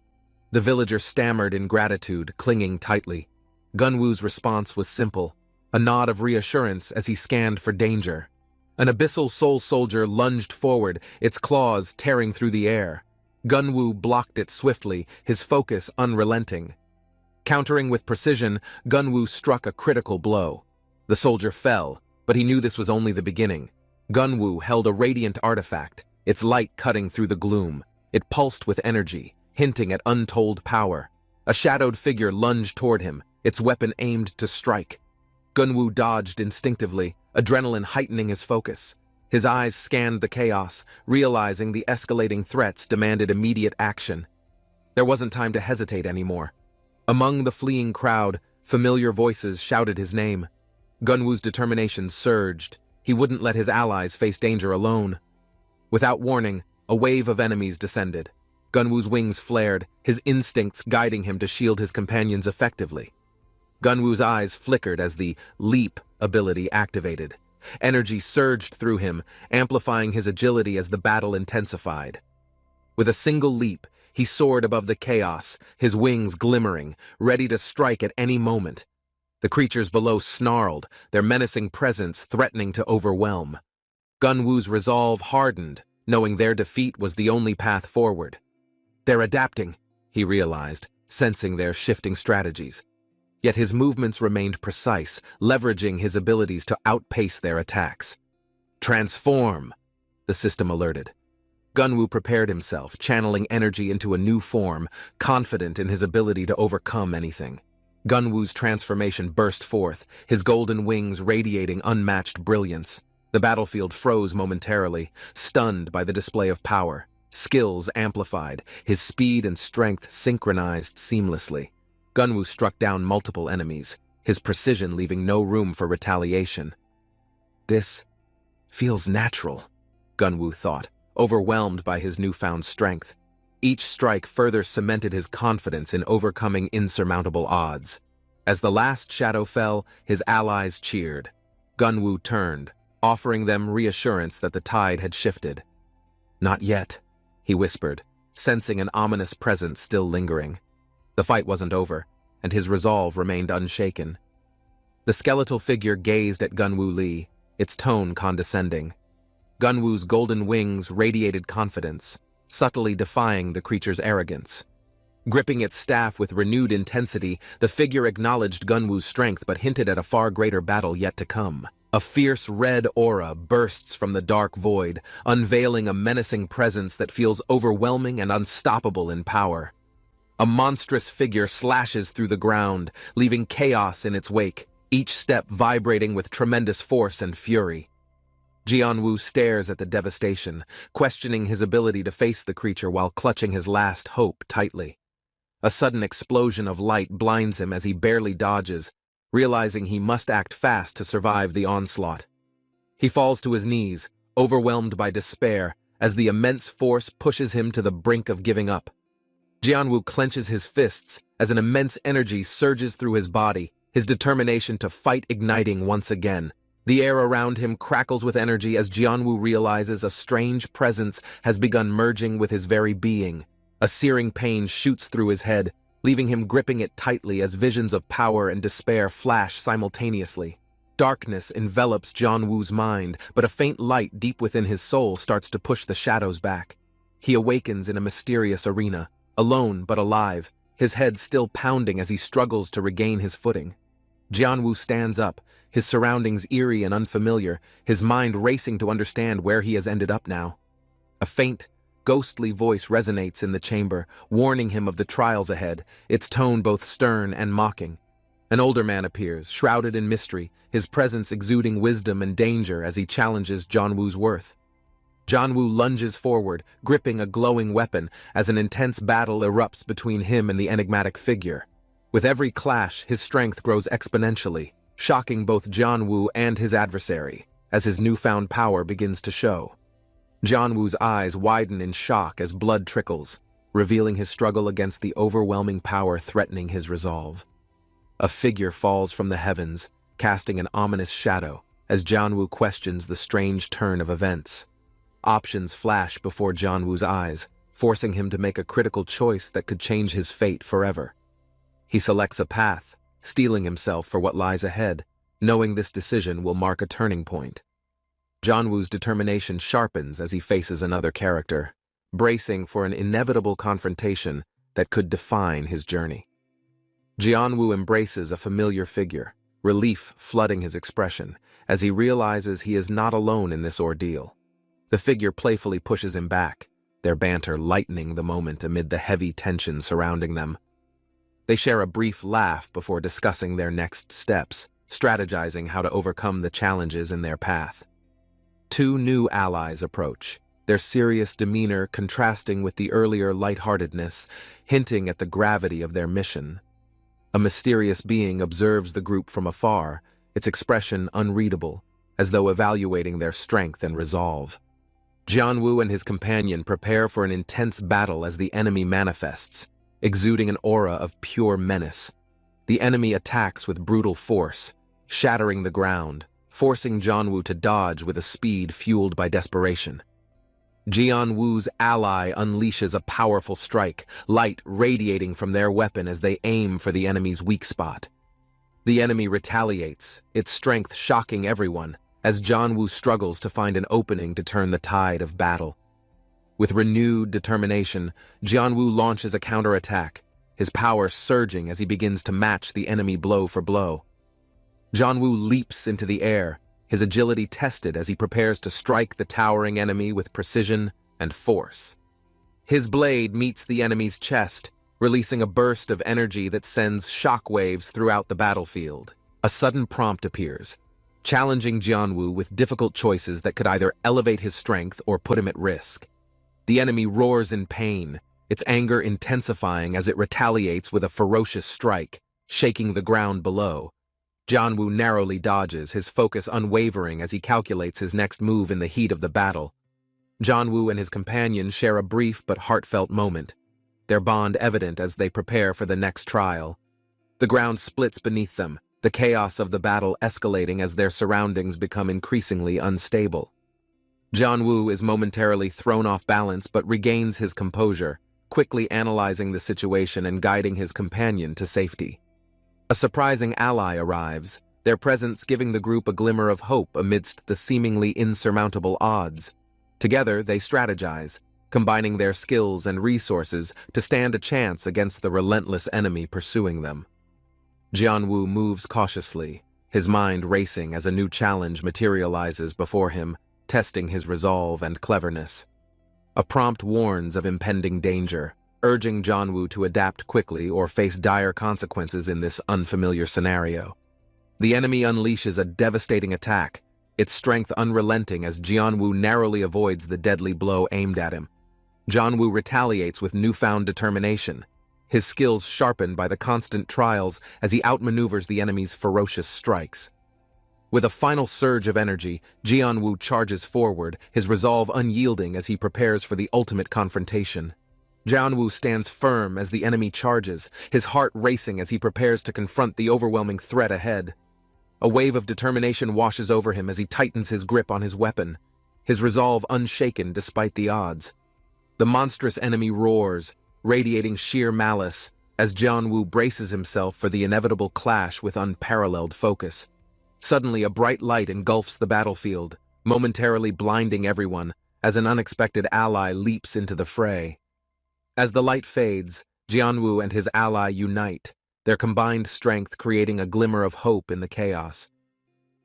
The villager stammered in gratitude, clinging tightly. Gunwoo's response was simple. a nod of reassurance as he scanned for danger. An abyssal soul soldier lunged forward, its claws tearing through the air. Gunwoo blocked it swiftly, his focus unrelenting. Countering with precision, Gunwoo struck a critical blow. The soldier fell, but he knew this was only the beginning. Gunwoo held a radiant artifact, its light cutting through the gloom. It pulsed with energy, hinting at untold power. A shadowed figure lunged toward him, its weapon aimed to strike. Gunwoo dodged instinctively, adrenaline heightening his focus. His eyes scanned the chaos, realizing the escalating threats demanded immediate action. There wasn't time to hesitate anymore. Among the fleeing crowd, familiar voices shouted his name. Gunwoo's determination surged. He wouldn't let his allies face danger alone. Without warning, a wave of enemies descended. Gunwoo's wings flared, his instincts guiding him to shield his companions effectively. Gunwoo's eyes flickered as the leap ability activated. Energy surged through him, amplifying his agility as the battle intensified. With a single leap, he soared above the chaos, his wings glimmering, ready to strike at any moment. The creatures below snarled, their menacing presence threatening to overwhelm. Gunwoo's resolve hardened, knowing their defeat was the only path forward. They're adapting, he realized, sensing their shifting strategies. Yet his movements remained precise, leveraging his abilities to outpace their attacks. Transform, the system alerted. Gunwoo prepared himself, channeling energy into a new form, confident in his ability to overcome anything. Gunwoo's transformation burst forth, his golden wings radiating unmatched brilliance. The battlefield froze momentarily, stunned by the display of power. Skills amplified, his speed and strength synchronized seamlessly. Gunwoo struck down multiple enemies, his precision leaving no room for retaliation. This feels natural, Gunwoo thought, overwhelmed by his newfound strength. Each strike further cemented his confidence in overcoming insurmountable odds. As the last shadow fell, his allies cheered. Gunwoo turned, offering them reassurance that the tide had shifted. Not yet, he whispered, sensing an ominous presence still lingering. The fight wasn't over, and his resolve remained unshaken. The skeletal figure gazed at Gunwoo Lee, its tone condescending. Gunwoo's golden wings radiated confidence, subtly defying the creature's arrogance. Gripping its staff with renewed intensity, the figure acknowledged Gunwoo's strength but hinted at a far greater battle yet to come. A fierce red aura bursts from the dark void, unveiling a menacing presence that feels overwhelming and unstoppable in power. A monstrous figure slashes through the ground, leaving chaos in its wake, each step vibrating with tremendous force and fury. Jianwoo stares at the devastation, questioning his ability to face the creature while clutching his last hope tightly. A sudden explosion of light blinds him as he barely dodges, realizing he must act fast to survive the onslaught. He falls to his knees, overwhelmed by despair, as the immense force pushes him to the brink of giving up. Jianwoo clenches his fists as an immense energy surges through his body, his determination to fight igniting once again. The air around him crackles with energy as Jianwoo realizes a strange presence has begun merging with his very being. A searing pain shoots through his head, leaving him gripping it tightly as visions of power and despair flash simultaneously. Darkness envelops Jianwoo's mind, but a faint light deep within his soul starts to push the shadows back. He awakens in a mysterious arena, alone but alive, his head still pounding as he struggles to regain his footing. Jianwoo stands up, his surroundings eerie and unfamiliar, his mind racing to understand where he has ended up now. A faint, ghostly voice resonates in the chamber, warning him of the trials ahead, its tone both stern and mocking. An older man appears, shrouded in mystery, his presence exuding wisdom and danger as he challenges Jianwoo's worth. Jianwoo lunges forward, gripping a glowing weapon as an intense battle erupts between him and the enigmatic figure. With every clash, his strength grows exponentially, shocking both Jianwoo and his adversary, as his newfound power begins to show. Jianwoo's eyes widen in shock as blood trickles, revealing his struggle against the overwhelming power threatening his resolve. A figure falls from the heavens, casting an ominous shadow, as Jianwoo questions the strange turn of events. Options flash before Jianwoo's eyes, forcing him to make a critical choice that could change his fate forever. He selects a path, steeling himself for what lies ahead, knowing this decision will mark a turning point. Jianwu's determination sharpens as he faces another character, bracing for an inevitable confrontation that could define his journey. Jianwu embraces a familiar figure, relief flooding his expression as he realizes he is not alone in this ordeal. The figure playfully pushes him back, their banter lightening the moment amid the heavy tension surrounding them. They share a brief laugh before discussing their next steps, strategizing how to overcome the challenges in their path. Two new allies approach, their serious demeanor contrasting with the earlier lightheartedness, hinting at the gravity of their mission. A mysterious being observes the group from afar, its expression unreadable, as though evaluating their strength and resolve. Jianwu and his companion prepare for an intense battle as the enemy manifests, exuding an aura of pure menace. The enemy attacks with brutal force, shattering the ground, forcing Jianwu to dodge with a speed fueled by desperation. Jianwu's ally unleashes a powerful strike, light radiating from their weapon as they aim for the enemy's weak spot. The enemy retaliates, its strength shocking everyone, as Jianwu struggles to find an opening to turn the tide of battle. With renewed determination, Jianwu launches a counterattack, his power surging as he begins to match the enemy blow for blow. Jianwu leaps into the air, his agility tested as he prepares to strike the towering enemy with precision and force. His blade meets the enemy's chest, releasing a burst of energy that sends shockwaves throughout the battlefield. A sudden prompt appears, challenging Jianwu with difficult choices that could either elevate his strength or put him at risk. The enemy roars in pain, its anger intensifying as it retaliates with a ferocious strike, shaking the ground below. Jianwu narrowly dodges, his focus unwavering as he calculates his next move in the heat of the battle. Jianwu and his companion share a brief but heartfelt moment, their bond evident as they prepare for the next trial. The ground splits beneath them, the chaos of the battle escalating as their surroundings become increasingly unstable. Jianwu is momentarily thrown off balance but regains his composure, quickly analyzing the situation and guiding his companion to safety. A surprising ally arrives, their presence giving the group a glimmer of hope amidst the seemingly insurmountable odds. Together, they strategize, combining their skills and resources to stand a chance against the relentless enemy pursuing them. Jianwu moves cautiously, his mind racing as a new challenge materializes before him, testing his resolve and cleverness. A prompt warns of impending danger, urging Jianwu to adapt quickly or face dire consequences in this unfamiliar scenario. The enemy unleashes a devastating attack, its strength unrelenting as Jianwu narrowly avoids the deadly blow aimed at him. Jianwu retaliates with newfound determination, his skills sharpened by the constant trials as he outmaneuvers the enemy's ferocious strikes. With a final surge of energy, Jianwu charges forward, his resolve unyielding as he prepares for the ultimate confrontation. Jianwu stands firm as the enemy charges, his heart racing as he prepares to confront the overwhelming threat ahead. A wave of determination washes over him as he tightens his grip on his weapon, his resolve unshaken despite the odds. The monstrous enemy roars, radiating sheer malice, as Jianwu braces himself for the inevitable clash with unparalleled focus. Suddenly, a bright light engulfs the battlefield, momentarily blinding everyone, as an unexpected ally leaps into the fray. As the light fades, Jianwu and his ally unite, their combined strength creating a glimmer of hope in the chaos.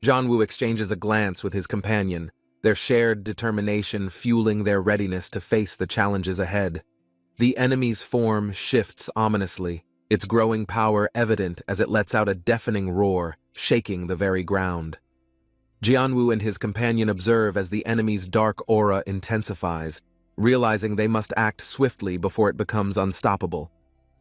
Jianwu exchanges a glance with his companion, their shared determination fueling their readiness to face the challenges ahead. The enemy's form shifts ominously, its growing power evident as it lets out a deafening roar, shaking the very ground. Jianwu and his companion observe as the enemy's dark aura intensifies, realizing they must act swiftly before it becomes unstoppable.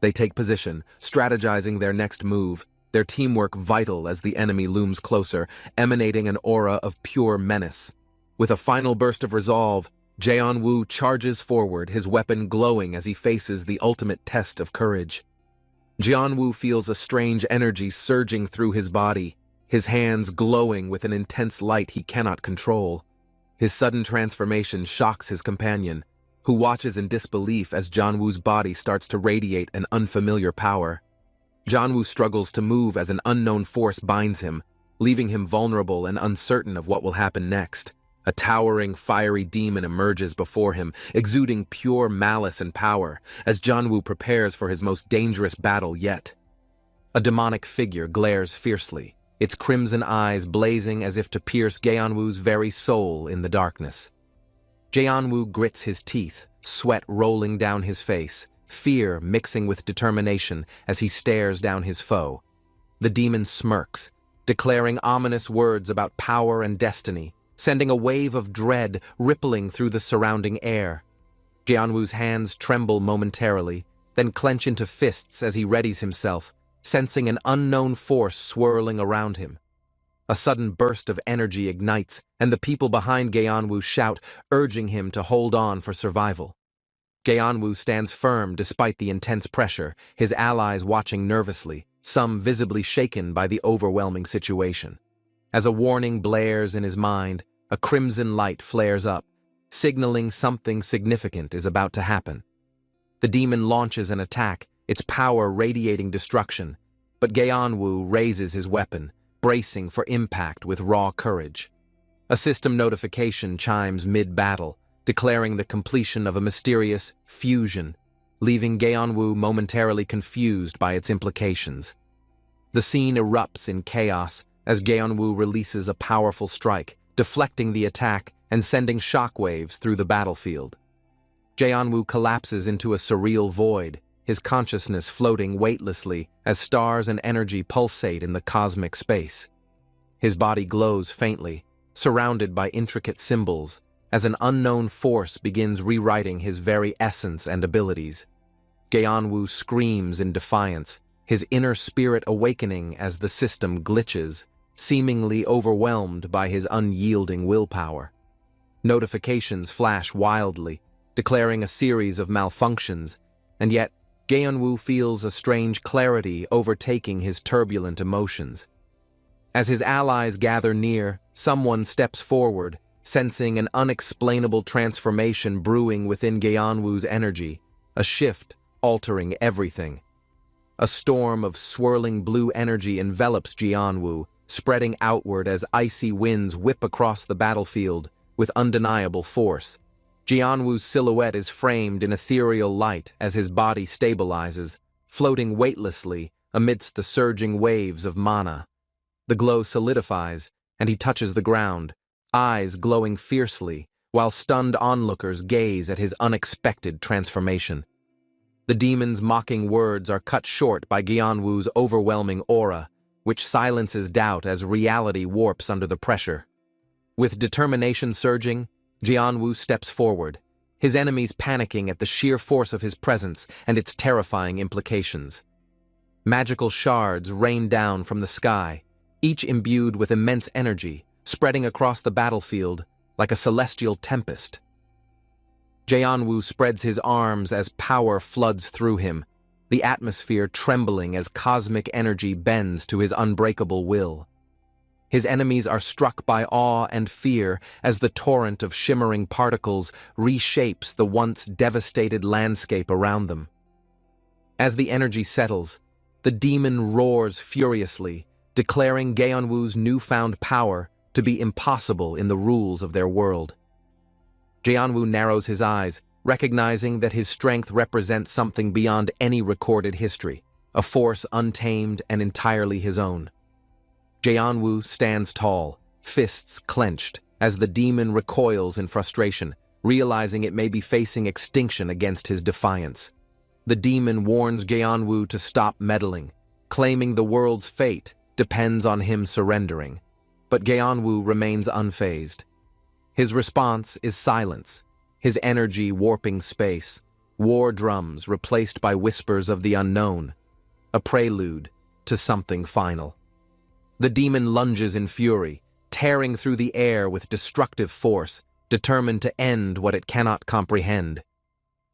They take position, strategizing their next move, their teamwork vital as the enemy looms closer, emanating an aura of pure menace. With a final burst of resolve, Jianwu charges forward, his weapon glowing as he faces the ultimate test of courage. Jianwu feels a strange energy surging through his body, his hands glowing with an intense light he cannot control. His sudden transformation shocks his companion, who watches in disbelief as Jianwu's body starts to radiate an unfamiliar power. Jianwu struggles to move as an unknown force binds him, leaving him vulnerable and uncertain of what will happen next. A towering, fiery demon emerges before him, exuding pure malice and power, as Janwoo prepares for his most dangerous battle yet. A demonic figure glares fiercely, its crimson eyes blazing as if to pierce Gyeonwoo's very soul in the darkness. Gyeonwoo grits his teeth, sweat rolling down his face, fear mixing with determination as he stares down his foe. The demon smirks, declaring ominous words about power and destiny, sending a wave of dread rippling through the surrounding air. Gyeonwoo's hands tremble momentarily, then clench into fists as he readies himself, sensing an unknown force swirling around him. A sudden burst of energy ignites, and the people behind Gyeonwoo shout, urging him to hold on for survival. Gyeonwoo stands firm despite the intense pressure, his allies watching nervously, some visibly shaken by the overwhelming situation. As a warning blares in his mind, a crimson light flares up, signaling something significant is about to happen. The demon launches an attack, its power radiating destruction, but Gyeonwoo raises his weapon, bracing for impact with raw courage. A system notification chimes mid-battle, declaring the completion of a mysterious fusion, leaving Gyeonwoo momentarily confused by its implications. The scene erupts in chaos as Gyeonwoo releases a powerful strike, deflecting the attack and sending shockwaves through the battlefield. Gyeonwoo collapses into a surreal void, his consciousness floating weightlessly as stars and energy pulsate in the cosmic space. His body glows faintly, surrounded by intricate symbols, as an unknown force begins rewriting his very essence and abilities. Gyeonwoo screams in defiance, his inner spirit awakening as the system glitches, seemingly overwhelmed by his unyielding willpower. Notifications flash wildly, declaring a series of malfunctions, and yet Gyeonwoo feels a strange clarity overtaking his turbulent emotions. As his allies gather near, someone steps forward, sensing an unexplainable transformation brewing within Gyeonwoo's energy, a shift altering everything. A storm of swirling blue energy envelops Gyeonwoo, spreading outward as icy winds whip across the battlefield with undeniable force. Gyeonwoo's silhouette is framed in ethereal light as his body stabilizes, floating weightlessly amidst the surging waves of mana. The glow solidifies, and he touches the ground, eyes glowing fiercely, while stunned onlookers gaze at his unexpected transformation. The demon's mocking words are cut short by Gyeonwoo's overwhelming aura, which silences doubt as reality warps under the pressure. With determination surging, Gyeonwoo steps forward, his enemies panicking at the sheer force of his presence and its terrifying implications. Magical shards rain down from the sky, each imbued with immense energy, spreading across the battlefield like a celestial tempest. Gyeonwoo spreads his arms as power floods through him, the atmosphere trembling as cosmic energy bends to his unbreakable will. His enemies are struck by awe and fear as the torrent of shimmering particles reshapes the once devastated landscape around them. As the energy settles, the demon roars furiously, declaring Gyeonwoo's newfound power to be impossible in the rules of their world. Gyeonwoo narrows his eyes, recognizing that his strength represents something beyond any recorded history, a force untamed and entirely his own. Gyeonwoo stands tall, fists clenched, as the demon recoils in frustration, realizing it may be facing extinction against his defiance. The demon warns Gyeonwoo to stop meddling, claiming the world's fate depends on him surrendering. But Gyeonwoo remains unfazed. His response is silence, his energy warping space, war drums replaced by whispers of the unknown, a prelude to something final. The demon lunges in fury, tearing through the air with destructive force, determined to end what it cannot comprehend.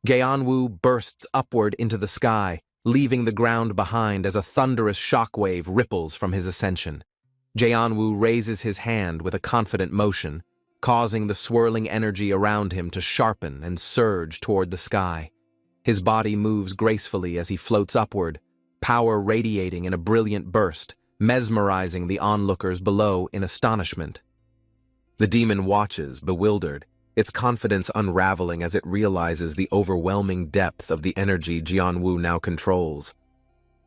Gyeonwoo bursts upward into the sky, leaving the ground behind as a thunderous shockwave ripples from his ascension. Gyeonwoo raises his hand with a confident motion, causing the swirling energy around him to sharpen and surge toward the sky. His body moves gracefully as he floats upward, power radiating in a brilliant burst, mesmerizing the onlookers below in astonishment. The demon watches, bewildered, its confidence unraveling as it realizes the overwhelming depth of the energy Jianwu now controls.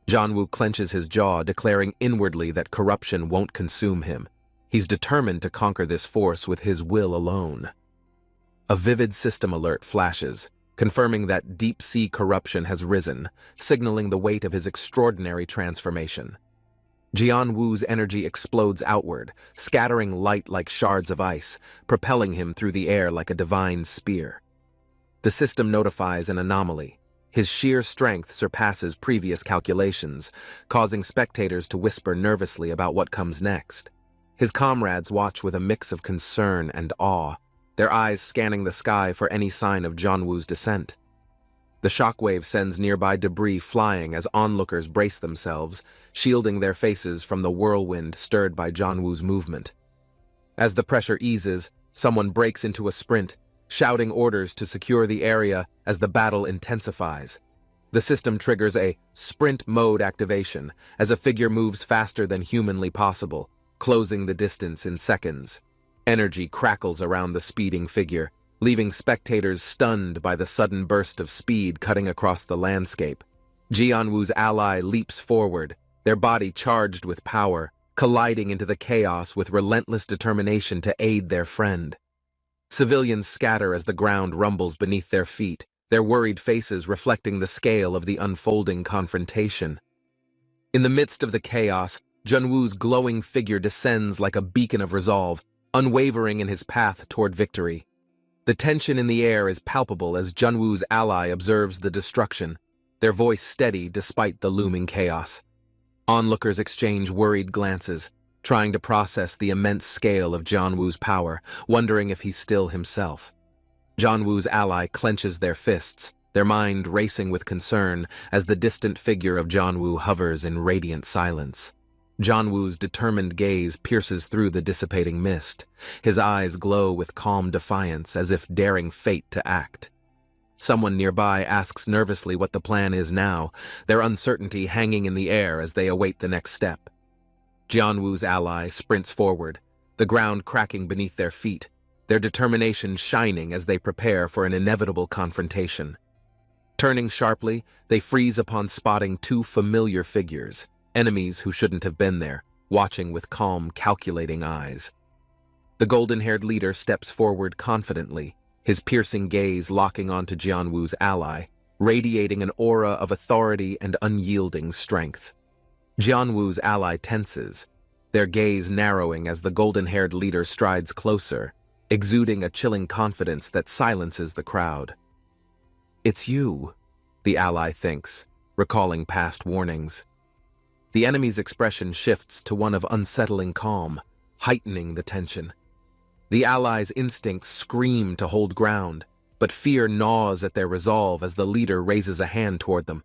Jianwu clenches his jaw, declaring inwardly that corruption won't consume him. He's determined to conquer this force with his will alone. A vivid system alert flashes, confirming that deep-sea corruption has risen, signaling the weight of his extraordinary transformation. Jianwu's energy explodes outward, scattering light like shards of ice, propelling him through the air like a divine spear. The system notifies an anomaly. His sheer strength surpasses previous calculations, causing spectators to whisper nervously about what comes next. His comrades watch with a mix of concern and awe, their eyes scanning the sky for any sign of Jianwu's descent. The shockwave sends nearby debris flying as onlookers brace themselves, shielding their faces from the whirlwind stirred by Jianwu's movement. As the pressure eases, someone breaks into a sprint, shouting orders to secure the area as the battle intensifies. The system triggers a sprint mode activation as a figure moves faster than humanly possible, closing the distance in seconds. Energy crackles around the speeding figure, leaving spectators stunned by the sudden burst of speed cutting across the landscape. Jianwu's ally leaps forward, their body charged with power, colliding into the chaos with relentless determination to aid their friend. Civilians scatter as the ground rumbles beneath their feet, their worried faces reflecting the scale of the unfolding confrontation. In the midst of the chaos, Jianwu's glowing figure descends like a beacon of resolve, unwavering in his path toward victory. The tension in the air is palpable as Jianwu's ally observes the destruction, their voice steady despite the looming chaos. Onlookers exchange worried glances, trying to process the immense scale of Jianwu's power, wondering if he's still himself. Jianwu's ally clenches their fists, their mind racing with concern as the distant figure of Jianwu hovers in radiant silence. Jianwu's determined gaze pierces through the dissipating mist. His eyes glow with calm defiance as if daring fate to act. Someone nearby asks nervously what the plan is now, their uncertainty hanging in the air as they await the next step. Jianwu's ally sprints forward, the ground cracking beneath their feet, their determination shining as they prepare for an inevitable confrontation. Turning sharply, they freeze upon spotting two familiar figures, enemies who shouldn't have been there, watching with calm, calculating eyes. The golden-haired leader steps forward confidently, his piercing gaze locking onto Jianwu's ally, radiating an aura of authority and unyielding strength. Jianwu's ally tenses, their gaze narrowing as the golden-haired leader strides closer, exuding a chilling confidence that silences the crowd. "It's you," the ally thinks, recalling past warnings. The enemy's expression shifts to one of unsettling calm, heightening the tension. The allies' instincts scream to hold ground, but fear gnaws at their resolve as the leader raises a hand toward them.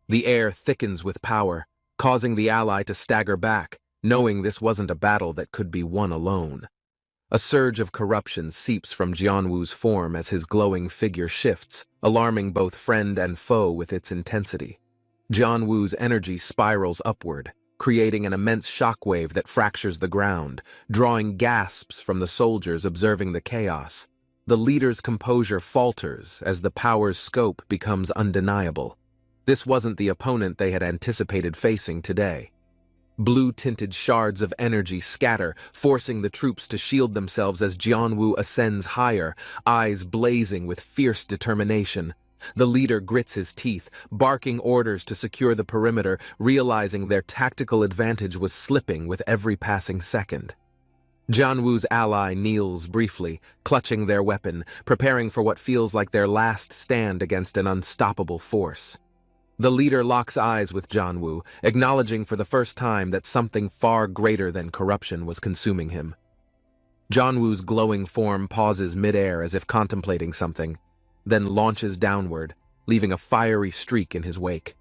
The air thickens with power, causing the ally to stagger back, knowing this wasn't a battle that could be won alone. A surge of corruption seeps from Jianwu's form as his glowing figure shifts, alarming both friend and foe with its intensity. Jianwu's energy spirals upward, creating an immense shockwave that fractures the ground, drawing gasps from the soldiers observing the chaos. The leader's composure falters as the power's scope becomes undeniable. This wasn't the opponent they had anticipated facing today. Blue-tinted shards of energy scatter, forcing the troops to shield themselves as Jianwu ascends higher, eyes blazing with fierce determination. The leader grits his teeth, barking orders to secure the perimeter, realizing their tactical advantage was slipping with every passing second. Jianwu's ally kneels briefly, clutching their weapon, preparing for what feels like their last stand against an unstoppable force. The leader locks eyes with Jianwu, acknowledging for the first time that something far greater than corruption was consuming him. Jianwu's glowing form pauses midair as if contemplating something, then launches downward, leaving a fiery streak in his wake.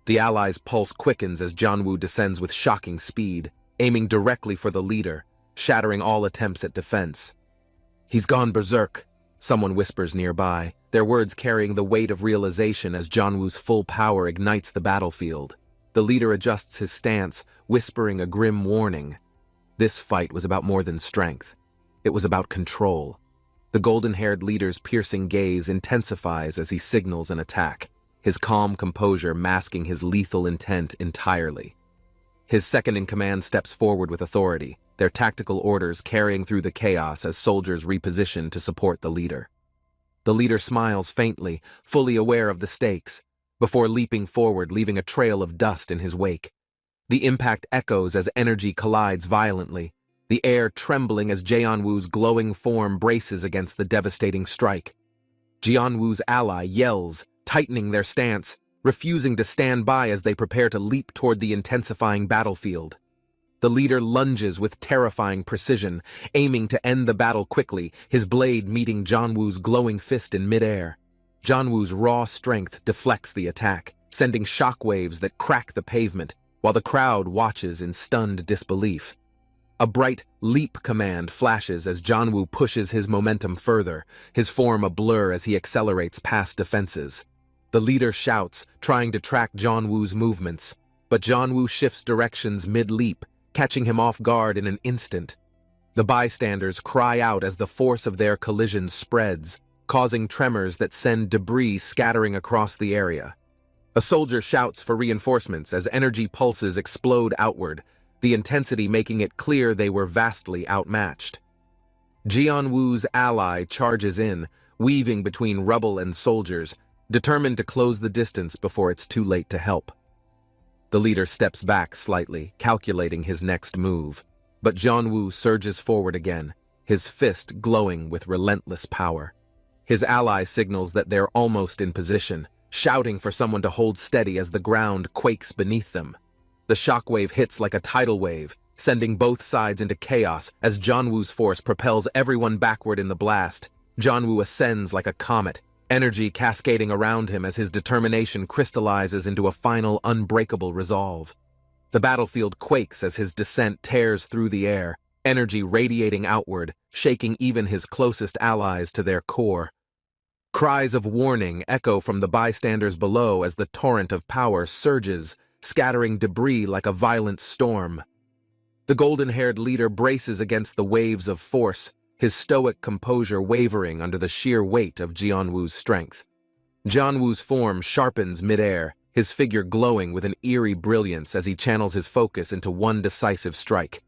The allies' pulse quickens as Jianwu descends with shocking speed, aiming directly for the leader, shattering all attempts at defense. "He's gone berserk," someone whispers nearby, their words carrying the weight of realization as Jianwu's full power ignites the battlefield. The leader adjusts his stance, whispering a grim warning. This fight was about more than strength. It was about control. The golden-haired leader's piercing gaze intensifies as he signals an attack, his calm composure masking his lethal intent entirely. His second-in-command steps forward with authority, their tactical orders carrying through the chaos as soldiers reposition to support the leader. The leader smiles faintly, fully aware of the stakes, before leaping forward, leaving a trail of dust in his wake. The impact echoes as energy collides violently, the air trembling as Jeonwoo's glowing form braces against the devastating strike. Jeonwoo's ally yells, tightening their stance, refusing to stand by as they prepare to leap toward the intensifying battlefield. The leader lunges with terrifying precision, aiming to end the battle quickly, his blade meeting Jeonwoo's glowing fist in midair. Jeonwoo's raw strength deflects the attack, sending shockwaves that crack the pavement, while the crowd watches in stunned disbelief. A bright leap command flashes as Jeonwoo pushes his momentum further, his form a blur as he accelerates past defenses. The leader shouts, trying to track Jeonwoo's movements, but Jeonwoo shifts directions mid-leap, catching him off guard in an instant. The bystanders cry out as the force of their collision spreads, causing tremors that send debris scattering across the area. A soldier shouts for reinforcements as energy pulses explode outward, the intensity making it clear they were vastly outmatched. Jeonwoo's ally charges in, weaving between rubble and soldiers, determined to close the distance before it's too late to help. The leader steps back slightly, calculating his next move, but Jeonwoo surges forward again, his fist glowing with relentless power. His ally signals that they're almost in position, shouting for someone to hold steady as the ground quakes beneath them. The shockwave hits like a tidal wave, sending both sides into chaos as Jeonwoo's force propels everyone backward in the blast. Jeonwoo ascends like a comet, energy cascading around him as his determination crystallizes into a final unbreakable resolve. The battlefield quakes as his descent tears through the air, energy radiating outward, shaking even his closest allies to their core. Cries of warning echo from the bystanders below as the torrent of power surges, scattering debris like a violent storm. The golden-haired leader braces against the waves of force, his stoic composure wavering under the sheer weight of Jeonwoo's strength. Jeonwoo's form sharpens midair, his figure glowing with an eerie brilliance as he channels his focus into one decisive strike.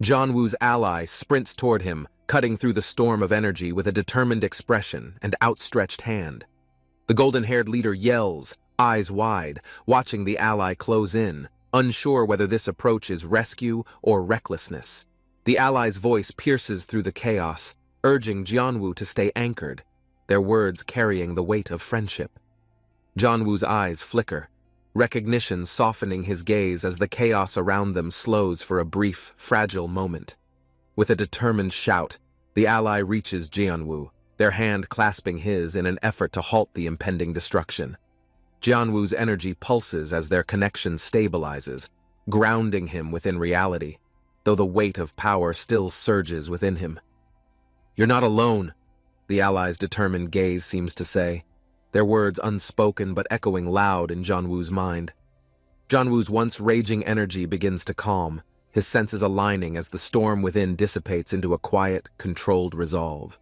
Jeonwoo's ally sprints toward him, cutting through the storm of energy with a determined expression and outstretched hand. The golden-haired leader yells, eyes wide, watching the ally close in, unsure whether this approach is rescue or recklessness. The ally's voice pierces through the chaos, urging Jeonwoo to stay anchored, their words carrying the weight of friendship. Jeonwoo's eyes flicker, recognition softening his gaze as the chaos around them slows for a brief, fragile moment. With a determined shout, the ally reaches Jeonwoo, their hand clasping his in an effort to halt the impending destruction. Jeonwoo's energy pulses as their connection stabilizes, grounding him within reality, though the weight of power still surges within him. "You're not alone," the ally's determined gaze seems to say, their words unspoken but echoing loud in Jeonwoo's mind. Jeonwoo's once raging energy begins to calm, his senses aligning as the storm within dissipates into a quiet, controlled resolve.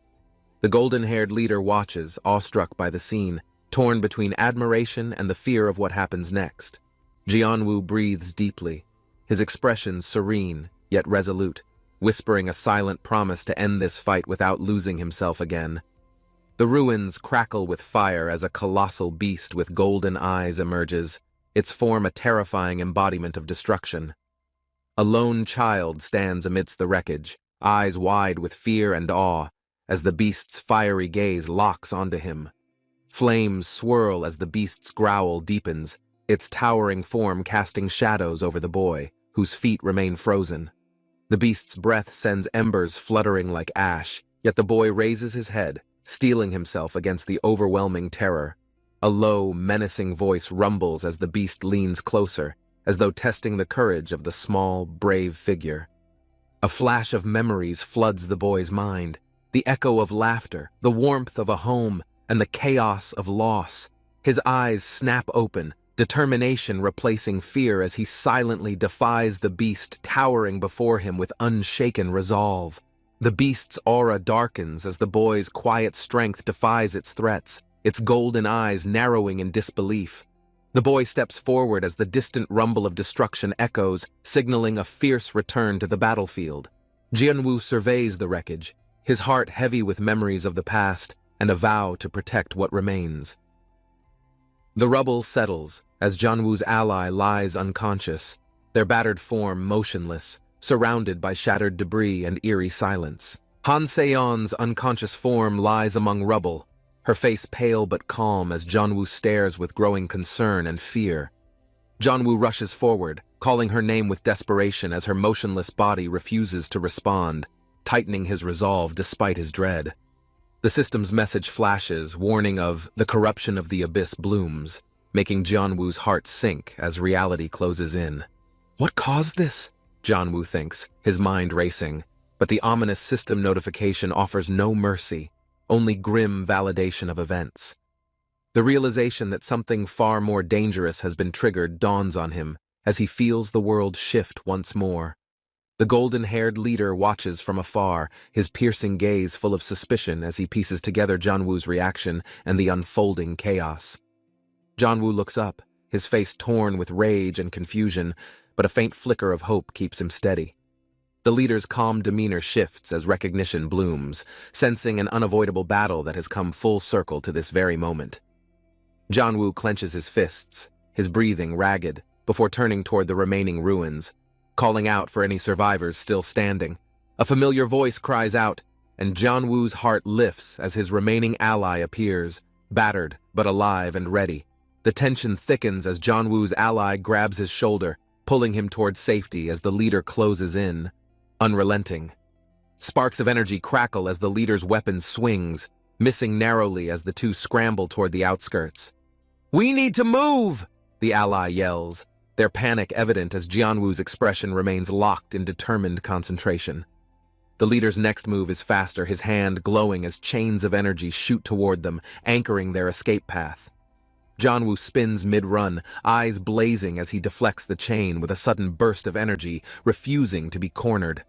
The golden-haired leader watches, awestruck by the scene, torn between admiration and the fear of what happens next. Jeonwoo breathes deeply, his expression serene, yet resolute, whispering a silent promise to end this fight without losing himself again. The ruins crackle with fire as a colossal beast with golden eyes emerges, its form a terrifying embodiment of destruction. A lone child stands amidst the wreckage, eyes wide with fear and awe, as the beast's fiery gaze locks onto him. Flames swirl as the beast's growl deepens, its towering form casting shadows over the boy, whose feet remain frozen. The beast's breath sends embers fluttering like ash, yet the boy raises his head, steeling himself against the overwhelming terror. A low, menacing voice rumbles as the beast leans closer, as though testing the courage of the small, brave figure. A flash of memories floods the boy's mind, the echo of laughter, the warmth of a home, and the chaos of loss. His eyes snap open, determination replacing fear as he silently defies the beast towering before him with unshaken resolve. The beast's aura darkens as the boy's quiet strength defies its threats, its golden eyes narrowing in disbelief. The boy steps forward as the distant rumble of destruction echoes, signaling a fierce return to the battlefield. Jianwu surveys the wreckage, his heart heavy with memories of the past and a vow to protect what remains. The rubble settles as Jianwu's ally lies unconscious, their battered form motionless, surrounded by shattered debris and eerie silence. Han Se-yeon's unconscious form lies among rubble, her face pale but calm as Jianwu stares with growing concern and fear. Jianwu rushes forward, calling her name with desperation as her motionless body refuses to respond, tightening his resolve despite his dread. The system's message flashes, warning of the corruption of the abyss blooms, making Jianwu's heart sink as reality closes in. What caused this? Jianwu thinks, his mind racing, but the ominous system notification offers no mercy, only grim validation of events. The realization that something far more dangerous has been triggered dawns on him as he feels the world shift once more. The golden-haired leader watches from afar, his piercing gaze full of suspicion as he pieces together Jianwu's reaction and the unfolding chaos. Jianwu looks up, his face torn with rage and confusion, but a faint flicker of hope keeps him steady. The leader's calm demeanor shifts as recognition blooms, sensing an unavoidable battle that has come full circle to this very moment. Jianwu clenches his fists, his breathing ragged, before turning toward the remaining ruins, calling out for any survivors still standing. A familiar voice cries out, and Jianwu's heart lifts as his remaining ally appears, battered but alive and ready. The tension thickens as Jianwu's ally grabs his shoulder, pulling him toward safety as the leader closes in, unrelenting. Sparks of energy crackle as the leader's weapon swings, missing narrowly as the two scramble toward the outskirts. "We need to move!" the ally yells, their panic evident as Jianwu's expression remains locked in determined concentration. The leader's next move is faster, his hand glowing as chains of energy shoot toward them, anchoring their escape path. Jianwu spins mid-run, eyes blazing as he deflects the chain with a sudden burst of energy, refusing to be cornered.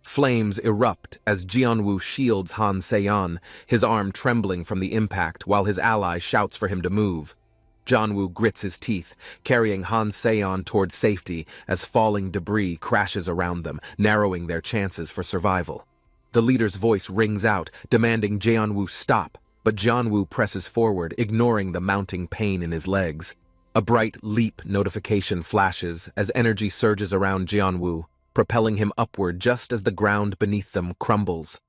Flames erupt as Jianwu shields Han Se-yeon, his arm trembling from the impact while his ally shouts for him to move. Jianwu grits his teeth, carrying Han Se-yeon toward safety as falling debris crashes around them, narrowing their chances for survival. The leader's voice rings out, demanding Jianwu stop, but Jianwu presses forward, ignoring the mounting pain in his legs. A bright leap notification flashes as energy surges around Jianwu, propelling him upward just as the ground beneath them crumbles.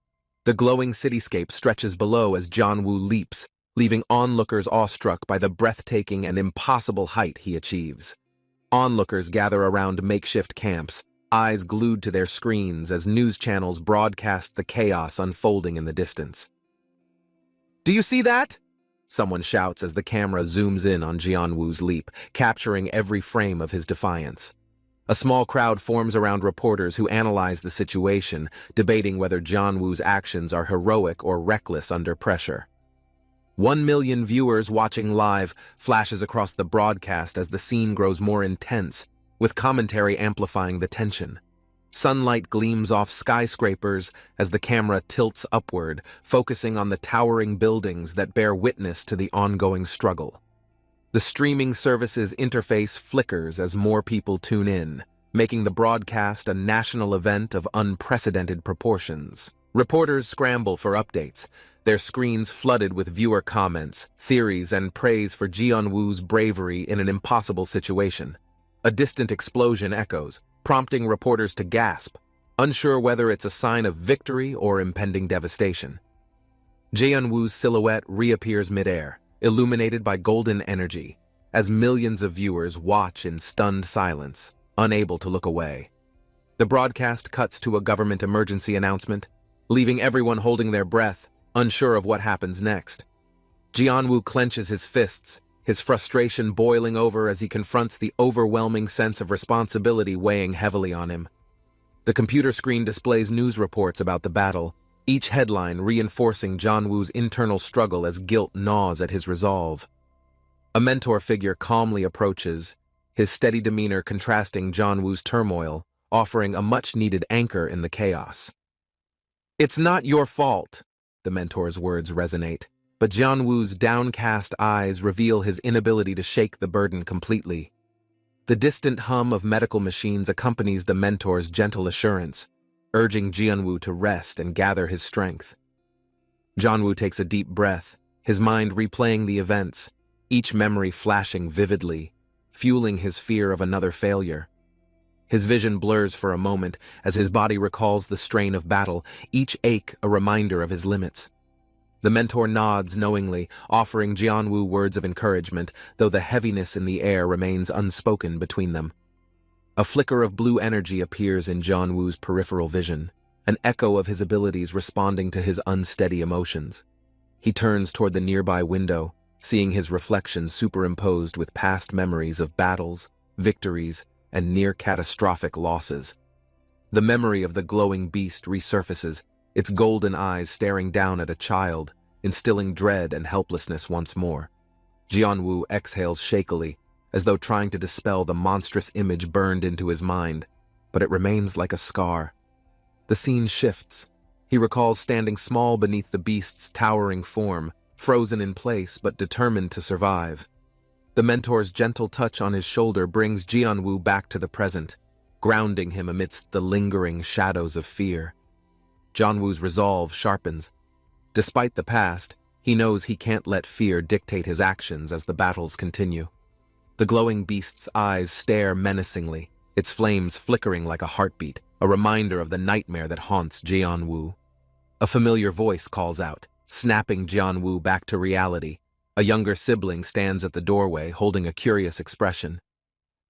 The glowing cityscape stretches below as Jianwu leaps, leaving onlookers awestruck by the breathtaking and impossible height he achieves. Onlookers gather around makeshift camps, eyes glued to their screens as news channels broadcast the chaos unfolding in the distance. "Do you see that?" someone shouts as the camera zooms in on Jianwu's leap, capturing every frame of his defiance. A small crowd forms around reporters who analyze the situation, debating whether Jianwu's actions are heroic or reckless under pressure. 1 million viewers watching live flashes across the broadcast as the scene grows more intense, with commentary amplifying the tension. Sunlight gleams off skyscrapers as the camera tilts upward, focusing on the towering buildings that bear witness to the ongoing struggle. The streaming service's interface flickers as more people tune in, making the broadcast a national event of unprecedented proportions. Reporters scramble for updates, their screens flooded with viewer comments, theories, and praise for Jianwu's bravery in an impossible situation. A distant explosion echoes, prompting reporters to gasp, unsure whether it's a sign of victory or impending devastation. Jianwu's silhouette reappears midair, illuminated by golden energy, as millions of viewers watch in stunned silence, unable to look away. The broadcast cuts to a government emergency announcement, leaving everyone holding their breath, unsure of what happens next. Jianwu clenches his fists, his frustration boiling over as he confronts the overwhelming sense of responsibility weighing heavily on him. The computer screen displays news reports about the battle, each headline reinforcing Jianwu's internal struggle as guilt gnaws at his resolve. A mentor figure calmly approaches, his steady demeanor contrasting Jianwu's turmoil, offering a much-needed anchor in the chaos. "It's not your fault," the mentor's words resonate, but Jianwu's downcast eyes reveal his inability to shake the burden completely. The distant hum of medical machines accompanies the mentor's gentle assurance, urging Jianwu to rest and gather his strength. Jianwu takes a deep breath, his mind replaying the events, each memory flashing vividly, fueling his fear of another failure. His vision blurs for a moment as his body recalls the strain of battle, each ache a reminder of his limits. The mentor nods knowingly, offering Jianwu words of encouragement, though the heaviness in the air remains unspoken between them. A flicker of blue energy appears in Jianwu's peripheral vision, an echo of his abilities responding to his unsteady emotions. He turns toward the nearby window, seeing his reflection superimposed with past memories of battles, victories, and near-catastrophic losses. The memory of the glowing beast resurfaces, its golden eyes staring down at a child, instilling dread and helplessness once more. Jianwu exhales shakily, as though trying to dispel the monstrous image burned into his mind, but it remains like a scar. The scene shifts. He recalls standing small beneath the beast's towering form, frozen in place but determined to survive. The mentor's gentle touch on his shoulder brings Jianwu back to the present, grounding him amidst the lingering shadows of fear. Jianwu's resolve sharpens. Despite the past, he knows he can't let fear dictate his actions as the battles continue. The glowing beast's eyes stare menacingly, its flames flickering like a heartbeat, a reminder of the nightmare that haunts Jianwu. A familiar voice calls out, snapping Jianwu back to reality. A younger sibling stands at the doorway, holding a curious expression.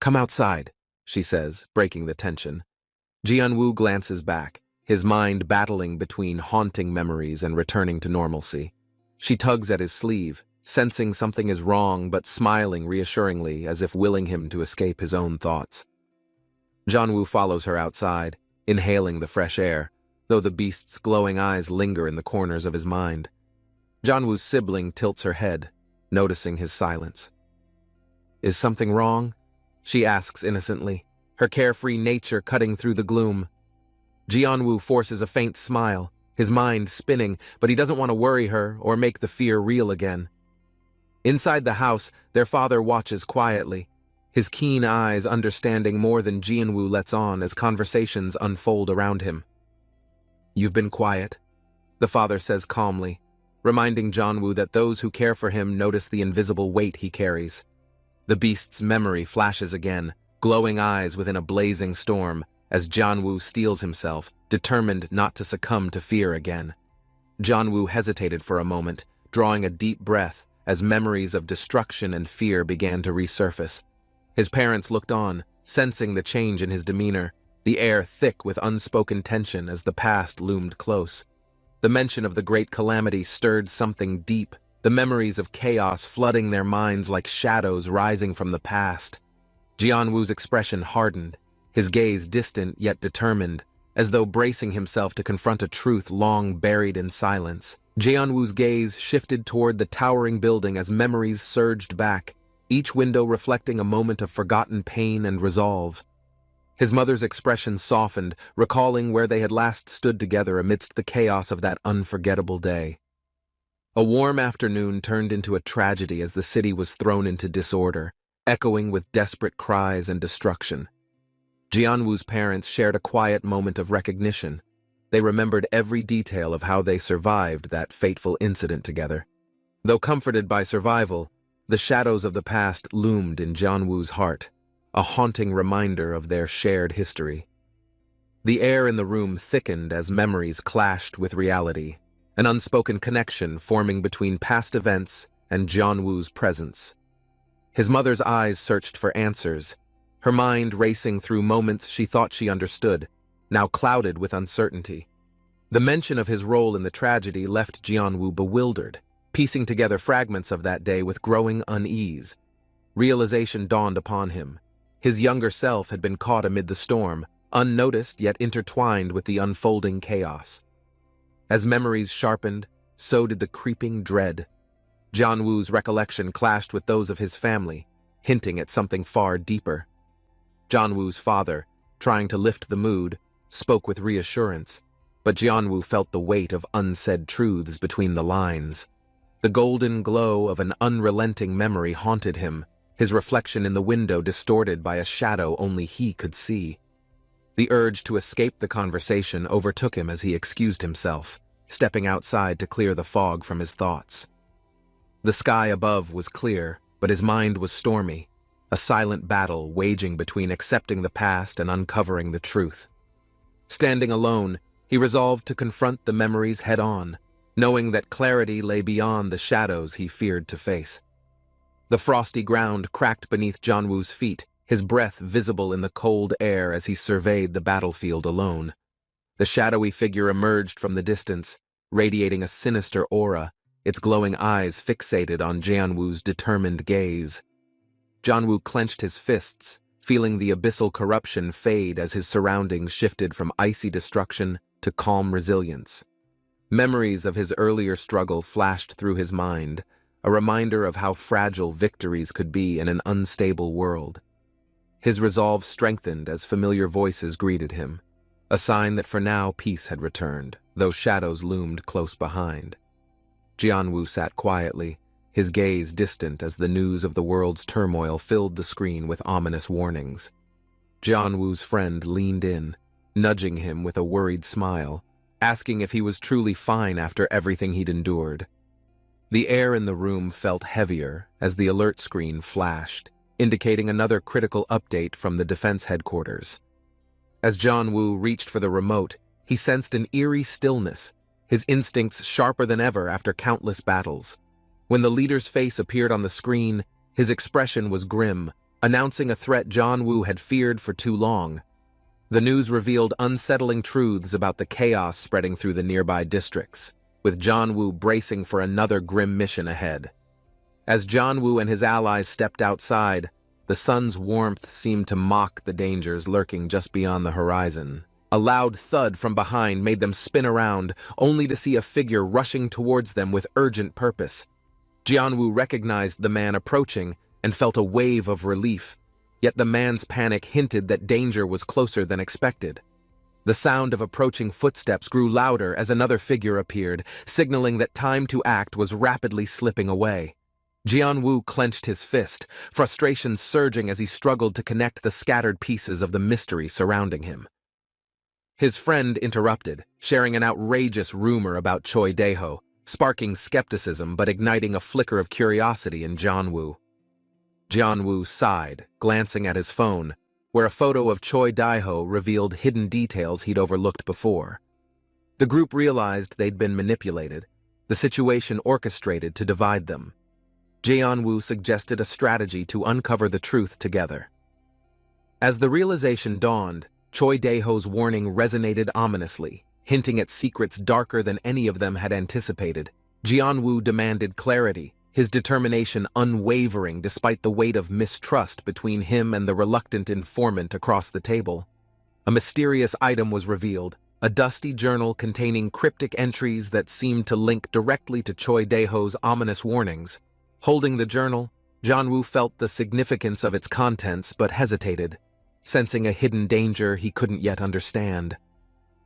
"Come outside," she says, breaking the tension. Jianwu glances back, his mind battling between haunting memories and returning to normalcy. She tugs at his sleeve, sensing something is wrong but smiling reassuringly as if willing him to escape his own thoughts. Jianwu follows her outside, inhaling the fresh air, though the beast's glowing eyes linger in the corners of his mind. Jianwu's sibling tilts her head, noticing his silence. "Is something wrong?" she asks innocently, her carefree nature cutting through the gloom. Jianwu forces a faint smile, his mind spinning, but he doesn't want to worry her or make the fear real again. Inside the house, their father watches quietly, his keen eyes understanding more than Jianwu lets on as conversations unfold around him. "You've been quiet," the father says calmly, reminding Jianwu that those who care for him notice the invisible weight he carries. The beast's memory flashes again, glowing eyes within a blazing storm, as Jianwu steels himself, determined not to succumb to fear again. Jianwu hesitated for a moment, drawing a deep breath as memories of destruction and fear began to resurface. His parents looked on, sensing the change in his demeanor, the air thick with unspoken tension as the past loomed close. The mention of the great calamity stirred something deep, the memories of chaos flooding their minds like shadows rising from the past. Jianwu's expression hardened, his gaze distant yet determined, as though bracing himself to confront a truth long buried in silence. Jianwu's gaze shifted toward the towering building as memories surged back, each window reflecting a moment of forgotten pain and resolve. His mother's expression softened, recalling where they had last stood together amidst the chaos of that unforgettable day. A warm afternoon turned into a tragedy as the city was thrown into disorder, echoing with desperate cries and destruction. Jianwu's parents shared a quiet moment of recognition. They remembered every detail of how they survived that fateful incident together. Though comforted by survival, the shadows of the past loomed in Jianwu's heart, a haunting reminder of their shared history. The air in the room thickened as memories clashed with reality, an unspoken connection forming between past events and Jianwu's presence. His mother's eyes searched for answers, her mind racing through moments she thought she understood, now clouded with uncertainty. The mention of his role in the tragedy left Jianwu bewildered, piecing together fragments of that day with growing unease. Realization dawned upon him. His younger self had been caught amid the storm, unnoticed yet intertwined with the unfolding chaos. As memories sharpened, so did the creeping dread. Jianwu's recollection clashed with those of his family, hinting at something far deeper. Jianwu's father, trying to lift the mood, spoke with reassurance, but Jianwu felt the weight of unsaid truths between the lines. The golden glow of an unrelenting memory haunted him, his reflection in the window distorted by a shadow only he could see. The urge to escape the conversation overtook him as he excused himself, stepping outside to clear the fog from his thoughts. The sky above was clear, but his mind was stormy, a silent battle waging between accepting the past and uncovering the truth. Standing alone, he resolved to confront the memories head-on, knowing that clarity lay beyond the shadows he feared to face. The frosty ground cracked beneath Jianwu's feet, his breath visible in the cold air as he surveyed the battlefield alone. The shadowy figure emerged from the distance, radiating a sinister aura, its glowing eyes fixated on Jianwu's determined gaze. Jianwu clenched his fists, feeling the abyssal corruption fade as his surroundings shifted from icy destruction to calm resilience. Memories of his earlier struggle flashed through his mind, a reminder of how fragile victories could be in an unstable world. His resolve strengthened as familiar voices greeted him, a sign that for now peace had returned, though shadows loomed close behind. Jianwu sat quietly, his gaze distant as the news of the world's turmoil filled the screen with ominous warnings. Jianwu's friend leaned in, nudging him with a worried smile, asking if he was truly fine after everything he'd endured. The air in the room felt heavier as the alert screen flashed, indicating another critical update from the defense headquarters. As Jianwu reached for the remote, he sensed an eerie stillness, his instincts sharper than ever after countless battles. When the leader's face appeared on the screen, his expression was grim, announcing a threat Jianwu had feared for too long. The news revealed unsettling truths about the chaos spreading through the nearby districts, with Jianwu bracing for another grim mission ahead. As Jianwu and his allies stepped outside, the sun's warmth seemed to mock the dangers lurking just beyond the horizon. A loud thud from behind made them spin around, only to see a figure rushing towards them with urgent purpose. Jianwu recognized the man approaching and felt a wave of relief, yet the man's panic hinted that danger was closer than expected. The sound of approaching footsteps grew louder as another figure appeared, signaling that time to act was rapidly slipping away. Jianwu clenched his fist, frustration surging as he struggled to connect the scattered pieces of the mystery surrounding him. His friend interrupted, sharing an outrageous rumor about Choi Daeho, sparking skepticism but igniting a flicker of curiosity in Jianwu. Jianwu sighed, glancing at his phone, where a photo of Choi Daeho revealed hidden details he'd overlooked before. The group realized they'd been manipulated, the situation orchestrated to divide them. Jianwu suggested a strategy to uncover the truth together. As the realization dawned, Choi Daeho's warning resonated ominously, hinting at secrets darker than any of them had anticipated. Jianwu demanded clarity, his determination unwavering despite the weight of mistrust between him and the reluctant informant across the table. A mysterious item was revealed, a dusty journal containing cryptic entries that seemed to link directly to Choi Daeho's ominous warnings. Holding the journal, Jianwu felt the significance of its contents but hesitated, sensing a hidden danger he couldn't yet understand.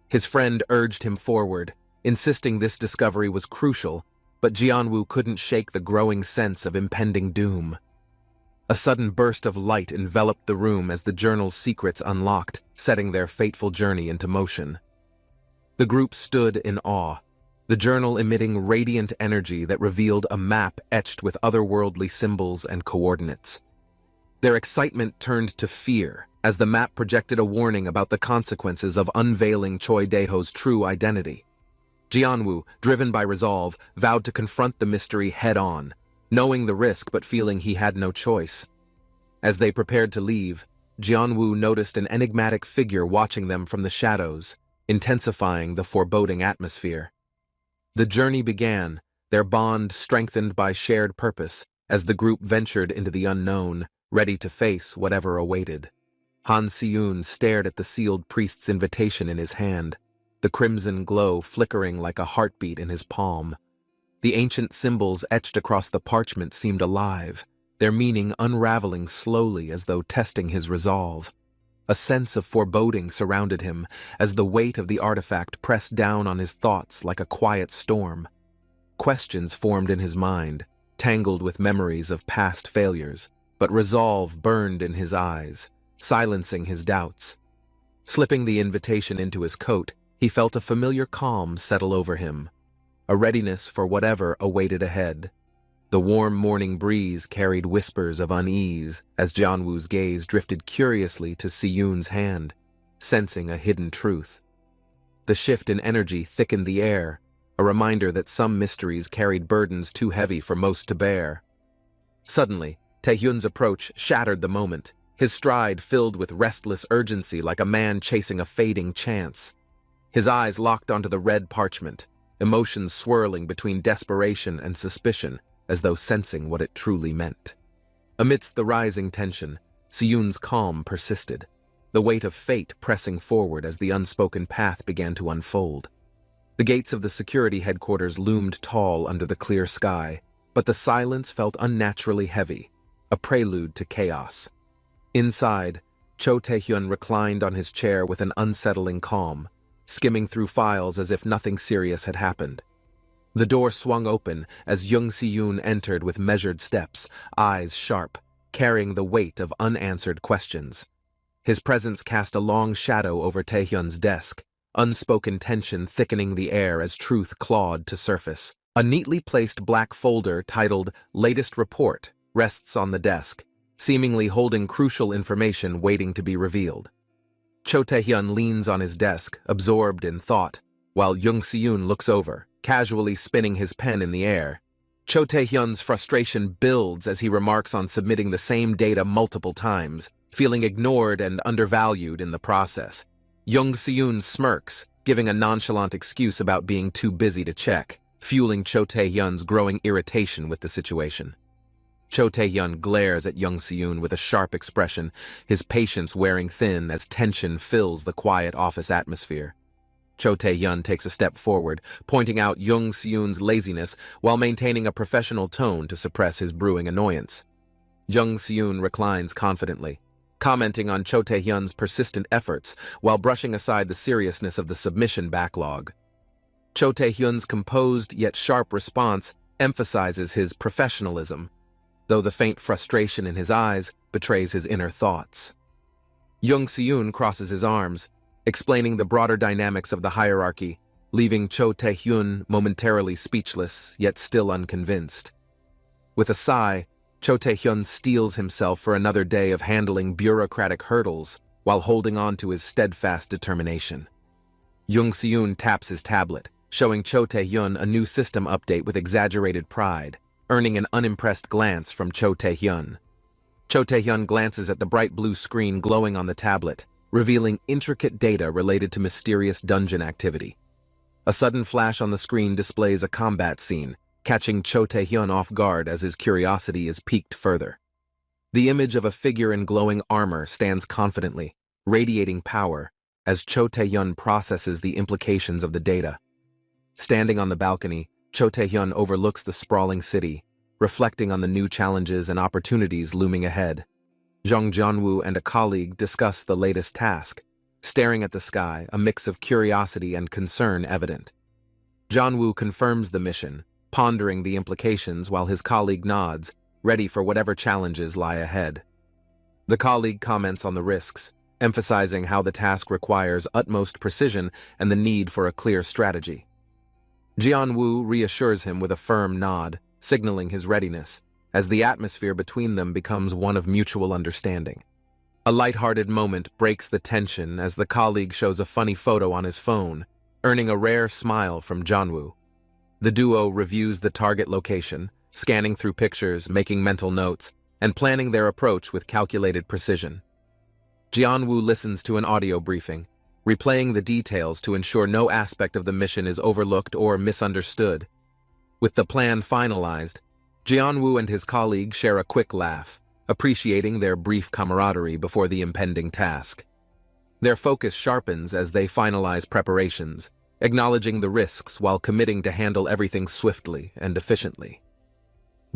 His friend urged him forward, insisting this discovery was crucial, but Jianwu couldn't shake the growing sense of impending doom. A sudden burst of light enveloped the room as the journal's secrets unlocked, setting their fateful journey into motion. The group stood in awe, the journal emitting radiant energy that revealed a map etched with otherworldly symbols and coordinates. Their excitement turned to fear as the map projected a warning about the consequences of unveiling Choi Daeho's true identity. Jianwu, driven by resolve, vowed to confront the mystery head-on, knowing the risk but feeling he had no choice. As they prepared to leave, Jianwu noticed an enigmatic figure watching them from the shadows, intensifying the foreboding atmosphere. The journey began, their bond strengthened by shared purpose, as the group ventured into the unknown, ready to face whatever awaited. Han Seun stared at the sealed priest's invitation in his hand, the crimson glow flickering like a heartbeat in his palm. The ancient symbols etched across the parchment seemed alive, their meaning unraveling slowly as though testing his resolve. A sense of foreboding surrounded him as the weight of the artifact pressed down on his thoughts like a quiet storm. Questions formed in his mind, tangled with memories of past failures, but resolve burned in his eyes, silencing his doubts. Slipping the invitation into his coat, he felt a familiar calm settle over him, a readiness for whatever awaited ahead. The warm morning breeze carried whispers of unease as Jianwu's gaze drifted curiously to Siyun's hand, sensing a hidden truth. The shift in energy thickened the air, a reminder that some mysteries carried burdens too heavy for most to bear. Suddenly, Taehyun's approach shattered the moment, his stride filled with restless urgency like a man chasing a fading chance. His eyes locked onto the red parchment, emotions swirling between desperation and suspicion, as though sensing what it truly meant. Amidst the rising tension, Siyun's calm persisted, the weight of fate pressing forward as the unspoken path began to unfold. The gates of the security headquarters loomed tall under the clear sky, but the silence felt unnaturally heavy, a prelude to chaos. Inside, Cho Taehyun reclined on his chair with an unsettling calm, skimming through files as if nothing serious had happened. The door swung open as Young Siyun entered with measured steps, eyes sharp, carrying the weight of unanswered questions. His presence cast a long shadow over Taehyun's desk, unspoken tension thickening the air as truth clawed to surface. A neatly placed black folder titled Latest Report rests on the desk, seemingly holding crucial information waiting to be revealed. Cho Taehyun leans on his desk, absorbed in thought, while Young Siyun looks over, casually spinning his pen in the air. Cho Taehyun's frustration builds as he remarks on submitting the same data multiple times, feeling ignored and undervalued in the process. Young Siyun smirks, giving a nonchalant excuse about being too busy to check, fueling Cho Taehyun's growing irritation with the situation. Cho Taehyun glares at Young Siyun with a sharp expression, his patience wearing thin as tension fills the quiet office atmosphere. Cho Taehyun takes a step forward, pointing out Young Siyun's laziness while maintaining a professional tone to suppress his brewing annoyance. Young Siyun reclines confidently, commenting on Cho Taehyun's persistent efforts while brushing aside the seriousness of the submission backlog. Cho Taehyun's composed yet sharp response emphasizes his professionalism, though the faint frustration in his eyes betrays his inner thoughts. Young Siyun crosses his arms, explaining the broader dynamics of the hierarchy, leaving Cho Taehyun momentarily speechless, yet still unconvinced. With a sigh, Cho Taehyun steels himself for another day of handling bureaucratic hurdles while holding on to his steadfast determination. Young Siyun taps his tablet, showing Cho Taehyun a new system update with exaggerated pride, earning an unimpressed glance from Cho Taehyun. Cho Taehyun glances at the bright blue screen glowing on the tablet, revealing intricate data related to mysterious dungeon activity. A sudden flash on the screen displays a combat scene, catching Cho Taehyun off guard as his curiosity is piqued further. The image of a figure in glowing armor stands confidently, radiating power, as Cho Taehyun processes the implications of the data. Standing on the balcony, Cho Taehyun overlooks the sprawling city, reflecting on the new challenges and opportunities looming ahead. Zhang Jianwu and a colleague discuss the latest task, staring at the sky, a mix of curiosity and concern evident. Jianwu confirms the mission, pondering the implications while his colleague nods, ready for whatever challenges lie ahead. The colleague comments on the risks, emphasizing how the task requires utmost precision and the need for a clear strategy. Jianwu reassures him with a firm nod, signaling his readiness, as the atmosphere between them becomes one of mutual understanding. A light-hearted moment breaks the tension as the colleague shows a funny photo on his phone, earning a rare smile from Jianwu. The duo reviews the target location, scanning through pictures, making mental notes, and planning their approach with calculated precision. Jianwu listens to an audio briefing, replaying the details to ensure no aspect of the mission is overlooked or misunderstood. With the plan finalized, Jianwu and his colleague share a quick laugh, appreciating their brief camaraderie before the impending task. Their focus sharpens as they finalize preparations, acknowledging the risks while committing to handle everything swiftly and efficiently.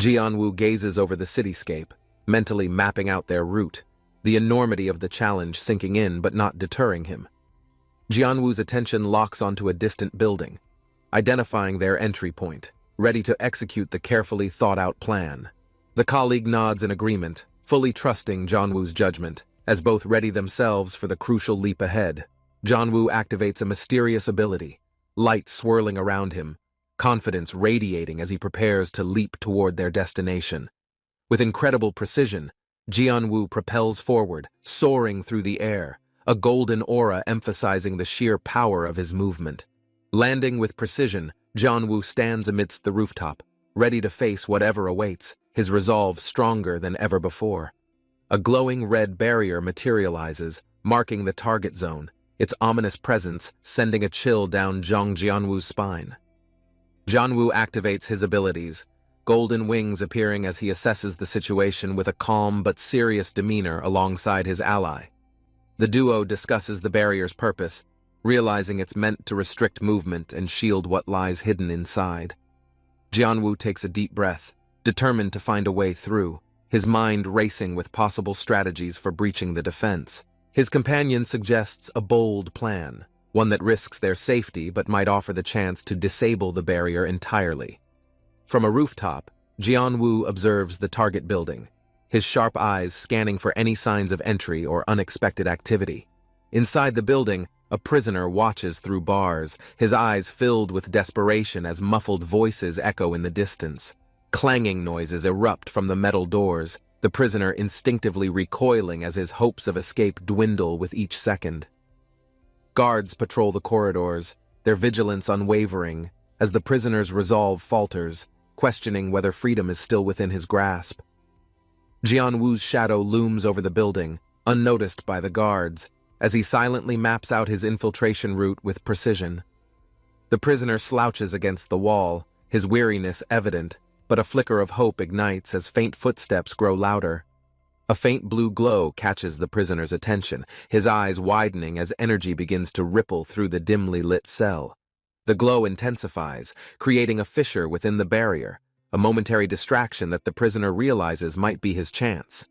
Jianwu gazes over the cityscape, mentally mapping out their route, the enormity of the challenge sinking in but not deterring him. Jianwu's attention locks onto a distant building, identifying their entry point, ready to execute the carefully thought-out plan. The colleague nods in agreement, fully trusting Jianwu's judgment, as both ready themselves for the crucial leap ahead. Jianwu activates a mysterious ability, light swirling around him, confidence radiating as he prepares to leap toward their destination. With incredible precision, Jianwu propels forward, soaring through the air, a golden aura emphasizing the sheer power of his movement. Landing with precision, Jianwu stands amidst the rooftop, ready to face whatever awaits, his resolve stronger than ever before. A glowing red barrier materializes, marking the target zone, its ominous presence sending a chill down Jianwu's spine. Jianwu activates his abilities, golden wings appearing as he assesses the situation with a calm but serious demeanor alongside his ally. The duo discusses the barrier's purpose, realizing it's meant to restrict movement and shield what lies hidden inside. Jianwu takes a deep breath, determined to find a way through, his mind racing with possible strategies for breaching the defense. His companion suggests a bold plan, one that risks their safety but might offer the chance to disable the barrier entirely. From a rooftop, Jianwu observes the target building, his sharp eyes scanning for any signs of entry or unexpected activity. Inside the building, a prisoner watches through bars, his eyes filled with desperation as muffled voices echo in the distance. Clanging noises erupt from the metal doors, the prisoner instinctively recoiling as his hopes of escape dwindle with each second. Guards patrol the corridors, their vigilance unwavering, as the prisoner's resolve falters, questioning whether freedom is still within his grasp. Jianwu's shadow looms over the building, unnoticed by the guards, as he silently maps out his infiltration route with precision. The prisoner slouches against the wall, his weariness evident, but a flicker of hope ignites as faint footsteps grow louder. A faint blue glow catches the prisoner's attention, his eyes widening as energy begins to ripple through the dimly lit cell. The glow intensifies, creating a fissure within the barrier, a momentary distraction that the prisoner realizes might be his chance.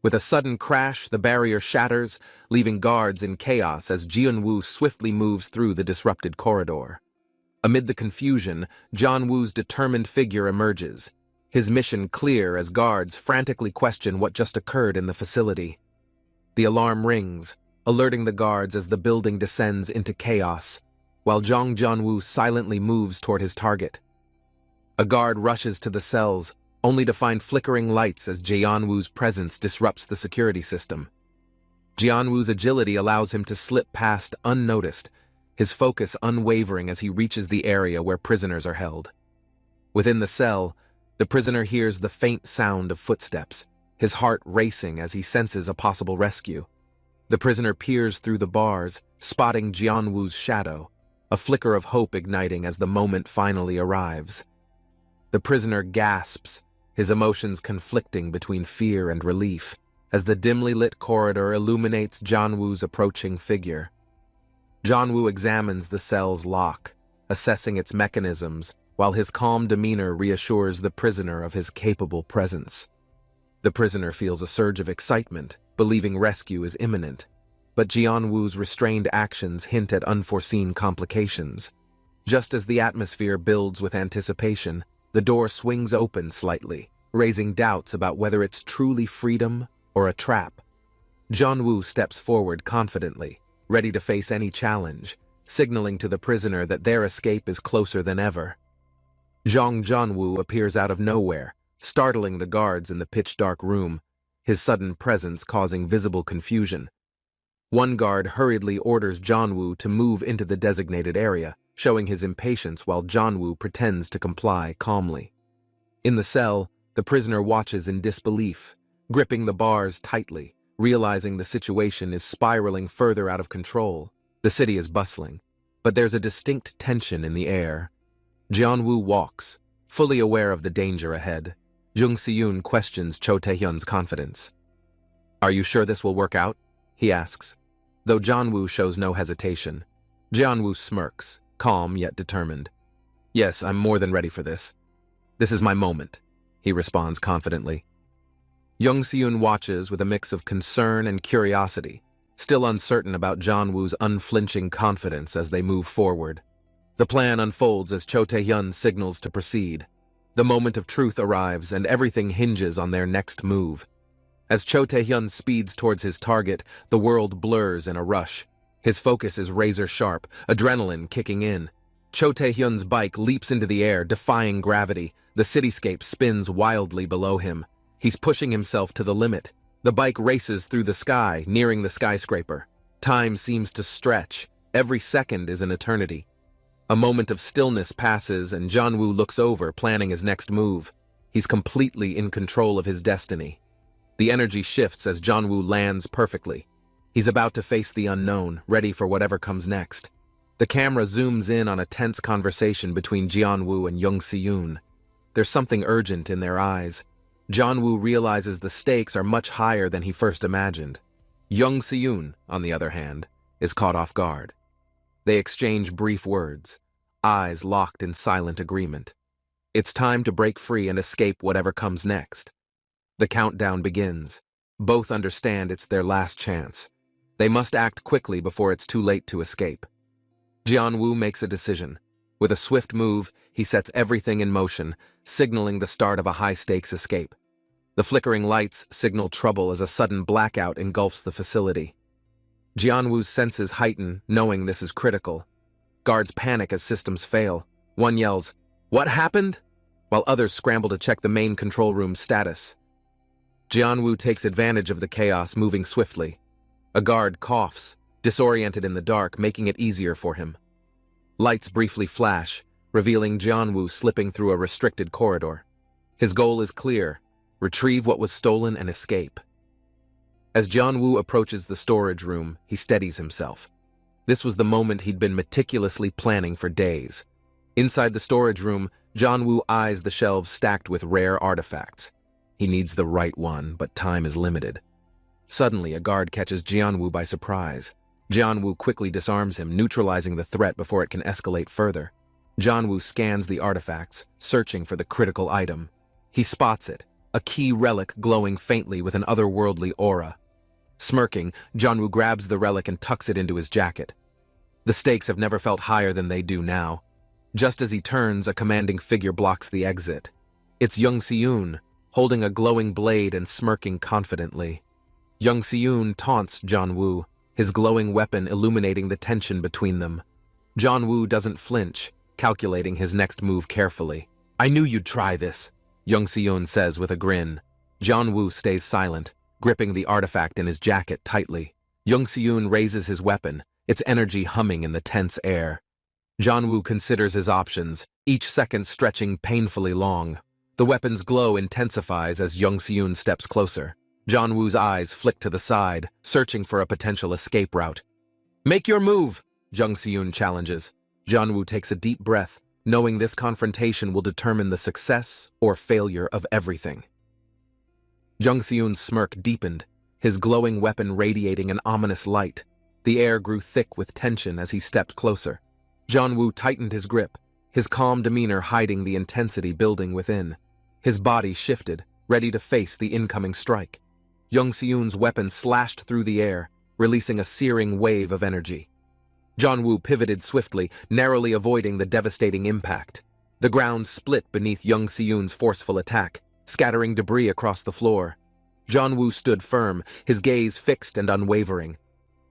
With a sudden crash, the barrier shatters, leaving guards in chaos as Jianwu swiftly moves through the disrupted corridor. Amid the confusion, Jianwu's determined figure emerges, his mission clear as guards frantically question what just occurred in the facility. The alarm rings, alerting the guards as the building descends into chaos, while Jianwu silently moves toward his target. A guard rushes to the cells, only to find flickering lights as Jianwu's presence disrupts the security system. Jianwu's agility allows him to slip past unnoticed, his focus unwavering as he reaches the area where prisoners are held. Within the cell, the prisoner hears the faint sound of footsteps, his heart racing as he senses a possible rescue. The prisoner peers through the bars, spotting Jianwu's shadow, a flicker of hope igniting as the moment finally arrives. The prisoner gasps, his emotions conflicting between fear and relief, as the dimly lit corridor illuminates Jianwu's approaching figure. Jianwu examines the cell's lock, assessing its mechanisms, while his calm demeanor reassures the prisoner of his capable presence. The prisoner feels a surge of excitement, believing rescue is imminent, but Jianwu's restrained actions hint at unforeseen complications. Just as the atmosphere builds with anticipation, the door swings open slightly, raising doubts about whether it's truly freedom or a trap. Jianwu steps forward confidently, ready to face any challenge, signaling to the prisoner that their escape is closer than ever. Jianwu appears out of nowhere, startling the guards in the pitch-dark room, his sudden presence causing visible confusion. One guard hurriedly orders Jianwu to move into the designated area, showing his impatience while Jianwu pretends to comply calmly. In the cell, the prisoner watches in disbelief, gripping the bars tightly, realizing the situation is spiraling further out of control. The city is bustling, but there's a distinct tension in the air. Jianwu walks, fully aware of the danger ahead. Jung Si-yoon questions Cho Tae-hyun's confidence. "Are you sure this will work out?" he asks. Though Jianwu shows no hesitation, Jianwu smirks, calm yet determined. "Yes, I'm more than ready for this. This is my moment," he responds confidently. Young Se-yoon watches with a mix of concern and curiosity, still uncertain about Jong-woo's unflinching confidence as they move forward. The plan unfolds as Cho Tae-hyun signals to proceed. The moment of truth arrives and everything hinges on their next move. As Cho Tae-hyun speeds towards his target, the world blurs in a rush. His focus is razor-sharp, adrenaline kicking in. Cho Tae-hyun's bike leaps into the air, defying gravity. The cityscape spins wildly below him. He's pushing himself to the limit. The bike races through the sky, nearing the skyscraper. Time seems to stretch. Every second is an eternity. A moment of stillness passes and Jong-woo looks over, planning his next move. He's completely in control of his destiny. The energy shifts as Jong-woo lands perfectly. He's about to face the unknown, ready for whatever comes next. The camera zooms in on a tense conversation between Jong-woo and Young Se-yoon. There's something urgent in their eyes. Jong-woo realizes the stakes are much higher than he first imagined. Young Se-yoon, on the other hand, is caught off guard. They exchange brief words, eyes locked in silent agreement. It's time to break free and escape whatever comes next. The countdown begins. Both understand it's their last chance. They must act quickly before it's too late to escape. Jong-woo makes a decision. With a swift move, he sets everything in motion, signaling the start of a high-stakes escape. The flickering lights signal trouble as a sudden blackout engulfs the facility. Jong-woo's senses heighten, knowing this is critical. Guards panic as systems fail. One yells, "What happened?" while others scramble to check the main control room's status. Jong-woo takes advantage of the chaos, moving swiftly. A guard coughs, disoriented in the dark, making it easier for him. Lights briefly flash, revealing Jong-woo slipping through a restricted corridor. His goal is clear: retrieve what was stolen and escape. As Jong-woo approaches the storage room, he steadies himself. This was the moment he'd been meticulously planning for days. Inside the storage room, Jong-woo eyes the shelves stacked with rare artifacts. He needs the right one, but time is limited. Suddenly, a guard catches Jong-woo by surprise. Jong-woo quickly disarms him, neutralizing the threat before it can escalate further. Jong-woo scans the artifacts, searching for the critical item. He spots it, a key relic glowing faintly with an otherworldly aura. Smirking, Jong-woo grabs the relic and tucks it into his jacket. The stakes have never felt higher than they do now. Just as he turns, a commanding figure blocks the exit. It's Young Se-yoon, holding a glowing blade and smirking confidently. Young Se-yoon taunts Jong-woo, his glowing weapon illuminating the tension between them. Jong-woo doesn't flinch, calculating his next move carefully. "I knew you'd try this," Young Se-yoon says with a grin. Jong-woo stays silent, gripping the artifact in his jacket tightly. Young Se-yoon raises his weapon, its energy humming in the tense air. Jong-woo considers his options, each second stretching painfully long. The weapon's glow intensifies as Young Se-yoon steps closer. Jong-woo's eyes flick to the side, searching for a potential escape route. "Make your move," Young Se-yoon challenges. Jong-woo takes a deep breath, knowing this confrontation will determine the success or failure of everything. Young Se-yoon's smirk deepened, his glowing weapon radiating an ominous light. The air grew thick with tension as he stepped closer. Jong-woo tightened his grip, his calm demeanor hiding the intensity building within. His body shifted, ready to face the incoming strike. Young Se-yoon's weapon slashed through the air, releasing a searing wave of energy. Jong-woo pivoted swiftly, narrowly avoiding the devastating impact. The ground split beneath Young Se-yoon's forceful attack, scattering debris across the floor. Jong-woo stood firm, his gaze fixed and unwavering.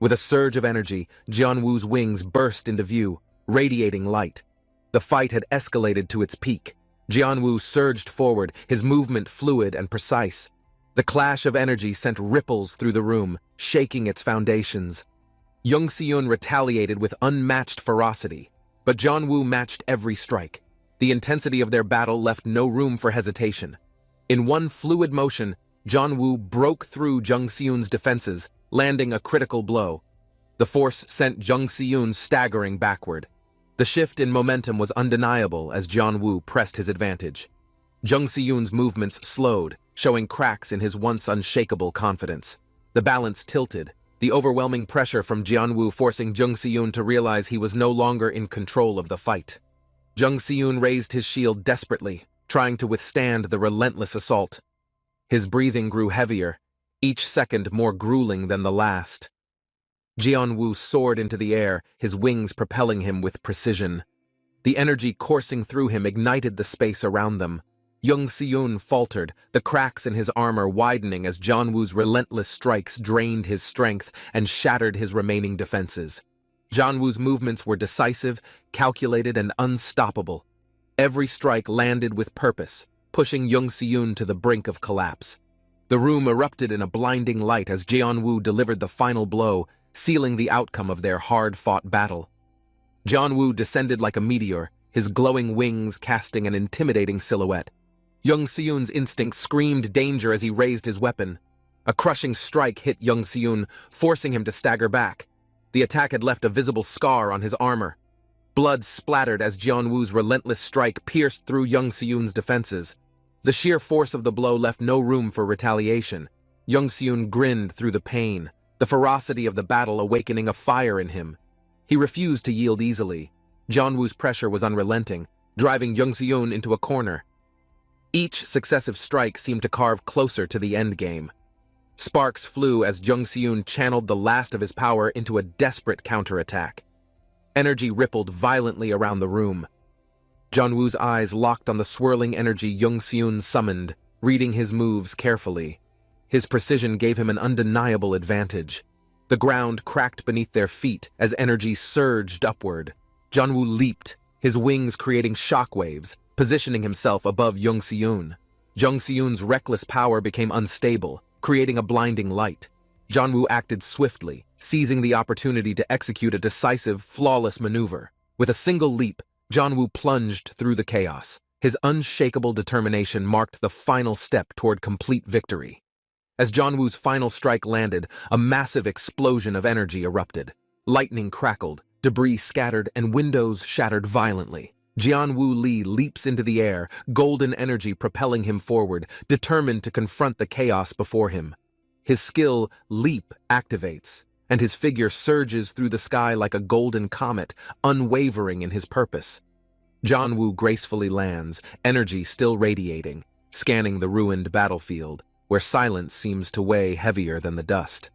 With a surge of energy, Jong-woo's wings burst into view, radiating light. The fight had escalated to its peak. Jong-woo surged forward, his movement fluid and precise. The clash of energy sent ripples through the room, shaking its foundations. Young Se-yoon retaliated with unmatched ferocity, but Jong-woo matched every strike. The intensity of their battle left no room for hesitation. In one fluid motion, Jong-woo broke through Young Se-yoon's defenses, landing a critical blow. The force sent Young Se-yoon staggering backward. The shift in momentum was undeniable as Jong-woo pressed his advantage. Young Se-yoon's movements slowed, showing cracks in his once unshakable confidence. The balance tilted, the overwhelming pressure from Jianwu forcing Jung Se-yoon to realize he was no longer in control of the fight. Jung Se-yoon raised his shield desperately, trying to withstand the relentless assault. His breathing grew heavier, each second more grueling than the last. Jianwu soared into the air, his wings propelling him with precision. The energy coursing through him ignited the space around them. Jung Se-yoon faltered, the cracks in his armor widening as Jianwu's relentless strikes drained his strength and shattered his remaining defenses. Jianwu's movements were decisive, calculated, and unstoppable. Every strike landed with purpose, pushing Jung Se-yoon to the brink of collapse. The room erupted in a blinding light as Jianwu delivered the final blow, sealing the outcome of their hard-fought battle. Jianwu descended like a meteor, his glowing wings casting an intimidating silhouette. Jung Se-yoon's instinct screamed danger as he raised his weapon. A crushing strike hit Jung Se-yoon, forcing him to stagger back. The attack had left a visible scar on his armor. Blood splattered as Jianwu's relentless strike pierced through Jung Se-yoon's defenses. The sheer force of the blow left no room for retaliation. Jung Se-yoon grinned through the pain, the ferocity of the battle awakening a fire in him. He refused to yield easily. Jianwu's pressure was unrelenting, driving Jung Se-yoon into a corner. Each successive strike seemed to carve closer to the endgame. Sparks flew as Jung Se-yoon channeled the last of his power into a desperate counterattack. Energy rippled violently around the room. Jianwu's eyes locked on the swirling energy Jung Se-yoon summoned, reading his moves carefully. His precision gave him an undeniable advantage. The ground cracked beneath their feet as energy surged upward. Jianwu leaped, his wings creating shockwaves, positioning himself above Jung Se-yoon. Jung Se-yoon's reckless power became unstable, creating a blinding light. Jianwu acted swiftly, seizing the opportunity to execute a decisive, flawless maneuver. With a single leap, Jianwu plunged through the chaos. His unshakable determination marked the final step toward complete victory. As Jianwu's final strike landed, a massive explosion of energy erupted. Lightning crackled, debris scattered, and windows shattered violently. Jianwu Li leaps into the air, golden energy propelling him forward, determined to confront the chaos before him. His skill, Leap, activates, and his figure surges through the sky like a golden comet, unwavering in his purpose. Jianwu gracefully lands, energy still radiating, scanning the ruined battlefield, where silence seems to weigh heavier than the dust.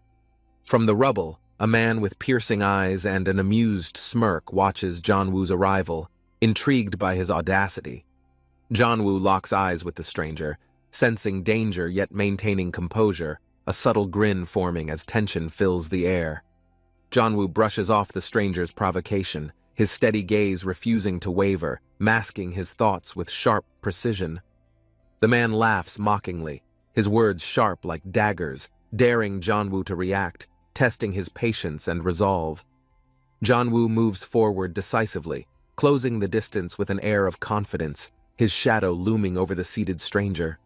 From the rubble, a man with piercing eyes and an amused smirk watches Jianwu's arrival, intrigued by his audacity. Jianwu locks eyes with the stranger, sensing danger yet maintaining composure, a subtle grin forming as tension fills the air. Jianwu brushes off the stranger's provocation, his steady gaze refusing to waver, masking his thoughts with sharp precision. The man laughs mockingly, his words sharp like daggers, daring Jianwu to react, testing his patience and resolve. Jianwu moves forward decisively, closing the distance with an air of confidence, his shadow looming over the seated stranger.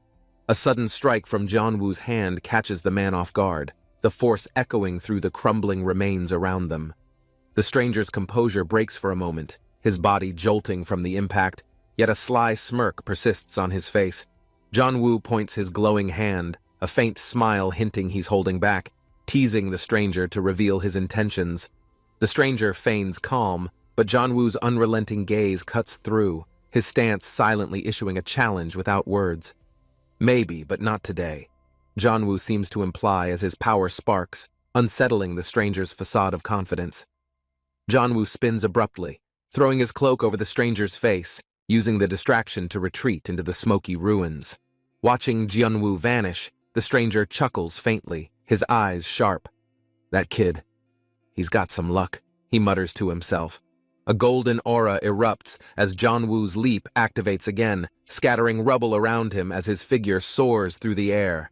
A sudden strike from Jianwu's hand catches the man off guard, the force echoing through the crumbling remains around them. The stranger's composure breaks for a moment, his body jolting from the impact, yet a sly smirk persists on his face. Jianwu points his glowing hand, a faint smile hinting he's holding back, teasing the stranger to reveal his intentions. The stranger feigns calm, but Jianwu's unrelenting gaze cuts through, his stance silently issuing a challenge without words. Maybe, but not today, Jianwu seems to imply as his power sparks, unsettling the stranger's facade of confidence. Jianwu spins abruptly, throwing his cloak over the stranger's face, using the distraction to retreat into the smoky ruins. Watching Jianwu vanish, the stranger chuckles faintly, his eyes sharp. That kid, he's got some luck, he mutters to himself. A golden aura erupts as Jianwu's leap activates again, scattering rubble around him as his figure soars through the air.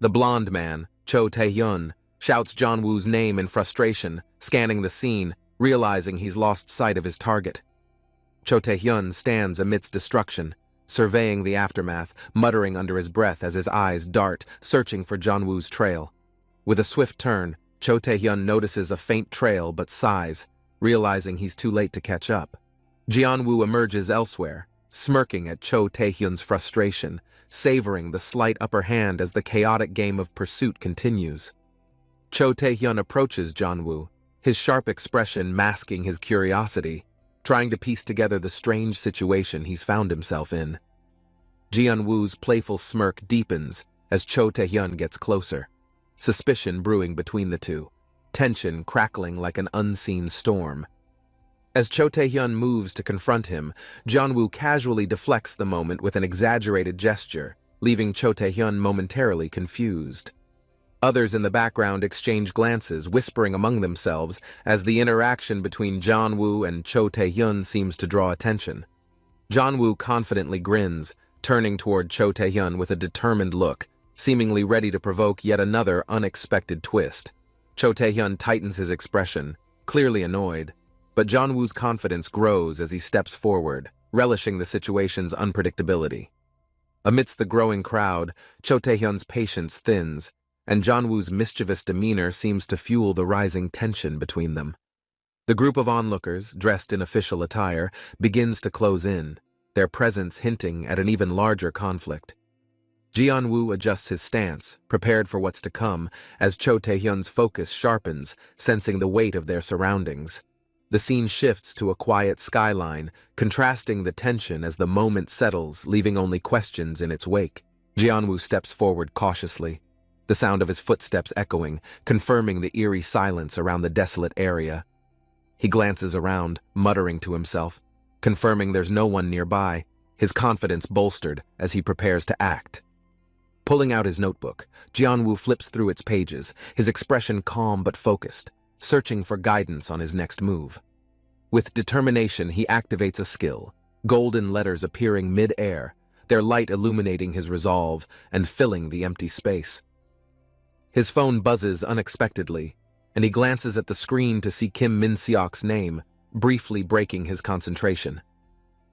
The blonde man, Cho Tae-hyun, shouts Jianwu's name in frustration, scanning the scene, realizing he's lost sight of his target. Cho Tae-hyun stands amidst destruction, surveying the aftermath, muttering under his breath as his eyes dart, searching for Jianwu's trail. With a swift turn, Cho Tae-hyun notices a faint trail but sighs, realizing he's too late to catch up. Jianwu emerges elsewhere, smirking at Cho Tae-hyun's frustration, savoring the slight upper hand as the chaotic game of pursuit continues. Cho Tae-hyun approaches Jeonwoo, his sharp expression masking his curiosity, trying to piece together the strange situation he's found himself in. Jeonwoo's playful smirk deepens as Cho Tae-hyun gets closer, suspicion brewing between the two, tension crackling like an unseen storm. As Cho Tae-hyun moves to confront him, Jeonwoo casually deflects the moment with an exaggerated gesture, leaving Cho Tae-hyun momentarily confused. Others in the background exchange glances, whispering among themselves as the interaction between Jeonwoo and Cho Tae-hyun seems to draw attention. Jeonwoo confidently grins, turning toward Cho Tae-hyun with a determined look, seemingly ready to provoke yet another unexpected twist. Cho Tae-hyun tightens his expression, clearly annoyed, but Jeonwoo's confidence grows as he steps forward, relishing the situation's unpredictability. Amidst the growing crowd, Cho Tae-hyun's patience thins, and Jeonwoo's mischievous demeanor seems to fuel the rising tension between them. The group of onlookers, dressed in official attire, begins to close in, their presence hinting at an even larger conflict. Jeonwoo adjusts his stance, prepared for what's to come, as Cho Tae-hyun's focus sharpens, sensing the weight of their surroundings. The scene shifts to a quiet skyline, contrasting the tension as the moment settles, leaving only questions in its wake. Jeonwoo steps forward cautiously, the sound of his footsteps echoing, confirming the eerie silence around the desolate area. He glances around, muttering to himself, confirming there's no one nearby, his confidence bolstered as he prepares to act. Pulling out his notebook, Jeonwoo flips through its pages, his expression calm but focused, searching for guidance on his next move. With determination, he activates a skill, golden letters appearing mid-air, their light illuminating his resolve and filling the empty space. His phone buzzes unexpectedly, and he glances at the screen to see Kim Min-seok's name, briefly breaking his concentration.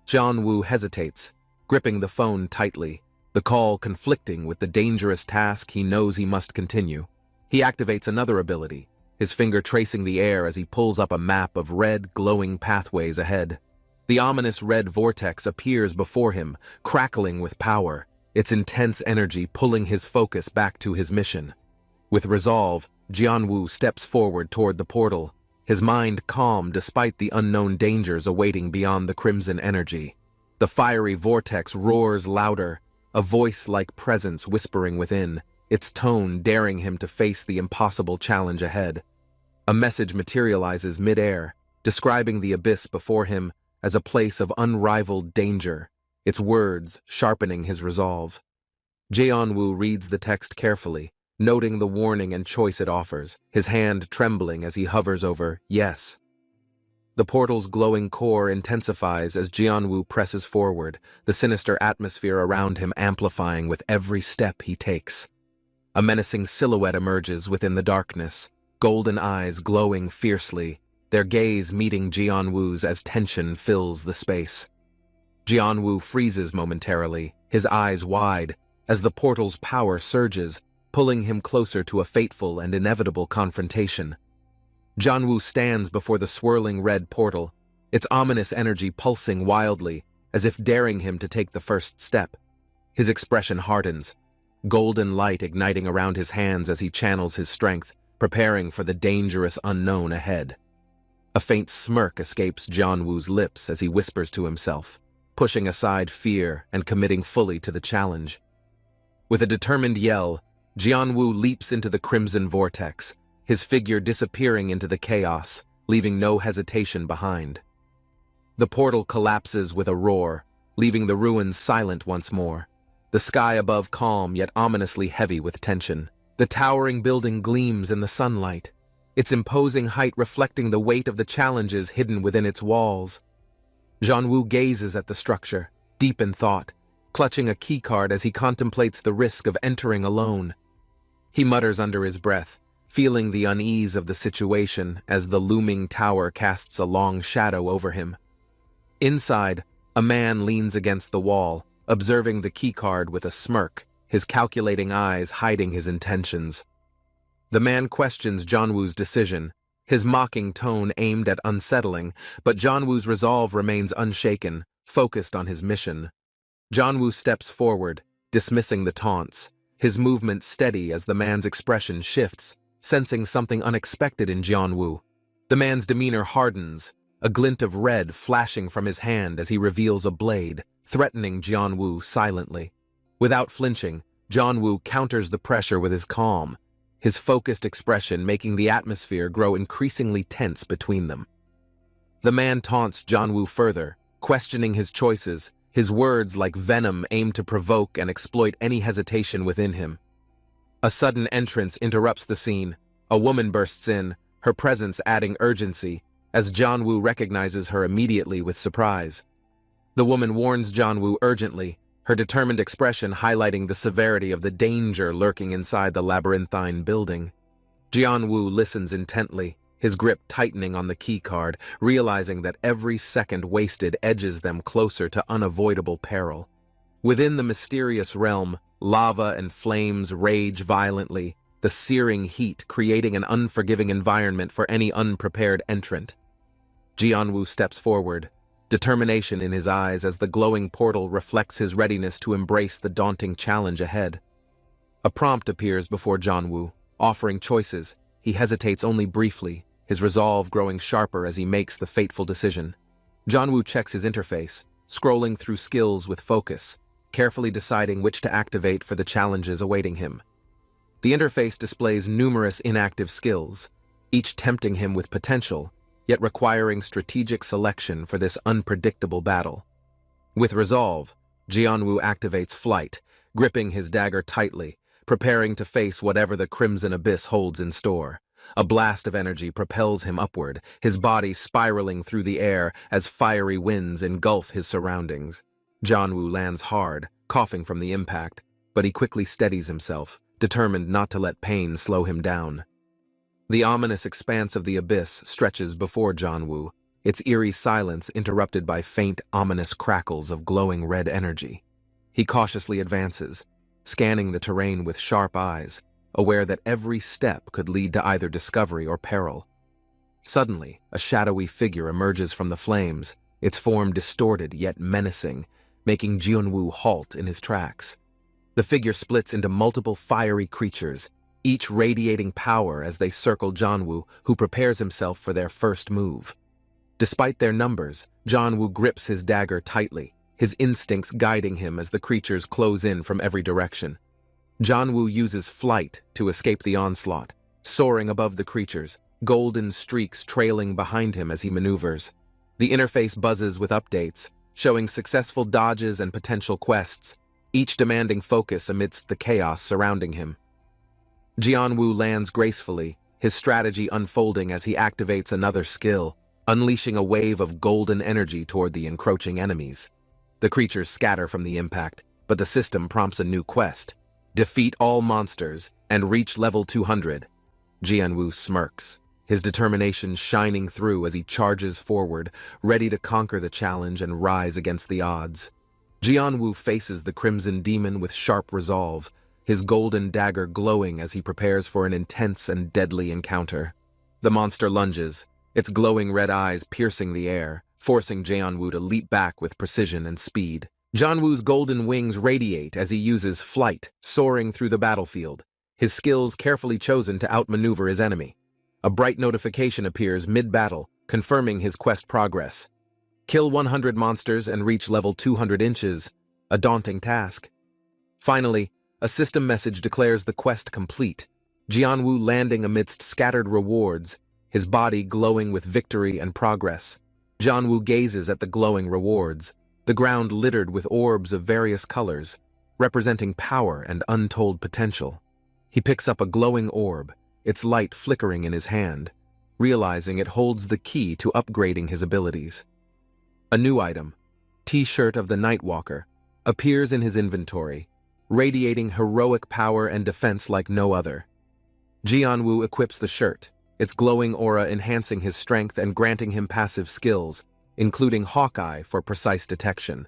Jeonwoo hesitates, gripping the phone tightly, the call conflicting with the dangerous task he knows he must continue. He activates another ability, his finger tracing the air as he pulls up a map of red, glowing pathways ahead. The ominous red vortex appears before him, crackling with power, its intense energy pulling his focus back to his mission. With resolve, Jeonwoo steps forward toward the portal, his mind calm despite the unknown dangers awaiting beyond the crimson energy. The fiery vortex roars louder, a voice-like presence whispering within, its tone daring him to face the impossible challenge ahead. A message materializes mid-air, describing the abyss before him as a place of unrivaled danger, its words sharpening his resolve. Jeonwoo reads the text carefully, noting the warning and choice it offers, his hand trembling as he hovers over yes. The portal's glowing core intensifies as Jeonwoo presses forward, the sinister atmosphere around him amplifying with every step he takes. A menacing silhouette emerges within the darkness, golden eyes glowing fiercely, their gaze meeting Jeonwoo's as tension fills the space. Jeonwoo freezes momentarily, his eyes wide, as the portal's power surges, pulling him closer to a fateful and inevitable confrontation. Jeonwoo stands before the swirling red portal, its ominous energy pulsing wildly, as if daring him to take the first step. His expression hardens, golden light igniting around his hands as he channels his strength, preparing for the dangerous unknown ahead. A faint smirk escapes Jeonwoo's lips as he whispers to himself, pushing aside fear and committing fully to the challenge. With a determined yell, Jeonwoo leaps into the crimson vortex, his figure disappearing into the chaos, leaving no hesitation behind. The portal collapses with a roar, leaving the ruins silent once more, the sky above calm yet ominously heavy with tension. The towering building gleams in the sunlight, its imposing height reflecting the weight of the challenges hidden within its walls. Jeonwoo gazes at the structure, deep in thought, clutching a keycard as he contemplates the risk of entering alone. He mutters under his breath, feeling the unease of the situation as the looming tower casts a long shadow over him. Inside, a man leans against the wall, observing the keycard with a smirk, his calculating eyes hiding his intentions. The man questions Jeonwoo's decision, his mocking tone aimed at unsettling, but Jeonwoo's resolve remains unshaken, focused on his mission. Jeonwoo steps forward, dismissing the taunts, his movement steady as the man's expression shifts, sensing something unexpected in Jianwu. The man's demeanor hardens, a glint of red flashing from his hand as he reveals a blade, threatening Jianwu silently. Without flinching, Jianwu counters the pressure with his calm, his focused expression making the atmosphere grow increasingly tense between them. The man taunts Jianwu further, questioning his choices, his words like venom aim to provoke and exploit any hesitation within him. A sudden entrance interrupts the scene. A woman bursts in, her presence adding urgency, as Jianwu recognizes her immediately with surprise. The woman warns Jianwu urgently, her determined expression highlighting the severity of the danger lurking inside the labyrinthine building. Jianwu listens intently, his grip tightening on the keycard, realizing that every second wasted edges them closer to unavoidable peril. Within the mysterious realm, lava and flames rage violently, the searing heat creating an unforgiving environment for any unprepared entrant. Jianwu steps forward, determination in his eyes as the glowing portal reflects his readiness to embrace the daunting challenge ahead. A prompt appears before Jianwu, offering choices. He hesitates only briefly, his resolve growing sharper as he makes the fateful decision. Jianwu checks his interface, scrolling through skills with focus, carefully deciding which to activate for the challenges awaiting him. The interface displays numerous inactive skills, each tempting him with potential, yet requiring strategic selection for this unpredictable battle. With resolve, Jianwu activates flight, gripping his dagger tightly, preparing to face whatever the crimson abyss holds in store. A blast of energy propels him upward, his body spiraling through the air as fiery winds engulf his surroundings. Jianwu lands hard, coughing from the impact, but he quickly steadies himself, determined not to let pain slow him down. The ominous expanse of the abyss stretches before Jianwu, its eerie silence interrupted by faint, ominous crackles of glowing red energy. He cautiously advances, scanning the terrain with sharp eyes, aware that every step could lead to either discovery or peril. Suddenly, a shadowy figure emerges from the flames, its form distorted yet menacing, making Jianwu halt in his tracks. The figure splits into multiple fiery creatures, each radiating power as they circle Jianwu, who prepares himself for their first move. Despite their numbers, Jianwu grips his dagger tightly, his instincts guiding him as the creatures close in from every direction. Jianwu uses flight to escape the onslaught, soaring above the creatures, golden streaks trailing behind him as he maneuvers. The interface buzzes with updates, showing successful dodges and potential quests, each demanding focus amidst the chaos surrounding him. Jianwu lands gracefully, his strategy unfolding as he activates another skill, unleashing a wave of golden energy toward the encroaching enemies. The creatures scatter from the impact, but the system prompts a new quest: defeat all monsters and reach level 200. Jianwu smirks, his determination shining through as he charges forward, ready to conquer the challenge and rise against the odds. Jianwu faces the Crimson Demon with sharp resolve, his golden dagger glowing as he prepares for an intense and deadly encounter. The monster lunges, its glowing red eyes piercing the air, forcing Jianwu to leap back with precision and speed. Jianwu's golden wings radiate as he uses flight, soaring through the battlefield, his skills carefully chosen to outmaneuver his enemy. A bright notification appears mid-battle, confirming his quest progress. Kill 100 monsters and reach level 200 inches, a daunting task. Finally, a system message declares the quest complete, Jianwu landing amidst scattered rewards, his body glowing with victory and progress. Jianwu gazes at the glowing rewards, the ground littered with orbs of various colors, representing power and untold potential. He picks up a glowing orb, its light flickering in his hand, realizing it holds the key to upgrading his abilities. A new item, T-shirt of the Nightwalker, appears in his inventory, radiating heroic power and defense like no other. Jianwu equips the shirt, its glowing aura enhancing his strength and granting him passive skills, including Hawkeye for precise detection.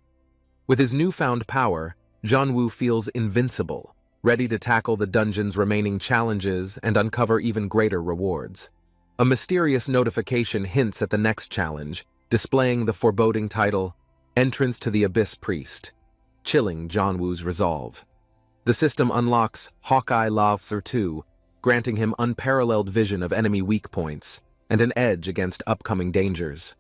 With his newfound power, Jianwu feels invincible, ready to tackle the dungeon's remaining challenges and uncover even greater rewards. A mysterious notification hints at the next challenge, displaying the foreboding title, Entrance to the Abyss Priest, chilling Jianwu's resolve. The system unlocks Hawkeye Lawther 2, granting him unparalleled vision of enemy weak points and an edge against upcoming dangers.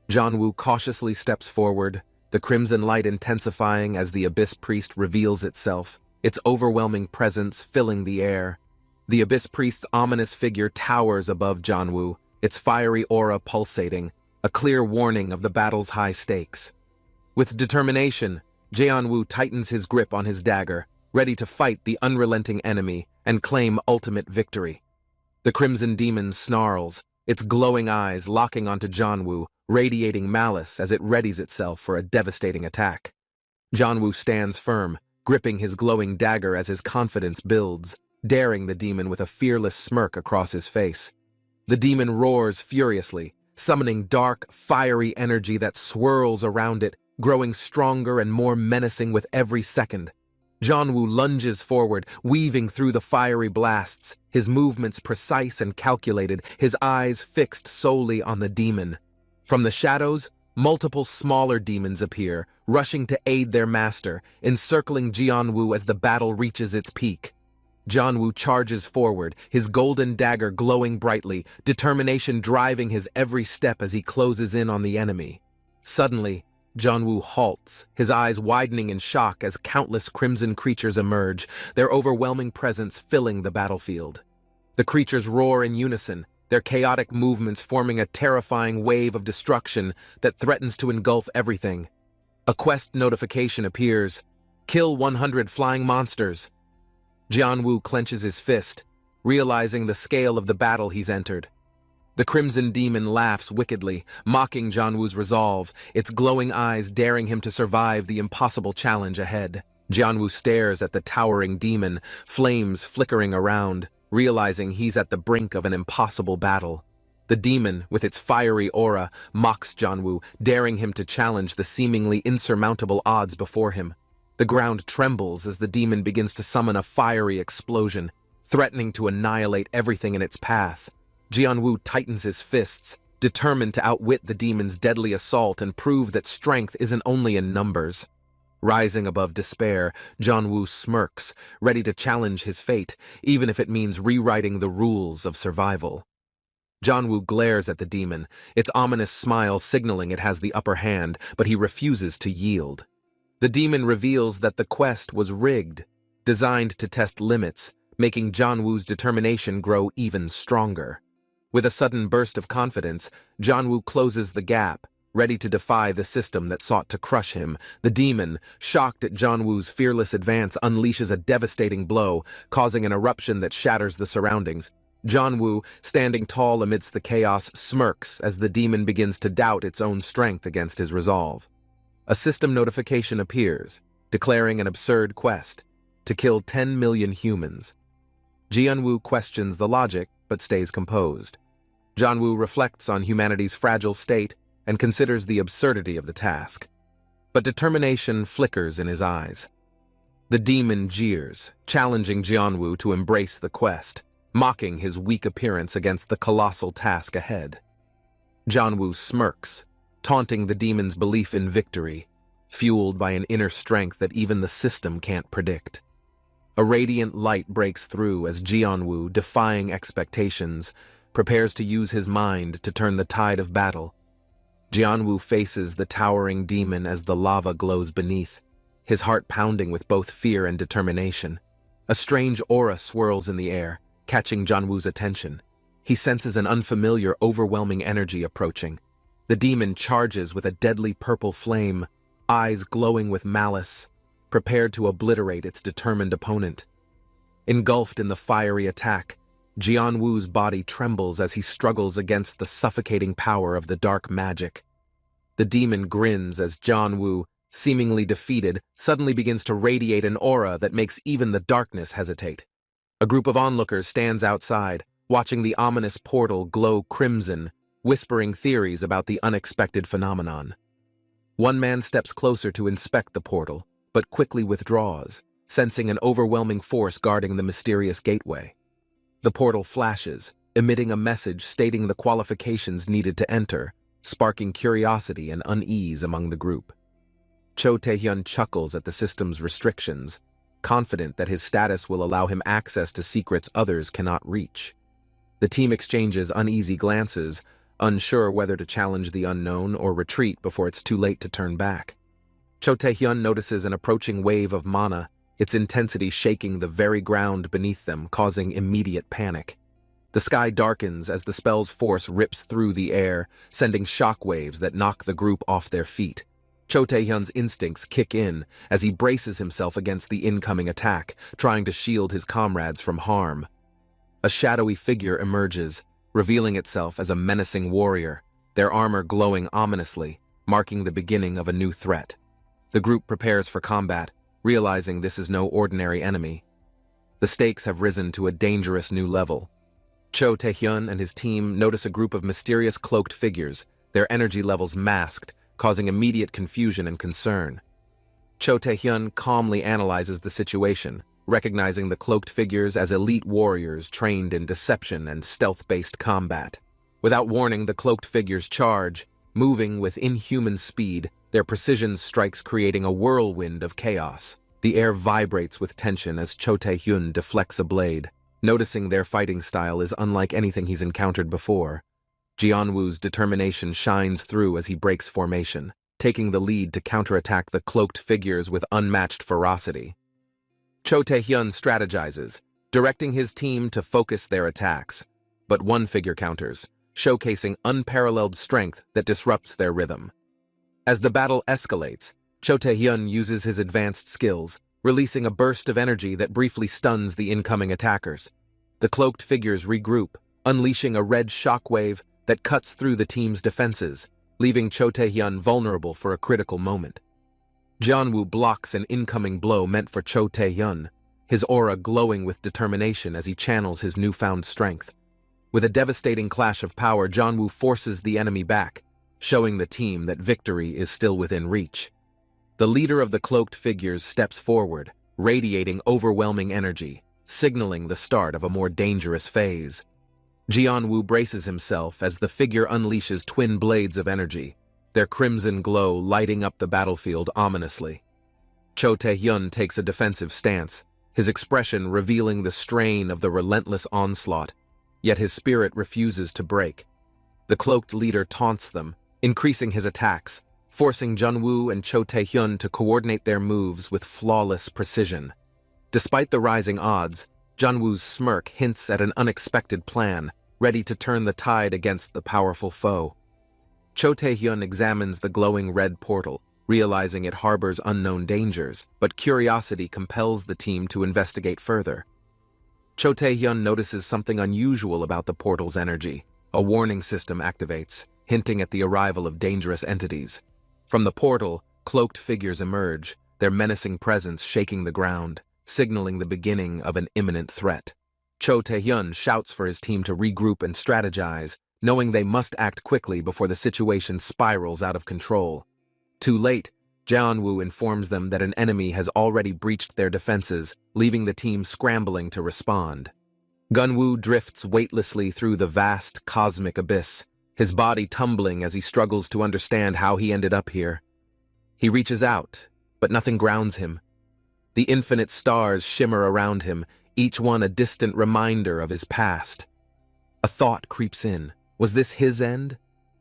Jianwu cautiously steps forward, the crimson light intensifying as the Abyss Priest reveals itself, its overwhelming presence filling the air. The Abyss Priest's ominous figure towers above Jianwu, its fiery aura pulsating, a clear warning of the battle's high stakes. With determination, Jianwu tightens his grip on his dagger, ready to fight the unrelenting enemy and claim ultimate victory. The Crimson Demon snarls, its glowing eyes locking onto Jianwu, radiating malice as it readies itself for a devastating attack. Jianwu stands firm, gripping his glowing dagger as his confidence builds, daring the demon with a fearless smirk across his face. The demon roars furiously, summoning dark, fiery energy that swirls around it, growing stronger and more menacing with every second. Jianwu lunges forward, weaving through the fiery blasts, his movements precise and calculated, his eyes fixed solely on the demon. From the shadows, multiple smaller demons appear, rushing to aid their master, encircling Jianwu as the battle reaches its peak. Jianwu charges forward, his golden dagger glowing brightly, determination driving his every step as he closes in on the enemy. Suddenly, Jianwu halts, his eyes widening in shock as countless crimson creatures emerge, their overwhelming presence filling the battlefield. The creatures roar in unison, their chaotic movements forming a terrifying wave of destruction that threatens to engulf everything. A quest notification appears: "Kill 100 flying monsters." Jianwu clenches his fist, realizing the scale of the battle he's entered. The Crimson Demon laughs wickedly, mocking Jianwu's resolve, its glowing eyes daring him to survive the impossible challenge ahead. Jianwu stares at the towering demon, flames flickering around, realizing he's at the brink of an impossible battle. The demon, with its fiery aura, mocks Jianwu, daring him to challenge the seemingly insurmountable odds before him. The ground trembles as the demon begins to summon a fiery explosion, threatening to annihilate everything in its path. Jianwu tightens his fists, determined to outwit the demon's deadly assault and prove that strength isn't only in numbers. Rising above despair, Jianwu smirks, ready to challenge his fate, even if it means rewriting the rules of survival. Jianwu glares at the demon, its ominous smile signaling it has the upper hand, but he refuses to yield. The demon reveals that the quest was rigged, designed to test limits, making Jianwu's determination grow even stronger. With a sudden burst of confidence, Jianwu closes the gap, ready to defy the system that sought to crush him. The demon, shocked at Jianwu's fearless advance, unleashes a devastating blow, causing an eruption that shatters the surroundings. Jianwu, standing tall amidst the chaos, smirks as the demon begins to doubt its own strength against his resolve. A system notification appears, declaring an absurd quest: to kill 10 million humans. Jianwu questions the logic, but stays composed. Jianwu reflects on humanity's fragile state and considers the absurdity of the task. But determination flickers in his eyes. The demon jeers, challenging Jianwu to embrace the quest, mocking his weak appearance against the colossal task ahead. Jianwu smirks, taunting the demon's belief in victory, fueled by an inner strength that even the system can't predict. A radiant light breaks through as Jianwu, defying expectations, prepares to use his mind to turn the tide of battle. Jianwu faces the towering demon as the lava glows beneath, his heart pounding with both fear and determination. A strange aura swirls in the air, catching Jianwu's attention. He senses an unfamiliar, overwhelming energy approaching. The demon charges with a deadly purple flame, eyes glowing with malice, prepared to obliterate its determined opponent. Engulfed in the fiery attack, Jianwu's body trembles as he struggles against the suffocating power of the dark magic. The demon grins as Jianwu, seemingly defeated, suddenly begins to radiate an aura that makes even the darkness hesitate. A group of onlookers stands outside, watching the ominous portal glow crimson, whispering theories about the unexpected phenomenon. One man steps closer to inspect the portal, but quickly withdraws, sensing an overwhelming force guarding the mysterious gateway. The portal flashes, emitting a message stating the qualifications needed to enter, sparking curiosity and unease among the group. Cho Taehyun chuckles at the system's restrictions, confident that his status will allow him access to secrets others cannot reach. The team exchanges uneasy glances, unsure whether to challenge the unknown or retreat before it's too late to turn back. Cho Tae-hyun notices an approaching wave of mana, its intensity shaking the very ground beneath them, causing immediate panic. The sky darkens as the spell's force rips through the air, sending shockwaves that knock the group off their feet. Cho Tae-hyun's instincts kick in as he braces himself against the incoming attack, trying to shield his comrades from harm. A shadowy figure emerges, revealing itself as a menacing warrior, their armor glowing ominously, marking the beginning of a new threat. The group prepares for combat, realizing this is no ordinary enemy. The stakes have risen to a dangerous new level. Cho Tae-hyun and his team notice a group of mysterious cloaked figures, their energy levels masked, causing immediate confusion and concern. Cho Tae-hyun calmly analyzes the situation, recognizing the cloaked figures as elite warriors trained in deception and stealth-based combat. Without warning, the cloaked figures charge, moving with inhuman speed, their precision strikes creating a whirlwind of chaos. The air vibrates with tension as Cho Tae-hyun deflects a blade, noticing their fighting style is unlike anything he's encountered before. Jeonwoo's determination shines through as he breaks formation, taking the lead to counterattack the cloaked figures with unmatched ferocity. Cho Tae-hyun strategizes, directing his team to focus their attacks, but one figure counters, showcasing unparalleled strength that disrupts their rhythm. As the battle escalates, Cho Tae-hyun uses his advanced skills, releasing a burst of energy that briefly stuns the incoming attackers. The cloaked figures regroup, unleashing a red shockwave that cuts through the team's defenses, leaving Cho Tae-hyun vulnerable for a critical moment. Jeonwoo blocks an incoming blow meant for Cho Tae-hyun, his aura glowing with determination as he channels his newfound strength. With a devastating clash of power, Jeonwoo forces the enemy back, showing the team that victory is still within reach. The leader of the cloaked figures steps forward, radiating overwhelming energy, signaling the start of a more dangerous phase. Jeonwoo braces himself as the figure unleashes twin blades of energy, their crimson glow lighting up the battlefield ominously. Cho Tae-hyun takes a defensive stance, his expression revealing the strain of the relentless onslaught, yet his spirit refuses to break. The cloaked leader taunts them, increasing his attacks, forcing Jeonwoo and Cho Tae-hyun to coordinate their moves with flawless precision. Despite the rising odds, Jeonwoo's smirk hints at an unexpected plan, ready to turn the tide against the powerful foe. Cho Tae-hyun examines the glowing red portal, realizing it harbors unknown dangers, but curiosity compels the team to investigate further. Cho Tae-hyun notices something unusual about the portal's energy. A warning system activates, hinting at the arrival of dangerous entities. From the portal, cloaked figures emerge, their menacing presence shaking the ground, signaling the beginning of an imminent threat. Cho Tae-hyun shouts for his team to regroup and strategize, knowing they must act quickly before the situation spirals out of control. Too late, Jeonwoo informs them that an enemy has already breached their defenses, leaving the team scrambling to respond. Gunwoo drifts weightlessly through the vast cosmic abyss, his body tumbling as he struggles to understand how he ended up here. He reaches out, but nothing grounds him. The infinite stars shimmer around him, each one a distant reminder of his past. A thought creeps in. Was this his end?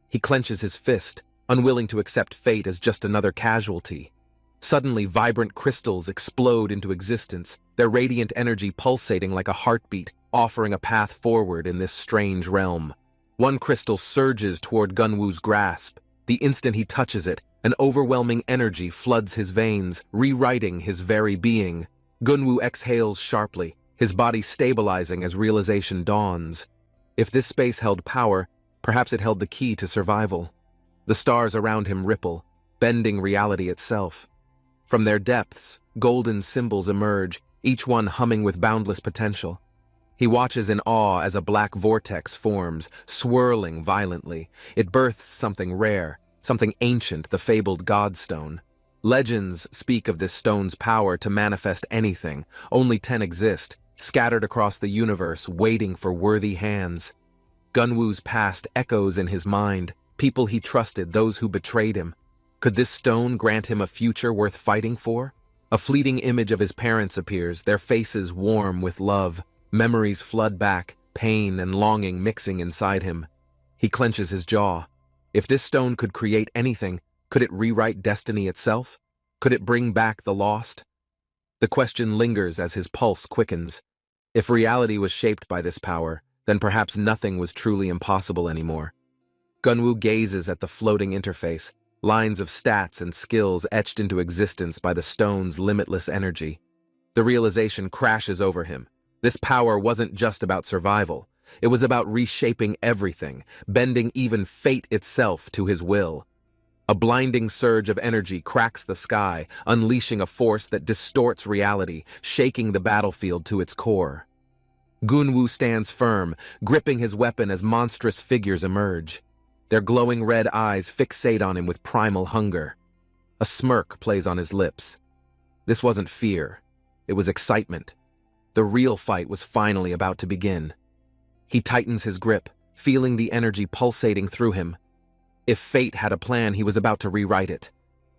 He clenches his fist, unwilling to accept fate as just another casualty. Suddenly, vibrant crystals explode into existence, their radiant energy pulsating like a heartbeat, offering a path forward in this strange realm. One crystal surges toward Gunwoo's grasp. The instant he touches it, an overwhelming energy floods his veins, rewriting his very being. Gunwoo exhales sharply, his body stabilizing as realization dawns. If this space held power, perhaps it held the key to survival. The stars around him ripple, bending reality itself. From their depths, golden symbols emerge, each one humming with boundless potential. He watches in awe as a black vortex forms, swirling violently. It births something rare, something ancient, the fabled Godstone. Legends speak of this stone's power to manifest anything. Only 10 exist, scattered across the universe, waiting for worthy hands. Gunwoo's past echoes in his mind, people he trusted, those who betrayed him. Could this stone grant him a future worth fighting for? A fleeting image of his parents appears, their faces warm with love. Memories flood back, pain and longing mixing inside him. He clenches his jaw. If this stone could create anything, could it rewrite destiny itself? Could it bring back the lost? The question lingers as his pulse quickens. If reality was shaped by this power, then perhaps nothing was truly impossible anymore. Gunwoo gazes at the floating interface, lines of stats and skills etched into existence by the stone's limitless energy. The realization crashes over him. This power wasn't just about survival. It was about reshaping everything, bending even fate itself to his will. A blinding surge of energy cracks the sky, unleashing a force that distorts reality, shaking the battlefield to its core. Gunwoo stands firm, gripping his weapon as monstrous figures emerge. Their glowing red eyes fixate on him with primal hunger. A smirk plays on his lips. This wasn't fear. It was excitement. The real fight was finally about to begin. He tightens his grip, feeling the energy pulsating through him. If fate had a plan, he was about to rewrite it.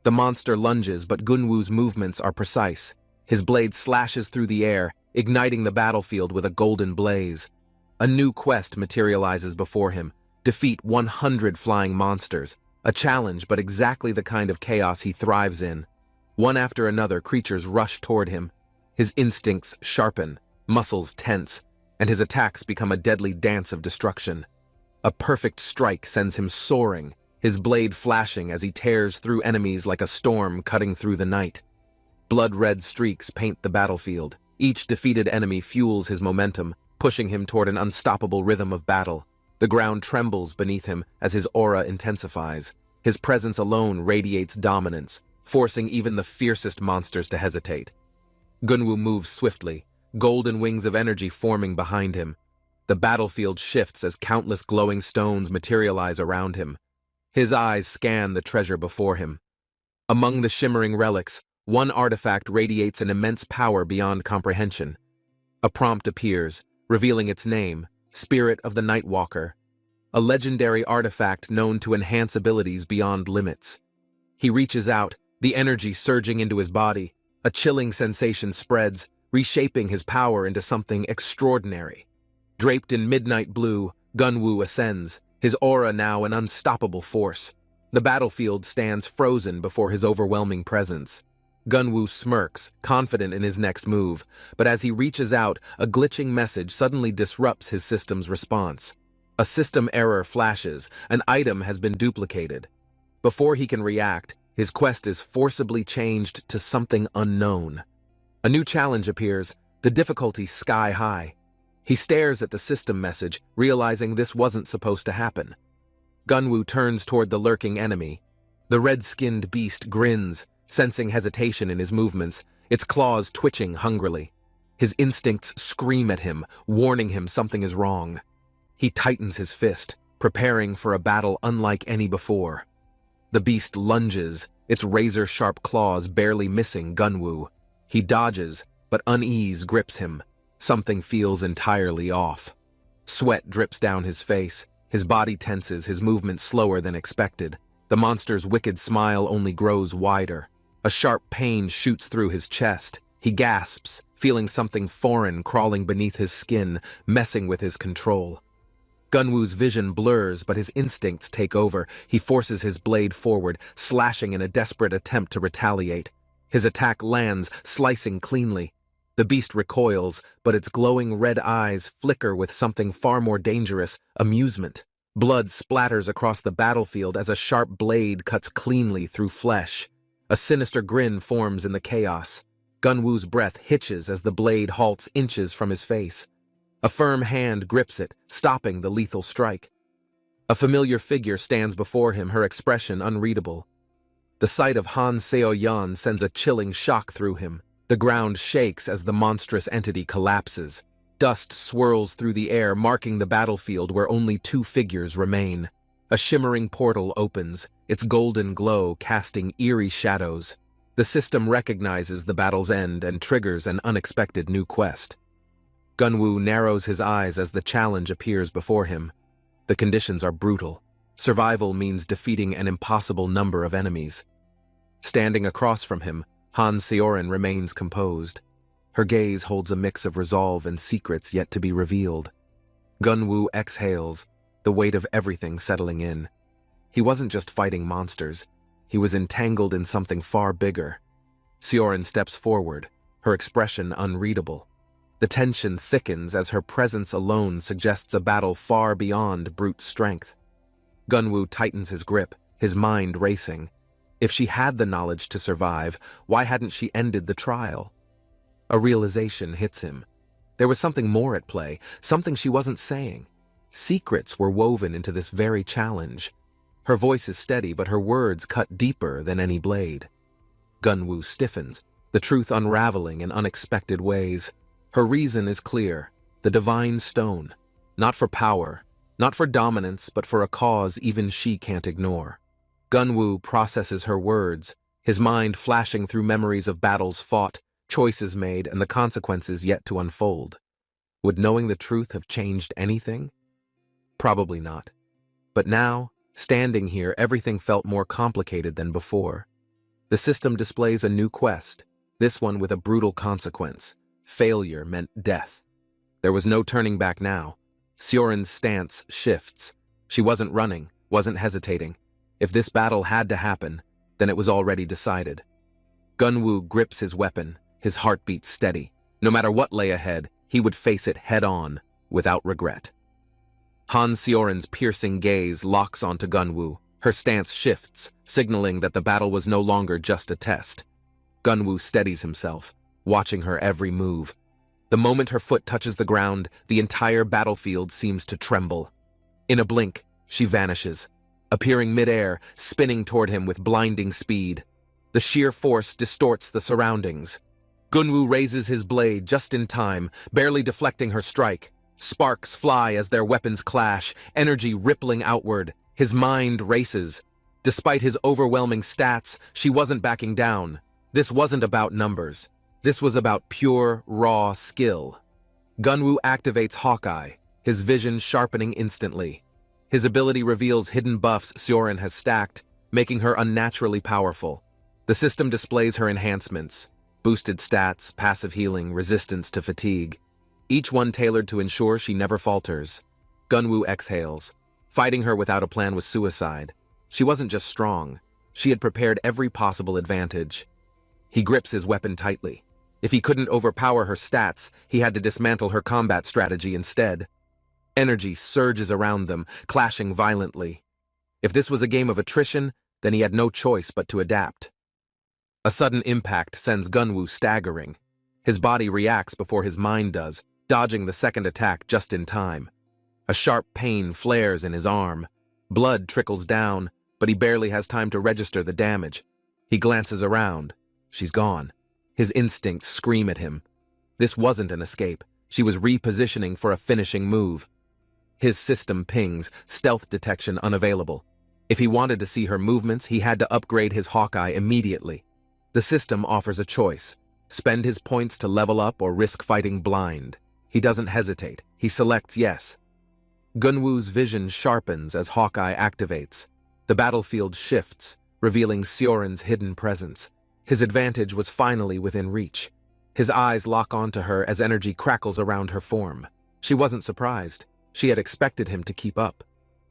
The monster lunges, but Gunwoo's movements are precise. His blade slashes through the air, igniting the battlefield with a golden blaze. A new quest materializes before him. Defeat 100 flying monsters. A challenge, but exactly the kind of chaos he thrives in. One after another, creatures rush toward him. His instincts sharpen, muscles tense, and his attacks become a deadly dance of destruction. A perfect strike sends him soaring, his blade flashing as he tears through enemies like a storm cutting through the night. Blood-red streaks paint the battlefield. Each defeated enemy fuels his momentum, pushing him toward an unstoppable rhythm of battle. The ground trembles beneath him as his aura intensifies. His presence alone radiates dominance, forcing even the fiercest monsters to hesitate. Gunwoo moves swiftly, golden wings of energy forming behind him. The battlefield shifts as countless glowing stones materialize around him. His eyes scan the treasure before him. Among the shimmering relics, one artifact radiates an immense power beyond comprehension. A prompt appears, revealing its name, Spirit of the Nightwalker, a legendary artifact known to enhance abilities beyond limits. He reaches out, the energy surging into his body. A chilling sensation spreads, reshaping his power into something extraordinary. Draped in midnight blue, Gunwoo ascends, his aura now an unstoppable force. The battlefield stands frozen before his overwhelming presence. Gunwoo smirks, confident in his next move, but as he reaches out, a glitching message suddenly disrupts his system's response. A system error flashes, an item has been duplicated. Before he can react, his quest is forcibly changed to something unknown. A new challenge appears, the difficulty sky high. He stares at the system message, realizing this wasn't supposed to happen. Gunwoo turns toward the lurking enemy. The red-skinned beast grins, sensing hesitation in his movements, its claws twitching hungrily. His instincts scream at him, warning him something is wrong. He tightens his fist, preparing for a battle unlike any before. The beast lunges, its razor-sharp claws barely missing Gunwoo. He dodges, but unease grips him. Something feels entirely off. Sweat drips down his face. His body tenses, his movements slower than expected. The monster's wicked smile only grows wider. A sharp pain shoots through his chest. He gasps, feeling something foreign crawling beneath his skin, messing with his control. Gunwoo's vision blurs, but his instincts take over. He forces his blade forward, slashing in a desperate attempt to retaliate. His attack lands, slicing cleanly. The beast recoils, but its glowing red eyes flicker with something far more dangerous, amusement. Blood splatters across the battlefield as a sharp blade cuts cleanly through flesh. A sinister grin forms in the chaos. Gunwoo's breath hitches as the blade halts inches from his face. A firm hand grips it, stopping the lethal strike. A familiar figure stands before him, her expression unreadable. The sight of Han Seo-yeon sends a chilling shock through him. The ground shakes as the monstrous entity collapses. Dust swirls through the air, marking the battlefield where only two figures remain. A shimmering portal opens, its golden glow casting eerie shadows. The system recognizes the battle's end and triggers an unexpected new quest. Gunwoo narrows his eyes as the challenge appears before him. The conditions are brutal. Survival means defeating an impossible number of enemies. Standing across from him, Han Seorin remains composed. Her gaze holds a mix of resolve and secrets yet to be revealed. Gunwoo exhales, the weight of everything settling in. He wasn't just fighting monsters. He was entangled in something far bigger. Seorin steps forward, her expression unreadable. The tension thickens as her presence alone suggests a battle far beyond brute strength. Gunwoo tightens his grip, his mind racing. If she had the knowledge to survive, why hadn't she ended the trial? A realization hits him. There was something more at play, something she wasn't saying. Secrets were woven into this very challenge. Her voice is steady, but her words cut deeper than any blade. Gunwoo stiffens, the truth unraveling in unexpected ways. Her reason is clear: the divine stone. Not for power, not for dominance, but for a cause even she can't ignore. Gunwoo processes her words, his mind flashing through memories of battles fought, choices made, and the consequences yet to unfold. Would knowing the truth have changed anything? Probably not. But now, standing here, everything felt more complicated than before. The system displays a new quest, this one with a brutal consequence. Failure meant death. There was no turning back now. Seorin's stance shifts. She wasn't running, wasn't hesitating. If this battle had to happen, then it was already decided. Gunwoo grips his weapon, his heartbeat steady. No matter what lay ahead, he would face it head-on, without regret. Han Seorin's piercing gaze locks onto Gunwoo. Her stance shifts, signaling that the battle was no longer just a test. Gunwoo steadies himself, watching her every move. The moment her foot touches the ground, the entire battlefield seems to tremble. In a blink, she vanishes, appearing midair, spinning toward him with blinding speed. The sheer force distorts the surroundings. Gunwoo raises his blade just in time, barely deflecting her strike. Sparks fly as their weapons clash, energy rippling outward. His mind races. Despite his overwhelming stats, she wasn't backing down. This wasn't about numbers. This was about pure, raw skill. Gunwoo activates Hawkeye, his vision sharpening instantly. His ability reveals hidden buffs Seorin has stacked, making her unnaturally powerful. The system displays her enhancements: boosted stats, passive healing, resistance to fatigue. Each one tailored to ensure she never falters. Gunwoo exhales. Fighting her without a plan was suicide. She wasn't just strong. She had prepared every possible advantage. He grips his weapon tightly. If he couldn't overpower her stats, he had to dismantle her combat strategy instead. Energy surges around them, clashing violently. If this was a game of attrition, then he had no choice but to adapt. A sudden impact sends Gunwoo staggering. His body reacts before his mind does, dodging the second attack just in time. A sharp pain flares in his arm. Blood trickles down, but he barely has time to register the damage. He glances around. She's gone. His instincts scream at him. This wasn't an escape. She was repositioning for a finishing move. His system pings, stealth detection unavailable. If he wanted to see her movements, he had to upgrade his Hawkeye immediately. The system offers a choice: spend his points to level up or risk fighting blind. He doesn't hesitate. He selects yes. Gunwoo's vision sharpens as Hawkeye activates. The battlefield shifts, revealing Seorin's hidden presence. His advantage was finally within reach. His eyes lock onto her as energy crackles around her form. She wasn't surprised. She had expected him to keep up.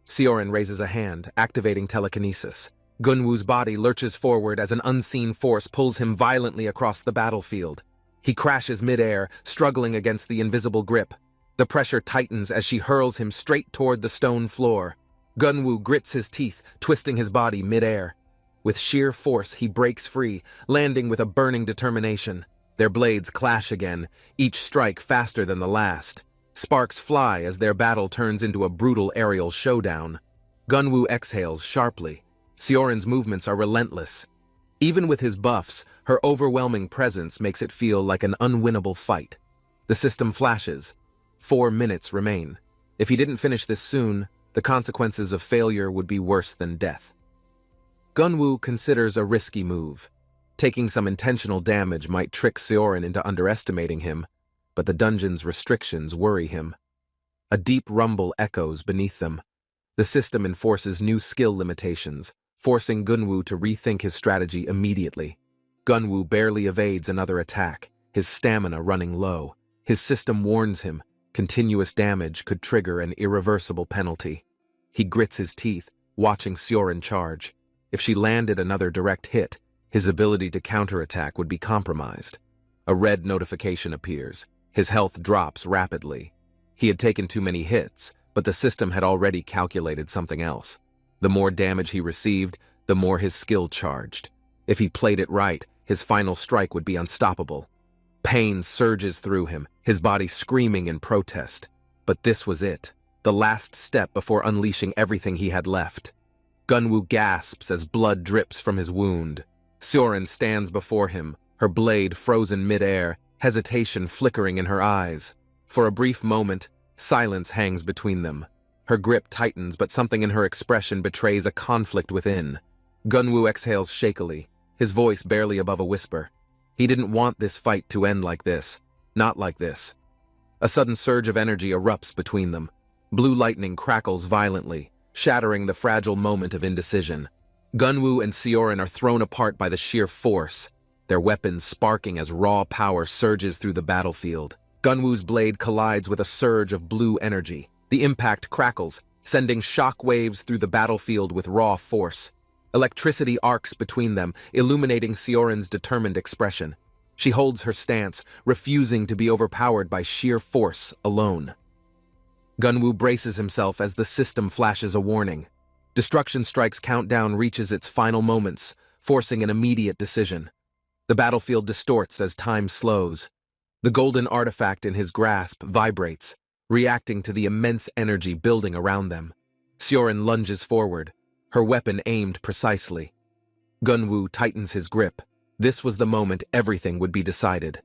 Seorin raises a hand, activating telekinesis. Gunwoo's body lurches forward as an unseen force pulls him violently across the battlefield. He crashes midair, struggling against the invisible grip. The pressure tightens as she hurls him straight toward the stone floor. Gunwoo grits his teeth, twisting his body midair. With sheer force, he breaks free, landing with a burning determination. Their blades clash again, each strike faster than the last. Sparks fly as their battle turns into a brutal aerial showdown. Gunwoo exhales sharply. Seorin's movements are relentless. Even with his buffs, her overwhelming presence makes it feel like an unwinnable fight. The system flashes. 4 minutes remain. If he didn't finish this soon, the consequences of failure would be worse than death. Gunwoo considers a risky move. Taking some intentional damage might trick Seorin into underestimating him, but the dungeon's restrictions worry him. A deep rumble echoes beneath them. The system enforces new skill limitations, forcing Gunwoo to rethink his strategy immediately. Gunwoo barely evades another attack, his stamina running low. His system warns him, continuous damage could trigger an irreversible penalty. He grits his teeth, watching Sioran charge. If she landed another direct hit, his ability to counterattack would be compromised. A red notification appears. His health drops rapidly. He had taken too many hits, but the system had already calculated something else. The more damage he received, the more his skill charged. If he played it right, his final strike would be unstoppable. Pain surges through him, his body screaming in protest. But this was it, the last step before unleashing everything he had left. Gunwoo gasps as blood drips from his wound. Sioran stands before him, her blade frozen mid-air, hesitation flickering in her eyes. For a brief moment, silence hangs between them. Her grip tightens, but something in her expression betrays a conflict within. Gunwoo exhales shakily, his voice barely above a whisper. He didn't want this fight to end like this, not like this. A sudden surge of energy erupts between them. Blue lightning crackles violently, shattering the fragile moment of indecision. Gunwoo and Sioran are thrown apart by the sheer force, their weapons sparking as raw power surges through the battlefield. Gunwoo's blade collides with a surge of blue energy. The impact crackles, sending shock waves through the battlefield with raw force. Electricity arcs between them, illuminating Sioran's determined expression. She holds her stance, refusing to be overpowered by sheer force alone. Gunwoo braces himself as the system flashes a warning. Destruction Strike's countdown reaches its final moments, forcing an immediate decision. The battlefield distorts as time slows. The golden artifact in his grasp vibrates, reacting to the immense energy building around them. Sioran lunges forward, her weapon aimed precisely. Gunwoo tightens his grip. This was the moment everything would be decided.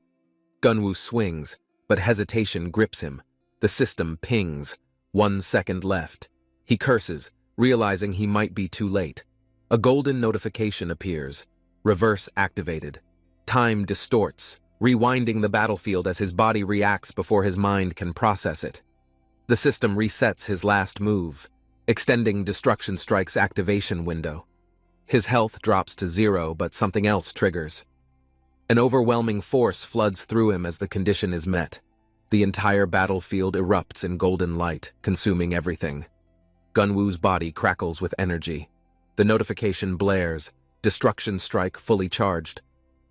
Gunwoo swings, but hesitation grips him. The system pings. 1 second left. He curses, realizing he might be too late. A golden notification appears. Reverse activated. Time distorts, rewinding the battlefield as his body reacts before his mind can process it. The system resets his last move, extending Destruction Strike's activation window. His health drops to 0, but something else triggers. An overwhelming force floods through him as the condition is met. The entire battlefield erupts in golden light, consuming everything. Gunwoo's body crackles with energy. The notification blares, Destruction Strike fully charged.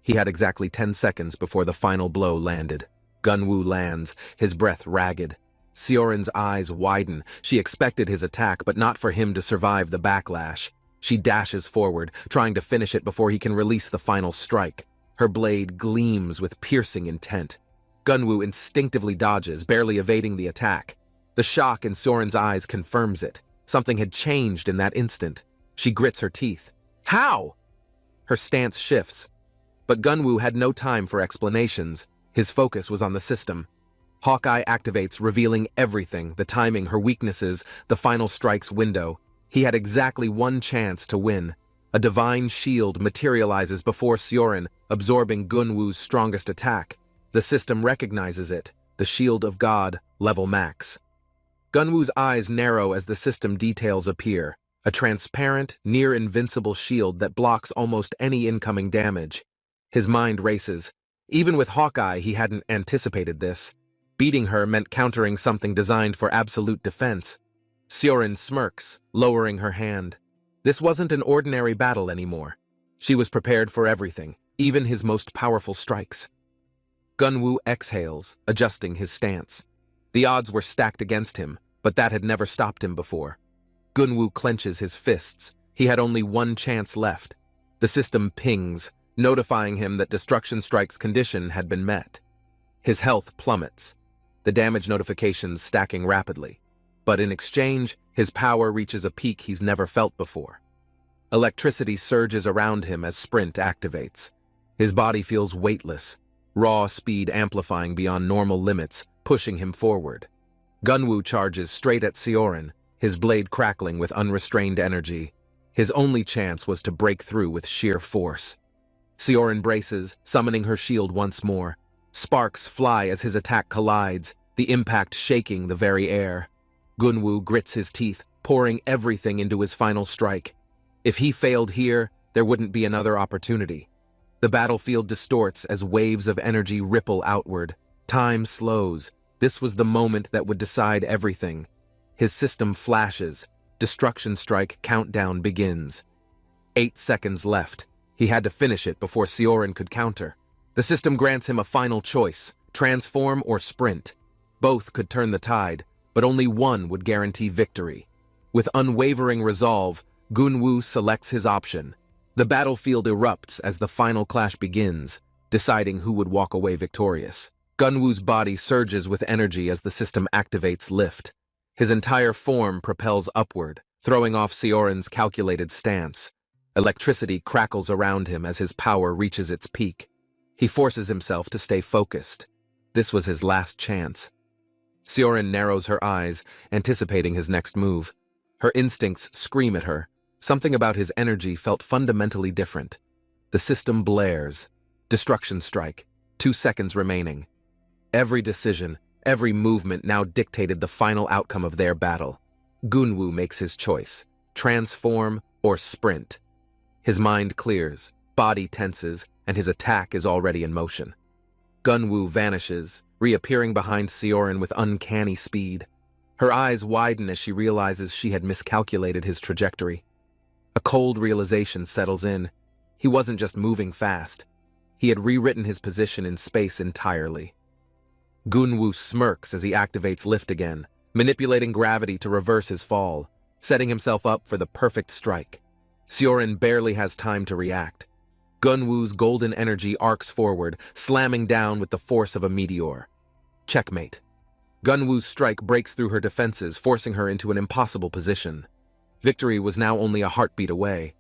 He had exactly 10 seconds before the final blow landed. Gunwoo lands, his breath ragged. Sioran's eyes widen. She expected his attack, but not for him to survive the backlash. She dashes forward, trying to finish it before he can release the final strike. Her blade gleams with piercing intent. Gunwoo instinctively dodges, barely evading the attack. The shock in Sioran's eyes confirms it. Something had changed in that instant. She grits her teeth. How? Her stance shifts. But Gunwoo had no time for explanations. His focus was on the system. Hawkeye activates, revealing everything, the timing, her weaknesses, the final strike's window. He had exactly one chance to win. A divine shield materializes before Sioran, absorbing Gunwoo's strongest attack. The system recognizes it, the Shield of God, level max. Gunwoo's eyes narrow as the system details appear, a transparent, near-invincible shield that blocks almost any incoming damage. His mind races. Even with Hawkeye, he hadn't anticipated this. Beating her meant countering something designed for absolute defense. Sioran smirks, lowering her hand. This wasn't an ordinary battle anymore. She was prepared for everything, even his most powerful strikes. Gunwoo exhales, adjusting his stance. The odds were stacked against him, but that had never stopped him before. Gunwoo clenches his fists. He had only one chance left. The system pings, notifying him that Destruction Strike's condition had been met. His health plummets, the damage notifications stacking rapidly. But in exchange, his power reaches a peak he's never felt before. Electricity surges around him as Sprint activates. His body feels weightless, raw speed amplifying beyond normal limits, pushing him forward. Gunwoo charges straight at Sioran, his blade crackling with unrestrained energy. His only chance was to break through with sheer force. Sioran braces, summoning her shield once more. Sparks fly as his attack collides, the impact shaking the very air. Gunwoo grits his teeth, pouring everything into his final strike. If he failed here, there wouldn't be another opportunity. The battlefield distorts as waves of energy ripple outward. Time slows. This was the moment that would decide everything. His system flashes. Destruction strike countdown begins. 8 seconds left. He had to finish it before Sioran could counter. The system grants him a final choice: transform or sprint. Both could turn the tide, but only one would guarantee victory. With unwavering resolve, Gunwoo selects his option. The battlefield erupts as the final clash begins, deciding who would walk away victorious. Gunwoo's body surges with energy as the system activates lift. His entire form propels upward, throwing off Sioran's calculated stance. Electricity crackles around him as his power reaches its peak. He forces himself to stay focused. This was his last chance. Sioran narrows her eyes, anticipating his next move. Her instincts scream at her. Something about his energy felt fundamentally different. The system blares. Destruction strike. 2 seconds remaining. Every decision, every movement now dictated the final outcome of their battle. Gunwoo makes his choice: transform or sprint. His mind clears, body tenses, and his attack is already in motion. Gunwoo vanishes, reappearing behind Sioran with uncanny speed. Her eyes widen as she realizes she had miscalculated his trajectory. A cold realization settles in. He wasn't just moving fast. He had rewritten his position in space entirely. Gunwoo smirks as he activates lift again, manipulating gravity to reverse his fall, setting himself up for the perfect strike. Sioran barely has time to react. Gunwoo's golden energy arcs forward, slamming down with the force of a meteor. Checkmate. Gunwoo's strike breaks through her defenses, forcing her into an impossible position. Victory was now only a heartbeat away.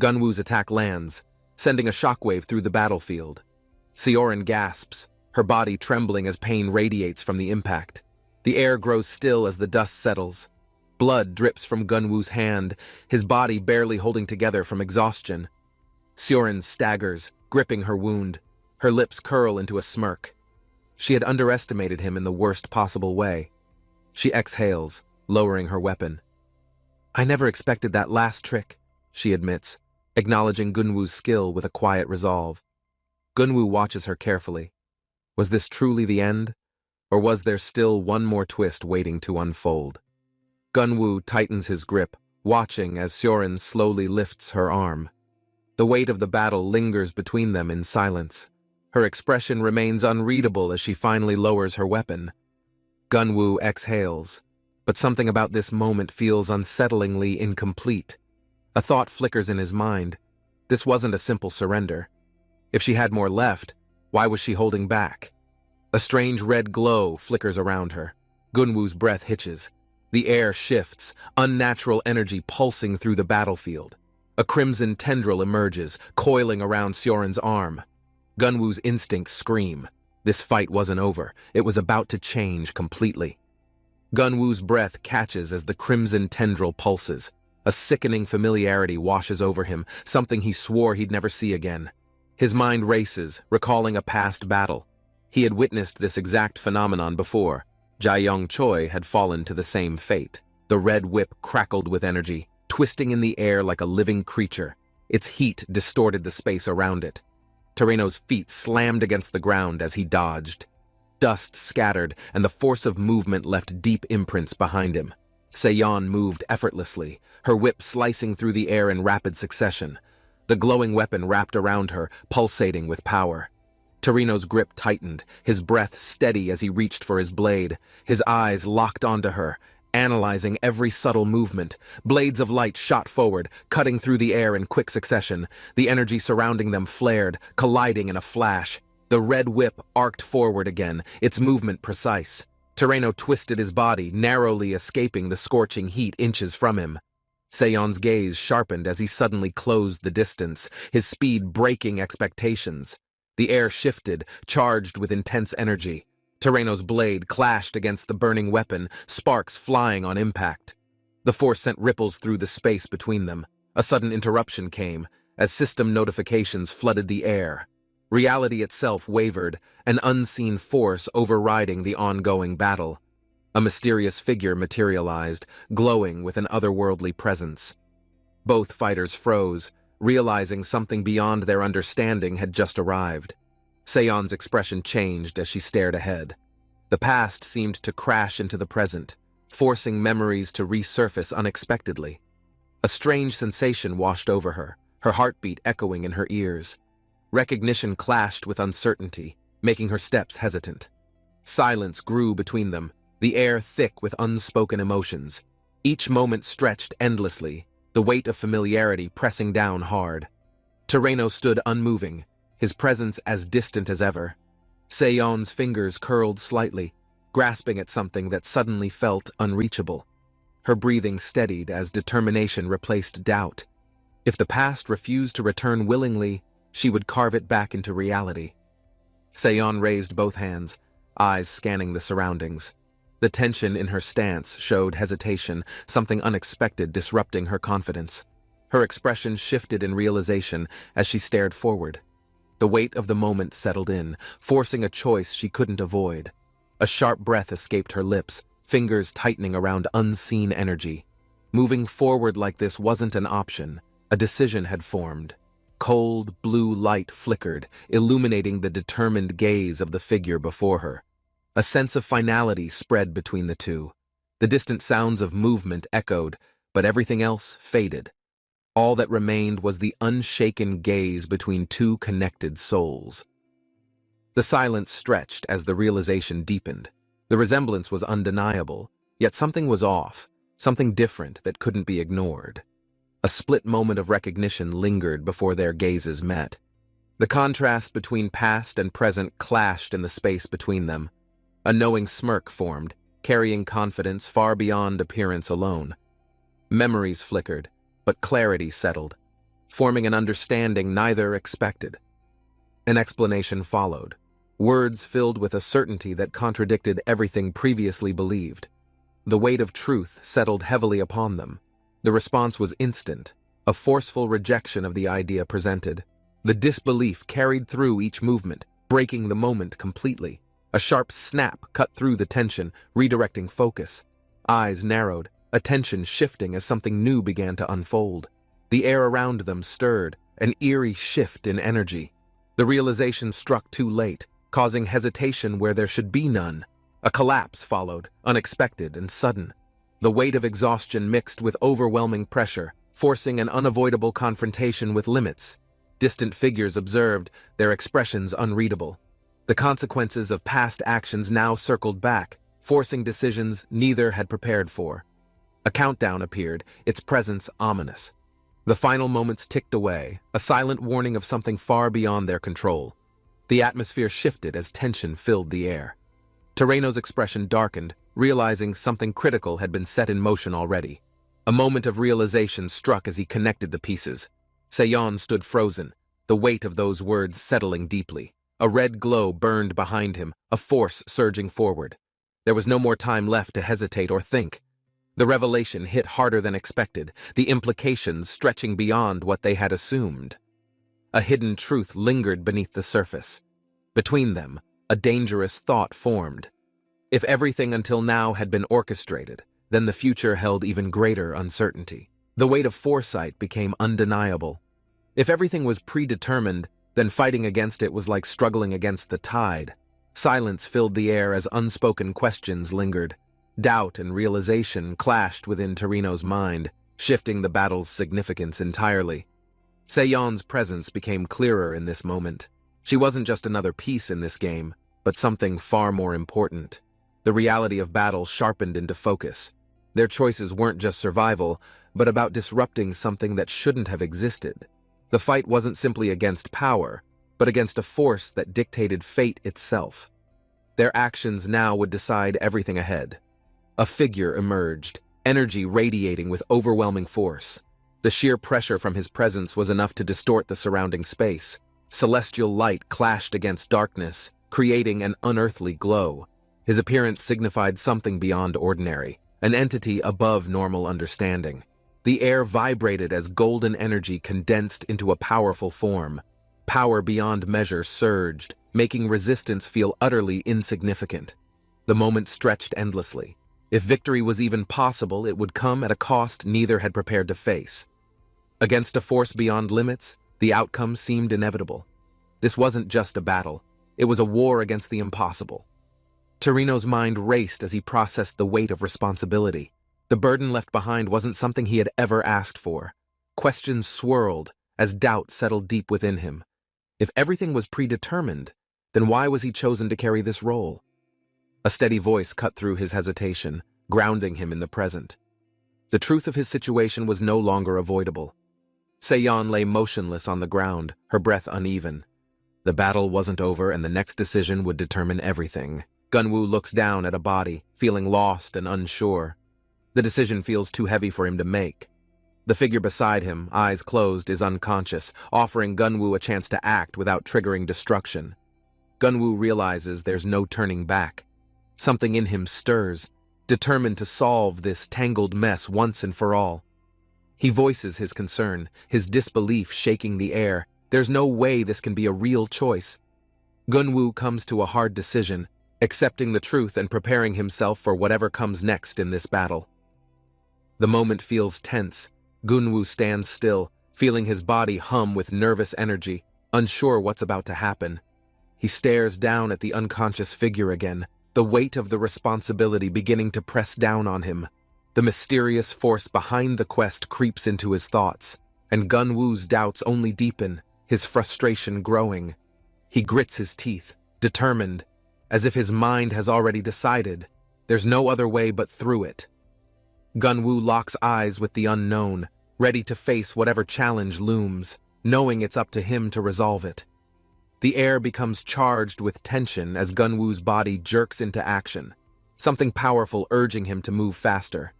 Gunwoo's attack lands, sending a shockwave through the battlefield. Sioran gasps, her body trembling as pain radiates from the impact. The air grows still as the dust settles. Blood drips from Gunwoo's hand, his body barely holding together from exhaustion. Sioran staggers, gripping her wound. Her lips curl into a smirk. She had underestimated him in the worst possible way. She exhales, lowering her weapon. "I never expected that last trick," she admits, acknowledging Gunwoo's skill with a quiet resolve. Gunwoo watches her carefully. Was this truly the end? Or was there still one more twist waiting to unfold? Gunwoo tightens his grip, watching as Sioran slowly lifts her arm. The weight of the battle lingers between them in silence. Her expression remains unreadable as she finally lowers her weapon. Gunwoo exhales, but something about this moment feels unsettlingly incomplete. A thought flickers in his mind. This wasn't a simple surrender. If she had more left, why was she holding back? A strange red glow flickers around her. Gunwoo's breath hitches. The air shifts, unnatural energy pulsing through the battlefield. A crimson tendril emerges, coiling around Sioran's arm. Gunwoo's instincts scream. This fight wasn't over. It was about to change completely. Gunwoo's breath catches as the crimson tendril pulses. A sickening familiarity washes over him, something he swore he'd never see again. His mind races, recalling a past battle. He had witnessed this exact phenomenon before. Jae-young Choi had fallen to the same fate. The red whip crackled with energy, twisting in the air like a living creature. Its heat distorted the space around it. Tereno's feet slammed against the ground as he dodged. Dust scattered, and the force of movement left deep imprints behind him. Seyon moved effortlessly, her whip slicing through the air in rapid succession. The glowing weapon wrapped around her, pulsating with power. Tereno's grip tightened, his breath steady as he reached for his blade. His eyes locked onto her, analyzing every subtle movement. Blades of light shot forward, cutting through the air in quick succession. The energy surrounding them flared, colliding in a flash. The red whip arced forward again, its movement precise. Tereno twisted his body, narrowly escaping the scorching heat inches from him. Seyon's gaze sharpened as he suddenly closed the distance, his speed breaking expectations. The air shifted, charged with intense energy. Tereno's blade clashed against the burning weapon, sparks flying on impact. The force sent ripples through the space between them. A sudden interruption came, as system notifications flooded the air. Reality itself wavered, an unseen force overriding the ongoing battle. A mysterious figure materialized, glowing with an otherworldly presence. Both fighters froze, realizing something beyond their understanding had just arrived. Seon's expression changed as she stared ahead. The past seemed to crash into the present, forcing memories to resurface unexpectedly. A strange sensation washed over her, her heartbeat echoing in her ears. Recognition clashed with uncertainty, making her steps hesitant. Silence grew between them, the air thick with unspoken emotions. Each moment stretched endlessly, the weight of familiarity pressing down hard. Terreno stood unmoving, his presence as distant as ever. Seon's fingers curled slightly, grasping at something that suddenly felt unreachable. Her breathing steadied as determination replaced doubt. If the past refused to return willingly, she would carve it back into reality. Seon raised both hands, eyes scanning the surroundings. The tension in her stance showed hesitation, something unexpected disrupting her confidence. Her expression shifted in realization as she stared forward. The weight of the moment settled in, forcing a choice she couldn't avoid. A sharp breath escaped her lips, fingers tightening around unseen energy. Moving forward like this wasn't an option. A decision had formed. Cold, blue light flickered, illuminating the determined gaze of the figure before her. A sense of finality spread between the two. The distant sounds of movement echoed, but everything else faded. All that remained was the unshaken gaze between two connected souls. The silence stretched as the realization deepened. The resemblance was undeniable, yet something was off, something different that couldn't be ignored. A split moment of recognition lingered before their gazes met. The contrast between past and present clashed in the space between them. A knowing smirk formed, carrying confidence far beyond appearance alone. Memories flickered, but clarity settled, forming an understanding neither expected. An explanation followed, words filled with a certainty that contradicted everything previously believed. The weight of truth settled heavily upon them. The response was instant, a forceful rejection of the idea presented. The disbelief carried through each movement, breaking the moment completely. A sharp snap cut through the tension, redirecting focus. Eyes narrowed, attention shifting as something new began to unfold. The air around them stirred, an eerie shift in energy. The realization struck too late, causing hesitation where there should be none. A collapse followed, unexpected and sudden. The weight of exhaustion mixed with overwhelming pressure, forcing an unavoidable confrontation with limits. Distant figures observed, their expressions unreadable. The consequences of past actions now circled back, forcing decisions neither had prepared for. A countdown appeared, its presence ominous. The final moments ticked away, a silent warning of something far beyond their control. The atmosphere shifted as tension filled the air. Terreno's expression darkened, realizing something critical had been set in motion already. A moment of realization struck as he connected the pieces. Seon stood frozen, the weight of those words settling deeply. A red glow burned behind him, a force surging forward. There was no more time left to hesitate or think. The revelation hit harder than expected, the implications stretching beyond what they had assumed. A hidden truth lingered beneath the surface. Between them, a dangerous thought formed. If everything until now had been orchestrated, then the future held even greater uncertainty. The weight of foresight became undeniable. If everything was predetermined, then fighting against it was like struggling against the tide. Silence filled the air as unspoken questions lingered. Doubt and realization clashed within Terreno's mind, shifting the battle's significance entirely. Seon's presence became clearer in this moment. She wasn't just another piece in this game, but something far more important. The reality of battle sharpened into focus. Their choices weren't just survival, but about disrupting something that shouldn't have existed. The fight wasn't simply against power, but against a force that dictated fate itself. Their actions now would decide everything ahead. A figure emerged, energy radiating with overwhelming force. The sheer pressure from his presence was enough to distort the surrounding space. Celestial light clashed against darkness, creating an unearthly glow. His appearance signified something beyond ordinary, an entity above normal understanding. The air vibrated as golden energy condensed into a powerful form. Power beyond measure surged, making resistance feel utterly insignificant. The moment stretched endlessly. If victory was even possible, it would come at a cost neither had prepared to face. Against a force beyond limits, the outcome seemed inevitable. This wasn't just a battle. It was a war against the impossible. Torino's mind raced as he processed the weight of responsibility. The burden left behind wasn't something he had ever asked for. Questions swirled as doubt settled deep within him. If everything was predetermined, then why was he chosen to carry this role? A steady voice cut through his hesitation, grounding him in the present. The truth of his situation was no longer avoidable. Seyon lay motionless on the ground, her breath uneven. The battle wasn't over, and the next decision would determine everything. Gunwoo looks down at a body, feeling lost and unsure. The decision feels too heavy for him to make. The figure beside him, eyes closed, is unconscious, offering Gunwoo a chance to act without triggering destruction. Gunwoo realizes there's no turning back. Something in him stirs, determined to solve this tangled mess once and for all. He voices his concern, his disbelief shaking the air. There's no way this can be a real choice. Gunwoo comes to a hard decision, accepting the truth and preparing himself for whatever comes next in this battle. The moment feels tense. Gunwoo stands still, feeling his body hum with nervous energy, unsure what's about to happen. He stares down at the unconscious figure again, the weight of the responsibility beginning to press down on him. The mysterious force behind the quest creeps into his thoughts, and Gunwoo's doubts only deepen, his frustration growing. He grits his teeth, determined, as if his mind has already decided. There's no other way but through it. Gunwoo locks eyes with the unknown, ready to face whatever challenge looms, knowing it's up to him to resolve it. The air becomes charged with tension as Gunwoo's body jerks into action, something powerful urging him to move faster.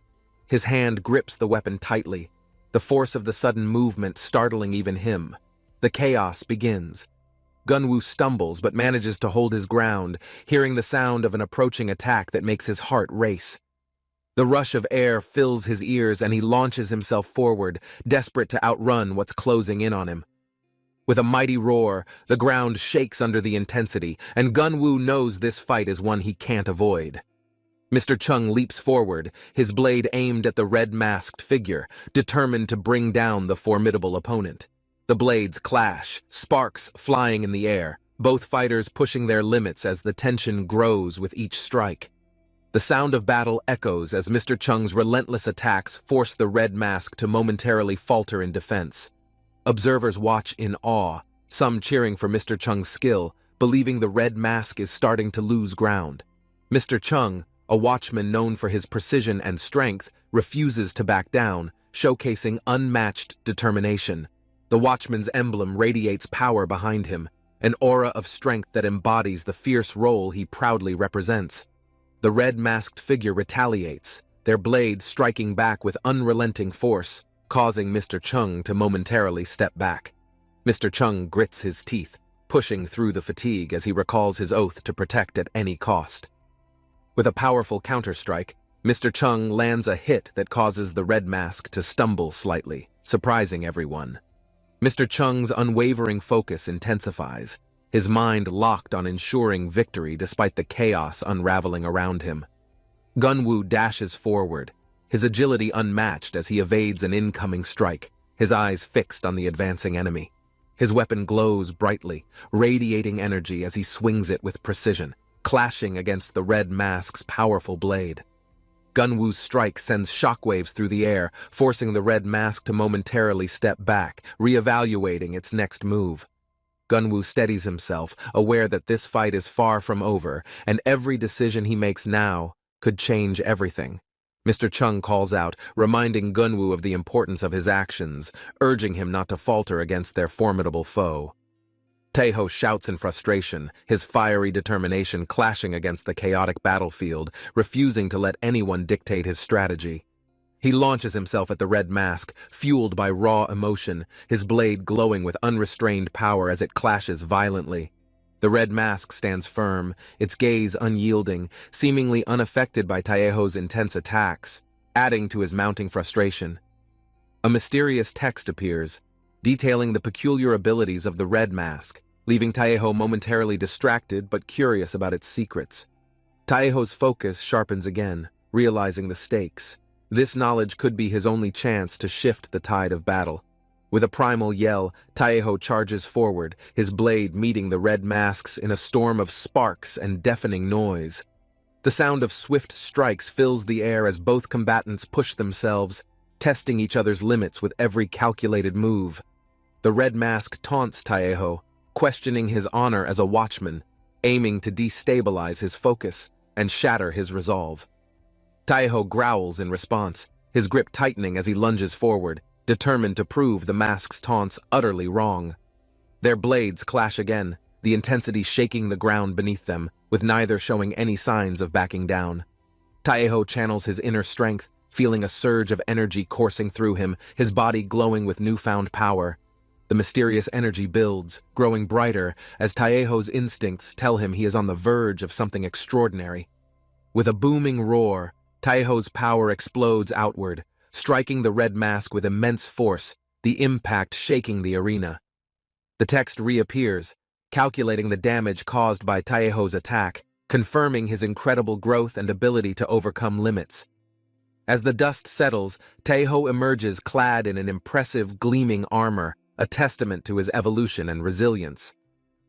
His hand grips the weapon tightly, the force of the sudden movement startling even him. The chaos begins. Gunwoo stumbles but manages to hold his ground, hearing the sound of an approaching attack that makes his heart race. The rush of air fills his ears and he launches himself forward, desperate to outrun what's closing in on him. With a mighty roar, the ground shakes under the intensity, and Gunwoo knows this fight is one he can't avoid. Mr. Chung leaps forward, his blade aimed at the red-masked figure, determined to bring down the formidable opponent. The blades clash, sparks flying in the air, both fighters pushing their limits as the tension grows with each strike. The sound of battle echoes as Mr. Chung's relentless attacks force the red mask to momentarily falter in defense. Observers watch in awe, some cheering for Mr. Chung's skill, believing the red mask is starting to lose ground. Mr. Chung, a watchman known for his precision and strength, refuses to back down, showcasing unmatched determination. The watchman's emblem radiates power behind him, an aura of strength that embodies the fierce role he proudly represents. The red-masked figure retaliates, their blades striking back with unrelenting force, causing Mr. Chung to momentarily step back. Mr. Chung grits his teeth, pushing through the fatigue as he recalls his oath to protect at any cost. With a powerful counterstrike, Mr. Chung lands a hit that causes the red mask to stumble slightly, surprising everyone. Mr. Chung's unwavering focus intensifies, his mind locked on ensuring victory despite the chaos unraveling around him. Gunwoo dashes forward, his agility unmatched as he evades an incoming strike, his eyes fixed on the advancing enemy. His weapon glows brightly, radiating energy as he swings it with precision, clashing against the red mask's powerful blade. Gunwoo's strike sends shockwaves through the air, forcing the red mask to momentarily step back, reevaluating its next move. Gunwoo steadies himself, aware that this fight is far from over, and every decision he makes now could change everything. Mr. Chung calls out, reminding Gunwoo of the importance of his actions, urging him not to falter against their formidable foe. Taeho shouts in frustration, his fiery determination clashing against the chaotic battlefield, refusing to let anyone dictate his strategy. He launches himself at the red mask, fueled by raw emotion, his blade glowing with unrestrained power as it clashes violently. The red mask stands firm, its gaze unyielding, seemingly unaffected by Taeho's intense attacks, adding to his mounting frustration. A mysterious text appears, detailing the peculiar abilities of the red mask, leaving Taeho momentarily distracted but curious about its secrets. Taeho's focus sharpens again, realizing the stakes. This knowledge could be his only chance to shift the tide of battle. With a primal yell, Taeho charges forward, his blade meeting the red masks in a storm of sparks and deafening noise. The sound of swift strikes fills the air as both combatants push themselves, testing each other's limits with every calculated move. The red mask taunts Taeho, questioning his honor as a watchman, aiming to destabilize his focus and shatter his resolve. Taeho growls in response, his grip tightening as he lunges forward, determined to prove the mask's taunts utterly wrong. Their blades clash again, the intensity shaking the ground beneath them, with neither showing any signs of backing down. Taeho channels his inner strength, feeling a surge of energy coursing through him, his body glowing with newfound power. The mysterious energy builds, growing brighter, as Taeho's instincts tell him he is on the verge of something extraordinary. With a booming roar, Taeho's power explodes outward, striking the red mask with immense force, the impact shaking the arena. The text reappears, calculating the damage caused by Taeho's attack, confirming his incredible growth and ability to overcome limits. As the dust settles, Taeho emerges clad in an impressive, gleaming armor, a testament to his evolution and resilience.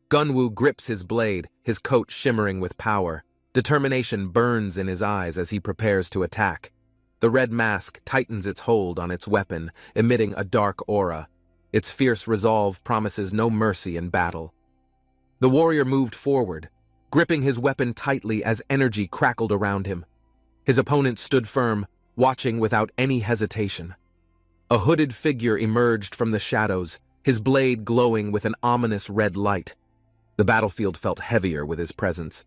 Gunwoo grips his blade, his coat shimmering with power. Determination burns in his eyes as he prepares to attack. The red mask tightens its hold on its weapon, emitting a dark aura. Its fierce resolve promises no mercy in battle. The warrior moved forward, gripping his weapon tightly as energy crackled around him. His opponent stood firm, watching without any hesitation. A hooded figure emerged from the shadows, his blade glowing with an ominous red light. The battlefield felt heavier with his presence.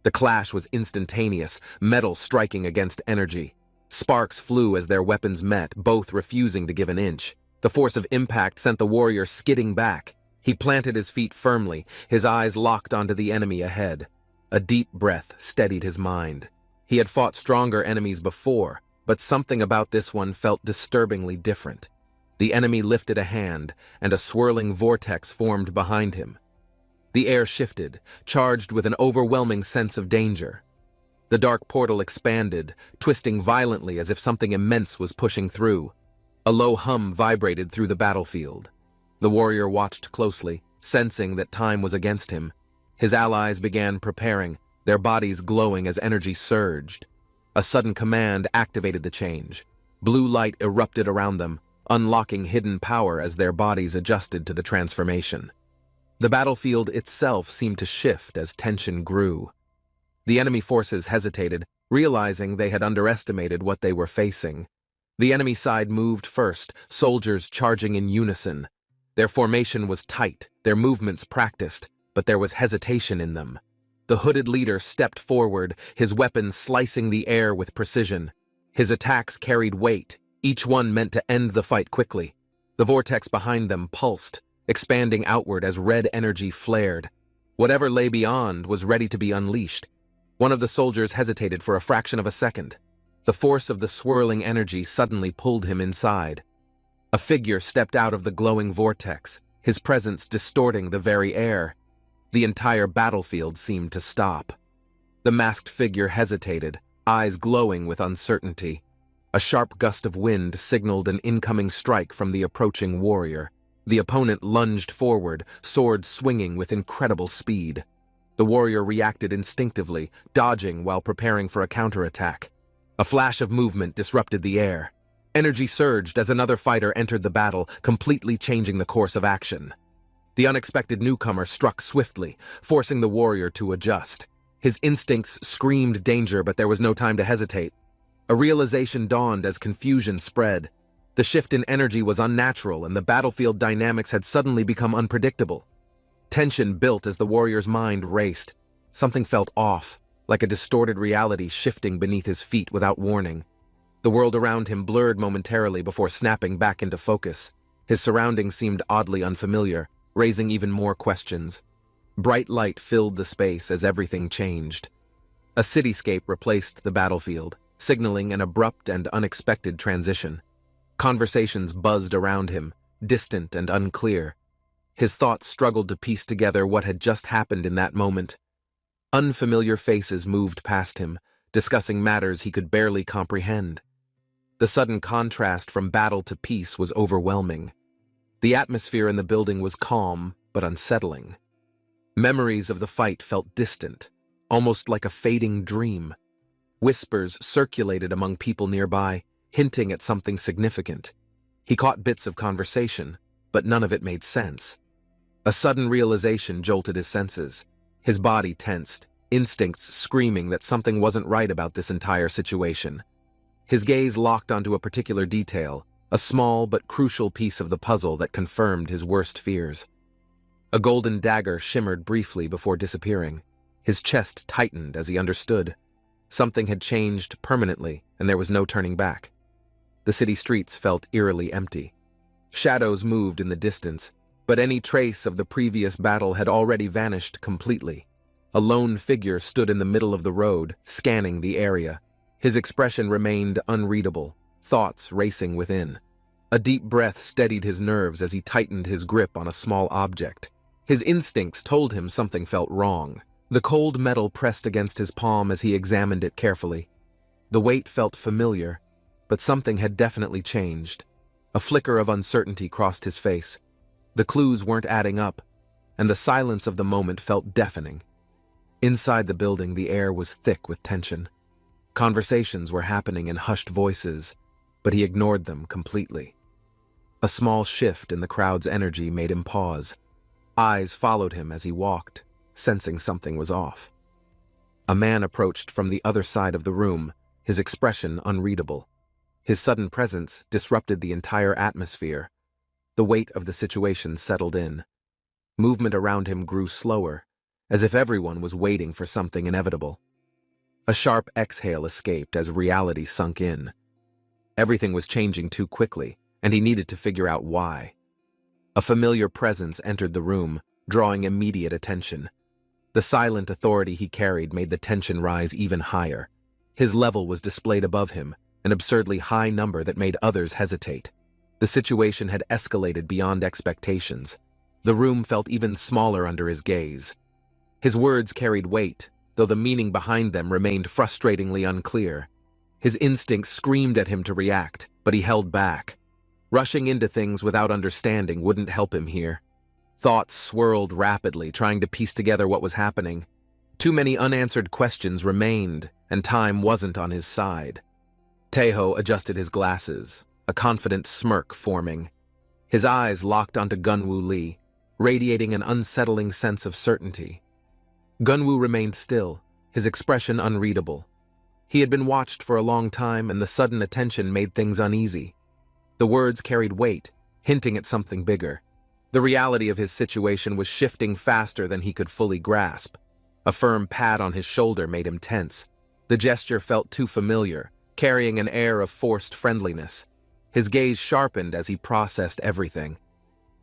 The clash was instantaneous, metal striking against energy. Sparks flew as their weapons met, both refusing to give an inch. The force of impact sent the warrior skidding back. He planted his feet firmly, his eyes locked onto the enemy ahead. A deep breath steadied his mind. He had fought stronger enemies before, but something about this one felt disturbingly different. The enemy lifted a hand, and a swirling vortex formed behind him. The air shifted, charged with an overwhelming sense of danger. The dark portal expanded, twisting violently as if something immense was pushing through. A low hum vibrated through the battlefield. The warrior watched closely, sensing that time was against him. His allies began preparing, their bodies glowing as energy surged. A sudden command activated the change. Blue light erupted around them, unlocking hidden power as their bodies adjusted to the transformation. The battlefield itself seemed to shift as tension grew. The enemy forces hesitated, realizing they had underestimated what they were facing. The enemy side moved first, soldiers charging in unison. Their formation was tight, their movements practiced, but there was hesitation in them. The hooded leader stepped forward, his weapon slicing the air with precision. His attacks carried weight, each one meant to end the fight quickly. The vortex behind them pulsed, expanding outward as red energy flared. Whatever lay beyond was ready to be unleashed. One of the soldiers hesitated for a fraction of a second. The force of the swirling energy suddenly pulled him inside. A figure stepped out of the glowing vortex, his presence distorting the very air. The entire battlefield seemed to stop. The masked figure hesitated, eyes glowing with uncertainty. A sharp gust of wind signaled an incoming strike from the approaching warrior. The opponent lunged forward, sword swinging with incredible speed. The warrior reacted instinctively, dodging while preparing for a counterattack. A flash of movement disrupted the air. Energy surged as another fighter entered the battle, completely changing the course of action. The unexpected newcomer struck swiftly, forcing the warrior to adjust. His instincts screamed danger, but there was no time to hesitate. A realization dawned as confusion spread. The shift in energy was unnatural, and the battlefield dynamics had suddenly become unpredictable. Tension built as the warrior's mind raced. Something felt off, like a distorted reality shifting beneath his feet without warning. The world around him blurred momentarily before snapping back into focus. His surroundings seemed oddly unfamiliar, raising even more questions. Bright light filled the space as everything changed. A cityscape replaced the battlefield, signaling an abrupt and unexpected transition. Conversations buzzed around him, distant and unclear. His thoughts struggled to piece together what had just happened in that moment. Unfamiliar faces moved past him, discussing matters he could barely comprehend. The sudden contrast from battle to peace was overwhelming. The atmosphere in the building was calm but unsettling. Memories of the fight felt distant, almost like a fading dream. Whispers circulated among people nearby, hinting at something significant. He caught bits of conversation, but none of it made sense. A sudden realization jolted his senses. His body tensed, instincts screaming that something wasn't right about this entire situation. His gaze locked onto a particular detail, a small but crucial piece of the puzzle that confirmed his worst fears. A golden dagger shimmered briefly before disappearing. His chest tightened as he understood. Something had changed permanently, and there was no turning back. The city streets felt eerily empty. Shadows moved in the distance, but any trace of the previous battle had already vanished completely. A lone figure stood in the middle of the road, scanning the area. His expression remained unreadable, thoughts racing within. A deep breath steadied his nerves as he tightened his grip on a small object. His instincts told him something felt wrong. The cold metal pressed against his palm as he examined it carefully. The weight felt familiar, but something had definitely changed. A flicker of uncertainty crossed his face. The clues weren't adding up, and the silence of the moment felt deafening. Inside the building, the air was thick with tension. Conversations were happening in hushed voices, but he ignored them completely. A small shift in the crowd's energy made him pause. Eyes followed him as he walked, sensing something was off. A man approached from the other side of the room, his expression unreadable. His sudden presence disrupted the entire atmosphere. The weight of the situation settled in. Movement around him grew slower, as if everyone was waiting for something inevitable. A sharp exhale escaped as reality sunk in. Everything was changing too quickly, and he needed to figure out why. A familiar presence entered the room, drawing immediate attention. The silent authority he carried made the tension rise even higher. His level was displayed above him, an absurdly high number that made others hesitate. The situation had escalated beyond expectations. The room felt even smaller under his gaze. His words carried weight, though the meaning behind them remained frustratingly unclear. His instincts screamed at him to react, but he held back. Rushing into things without understanding wouldn't help him here. Thoughts swirled rapidly, trying to piece together what was happening. Too many unanswered questions remained, and time wasn't on his side. Taeho adjusted his glasses, a confident smirk forming. His eyes locked onto Gunwoo Lee, radiating an unsettling sense of certainty. Gunwoo remained still, his expression unreadable. He had been watched for a long time, and the sudden attention made things uneasy. The words carried weight, hinting at something bigger. The reality of his situation was shifting faster than he could fully grasp. A firm pat on his shoulder made him tense. The gesture felt too familiar, carrying an air of forced friendliness. His gaze sharpened as he processed everything.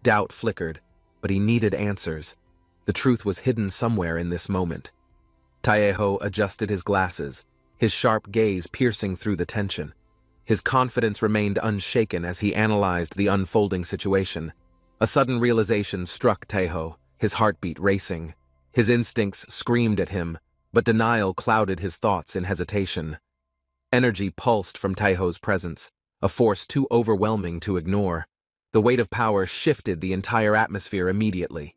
Doubt flickered, but he needed answers. The truth was hidden somewhere in this moment. Taeho adjusted his glasses, his sharp gaze piercing through the tension. His confidence remained unshaken as he analyzed the unfolding situation. A sudden realization struck Taeho, his heartbeat racing. His instincts screamed at him, but denial clouded his thoughts in hesitation. Energy pulsed from Taeho's presence, a force too overwhelming to ignore. The weight of power shifted the entire atmosphere immediately.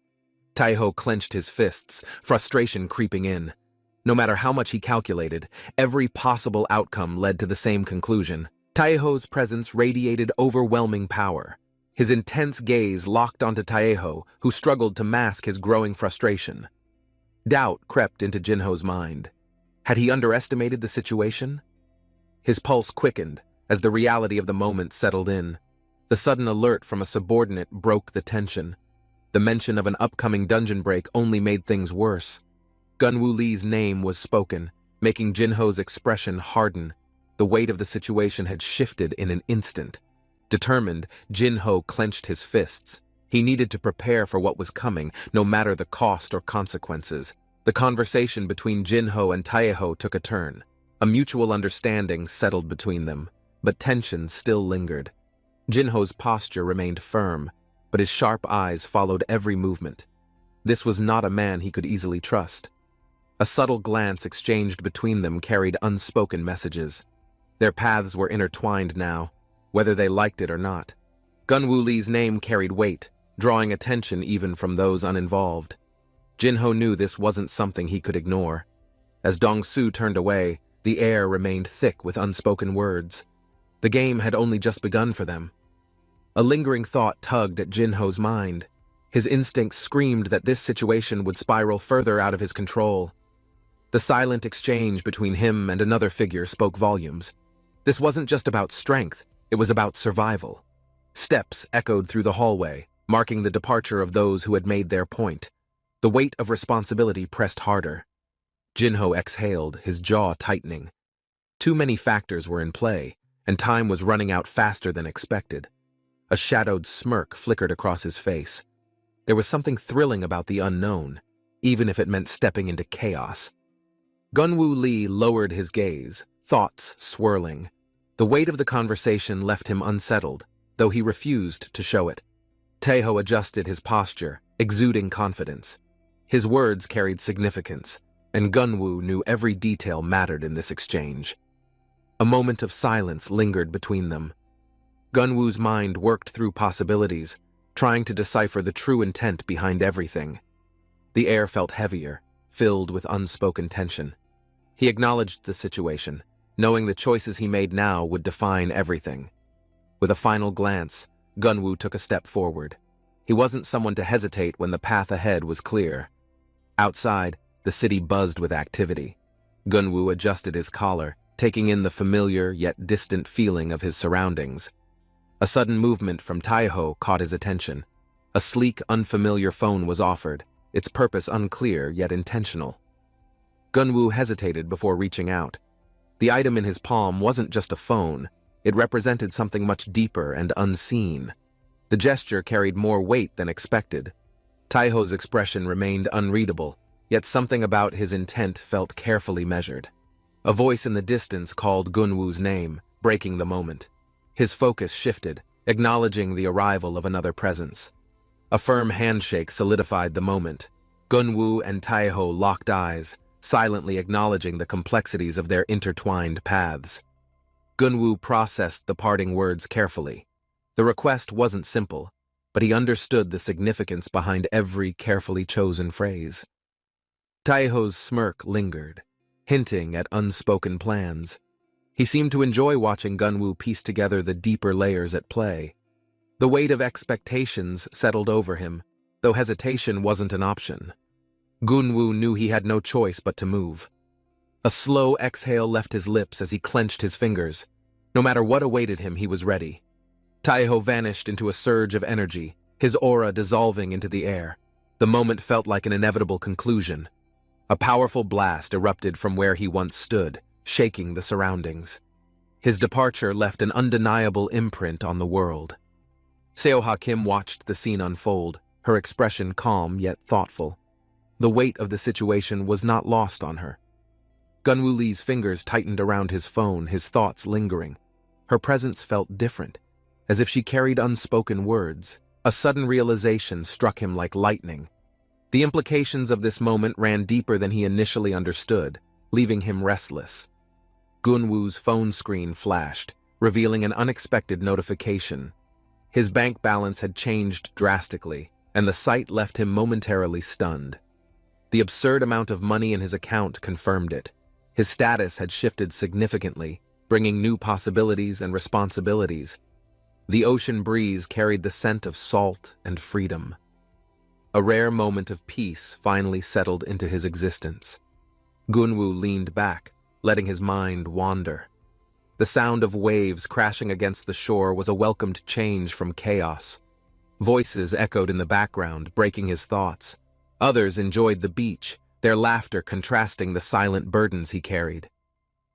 Taeho clenched his fists, frustration creeping in. No matter how much he calculated, every possible outcome led to the same conclusion. Taeho's presence radiated overwhelming power. His intense gaze locked onto Taeho, who struggled to mask his growing frustration. Doubt crept into Jinho's mind. Had he underestimated the situation? His pulse quickened as the reality of the moment settled in. The sudden alert from a subordinate broke the tension. The mention of an upcoming dungeon break only made things worse. Gunwoo Lee's name was spoken, making Jinho's expression harden. The weight of the situation had shifted in an instant. Determined, Jinho clenched his fists. He needed to prepare for what was coming, no matter the cost or consequences. The conversation between Jinho and Taeho took a turn. A mutual understanding settled between them, but tension still lingered. Jinho's posture remained firm, but his sharp eyes followed every movement. This was not a man he could easily trust. A subtle glance exchanged between them carried unspoken messages. Their paths were intertwined now, whether they liked it or not. Gunwoo Lee's name carried weight, drawing attention even from those uninvolved. Jinho knew this wasn't something he could ignore. As Dong-Su turned away, the air remained thick with unspoken words. The game had only just begun for them. A lingering thought tugged at Jinho's mind. His instincts screamed that this situation would spiral further out of his control. The silent exchange between him and another figure spoke volumes. This wasn't just about strength, it was about survival. Steps echoed through the hallway, marking the departure of those who had made their point. The weight of responsibility pressed harder. Jinho exhaled, his jaw tightening. Too many factors were in play, and time was running out faster than expected. A shadowed smirk flickered across his face. There was something thrilling about the unknown, even if it meant stepping into chaos. Gunwoo Lee lowered his gaze, thoughts swirling. The weight of the conversation left him unsettled, though he refused to show it. Taeho adjusted his posture, exuding confidence. His words carried significance, and Gunwoo knew every detail mattered in this exchange. A moment of silence lingered between them. Gunwoo's mind worked through possibilities, trying to decipher the true intent behind everything. The air felt heavier, filled with unspoken tension. He acknowledged the situation, knowing the choices he made now would define everything. With a final glance, Gunwoo took a step forward. He wasn't someone to hesitate when the path ahead was clear. Outside, the city buzzed with activity. Gunwoo adjusted his collar, taking in the familiar yet distant feeling of his surroundings. A sudden movement from Taeho caught his attention. A sleek, unfamiliar phone was offered, its purpose unclear yet intentional. Gunwoo hesitated before reaching out. The item in his palm wasn't just a phone, it represented something much deeper and unseen. The gesture carried more weight than expected. Taeho's expression remained unreadable, yet something about his intent felt carefully measured. A voice in the distance called Gunwoo's name, breaking the moment. His focus shifted, acknowledging the arrival of another presence. A firm handshake solidified the moment. Gunwoo and Taeho locked eyes, silently acknowledging the complexities of their intertwined paths. Gunwoo processed the parting words carefully. The request wasn't simple, but he understood the significance behind every carefully chosen phrase. Taeho's smirk lingered, hinting at unspoken plans. He seemed to enjoy watching Gunwoo piece together the deeper layers at play. The weight of expectations settled over him, though hesitation wasn't an option. Gunwoo knew he had no choice but to move. A slow exhale left his lips as he clenched his fingers. No matter what awaited him, he was ready. Taeho vanished into a surge of energy, his aura dissolving into the air. The moment felt like an inevitable conclusion. A powerful blast erupted from where he once stood, shaking the surroundings. His departure left an undeniable imprint on the world. Seo-ha Kim watched the scene unfold, her expression calm yet thoughtful. The weight of the situation was not lost on her. Gunwoo Lee's fingers tightened around his phone, his thoughts lingering. Her presence felt different, as if she carried unspoken words. A sudden realization struck him like lightning. The implications of this moment ran deeper than he initially understood, leaving him restless. Gunwoo's phone screen flashed, revealing an unexpected notification. His bank balance had changed drastically, and the sight left him momentarily stunned. The absurd amount of money in his account confirmed it. His status had shifted significantly, bringing new possibilities and responsibilities. The ocean breeze carried the scent of salt and freedom. A rare moment of peace finally settled into his existence. Gunwoo leaned back, letting his mind wander. The sound of waves crashing against the shore was a welcomed change from chaos. Voices echoed in the background, breaking his thoughts. Others enjoyed the beach, their laughter contrasting the silent burdens he carried.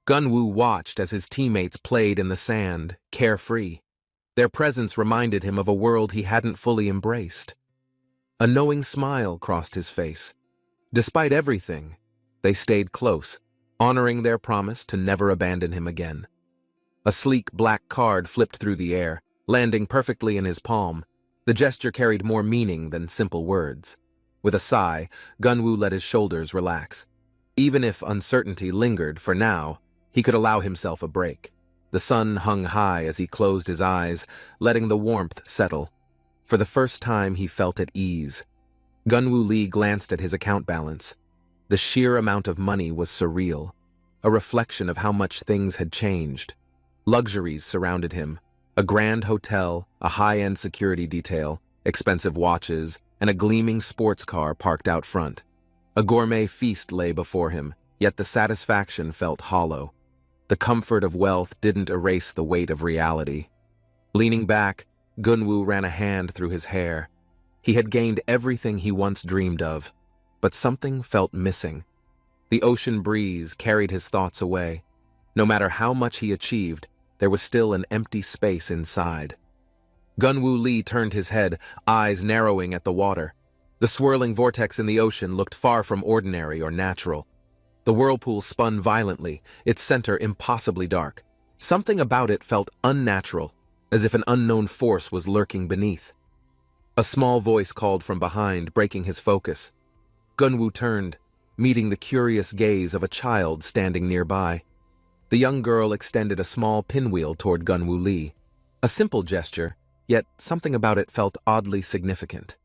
Gunwoo watched as his teammates played in the sand, carefree. Their presence reminded him of a world he hadn't fully embraced. A knowing smile crossed his face. Despite everything, they stayed close, honoring their promise to never abandon him again. A sleek black card flipped through the air, landing perfectly in his palm. The gesture carried more meaning than simple words. With a sigh, Gunwoo let his shoulders relax. Even if uncertainty lingered for now, he could allow himself a break. The sun hung high as he closed his eyes, letting the warmth settle. For the first time, he felt at ease. Gunwoo Lee glanced at his account balance. The sheer amount of money was surreal, a reflection of how much things had changed. Luxuries surrounded him: a grand hotel, a high-end security detail, expensive watches, and a gleaming sports car parked out front. A gourmet feast lay before him, yet the satisfaction felt hollow. The comfort of wealth didn't erase the weight of reality. Leaning back, Gunwoo ran a hand through his hair. He had gained everything he once dreamed of, but something felt missing. The ocean breeze carried his thoughts away. No matter how much he achieved, there was still an empty space inside. Gunwoo Lee turned his head, eyes narrowing at the water. The swirling vortex in the ocean looked far from ordinary or natural. The whirlpool spun violently, its center impossibly dark. Something about it felt unnatural, as if an unknown force was lurking beneath. A small voice called from behind, breaking his focus. Gunwoo turned, meeting the curious gaze of a child standing nearby. The young girl extended a small pinwheel toward Gunwoo Lee. A simple gesture, yet something about it felt oddly significant.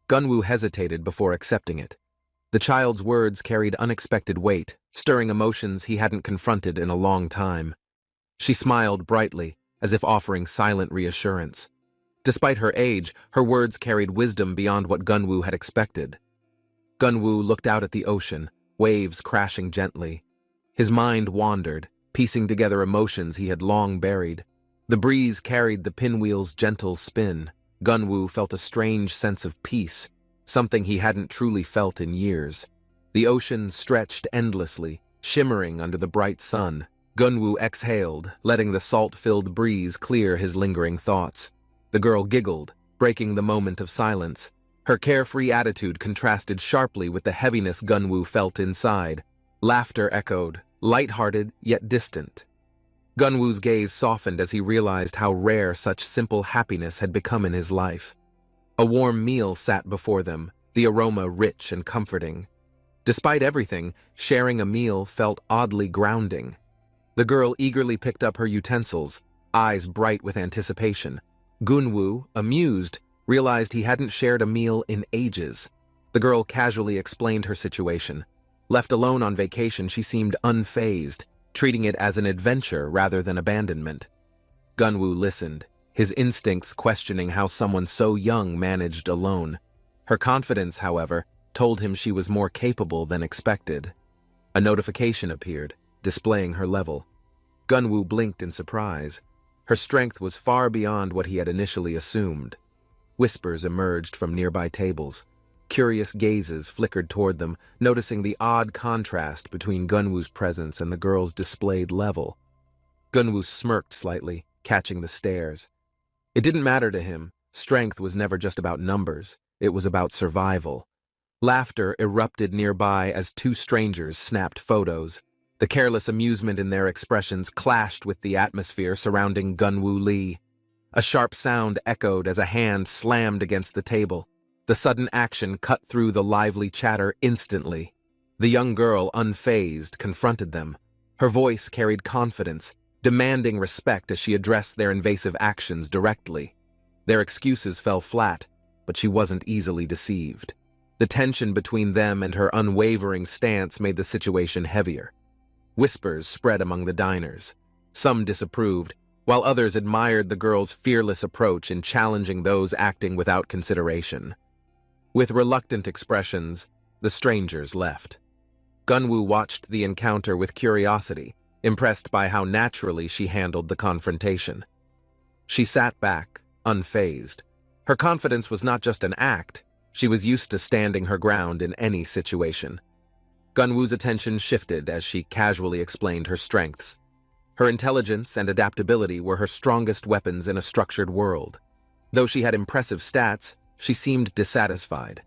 Gunwoo hesitated before accepting it. The child's words carried unexpected weight, stirring emotions he hadn't confronted in a long time. She smiled brightly, as if offering silent reassurance. Despite her age, her words carried wisdom beyond what Gunwoo had expected. Gunwoo looked out at the ocean, waves crashing gently. His mind wandered, piecing together emotions he had long buried. The breeze carried the pinwheel's gentle spin. Gunwoo felt a strange sense of peace, something he hadn't truly felt in years. The ocean stretched endlessly, shimmering under the bright sun. Gunwoo exhaled, letting the salt-filled breeze clear his lingering thoughts. The girl giggled, breaking the moment of silence. Her carefree attitude contrasted sharply with the heaviness Gunwoo felt inside. Laughter echoed, light-hearted yet distant. Gunwoo's gaze softened as he realized how rare such simple happiness had become in his life. A warm meal sat before them, the aroma rich and comforting. Despite everything, sharing a meal felt oddly grounding. The girl eagerly picked up her utensils, eyes bright with anticipation. Gunwoo, amused, realized he hadn't shared a meal in ages. The girl casually explained her situation. Left alone on vacation, she seemed unfazed, treating it as an adventure rather than abandonment. Gunwoo listened, his instincts questioning how someone so young managed alone. Her confidence, however, told him she was more capable than expected. A notification appeared, displaying her level. Gunwoo blinked in surprise. Her strength was far beyond what he had initially assumed. Whispers emerged from nearby tables. Curious gazes flickered toward them, noticing the odd contrast between Gunwoo's presence and the girl's displayed level. Gunwoo smirked slightly, catching the stares. It didn't matter to him. Strength was never just about numbers. It was about survival. Laughter erupted nearby as two strangers snapped photos. The careless amusement in their expressions clashed with the atmosphere surrounding Gunwoo Lee. A sharp sound echoed as a hand slammed against the table. The sudden action cut through the lively chatter instantly. The young girl, unfazed, confronted them. Her voice carried confidence, demanding respect as she addressed their invasive actions directly. Their excuses fell flat, but she wasn't easily deceived. The tension between them and her unwavering stance made the situation heavier. Whispers spread among the diners. Some disapproved, while others admired the girl's fearless approach in challenging those acting without consideration. With reluctant expressions, the strangers left. Gunwoo watched the encounter with curiosity, impressed by how naturally she handled the confrontation. She sat back, unfazed. Her confidence was not just an act, she was used to standing her ground in any situation. Gunwoo's attention shifted as she casually explained her strengths. Her intelligence and adaptability were her strongest weapons in a structured world. Though she had impressive stats, she seemed dissatisfied.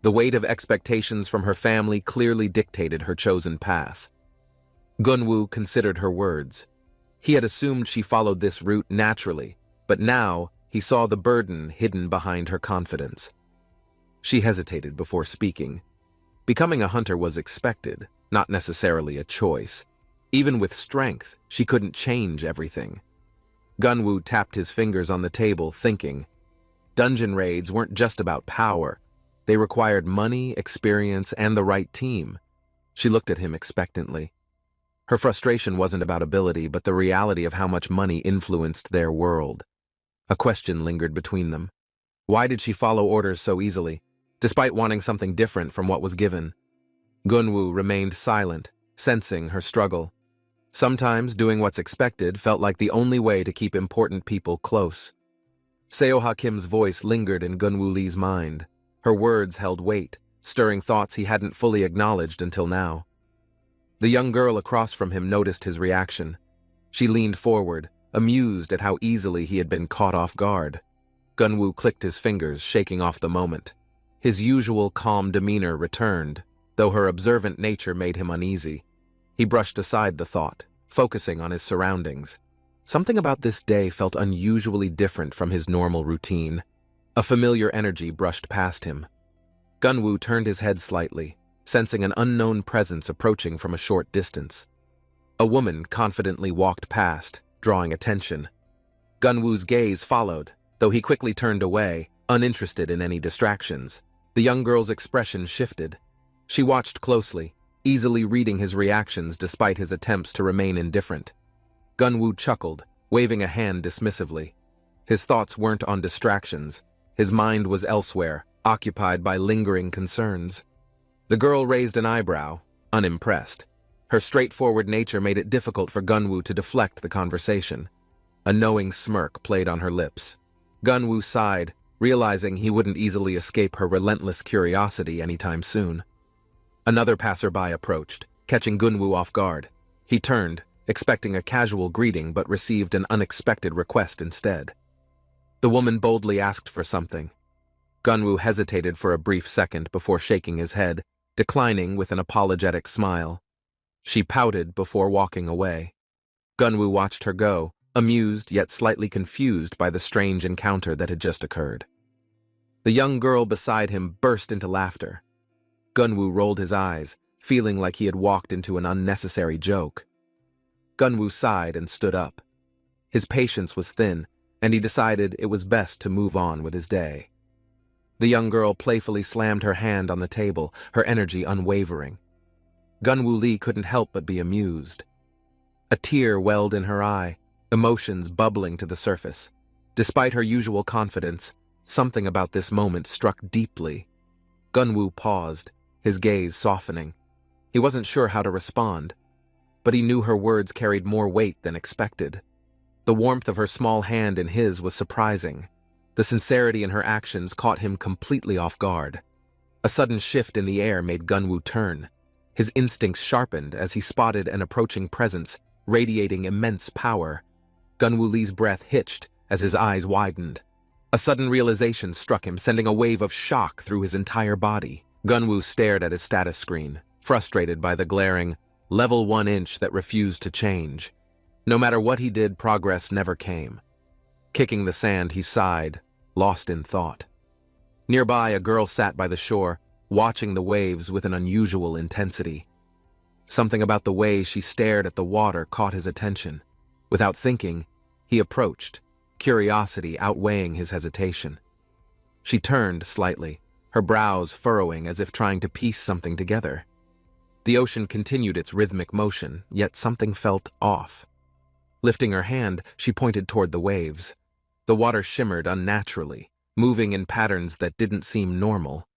The weight of expectations from her family clearly dictated her chosen path. Gunwoo considered her words. He had assumed she followed this route naturally, but now he saw the burden hidden behind her confidence. She hesitated before speaking. Becoming a hunter was expected, not necessarily a choice. Even with strength, she couldn't change everything. Gunwoo tapped his fingers on the table, thinking. Dungeon raids weren't just about power. They required money, experience, and the right team. She looked at him expectantly. Her frustration wasn't about ability, but the reality of how much money influenced their world. A question lingered between them. Why did she follow orders so easily, despite wanting something different from what was given? Gunwoo remained silent, sensing her struggle. Sometimes doing what's expected felt like the only way to keep important people close. Seo Kim's voice lingered in Gunwoo Lee's mind. Her words held weight, stirring thoughts he hadn't fully acknowledged until now. The young girl across from him noticed his reaction. She leaned forward, amused at how easily he had been caught off guard. Gunwoo clicked his fingers, shaking off the moment. His usual calm demeanor returned, though her observant nature made him uneasy. He brushed aside the thought, focusing on his surroundings. Something about this day felt unusually different from his normal routine. A familiar energy brushed past him. Gunwoo turned his head slightly, sensing an unknown presence approaching from a short distance. A woman confidently walked past, drawing attention. Gunwoo's gaze followed, though he quickly turned away, uninterested in any distractions. The young girl's expression shifted. She watched closely, easily reading his reactions despite his attempts to remain indifferent. Gunwoo chuckled, waving a hand dismissively. His thoughts weren't on distractions. His mind was elsewhere, occupied by lingering concerns. The girl raised an eyebrow, unimpressed. Her straightforward nature made it difficult for Gunwoo to deflect the conversation. A knowing smirk played on her lips. Gunwoo sighed, realizing he wouldn't easily escape her relentless curiosity anytime soon. Another passerby approached, catching Gunwoo off guard. He turned, expecting a casual greeting but received an unexpected request instead. The woman boldly asked for something. Gunwoo hesitated for a brief second before shaking his head, declining with an apologetic smile. She pouted before walking away. Gunwoo watched her go, amused yet slightly confused by the strange encounter that had just occurred. The young girl beside him burst into laughter. Gunwoo rolled his eyes, feeling like he had walked into an unnecessary joke. Gunwoo sighed and stood up. His patience was thin, and he decided it was best to move on with his day. The young girl playfully slammed her hand on the table, her energy unwavering. Gunwoo Lee couldn't help but be amused. A tear welled in her eye, emotions bubbling to the surface. Despite her usual confidence, something about this moment struck deeply. Gunwoo paused, his gaze softening. He wasn't sure how to respond, but he knew her words carried more weight than expected. The warmth of her small hand in his was surprising. The sincerity in her actions caught him completely off guard. A sudden shift in the air made Gunwoo turn. His instincts sharpened as he spotted an approaching presence, radiating immense power. Gunwoo Lee's breath hitched as his eyes widened. A sudden realization struck him, sending a wave of shock through his entire body. Gunwoo stared at his status screen, frustrated by the glaring, level 1 inch that refused to change. No matter what he did, progress never came. Kicking the sand, he sighed, lost in thought. Nearby, a girl sat by the shore, watching the waves with an unusual intensity. Something about the way she stared at the water caught his attention. Without thinking, he approached, curiosity outweighing his hesitation. She turned slightly, her brows furrowing as if trying to piece something together. The ocean continued its rhythmic motion, yet something felt off. Lifting her hand, she pointed toward the waves. The water shimmered unnaturally, moving in patterns that didn't seem normal.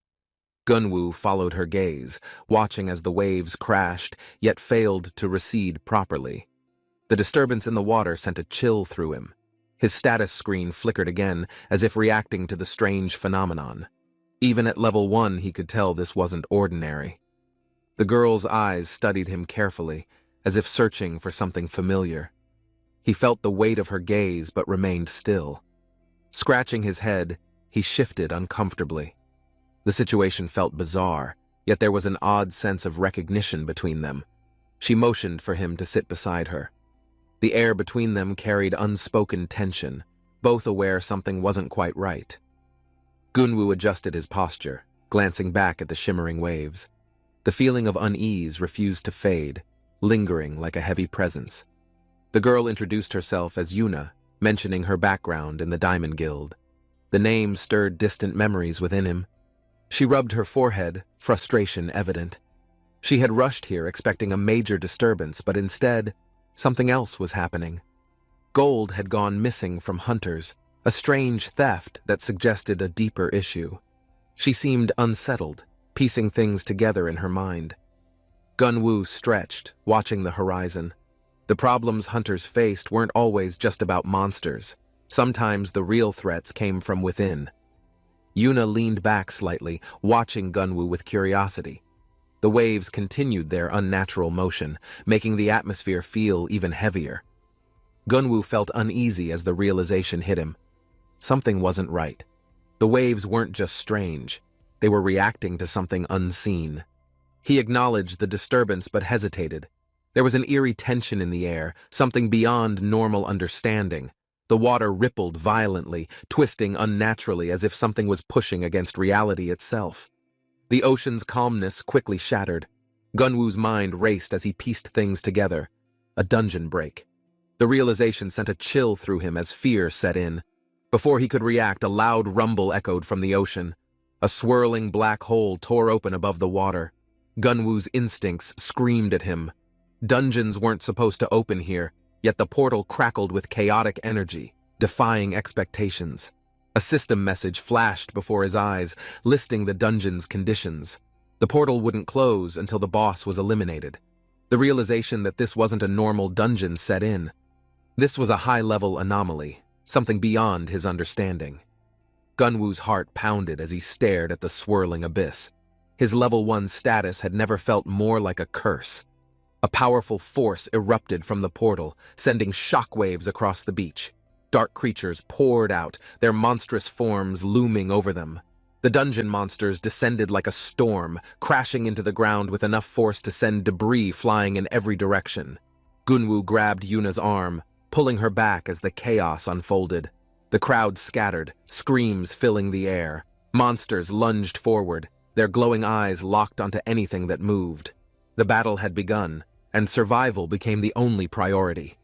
Gunwoo followed her gaze, watching as the waves crashed, yet failed to recede properly. The disturbance in the water sent a chill through him. His status screen flickered again, as if reacting to the strange phenomenon. Even at level 1, he could tell this wasn't ordinary. The girl's eyes studied him carefully, as if searching for something familiar. He felt the weight of her gaze but remained still. Scratching his head, he shifted uncomfortably. The situation felt bizarre, yet there was an odd sense of recognition between them. She motioned for him to sit beside her. The air between them carried unspoken tension, both aware something wasn't quite right. Gunwoo adjusted his posture, glancing back at the shimmering waves. The feeling of unease refused to fade. lingering like a heavy presence. The girl introduced herself as Yuna, mentioning her background in the Diamond Guild. The name stirred distant memories within him. She rubbed her forehead, frustration evident. She had rushed here expecting a major disturbance, but instead, something else was happening. Gold had gone missing from hunters, a strange theft that suggested a deeper issue. She seemed unsettled, piecing things together in her mind. Gunwoo stretched, watching the horizon. The problems hunters faced weren't always just about monsters. Sometimes the real threats came from within. Yuna leaned back slightly, watching Gunwoo with curiosity. The waves continued their unnatural motion, making the atmosphere feel even heavier. Gunwoo felt uneasy as the realization hit him. Something wasn't right. The waves weren't just strange. They were reacting to something unseen. He acknowledged the disturbance but hesitated. There was an eerie tension in the air, something beyond normal understanding. The water rippled violently, twisting unnaturally as if something was pushing against reality itself. The ocean's calmness quickly shattered. Gunwoo's mind raced as he pieced things together. A dungeon break. The realization sent a chill through him as fear set in. Before he could react, a loud rumble echoed from the ocean. A swirling black hole tore open above the water. Gunwoo's instincts screamed at him. Dungeons weren't supposed to open here, yet the portal crackled with chaotic energy, defying expectations. A system message flashed before his eyes, listing the dungeon's conditions. The portal wouldn't close until the boss was eliminated. The realization that this wasn't a normal dungeon set in. This was a high-level anomaly, something beyond his understanding. Gunwoo's heart pounded as he stared at the swirling abyss. His level 1 status had never felt more like a curse. A powerful force erupted from the portal, sending shockwaves across the beach. Dark creatures poured out, their monstrous forms looming over them. The dungeon monsters descended like a storm, crashing into the ground with enough force to send debris flying in every direction. Gunwoo grabbed Yuna's arm, pulling her back as the chaos unfolded. The crowd scattered, screams filling the air. Monsters lunged forward, their glowing eyes locked onto anything that moved. The battle had begun, and survival became the only priority.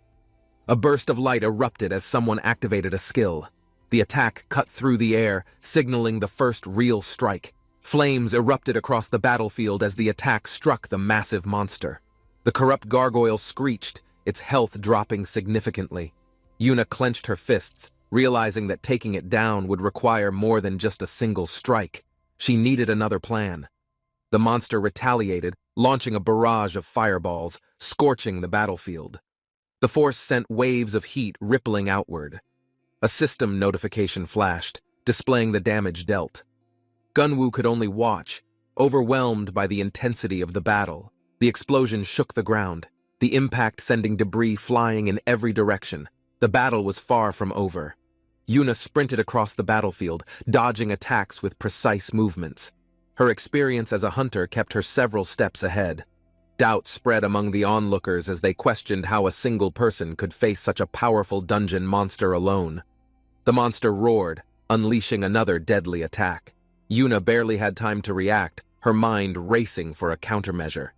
A burst of light erupted as someone activated a skill. The attack cut through the air, signaling the first real strike. Flames erupted across the battlefield as the attack struck the massive monster. The corrupt gargoyle screeched, its health dropping significantly. Yuna clenched her fists, realizing that taking it down would require more than just a single strike. She needed another plan. The monster retaliated, launching a barrage of fireballs, scorching the battlefield. The force sent waves of heat rippling outward. A system notification flashed, displaying the damage dealt. Gunwoo could only watch, overwhelmed by the intensity of the battle. The explosion shook the ground, the impact sending debris flying in every direction. The battle was far from over. Yuna sprinted across the battlefield, dodging attacks with precise movements. Her experience as a hunter kept her several steps ahead. Doubt spread among the onlookers as they questioned how a single person could face such a powerful dungeon monster alone. The monster roared, unleashing another deadly attack. Yuna barely had time to react, her mind racing for a countermeasure.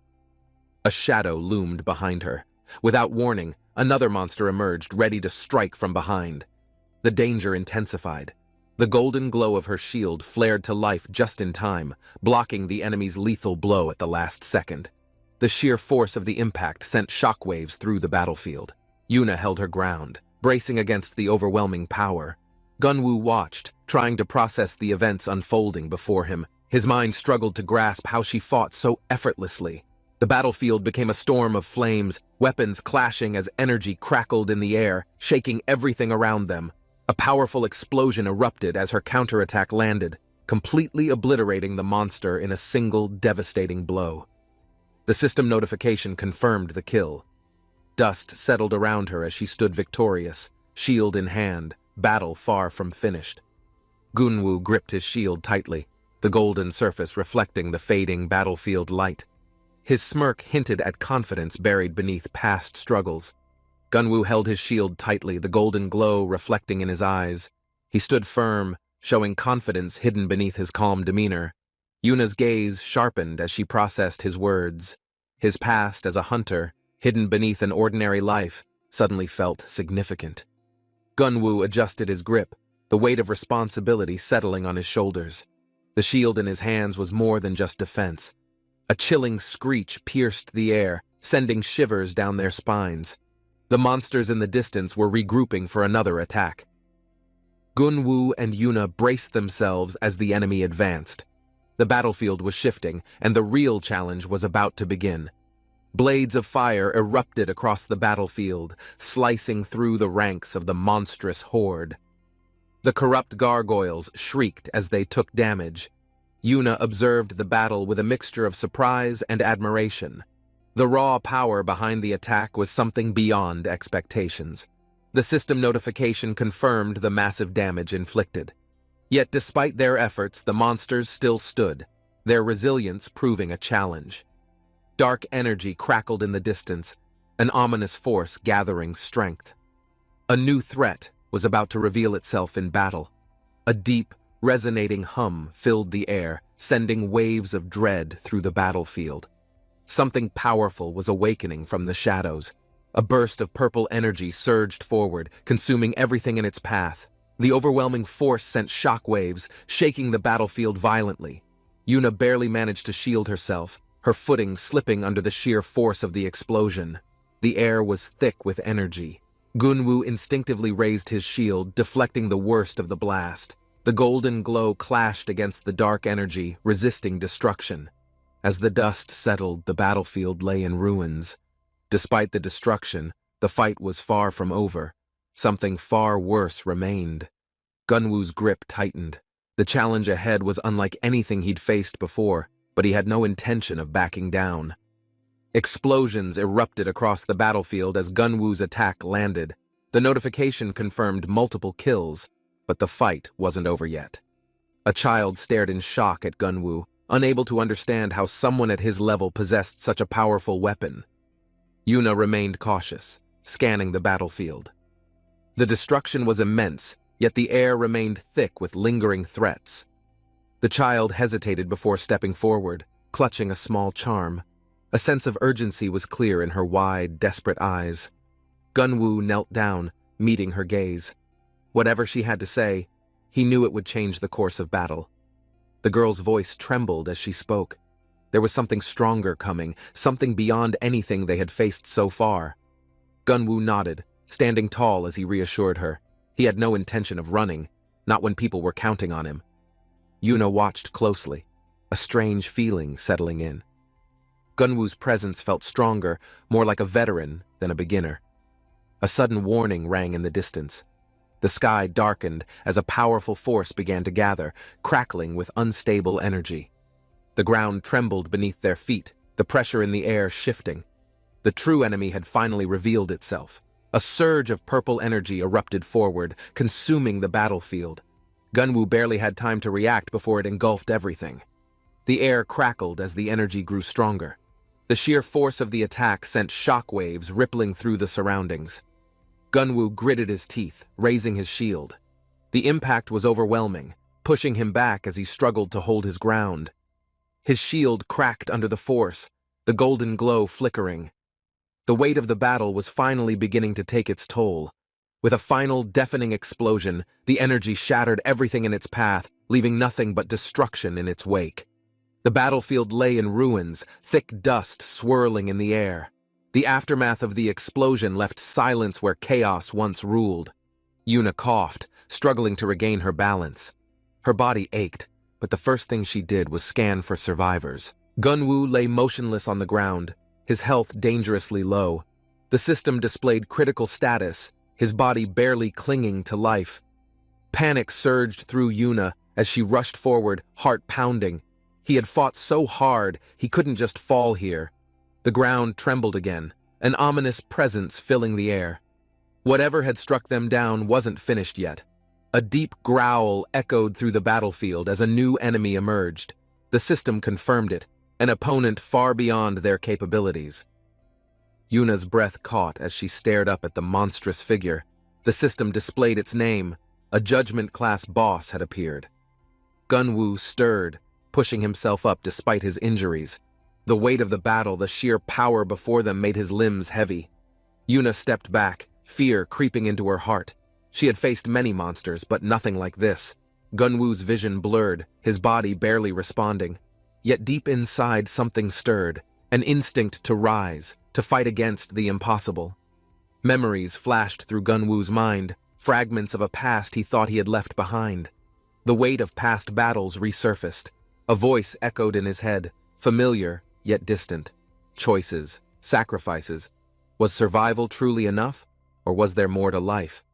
A shadow loomed behind her. Without warning, another monster emerged, ready to strike from behind. The danger intensified. The golden glow of her shield flared to life just in time, blocking the enemy's lethal blow at the last second. The sheer force of the impact sent shockwaves through the battlefield. Yuna held her ground, bracing against the overwhelming power. Gunwoo watched, trying to process the events unfolding before him. His mind struggled to grasp how she fought so effortlessly. The battlefield became a storm of flames, weapons clashing as energy crackled in the air, shaking everything around them. A powerful explosion erupted as her counterattack landed, completely obliterating the monster in a single devastating blow. The system notification confirmed the kill. Dust settled around her as she stood victorious, shield in hand, battle far from finished. Gunwoo gripped his shield tightly, the golden surface reflecting the fading battlefield light. His smirk hinted at confidence buried beneath past struggles. Gunwoo held his shield tightly, the golden glow reflecting in his eyes. He stood firm, showing confidence hidden beneath his calm demeanor. Yuna's gaze sharpened as she processed his words. His past as a hunter, hidden beneath an ordinary life, suddenly felt significant. Gunwoo adjusted his grip, the weight of responsibility settling on his shoulders. The shield in his hands was more than just defense. A chilling screech pierced the air, sending shivers down their spines. The monsters in the distance were regrouping for another attack. Gunwoo and Yuna braced themselves as the enemy advanced. The battlefield was shifting, and the real challenge was about to begin. Blades of fire erupted across the battlefield, slicing through the ranks of the monstrous horde. The corrupt gargoyles shrieked as they took damage. Yuna observed the battle with a mixture of surprise and admiration. The raw power behind the attack was something beyond expectations. The system notification confirmed the massive damage inflicted. Yet despite their efforts, the monsters still stood, their resilience proving a challenge. Dark energy crackled in the distance, an ominous force gathering strength. A new threat was about to reveal itself in battle. A deep, resonating hum filled the air, sending waves of dread through the battlefield. Something powerful was awakening from the shadows. A burst of purple energy surged forward, consuming everything in its path. The overwhelming force sent shockwaves, shaking the battlefield violently. Yuna barely managed to shield herself, her footing slipping under the sheer force of the explosion. The air was thick with energy. Gunwoo instinctively raised his shield, deflecting the worst of the blast. The golden glow clashed against the dark energy, resisting destruction. As the dust settled, the battlefield lay in ruins. Despite the destruction, the fight was far from over. Something far worse remained. Gunwoo's grip tightened. The challenge ahead was unlike anything he'd faced before, but he had no intention of backing down. Explosions erupted across the battlefield as Gunwoo's attack landed. The notification confirmed multiple kills, but the fight wasn't over yet. A child stared in shock at Gunwoo, unable to understand how someone at his level possessed such a powerful weapon. Yuna remained cautious, scanning the battlefield. The destruction was immense, yet the air remained thick with lingering threats. The child hesitated before stepping forward, clutching a small charm. A sense of urgency was clear in her wide, desperate eyes. Gunwoo knelt down, meeting her gaze. Whatever she had to say, he knew it would change the course of battle. The girl's voice trembled as she spoke. There was something stronger coming, something beyond anything they had faced so far. Gunwoo nodded, standing tall as he reassured her. He had no intention of running, not when people were counting on him. Yuna watched closely, a strange feeling settling in. Gunwoo's presence felt stronger, more like a veteran than a beginner. A sudden warning rang in the distance. The sky darkened as a powerful force began to gather, crackling with unstable energy. The ground trembled beneath their feet, the pressure in the air shifting. The true enemy had finally revealed itself. A surge of purple energy erupted forward, consuming the battlefield. Gunwoo barely had time to react before it engulfed everything. The air crackled as the energy grew stronger. The sheer force of the attack sent shockwaves rippling through the surroundings. Gunwoo gritted his teeth, raising his shield. The impact was overwhelming, pushing him back as he struggled to hold his ground. His shield cracked under the force, the golden glow flickering. The weight of the battle was finally beginning to take its toll. With a final deafening explosion, the energy shattered everything in its path, leaving nothing but destruction in its wake. The battlefield lay in ruins, thick dust swirling in the air. The aftermath of the explosion left silence where chaos once ruled. Yuna coughed, struggling to regain her balance. Her body ached, but the first thing she did was scan for survivors. Gunwoo lay motionless on the ground, his health dangerously low. The system displayed critical status, his body barely clinging to life. Panic surged through Yuna as she rushed forward, heart pounding. He had fought so hard, he couldn't just fall here. The ground trembled again, an ominous presence filling the air. Whatever had struck them down wasn't finished yet. A deep growl echoed through the battlefield as a new enemy emerged. The system confirmed it, an opponent far beyond their capabilities. Yuna's breath caught as she stared up at the monstrous figure. The system displayed its name. A judgment-class boss had appeared. Gunwoo stirred, pushing himself up despite his injuries. The weight of the battle, the sheer power before them made his limbs heavy. Yuna stepped back, fear creeping into her heart. She had faced many monsters, but nothing like this. Gunwoo's vision blurred, his body barely responding. Yet deep inside something stirred, an instinct to rise, to fight against the impossible. Memories flashed through Gunwoo's mind, fragments of a past he thought he had left behind. The weight of past battles resurfaced. A voice echoed in his head, familiar yet distant. Choices, sacrifices. Was survival truly enough, or was there more to life?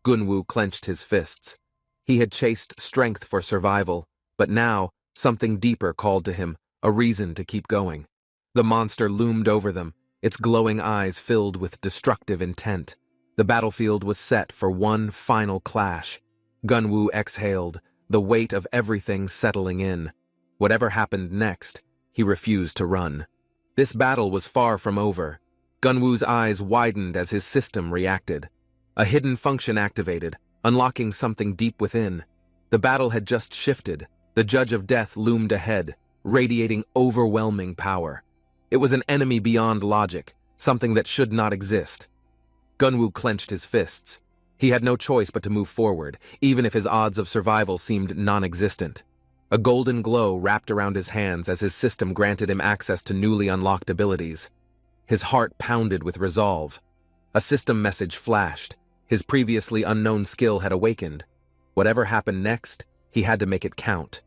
Gunwoo clenched his fists. He had chased strength for survival, but now something deeper called to him, a reason to keep going. The monster loomed over them, its glowing eyes filled with destructive intent. The battlefield was set for one final clash. Gunwoo exhaled, the weight of everything settling in. Whatever happened next, he refused to run. This battle was far from over. Gunwoo's eyes widened as his system reacted. A hidden function activated, unlocking something deep within. The battle had just shifted. The Judge of Death loomed ahead, radiating overwhelming power. It was an enemy beyond logic, something that should not exist. Gunwoo clenched his fists. He had no choice but to move forward, even if his odds of survival seemed non-existent. A golden glow wrapped around his hands as his system granted him access to newly unlocked abilities. His heart pounded with resolve. A system message flashed. His previously unknown skill had awakened. Whatever happened next, he had to make it count.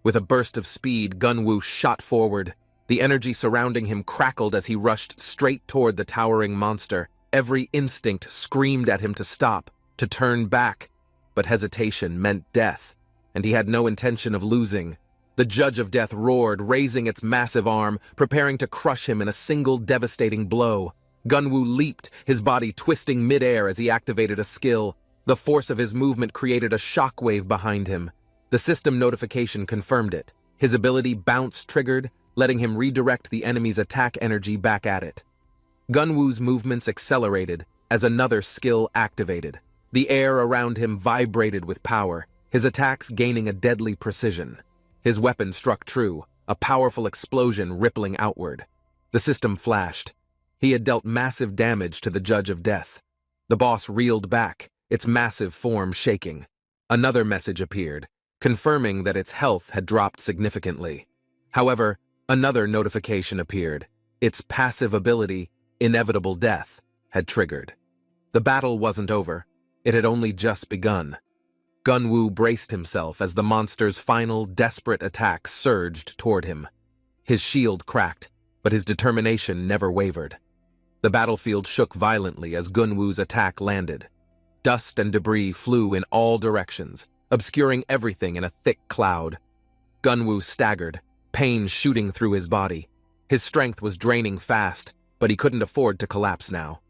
With a burst of speed, Gunwoo shot forward. The energy surrounding him crackled as he rushed straight toward the towering monster. Every instinct screamed at him to stop, to turn back. But hesitation meant death, and he had no intention of losing. The Judge of Death roared, raising its massive arm, preparing to crush him in a single devastating blow. Gunwoo leaped, his body twisting midair as he activated a skill. The force of his movement created a shockwave behind him. The system notification confirmed it. His ability bounce triggered, letting him redirect the enemy's attack energy back at it. Gunwoo's movements accelerated as another skill activated. The air around him vibrated with power, his attacks gaining a deadly precision. His weapon struck true, a powerful explosion rippling outward. The system flashed. He had dealt massive damage to the Judge of Death. The boss reeled back, its massive form shaking. Another message appeared, confirming that its health had dropped significantly. However, another notification appeared. Its passive ability, Inevitable Death, had triggered. The battle wasn't over. It had only just begun. Gunwoo braced himself as the monster's final, desperate attack surged toward him. His shield cracked, but his determination never wavered. The battlefield shook violently as Gunwoo's attack landed. Dust and debris flew in all directions, obscuring everything in a thick cloud. Gunwoo staggered, pain shooting through his body. His strength was draining fast, but he couldn't afford to collapse now.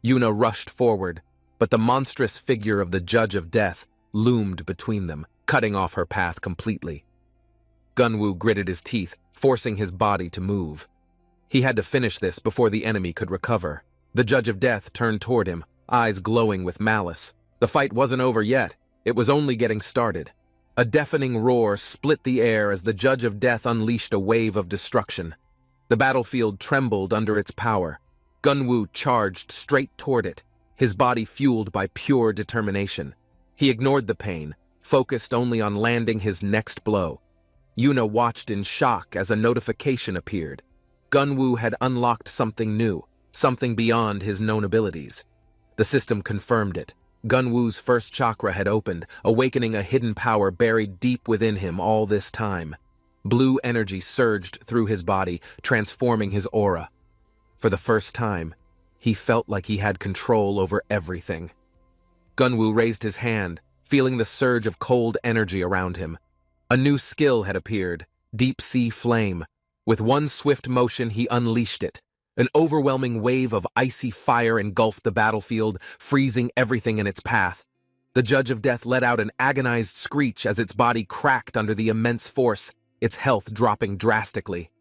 Yuna rushed forward, but the monstrous figure of the Judge of Death loomed between them, cutting off her path completely. Gunwoo gritted his teeth, forcing his body to move. He had to finish this before the enemy could recover. The Judge of Death turned toward him, eyes glowing with malice. The fight wasn't over yet. It was only getting started. A deafening roar split the air as the Judge of Death unleashed a wave of destruction. The battlefield trembled under its power. Gunwoo charged straight toward it, his body fueled by pure determination. He ignored the pain, focused only on landing his next blow. Yuna watched in shock as a notification appeared. Gunwoo had unlocked something new, something beyond his known abilities. The system confirmed it. Gunwoo's first chakra had opened, awakening a hidden power buried deep within him all this time. Blue energy surged through his body, transforming his aura. For the first time, he felt like he had control over everything. Gunwoo raised his hand, feeling the surge of cold energy around him. A new skill had appeared, Deep Sea Flame. With one swift motion, he unleashed it. An overwhelming wave of icy fire engulfed the battlefield, freezing everything in its path. The Judge of Death let out an agonized screech as its body cracked under the immense force, its health dropping drastically.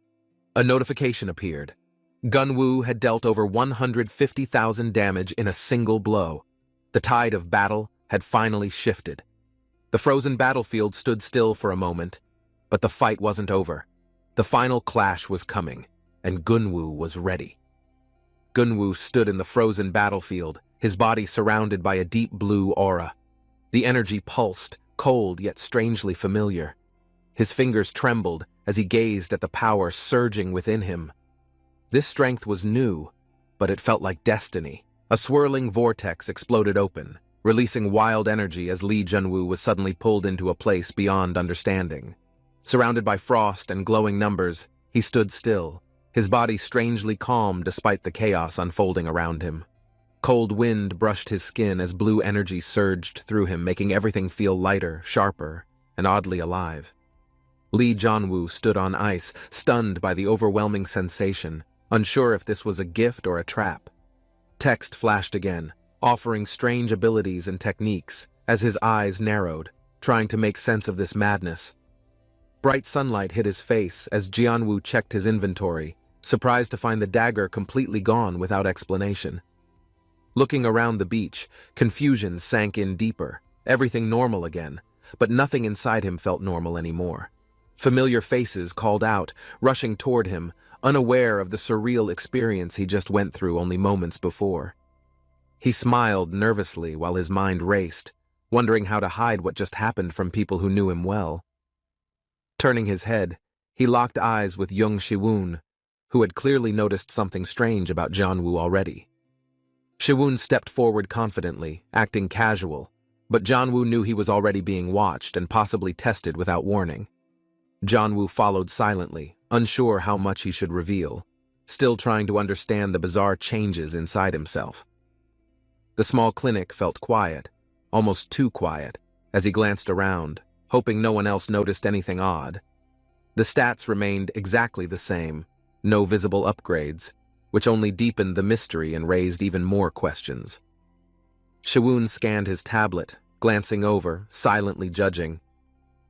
A notification appeared. Gunwoo had dealt over 150,000 damage in a single blow. The tide of battle had finally shifted. The frozen battlefield stood still for a moment, but the fight wasn't over. The final clash was coming, and Gunwoo was ready. Gunwoo stood in the frozen battlefield, his body surrounded by a deep blue aura. The energy pulsed, cold yet strangely familiar. His fingers trembled as he gazed at the power surging within him. This strength was new, but it felt like destiny. A swirling vortex exploded open, releasing wild energy as Lee Junwoo was suddenly pulled into a place beyond understanding. Surrounded by frost and glowing numbers, he stood still, his body strangely calm despite the chaos unfolding around him. Cold wind brushed his skin as blue energy surged through him, making everything feel lighter, sharper, and oddly alive. Lee Junwoo stood on ice, stunned by the overwhelming sensation, unsure if this was a gift or a trap. Text flashed again, offering strange abilities and techniques as his eyes narrowed, trying to make sense of this madness. Bright sunlight hit his face as Jianwoo checked his inventory, surprised to find the dagger completely gone without explanation. Looking around the beach, confusion sank in deeper, everything normal again, but nothing inside him felt normal anymore. Familiar faces called out, rushing toward him, unaware of the surreal experience he just went through only moments before. He smiled nervously while his mind raced, wondering how to hide what just happened from people who knew him well. Turning his head, he locked eyes with Young Shiwoon, who had clearly noticed something strange about Jianwoo already. Shiwoon stepped forward confidently, acting casual, but Jianwoo knew he was already being watched and possibly tested without warning. Jianwoo followed silently, unsure how much he should reveal, still trying to understand the bizarre changes inside himself. The small clinic felt quiet, almost too quiet, as he glanced around, hoping no one else noticed anything odd. The stats remained exactly the same, no visible upgrades, which only deepened the mystery and raised even more questions. Shiwoon scanned his tablet, glancing over, silently judging.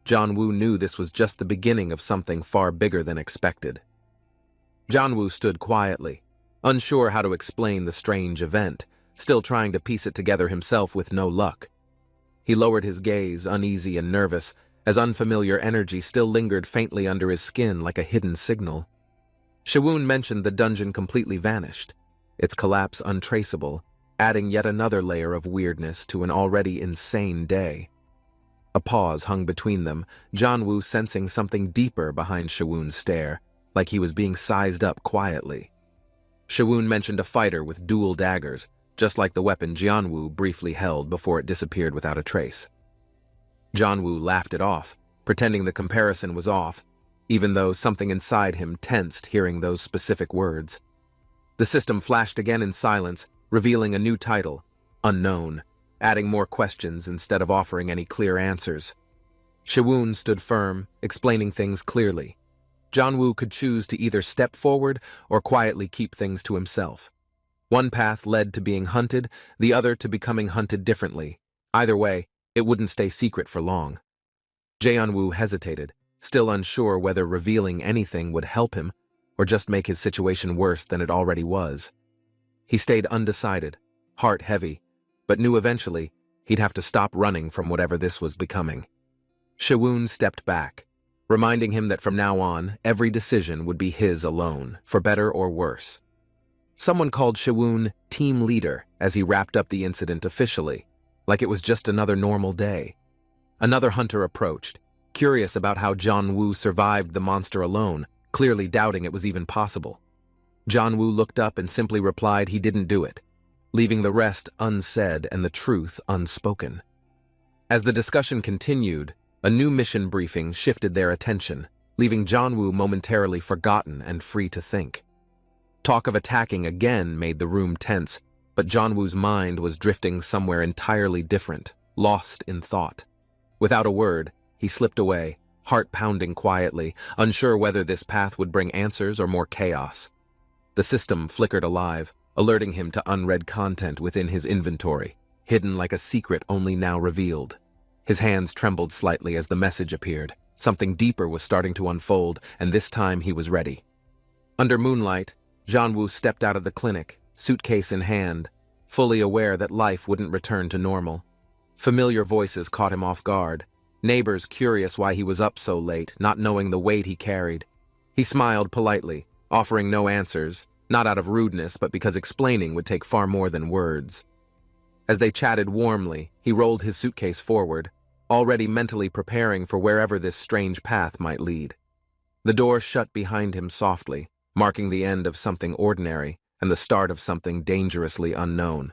Jianwoo knew this was just the beginning of something far bigger than expected. Jianwoo stood quietly, unsure how to explain the strange event, still trying to piece it together himself with no luck. He lowered his gaze, uneasy and nervous, as unfamiliar energy still lingered faintly under his skin like a hidden signal. Shiwoon mentioned the dungeon completely vanished, its collapse untraceable, adding yet another layer of weirdness to an already insane day. A pause hung between them, Jianwoo sensing something deeper behind Shiwoon's stare, like he was being sized up quietly. Shiwoon mentioned a fighter with dual daggers, just like the weapon Jianwoo briefly held before it disappeared without a trace. Jianwoo laughed it off, pretending the comparison was off, even though something inside him tensed hearing those specific words. The system flashed again in silence, revealing a new title, Unknown, adding more questions instead of offering any clear answers. Shiwoon stood firm, explaining things clearly. Jianwoo could choose to either step forward or quietly keep things to himself. One path led to being hunted, the other to becoming hunted differently. Either way, it wouldn't stay secret for long. Jianwoo hesitated, still unsure whether revealing anything would help him or just make his situation worse than it already was. He stayed undecided, heart heavy, but knew eventually he'd have to stop running from whatever this was becoming. Shiwoon stepped back, reminding him that from now on, every decision would be his alone, for better or worse. Someone called Shiwoon team leader as he wrapped up the incident officially, like it was just another normal day. Another hunter approached, curious about how Jianwoo survived the monster alone, clearly doubting it was even possible. Jianwoo looked up and simply replied he didn't do it, leaving the rest unsaid and the truth unspoken. As the discussion continued, a new mission briefing shifted their attention, leaving Jianwoo momentarily forgotten and free to think. Talk of attacking again made the room tense, but Jianwoo's mind was drifting somewhere entirely different, lost in thought. Without a word, he slipped away, heart pounding quietly, unsure whether this path would bring answers or more chaos. The system flickered alive, alerting him to unread content within his inventory, hidden like a secret only now revealed. His hands trembled slightly as the message appeared. Something deeper was starting to unfold, and this time he was ready. Under moonlight, Jianwoo stepped out of the clinic, suitcase in hand, fully aware that life wouldn't return to normal. Familiar voices caught him off guard, neighbors curious why he was up so late, not knowing the weight he carried. He smiled politely, offering no answers, not out of rudeness but because explaining would take far more than words. As they chatted warmly, he rolled his suitcase forward, already mentally preparing for wherever this strange path might lead. The door shut behind him softly, marking the end of something ordinary and the start of something dangerously unknown.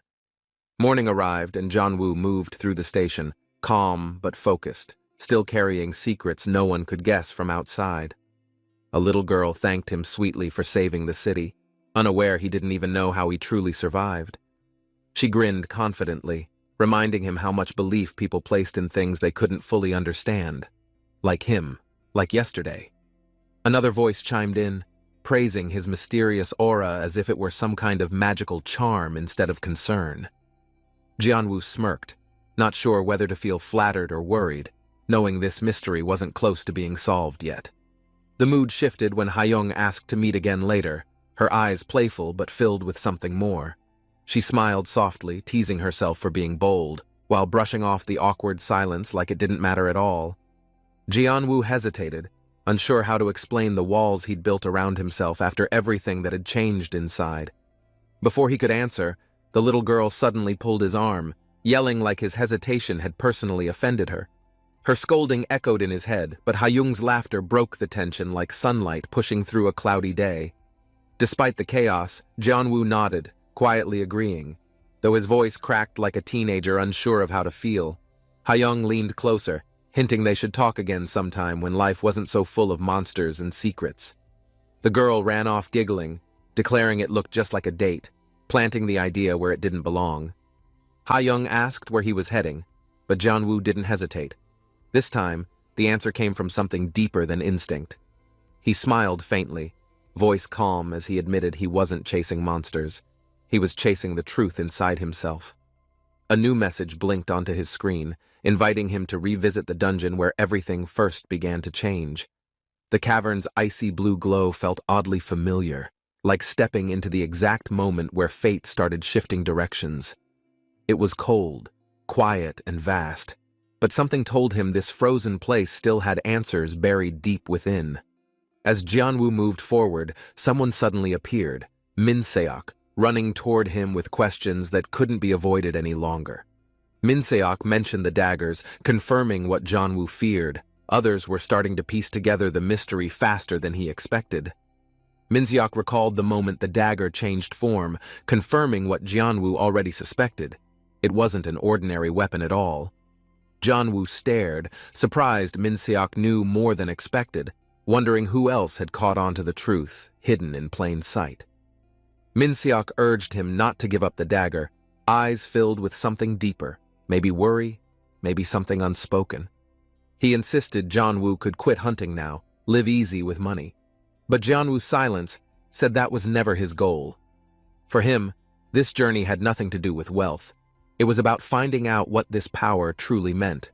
Morning arrived and Jianwoo moved through the station, calm but focused, still carrying secrets no one could guess from outside. A little girl thanked him sweetly for saving the city, unaware he didn't even know how he truly survived. She grinned confidently, reminding him how much belief people placed in things they couldn't fully understand. Like him, like yesterday. Another voice chimed in, praising his mysterious aura as if it were some kind of magical charm instead of concern. Jianwoo smirked, not sure whether to feel flattered or worried, knowing this mystery wasn't close to being solved yet. The mood shifted when Hayoung asked to meet again later, her eyes playful but filled with something more. She smiled softly, teasing herself for being bold, while brushing off the awkward silence like it didn't matter at all. Jianwoo hesitated, unsure how to explain the walls he'd built around himself after everything that had changed inside. Before he could answer, the little girl suddenly pulled his arm, yelling like his hesitation had personally offended her. Her scolding echoed in his head, but Hayoung's laughter broke the tension like sunlight pushing through a cloudy day. Despite the chaos, Jianwoo nodded, quietly agreeing, though his voice cracked like a teenager unsure of how to feel. Hayoung leaned closer, hinting they should talk again sometime when life wasn't so full of monsters and secrets. The girl ran off giggling, declaring it looked just like a date, planting the idea where it didn't belong. Hayoung asked where he was heading, but Jianwoo didn't hesitate. This time, the answer came from something deeper than instinct. He smiled faintly, voice calm as he admitted he wasn't chasing monsters. He was chasing the truth inside himself. A new message blinked onto his screen, inviting him to revisit the dungeon where everything first began to change. The cavern's icy blue glow felt oddly familiar, like stepping into the exact moment where fate started shifting directions. It was cold, quiet, and vast, but something told him this frozen place still had answers buried deep within. As Jianwoo moved forward, someone suddenly appeared, Minseok, running toward him with questions that couldn't be avoided any longer. Minseok mentioned the daggers, confirming what Jianwoo feared. Others were starting to piece together the mystery faster than he expected. Minseok recalled the moment the dagger changed form, confirming what Jianwoo already suspected. It wasn't an ordinary weapon at all. Jianwoo stared, surprised Minseok knew more than expected, wondering who else had caught on to the truth, hidden in plain sight. Minseok urged him not to give up the dagger, eyes filled with something deeper, maybe worry, maybe something unspoken. He insisted Jianwoo could quit hunting now, live easy with money. But Jianwoo's silence said that was never his goal. For him, this journey had nothing to do with wealth. It was about finding out what this power truly meant.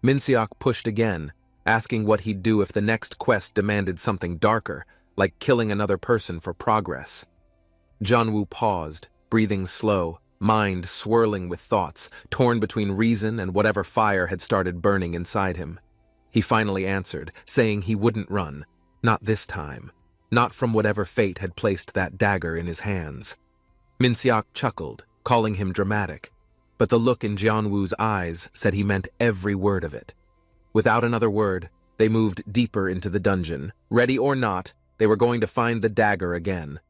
Minseok pushed again, asking what he'd do if the next quest demanded something darker, like killing another person for progress. Jianwoo paused, breathing slow, mind swirling with thoughts, torn between reason and whatever fire had started burning inside him. He finally answered, saying he wouldn't run. Not this time. Not from whatever fate had placed that dagger in his hands. Minseok chuckled, calling him dramatic, but the look in Jianwoo's eyes said he meant every word of it. Without another word, they moved deeper into the dungeon. Ready or not, they were going to find the dagger again.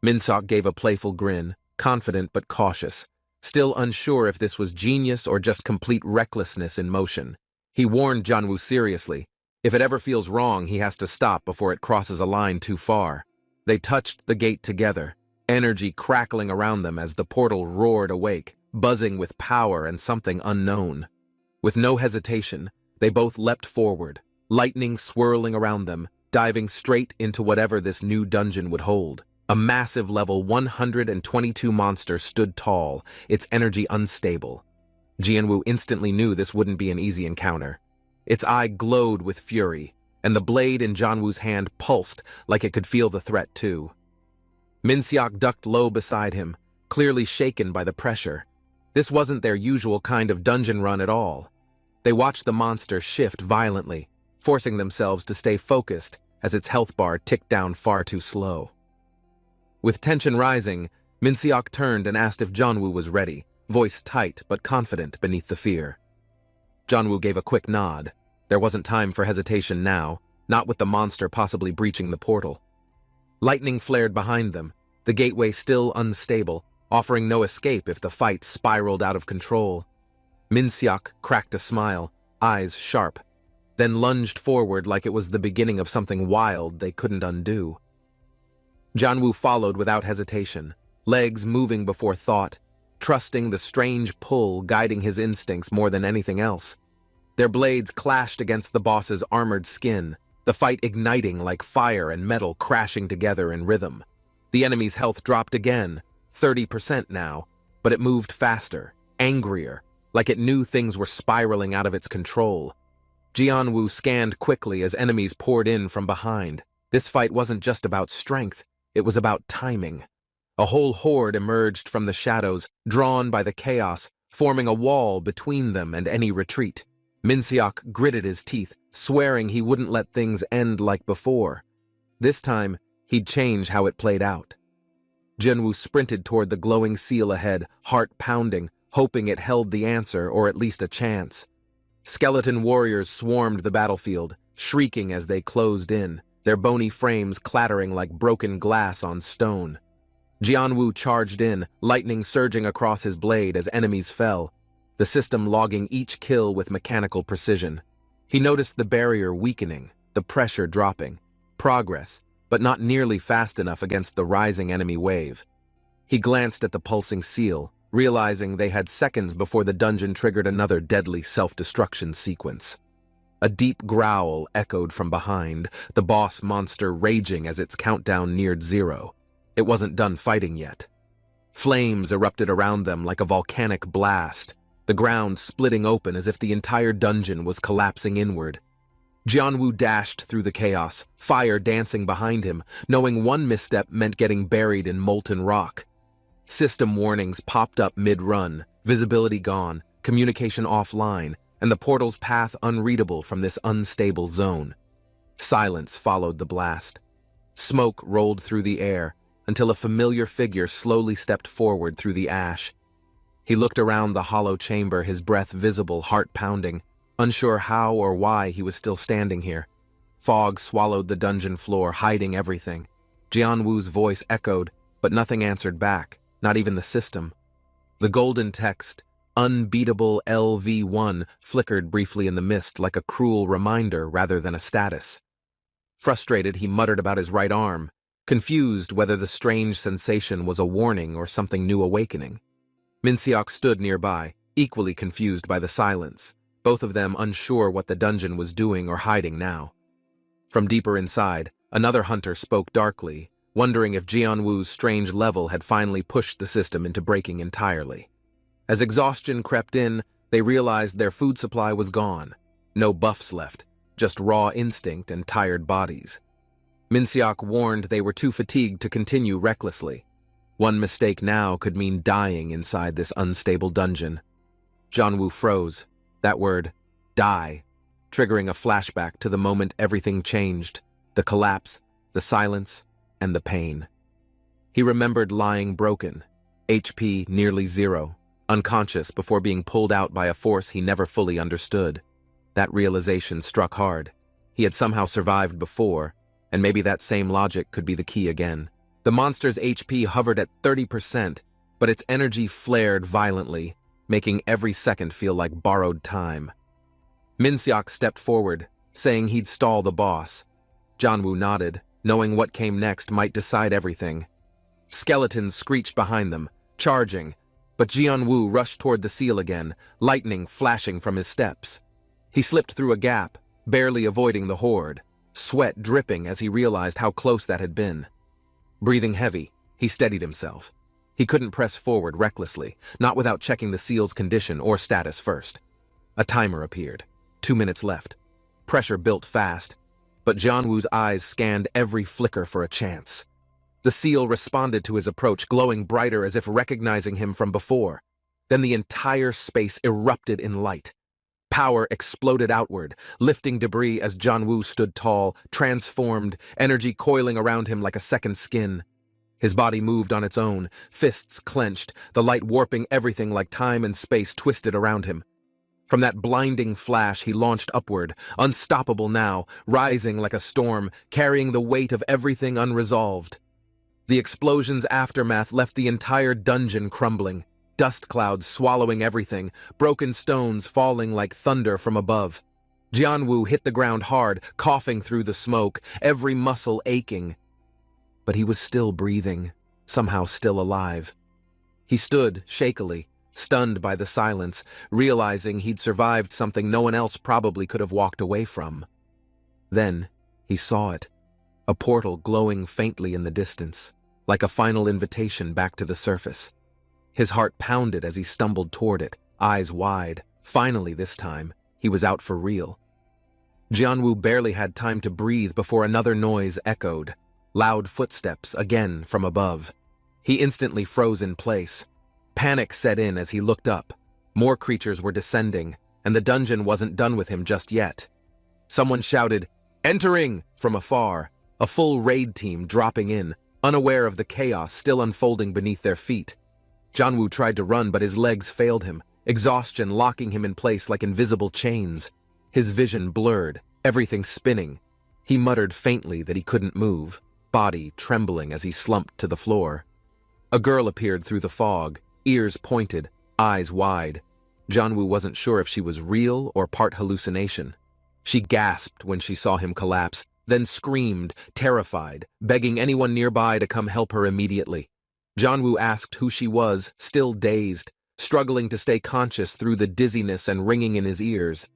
Minseok gave a playful grin, confident but cautious, still unsure if this was genius or just complete recklessness in motion. He warned Jianwoo seriously, if it ever feels wrong, he has to stop before it crosses a line too far. They touched the gate together, energy crackling around them as the portal roared awake, buzzing with power and something unknown. With no hesitation, they both leapt forward, lightning swirling around them, diving straight into whatever this new dungeon would hold. A massive level 122 monster stood tall, its energy unstable. Jianwoo instantly knew this wouldn't be an easy encounter. Its eye glowed with fury, and the blade in Jianwoo's hand pulsed like it could feel the threat too. Minseok ducked low beside him, clearly shaken by the pressure. This wasn't their usual kind of dungeon run at all. They watched the monster shift violently, forcing themselves to stay focused, as its health bar ticked down far too slow. With tension rising, Min-seok turned and asked if Janwoo was ready, voice tight but confident beneath the fear. Janwoo gave a quick nod. There wasn't time for hesitation now, not with the monster possibly breaching the portal. Lightning flared behind them, the gateway still unstable, offering no escape if the fight spiraled out of control. Min-seok cracked a smile, eyes sharp, then lunged forward like it was the beginning of something wild they couldn't undo. Janwoo followed without hesitation, legs moving before thought, trusting the strange pull guiding his instincts more than anything else. Their blades clashed against the boss's armored skin, the fight igniting like fire and metal crashing together in rhythm. The enemy's health dropped again, 30% now, but it moved faster, angrier, like it knew things were spiraling out of its control. Janwoo scanned quickly as enemies poured in from behind. This fight wasn't just about strength, it was about timing. A whole horde emerged from the shadows, drawn by the chaos, forming a wall between them and any retreat. Min-seok gritted his teeth, swearing he wouldn't let things end like before. This time, he'd change how it played out. Janwoo sprinted toward the glowing seal ahead, heart pounding, hoping it held the answer or at least a chance. Skeleton warriors swarmed the battlefield, shrieking as they closed in, their bony frames clattering like broken glass on stone. Janwoo charged in, lightning surging across his blade as enemies fell, the system logging each kill with mechanical precision. He noticed the barrier weakening, the pressure dropping. Progress, but not nearly fast enough against the rising enemy wave. He glanced at the pulsing seal, realizing they had seconds before the dungeon triggered another deadly self-destruction sequence. A deep growl echoed from behind, the boss monster raging as its countdown neared 0. It wasn't done fighting yet. Flames erupted around them like a volcanic blast, the ground splitting open as if the entire dungeon was collapsing inward. Janwoo dashed through the chaos, fire dancing behind him, knowing one misstep meant getting buried in molten rock. System warnings popped up mid-run, visibility gone, communication offline, and the portal's path unreadable from this unstable zone. Silence followed the blast. Smoke rolled through the air, until a familiar figure slowly stepped forward through the ash. He looked around the hollow chamber, his breath visible, heart pounding, unsure how or why he was still standing here. Fog swallowed the dungeon floor, hiding everything. Janwoo's voice echoed, but nothing answered back, not even the system. The golden text, "Unbeatable LV1," flickered briefly in the mist like a cruel reminder rather than a status. Frustrated, he muttered about his right arm, confused whether the strange sensation was a warning or something new awakening. Min-seok stood nearby, equally confused by the silence, both of them unsure what the dungeon was doing or hiding now. From deeper inside, another hunter spoke darkly, wondering if Janwoo's strange level had finally pushed the system into breaking entirely. As exhaustion crept in, they realized their food supply was gone. No buffs left, just raw instinct and tired bodies. Min-seok warned they were too fatigued to continue recklessly. One mistake now could mean dying inside this unstable dungeon. Janwoo froze, that word, die, triggering a flashback to the moment everything changed, the collapse, the silence, and the pain. He remembered lying broken, HP nearly 0, unconscious before being pulled out by a force he never fully understood. That realization struck hard. He had somehow survived before, and maybe that same logic could be the key again. The monster's HP hovered at 30%, but its energy flared violently, making every second feel like borrowed time. Min-seok stepped forward, saying he'd stall the boss. Janwoo nodded, knowing what came next might decide everything. Skeletons screeched behind them, charging, but Janwoo rushed toward the seal again, lightning flashing from his steps. He slipped through a gap, barely avoiding the horde, sweat dripping as he realized how close that had been. Breathing heavy, he steadied himself. He couldn't press forward recklessly, not without checking the seal's condition or status first. A timer appeared. 2 minutes left. Pressure built fast, but Janwoo's eyes scanned every flicker for a chance. The seal responded to his approach, glowing brighter as if recognizing him from before. Then the entire space erupted in light. Power exploded outward, lifting debris as Jianwu stood tall, transformed, energy coiling around him like a second skin. His body moved on its own, fists clenched, the light warping everything like time and space twisted around him. From that blinding flash, he launched upward, unstoppable now, rising like a storm, carrying the weight of everything unresolved. The explosion's aftermath left the entire dungeon crumbling, dust clouds swallowing everything, broken stones falling like thunder from above. Jianwu hit the ground hard, coughing through the smoke, every muscle aching. But he was still breathing, somehow still alive. He stood shakily, stunned by the silence, realizing he'd survived something no one else probably could have walked away from. Then he saw it, a portal glowing faintly in the distance, like a final invitation back to the surface. His heart pounded as he stumbled toward it, eyes wide. Finally, this time, he was out for real. Jianwu barely had time to breathe before another noise echoed, loud footsteps again from above. He instantly froze in place. Panic set in as he looked up. More creatures were descending, and the dungeon wasn't done with him just yet. Someone shouted, "Entering!" from afar, a full raid team dropping in, unaware of the chaos still unfolding beneath their feet. Jianwu tried to run, but his legs failed him, exhaustion locking him in place like invisible chains. His vision blurred, everything spinning. He muttered faintly that he couldn't move, body trembling as he slumped to the floor. A girl appeared through the fog, ears pointed, eyes wide. Jianwu wasn't sure if she was real or part hallucination. She gasped when she saw him collapse, then screamed, terrified, begging anyone nearby to come help her immediately. Jianwu asked who she was, still dazed, struggling to stay conscious through the dizziness and ringing in his ears.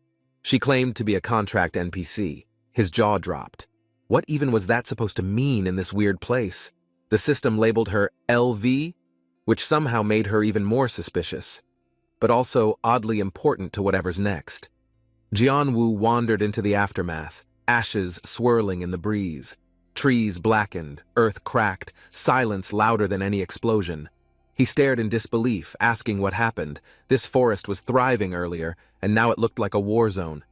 She claimed to be a contract NPC. His jaw dropped. What even was that supposed to mean in this weird place? The system labeled her LV, which somehow made her even more suspicious, but also oddly important to whatever's next. Jianwu wandered into the aftermath, ashes swirling in the breeze. Trees blackened, earth cracked, silence louder than any explosion. He stared in disbelief, asking what happened. This forest was thriving earlier, and now it looked like a war zone.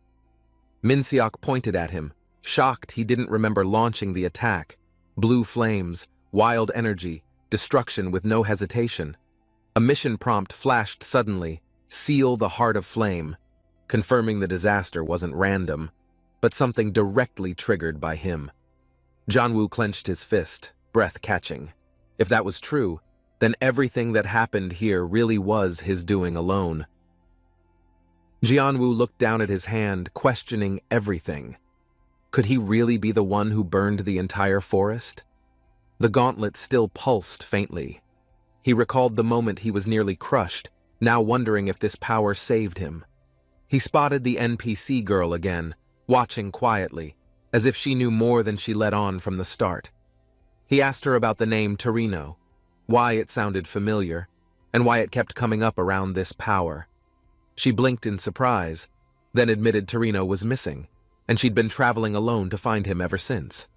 Minseok pointed at him, shocked he didn't remember launching the attack. Blue flames, wild energy, destruction with no hesitation. A mission prompt flashed suddenly, seal the heart of flame, confirming the disaster wasn't random, but something directly triggered by him. Jianwu clenched his fist, breath catching. If that was true, then everything that happened here really was his doing alone. Jianwu looked down at his hand, questioning everything. Could he really be the one who burned the entire forest? The gauntlet still pulsed faintly. He recalled the moment he was nearly crushed, now wondering if this power saved him. He spotted the NPC girl again, watching quietly, as if she knew more than she let on from the start. He asked her about the name Torino, why it sounded familiar, and why it kept coming up around this power. She blinked in surprise, then admitted Torino was missing, and she'd been traveling alone to find him ever since.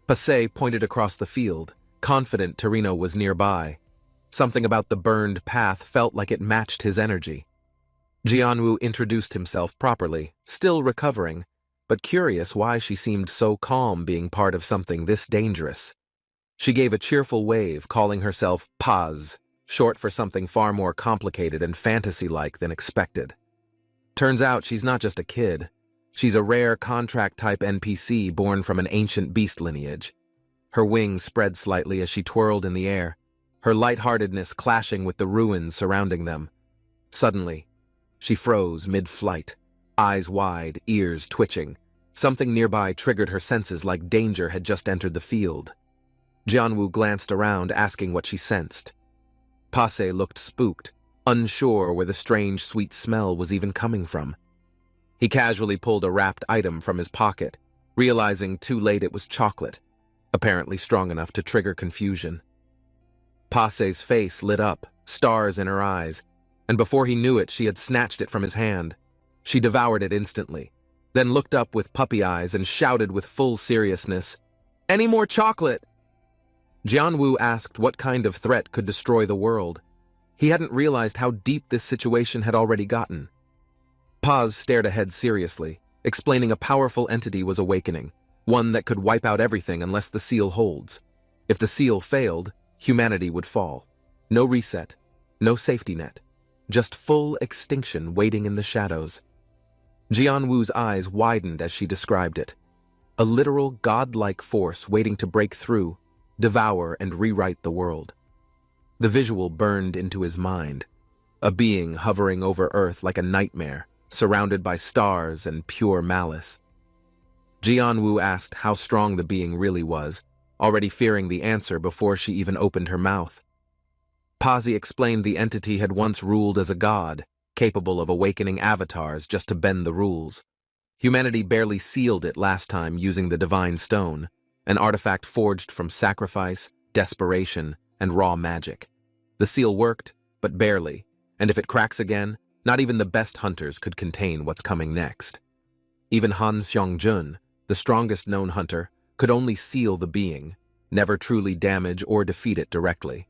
Pasay pointed across the field, confident Torino was nearby. Something about the burned path felt like it matched his energy. Jianwu introduced himself properly, still recovering, but curious why she seemed so calm being part of something this dangerous. She gave a cheerful wave, calling herself Paz, short for something far more complicated and fantasy-like than expected. Turns out she's not just a kid. She's a rare contract-type NPC born from an ancient beast lineage. Her wings spread slightly as she twirled in the air, her lightheartedness clashing with the ruins surrounding them. Suddenly, she froze mid-flight, eyes wide, ears twitching. Something nearby triggered her senses like danger had just entered the field. Jianwu glanced around, asking what she sensed. Pasay looked spooked, unsure where the strange, sweet smell was even coming from. He casually pulled a wrapped item from his pocket, realizing too late it was chocolate, apparently strong enough to trigger confusion. Pasay's face lit up, stars in her eyes, and before he knew it, she had snatched it from his hand. She devoured it instantly, then looked up with puppy eyes and shouted with full seriousness, "Any more chocolate?" Jianwu asked what kind of threat could destroy the world. He hadn't realized how deep this situation had already gotten. Paz stared ahead seriously, explaining a powerful entity was awakening, one that could wipe out everything unless the seal holds. If the seal failed, humanity would fall. No reset, no safety net, just full extinction waiting in the shadows. Jianwu's eyes widened as she described it. A literal godlike force waiting to break through, devour and rewrite the world. The visual burned into his mind, a being hovering over Earth like a nightmare, surrounded by stars and pure malice. Jianwu asked how strong the being really was, already fearing the answer before she even opened her mouth. Pazzi explained the entity had once ruled as a god, capable of awakening avatars just to bend the rules. Humanity barely sealed it last time using the Divine Stone, an artifact forged from sacrifice, desperation, and raw magic. The seal worked, but barely, and if it cracks again, not even the best hunters could contain what's coming next. Even Han Xiangjun, the strongest known hunter, could only seal the being, never truly damage or defeat it directly.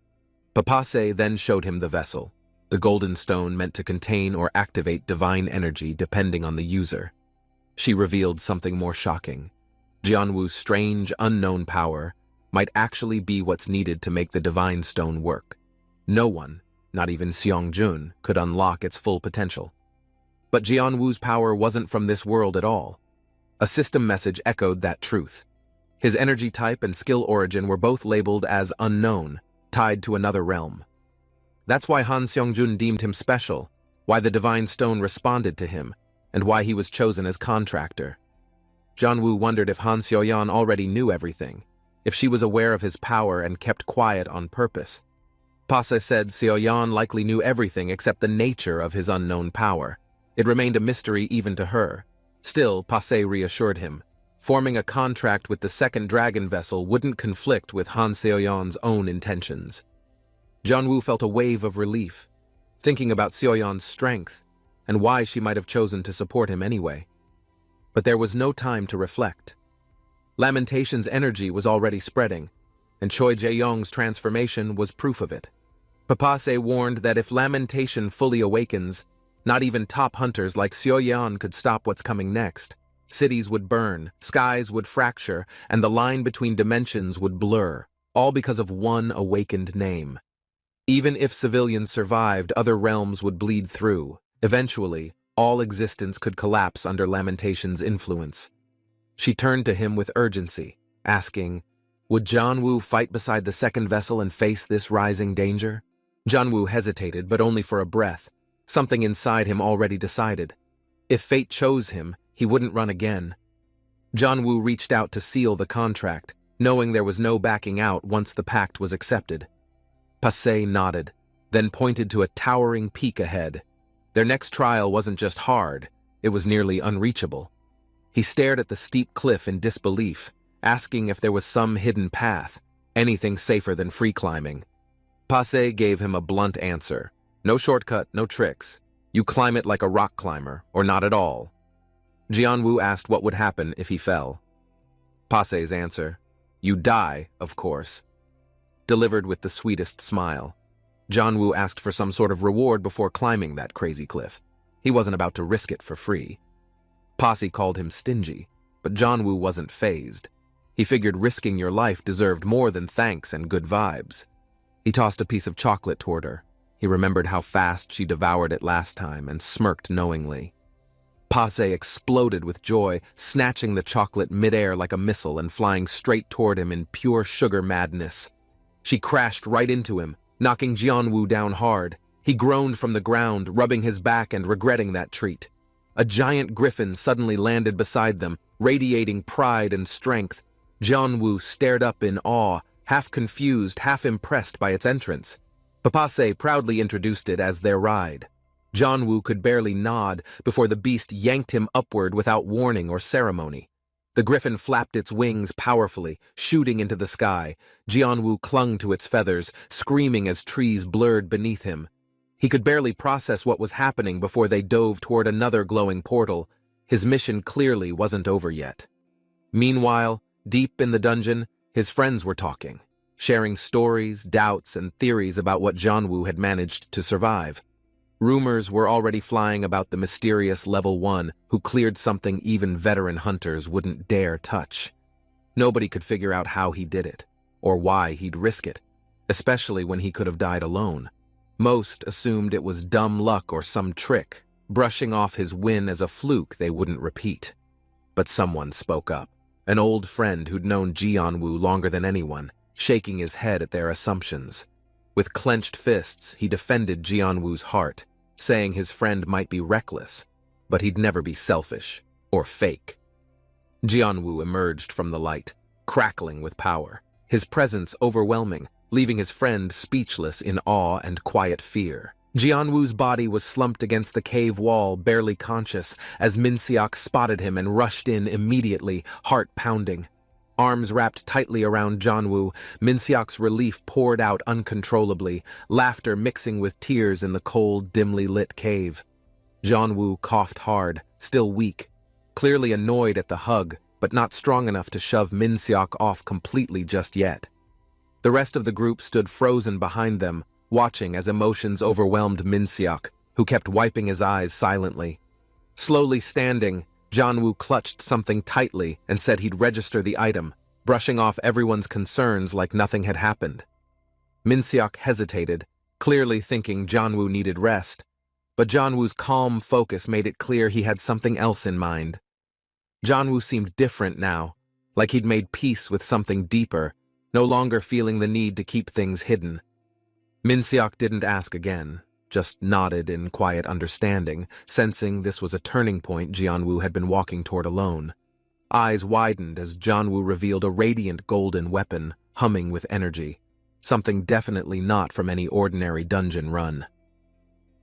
Papase then showed him the vessel, the golden stone meant to contain or activate divine energy depending on the user. She revealed something more shocking. Jianwu's strange, unknown power might actually be what's needed to make the divine stone work. No one, not even Xiangjun, could unlock its full potential. But Jianwu's power wasn't from this world at all. A system message echoed that truth. His energy type and skill origin were both labeled as unknown, tied to another realm. That's why Han Xiangjun deemed him special, why the divine stone responded to him, and why he was chosen as contractor. Jianwu wondered if Han Xiaoyan already knew everything, if she was aware of his power and kept quiet on purpose. Pase said Xiaoyan likely knew everything except the nature of his unknown power. It remained a mystery even to her. Still, Pase reassured him. Forming a contract with the second dragon vessel wouldn't conflict with Han Xiaoyan's own intentions. Jianwu felt a wave of relief, thinking about Xiaoyan's strength and why she might have chosen to support him anyway. But there was no time to reflect. Lamentation's energy was already spreading, and Choi Jae-yong's transformation was proof of it. Papase warned that if Lamentation fully awakens, not even top hunters like Xiaoyan could stop what's coming next. Cities would burn, skies would fracture, and the line between dimensions would blur, all because of one awakened name. Even if civilians survived, other realms would bleed through. Eventually, all existence could collapse under Lamentation's influence. She turned to him with urgency, asking, would Jianwu fight beside the second vessel and face this rising danger? Jianwu hesitated, but only for a breath. Something inside him already decided. If fate chose him, he wouldn't run again. Jianwu reached out to seal the contract, knowing there was no backing out once the pact was accepted. Pase nodded, then pointed to a towering peak ahead. Their next trial wasn't just hard, it was nearly unreachable. He stared at the steep cliff in disbelief, asking if there was some hidden path, anything safer than free climbing. Pase gave him a blunt answer. No shortcut, no tricks. You climb it like a rock climber, or not at all. Jianwu asked what would happen if he fell. Pase's answer, you die, of course. Delivered with the sweetest smile. Jianwu asked for some sort of reward before climbing that crazy cliff. He wasn't about to risk it for free. Pase called him stingy, but Jianwu wasn't fazed. He figured risking your life deserved more than thanks and good vibes. He tossed a piece of chocolate toward her. He remembered how fast she devoured it last time and smirked knowingly. Pase exploded with joy, snatching the chocolate midair like a missile and flying straight toward him in pure sugar madness. She crashed right into him, knocking Jianwu down hard. He groaned from the ground, rubbing his back and regretting that treat. A giant griffin suddenly landed beside them, radiating pride and strength. Jianwu stared up in awe, half confused, half impressed by its entrance. Papase proudly introduced it as their ride. Jianwu could barely nod before the beast yanked him upward without warning or ceremony. The griffin flapped its wings powerfully, shooting into the sky. Jianwu clung to its feathers, screaming as trees blurred beneath him. He could barely process what was happening before they dove toward another glowing portal. His mission clearly wasn't over yet. Meanwhile, deep in the dungeon, his friends were talking, sharing stories, doubts, and theories about what Jianwu had managed to survive. Rumors were already flying about the mysterious Level 1 who cleared something even veteran hunters wouldn't dare touch. Nobody could figure out how he did it, or why he'd risk it, especially when he could have died alone. Most assumed it was dumb luck or some trick, brushing off his win as a fluke they wouldn't repeat. But someone spoke up, an old friend who'd known Jianwu longer than anyone, shaking his head at their assumptions. With clenched fists, he defended Jianwu's heart, saying his friend might be reckless, but he'd never be selfish or fake. Jianwu emerged from the light, crackling with power, his presence overwhelming, leaving his friend speechless in awe and quiet fear. Jianwu's body was slumped against the cave wall, barely conscious, as Minseok spotted him and rushed in immediately, heart pounding. Arms wrapped tightly around Jianwu, Minseok's relief poured out uncontrollably, laughter mixing with tears in the cold, dimly lit cave. Jianwu coughed hard, still weak, clearly annoyed at the hug, but not strong enough to shove Minseok off completely just yet. The rest of the group stood frozen behind them, watching as emotions overwhelmed Minseok, who kept wiping his eyes silently. Slowly standing, Jianwu clutched something tightly and said he'd register the item, brushing off everyone's concerns like nothing had happened. Minseok hesitated, clearly thinking Jianwu needed rest, but Jianwu's calm focus made it clear he had something else in mind. Jianwu seemed different now, like he'd made peace with something deeper, no longer feeling the need to keep things hidden. Minseok didn't ask again, just nodded in quiet understanding, sensing this was a turning point Jianwu had been walking toward alone. Eyes widened as Jianwu revealed a radiant golden weapon, humming with energy, something definitely not from any ordinary dungeon run.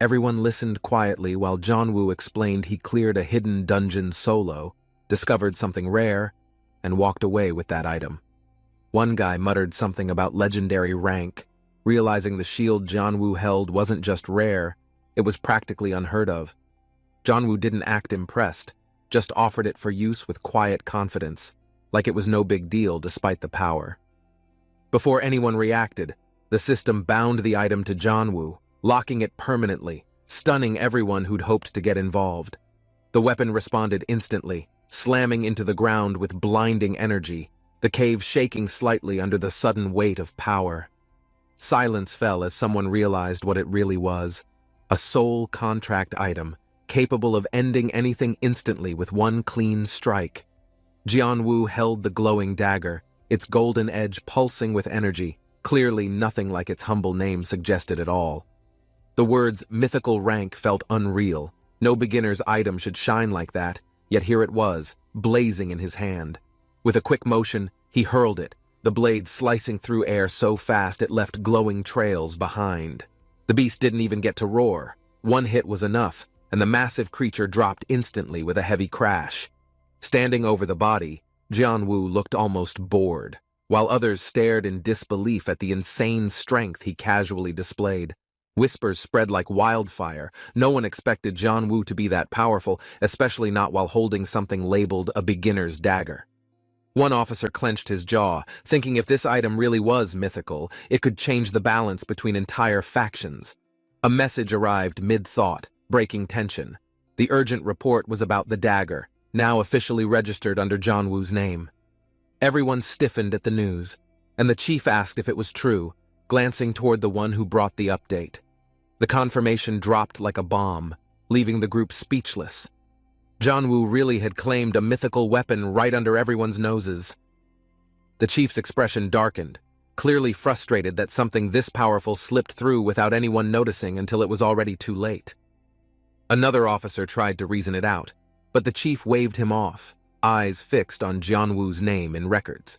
Everyone listened quietly while Jianwu explained he cleared a hidden dungeon solo, discovered something rare, and walked away with that item. One guy muttered something about legendary rank, realizing the shield Jianwu held wasn't just rare, it was practically unheard of. Jianwu didn't act impressed, just offered it for use with quiet confidence, like it was no big deal despite the power. Before anyone reacted, the system bound the item to Jianwu, locking it permanently, stunning everyone who'd hoped to get involved. The weapon responded instantly, slamming into the ground with blinding energy, the cave shaking slightly under the sudden weight of power. Silence fell as someone realized what it really was, a soul contract item, capable of ending anything instantly with one clean strike. Jianwu held the glowing dagger, its golden edge pulsing with energy, clearly nothing like its humble name suggested at all. The words mythical rank felt unreal. No beginner's item should shine like that, yet here it was, blazing in his hand. With a quick motion, he hurled it, the blade slicing through air so fast it left glowing trails behind. The beast didn't even get to roar. One hit was enough, and the massive creature dropped instantly with a heavy crash. Standing over the body, Jianwu looked almost bored, while others stared in disbelief at the insane strength he casually displayed. Whispers spread like wildfire. No one expected Jianwu to be that powerful, especially not while holding something labeled a beginner's dagger. One officer clenched his jaw, thinking if this item really was mythical, it could change the balance between entire factions. A message arrived mid-thought, breaking tension. The urgent report was about the dagger, now officially registered under Jianwu's name. Everyone stiffened at the news, and the chief asked if it was true, glancing toward the one who brought the update. The confirmation dropped like a bomb, leaving the group speechless. Jianwu really had claimed a mythical weapon right under everyone's noses. The chief's expression darkened, clearly frustrated that something this powerful slipped through without anyone noticing until it was already too late. Another officer tried to reason it out, but the chief waved him off, eyes fixed on Jianwu's name in records.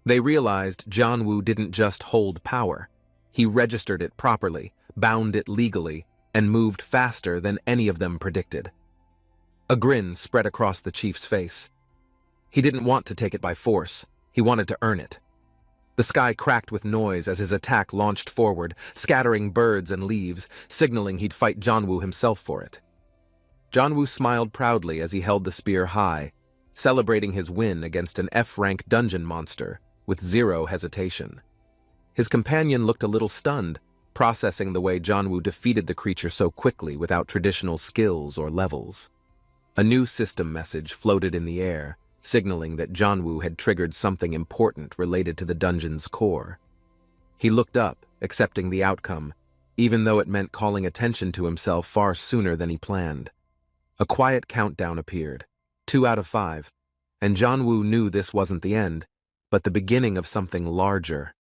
They realized Jianwu didn't just hold power. He registered it properly, bound it legally, and moved faster than any of them predicted. A grin spread across the chief's face. He didn't want to take it by force. He wanted to earn it. The sky cracked with noise as his attack launched forward, scattering birds and leaves, signaling he'd fight Jianwu himself for it. Jianwu smiled proudly as he held the spear high, celebrating his win against an F-rank dungeon monster with zero hesitation. His companion looked a little stunned, processing the way Jianwu defeated the creature so quickly without traditional skills or levels. A new system message floated in the air, signaling that Jianwu had triggered something important related to the dungeon's core. He looked up, accepting the outcome, even though it meant calling attention to himself far sooner than he planned. A quiet countdown appeared, 2 out of 5, and Jianwu knew this wasn't the end, but the beginning of something larger.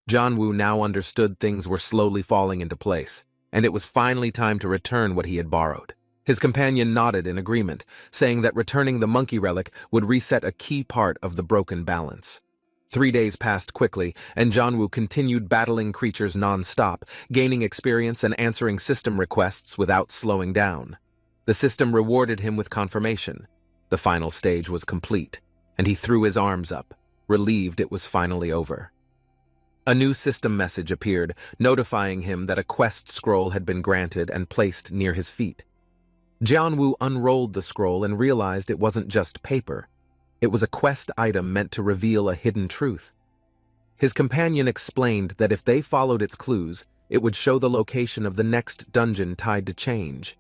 Jianwu now understood things were slowly falling into place, and it was finally time to return what he had borrowed. His companion nodded in agreement, saying that returning the monkey relic would reset a key part of the broken balance. 3 days passed quickly, and Jianwu continued battling creatures non-stop, gaining experience and answering system requests without slowing down. The system rewarded him with confirmation. The final stage was complete, and he threw his arms up, relieved it was finally over. A new system message appeared, notifying him that a quest scroll had been granted and placed near his feet. Jianwu unrolled the scroll and realized it wasn't just paper. It was a quest item meant to reveal a hidden truth. His companion explained that if they followed its clues, it would show the location of the next dungeon tied to change.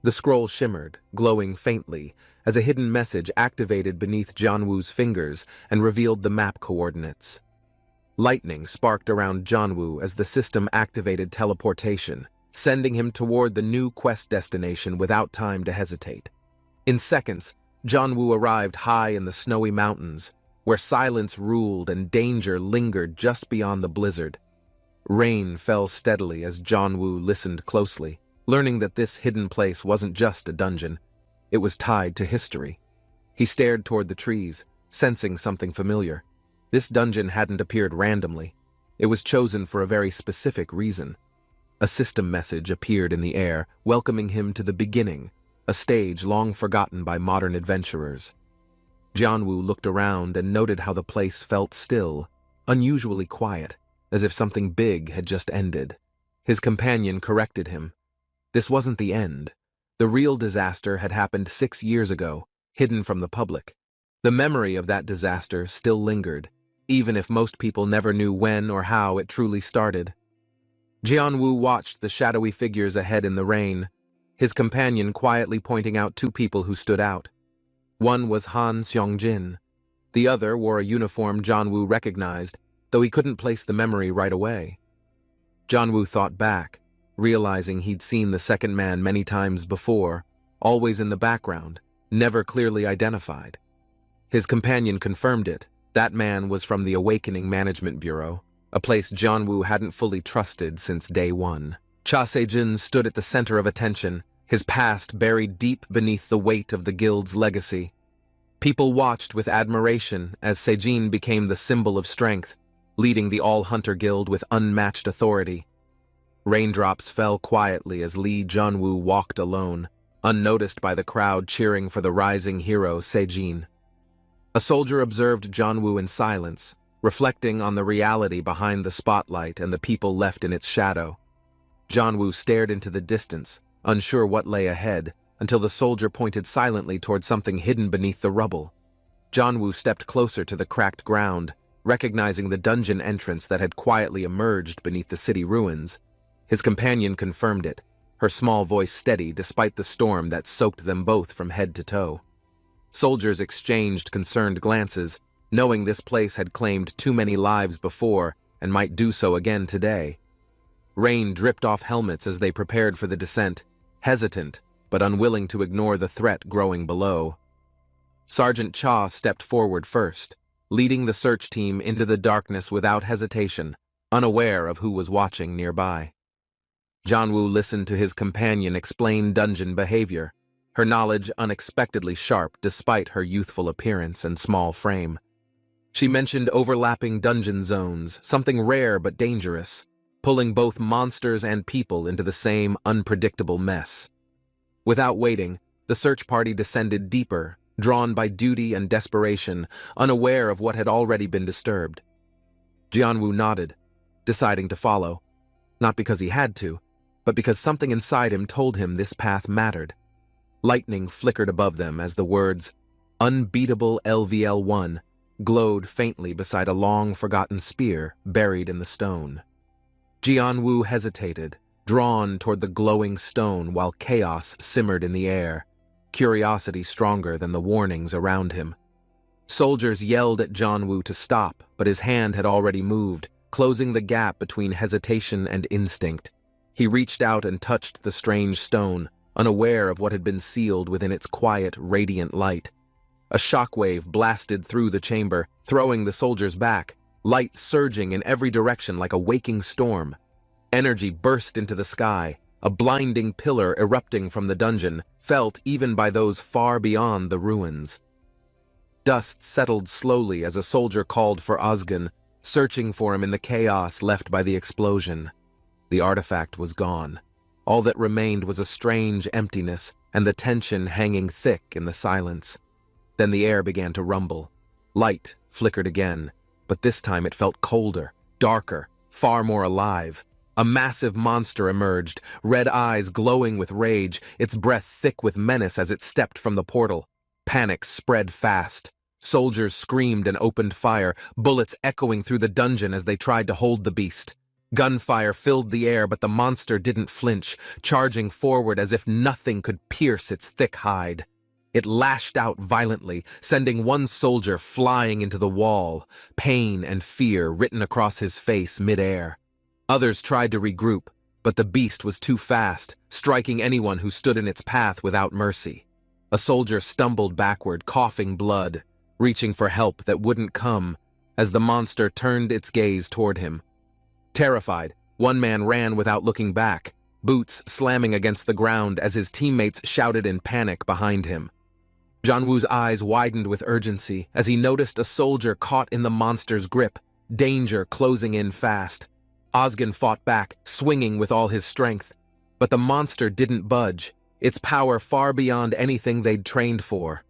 The scroll shimmered, glowing faintly, as a hidden message activated beneath Jianwu's fingers and revealed the map coordinates. Lightning sparked around Jianwu as the system activated teleportation, sending him toward the new quest destination without time to hesitate. In seconds, Jianwu arrived high in the snowy mountains, where silence ruled and danger lingered just beyond the blizzard. Rain fell steadily as Jianwu listened closely, learning that this hidden place wasn't just a dungeon. It was tied to history. He stared toward the trees, sensing something familiar. This dungeon hadn't appeared randomly. It was chosen for a very specific reason. A system message appeared in the air, welcoming him to the beginning, a stage long forgotten by modern adventurers. Jianwu looked around and noted how the place felt still, unusually quiet, as if something big had just ended. His companion corrected him. This wasn't the end. The real disaster had happened 6 years ago, hidden from the public. The memory of that disaster still lingered, even if most people never knew when or how it truly started. Jianwu watched the shadowy figures ahead in the rain, his companion quietly pointing out 2 people who stood out. One was Han Xiangjin. The other wore a uniform Jianwu recognized, though he couldn't place the memory right away. Jianwu thought back, realizing he'd seen the second man many times before, always in the background, never clearly identified. His companion confirmed it. That man was from the Awakening Management Bureau, a place Jianwu hadn't fully trusted since day one. Cha Seijin stood at the center of attention, his past buried deep beneath the weight of the guild's legacy. People watched with admiration as Seijin became the symbol of strength, leading the All-Hunter Guild with unmatched authority. Raindrops fell quietly as Li Jianwu walked alone, unnoticed by the crowd cheering for the rising hero Seijin. A soldier observed Jianwu in silence, reflecting on the reality behind the spotlight and the people left in its shadow. Jianwu stared into the distance, unsure what lay ahead, until the soldier pointed silently toward something hidden beneath the rubble. Jianwu stepped closer to the cracked ground, recognizing the dungeon entrance that had quietly emerged beneath the city ruins. His companion confirmed it, her small voice steady despite the storm that soaked them both from head to toe. Soldiers exchanged concerned glances, knowing this place had claimed too many lives before and might do so again today. Rain dripped off helmets as they prepared for the descent, hesitant but unwilling to ignore the threat growing below. Sergeant Cha stepped forward first, leading the search team into the darkness without hesitation, unaware of who was watching nearby. Jianwu listened to his companion explain dungeon behavior, her knowledge unexpectedly sharp despite her youthful appearance and small frame. She mentioned overlapping dungeon zones, something rare but dangerous, pulling both monsters and people into the same unpredictable mess. Without waiting, the search party descended deeper, drawn by duty and desperation, unaware of what had already been disturbed. Jianwu nodded, deciding to follow, not because he had to, but because something inside him told him this path mattered. Lightning flickered above them as the words, "Unbeatable LVL-1," glowed faintly beside a long-forgotten spear buried in the stone. Jianwu hesitated, drawn toward the glowing stone while chaos simmered in the air, curiosity stronger than the warnings around him. Soldiers yelled at Jianwu to stop, but his hand had already moved, closing the gap between hesitation and instinct. He reached out and touched the strange stone, unaware of what had been sealed within its quiet, radiant light. A shockwave blasted through the chamber, throwing the soldiers back, light surging in every direction like a waking storm. Energy burst into the sky, a blinding pillar erupting from the dungeon, felt even by those far beyond the ruins. Dust settled slowly as a soldier called for Ozgen, searching for him in the chaos left by the explosion. The artifact was gone. All that remained was a strange emptiness and the tension hanging thick in the silence. Then the air began to rumble. Light flickered again, but this time it felt colder, darker, far more alive. A massive monster emerged, red eyes glowing with rage, its breath thick with menace as it stepped from the portal. Panic spread fast. Soldiers screamed and opened fire, bullets echoing through the dungeon as they tried to hold the beast. Gunfire filled the air, but the monster didn't flinch, charging forward as if nothing could pierce its thick hide. It lashed out violently, sending one soldier flying into the wall, pain and fear written across his face mid-air. Others tried to regroup, but the beast was too fast, striking anyone who stood in its path without mercy. A soldier stumbled backward, coughing blood, reaching for help that wouldn't come as the monster turned its gaze toward him. Terrified, one man ran without looking back, boots slamming against the ground as his teammates shouted in panic behind him. Jianwu's eyes widened with urgency as he noticed a soldier caught in the monster's grip, danger closing in fast. Ozgen fought back, swinging with all his strength. But the monster didn't budge, its power far beyond anything they'd trained for.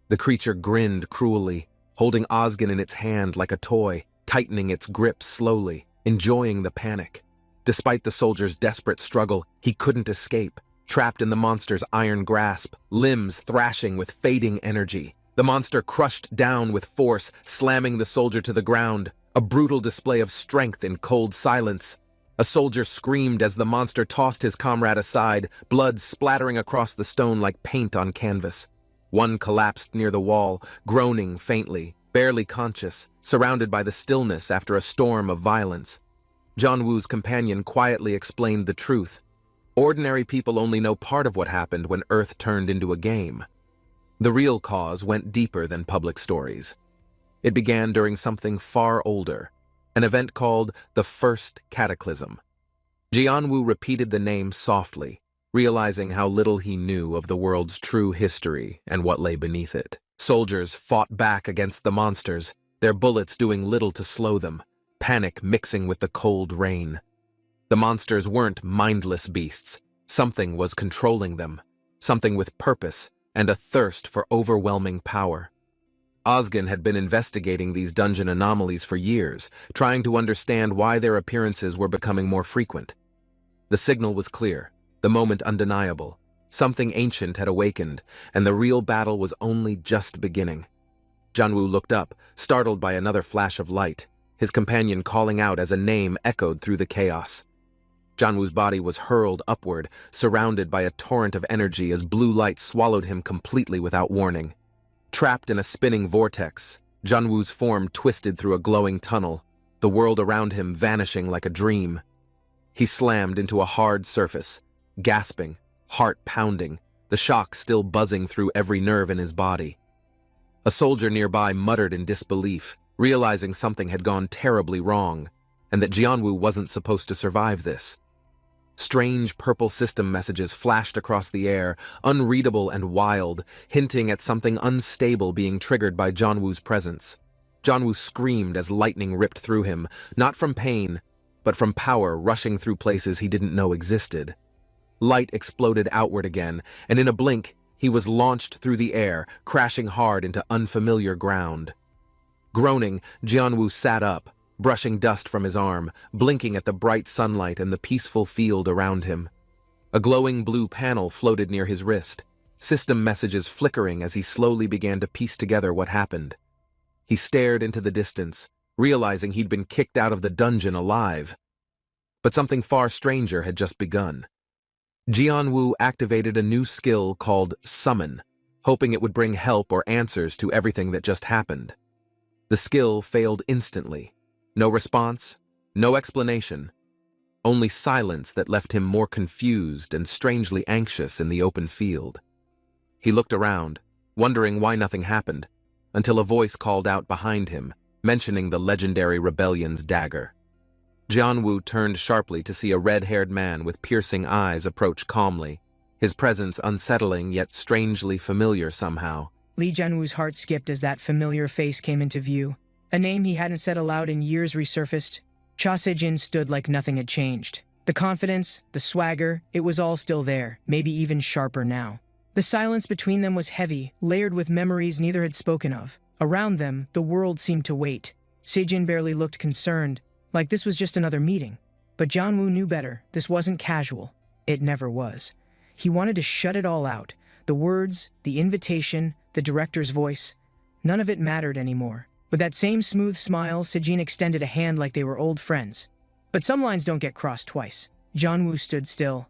The creature grinned cruelly, holding Ozgen in its hand like a toy, tightening its grip slowly, enjoying the panic. Despite the soldier's desperate struggle, he couldn't escape, trapped in the monster's iron grasp, limbs thrashing with fading energy. The monster crushed down with force, slamming the soldier to the ground, a brutal display of strength in cold silence. A soldier screamed as the monster tossed his comrade aside, blood splattering across the stone like paint on canvas. One collapsed near the wall, groaning faintly, barely conscious, surrounded by the stillness after a storm of violence. Jianwu's companion quietly explained the truth. Ordinary people only know part of what happened when Earth turned into a game. The real cause went deeper than public stories. It began during something far older, an event called the First Cataclysm. Jianwu repeated the name softly, realizing how little he knew of the world's true history and what lay beneath it. Soldiers fought back against the monsters, their bullets doing little to slow them, panic mixing with the cold rain. The monsters weren't mindless beasts. Something was controlling them, something with purpose and a thirst for overwhelming power. Ozgen had been investigating these dungeon anomalies for years, trying to understand why their appearances were becoming more frequent. The signal was clear, the moment undeniable. Something ancient had awakened, and the real battle was only just beginning. Jianwu looked up, startled by another flash of light, his companion calling out as a name echoed through the chaos. Jianwu's body was hurled upward, surrounded by a torrent of energy as blue light swallowed him completely without warning. Trapped in a spinning vortex, Jianwu's form twisted through a glowing tunnel, the world around him vanishing like a dream. He slammed into a hard surface, gasping, heart pounding, the shock still buzzing through every nerve in his body. A soldier nearby muttered in disbelief, realizing something had gone terribly wrong, and that Jianwu wasn't supposed to survive this. Strange purple system messages flashed across the air, unreadable and wild, hinting at something unstable being triggered by Jianwu's presence. Jianwu screamed as lightning ripped through him, not from pain, but from power rushing through places he didn't know existed. Light exploded outward again, and in a blink, he was launched through the air, crashing hard into unfamiliar ground. Groaning, Jianwu sat up, brushing dust from his arm, blinking at the bright sunlight and the peaceful field around him. A glowing blue panel floated near his wrist, system messages flickering as he slowly began to piece together what happened. He stared into the distance, realizing he'd been kicked out of the dungeon alive. But something far stranger had just begun. Jianwu activated a new skill called Summon, hoping it would bring help or answers to everything that just happened. The skill failed instantly. No response, no explanation, only silence that left him more confused and strangely anxious in the open field. He looked around, wondering why nothing happened, until a voice called out behind him, mentioning the legendary rebellion's dagger. Jianwu turned sharply to see a red-haired man with piercing eyes approach calmly, his presence unsettling yet strangely familiar somehow. Li Jianwu's heart skipped as that familiar face came into view. A name he hadn't said aloud in years resurfaced. Cha Sejin stood like nothing had changed. The confidence, the swagger, it was all still there, maybe even sharper now. The silence between them was heavy, layered with memories neither had spoken of. Around them, the world seemed to wait. Sejin barely looked concerned, like this was just another meeting. But Jianwu knew better. This wasn't casual. It never was. He wanted to shut it all out. The words, the invitation, the director's voice. None of it mattered anymore. With that same smooth smile, Sejin extended a hand like they were old friends. But some lines don't get crossed twice. Jianwu stood still,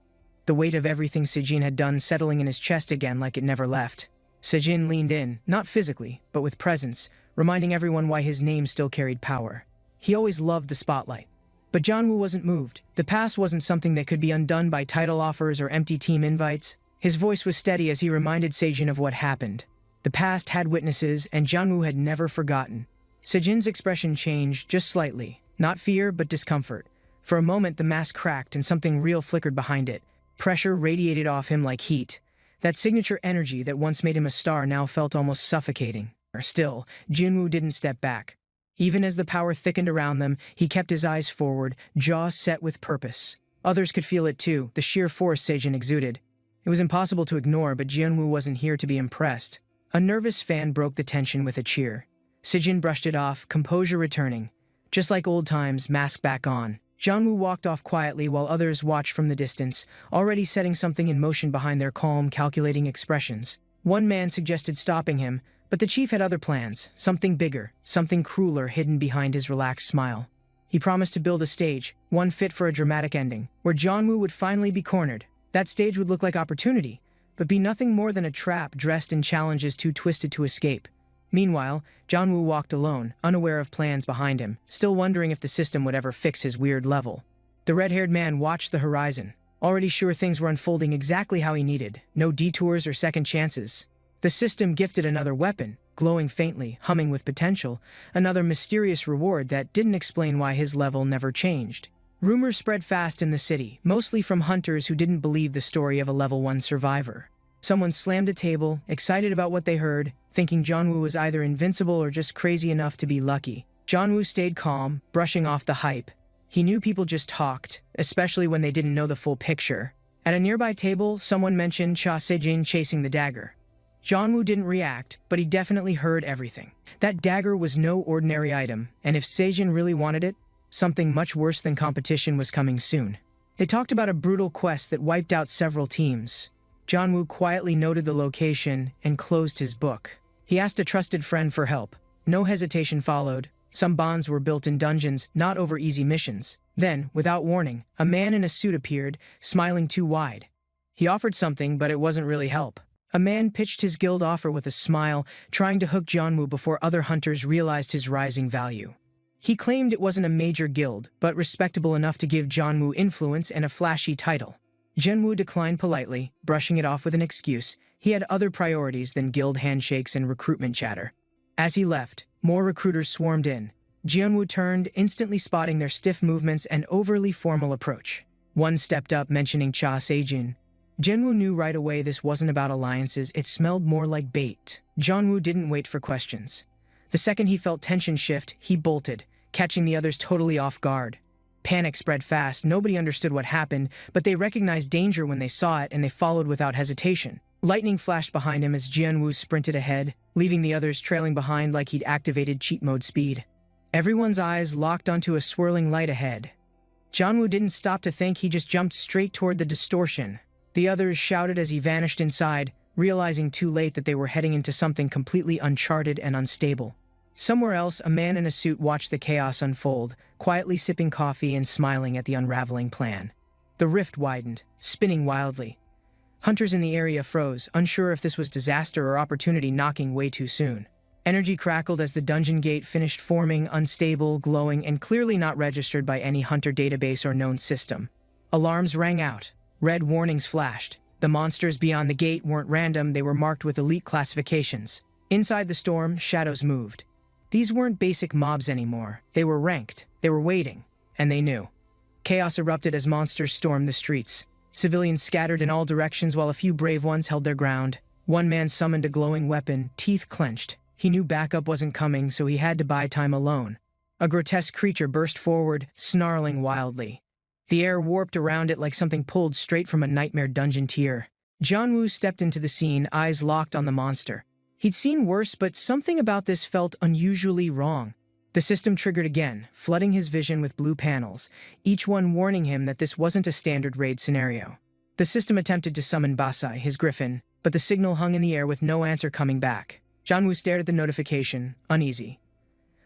the weight of everything Sejin had done settling in his chest again like it never left. Sejin leaned in, not physically, but with presence, reminding everyone why his name still carried power. He always loved the spotlight. But Jianwu wasn't moved. The past wasn't something that could be undone by title offers or empty team invites. His voice was steady as he reminded Sejin of what happened. The past had witnesses, and Jianwu had never forgotten. Sejin's expression changed, just slightly. Not fear, but discomfort. For a moment, the mask cracked and something real flickered behind it. Pressure radiated off him like heat. That signature energy that once made him a star now felt almost suffocating. Still, Jianwu didn't step back. Even as the power thickened around them, he kept his eyes forward, jaw set with purpose. Others could feel it too, the sheer force Sejin exuded. It was impossible to ignore, but Jianwu wasn't here to be impressed. A nervous fan broke the tension with a cheer. Sejin brushed it off, composure returning. Just like old times, mask back on. Jianwu walked off quietly while others watched from the distance, already setting something in motion behind their calm, calculating expressions. One man suggested stopping him, but the chief had other plans, something bigger, something crueler hidden behind his relaxed smile. He promised to build a stage, one fit for a dramatic ending, where Jianwu would finally be cornered. That stage would look like opportunity, but be nothing more than a trap dressed in challenges too twisted to escape. Meanwhile, Jianwu walked alone, unaware of plans behind him, still wondering if the system would ever fix his weird level. The red-haired man watched the horizon, already sure things were unfolding exactly how he needed, no detours or second chances. The system gifted another weapon, glowing faintly, humming with potential, another mysterious reward that didn't explain why his level never changed. Rumors spread fast in the city, mostly from hunters who didn't believe the story of a level 1 survivor. Someone slammed a table, excited about what they heard, thinking Jianwu was either invincible or just crazy enough to be lucky. Jianwu stayed calm, brushing off the hype. He knew people just talked, especially when they didn't know the full picture. At a nearby table, someone mentioned Cha Sejin chasing the dagger. Jianwu didn't react, but he definitely heard everything. That dagger was no ordinary item, and if Sejin really wanted it, something much worse than competition was coming soon. They talked about a brutal quest that wiped out several teams. Jianwu quietly noted the location and closed his book. He asked a trusted friend for help. No hesitation followed. Some bonds were built in dungeons, not over easy missions. Then, without warning, a man in a suit appeared, smiling too wide. He offered something, but it wasn't really help. A man pitched his guild offer with a smile, trying to hook Jianwu before other hunters realized his rising value. He claimed it wasn't a major guild, but respectable enough to give Jianwu influence and a flashy title. Jianwu declined politely, brushing it off with an excuse. He had other priorities than guild handshakes and recruitment chatter. As he left, more recruiters swarmed in. Jianwu turned, instantly spotting their stiff movements and overly formal approach. One stepped up, mentioning Cha Sejin. Jianwu knew right away this wasn't about alliances, it smelled more like bait. Jianwu didn't wait for questions. The second he felt tension shift, he bolted, catching the others totally off guard. Panic spread fast, nobody understood what happened, but they recognized danger when they saw it and they followed without hesitation. Lightning flashed behind him as Jianwu sprinted ahead, leaving the others trailing behind like he'd activated cheat mode speed. Everyone's eyes locked onto a swirling light ahead. Jianwu didn't stop to think, he just jumped straight toward the distortion. The others shouted as he vanished inside, realizing too late that they were heading into something completely uncharted and unstable. Somewhere else, a man in a suit watched the chaos unfold, quietly sipping coffee and smiling at the unraveling plan. The rift widened, spinning wildly. Hunters in the area froze, unsure if this was disaster or opportunity knocking way too soon. Energy crackled as the dungeon gate finished forming, unstable, glowing, and clearly not registered by any hunter database or known system. Alarms rang out. Red warnings flashed. The monsters beyond the gate weren't random, they were marked with elite classifications. Inside the storm, shadows moved. These weren't basic mobs anymore. They were ranked, they were waiting, and they knew. Chaos erupted as monsters stormed the streets. Civilians scattered in all directions while a few brave ones held their ground. One man summoned a glowing weapon, teeth clenched. He knew backup wasn't coming, so he had to buy time alone. A grotesque creature burst forward, snarling wildly. The air warped around it like something pulled straight from a nightmare dungeon tier. Jianwu stepped into the scene, eyes locked on the monster. He'd seen worse, but something about this felt unusually wrong. The system triggered again, flooding his vision with blue panels, each one warning him that this wasn't a standard raid scenario. The system attempted to summon Basai, his griffin, but the signal hung in the air with no answer coming back. Jianwu stared at the notification, uneasy.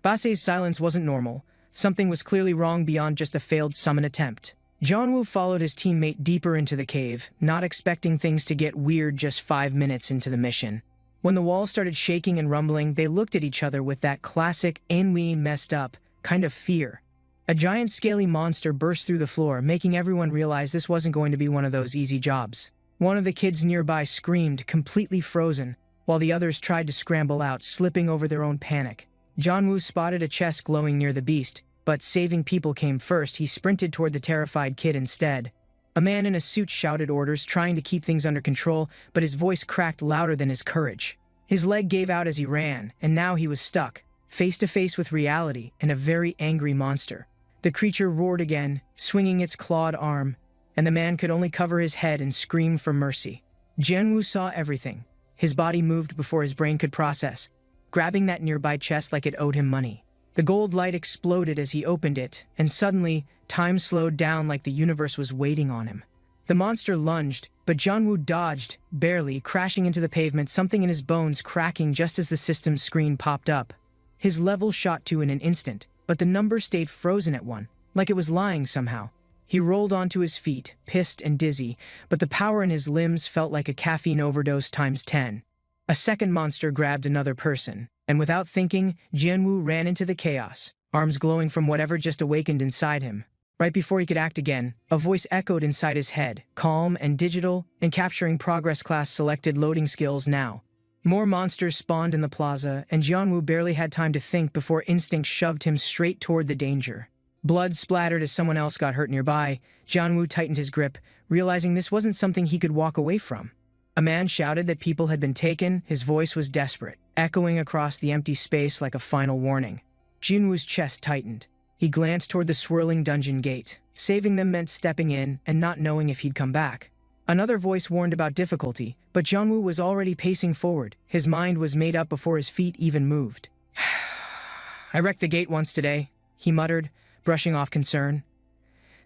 Basai's silence wasn't normal. Something was clearly wrong beyond just a failed summon attempt. Jianwu followed his teammate deeper into the cave, not expecting things to get weird just 5 minutes into the mission. When the walls started shaking and rumbling, they looked at each other with that classic "ennui messed up" kind of fear. A giant scaly monster burst through the floor, making everyone realize this wasn't going to be one of those easy jobs. One of the kids nearby screamed, completely frozen, while the others tried to scramble out, slipping over their own panic. Jianwu spotted a chest glowing near the beast, but saving people came first. He sprinted toward the terrified kid instead. A man in a suit shouted orders, trying to keep things under control, but his voice cracked louder than his courage. His leg gave out as he ran, and now he was stuck, face to face with reality and a very angry monster. The creature roared again, swinging its clawed arm, and the man could only cover his head and scream for mercy. Jianwu saw everything. His body moved before his brain could process, grabbing that nearby chest like it owed him money. The gold light exploded as he opened it, and suddenly, time slowed down like the universe was waiting on him. The monster lunged, but Jianwu dodged, barely, crashing into the pavement, something in his bones cracking just as the system screen popped up. His level shot 2 in an instant, but the number stayed frozen at 1, like it was lying somehow. He rolled onto his feet, pissed and dizzy, but the power in his limbs felt like a caffeine overdose times 10. A second monster grabbed another person, and without thinking, Jianwu ran into the chaos, arms glowing from whatever just awakened inside him. Right before he could act again, a voice echoed inside his head, calm and digital, and capturing progress class selected loading skills now. More monsters spawned in the plaza, and Jianwu barely had time to think before instinct shoved him straight toward the danger. Blood splattered as someone else got hurt nearby. Jianwu tightened his grip, realizing this wasn't something he could walk away from. A man shouted that people had been taken. His voice was desperate, echoing across the empty space like a final warning. Jianwu's chest tightened. He glanced toward the swirling dungeon gate. Saving them meant stepping in and not knowing if he'd come back. Another voice warned about difficulty, but Jianwu was already pacing forward. His mind was made up before his feet even moved. "I wrecked the gate once today," he muttered, brushing off concern.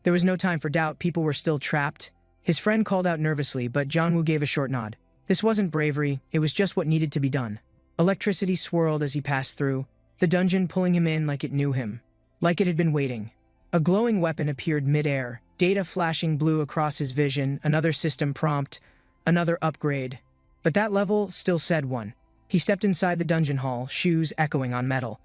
There was no time for doubt. People were still trapped. His friend called out nervously, but Jianwu gave a short nod. This wasn't bravery, it was just what needed to be done. Electricity swirled as he passed through, the dungeon pulling him in like it knew him, like it had been waiting. A glowing weapon appeared mid-air, data flashing blue across his vision, another system prompt, another upgrade. But that level still said 1. He stepped inside the dungeon hall, shoes echoing on metal.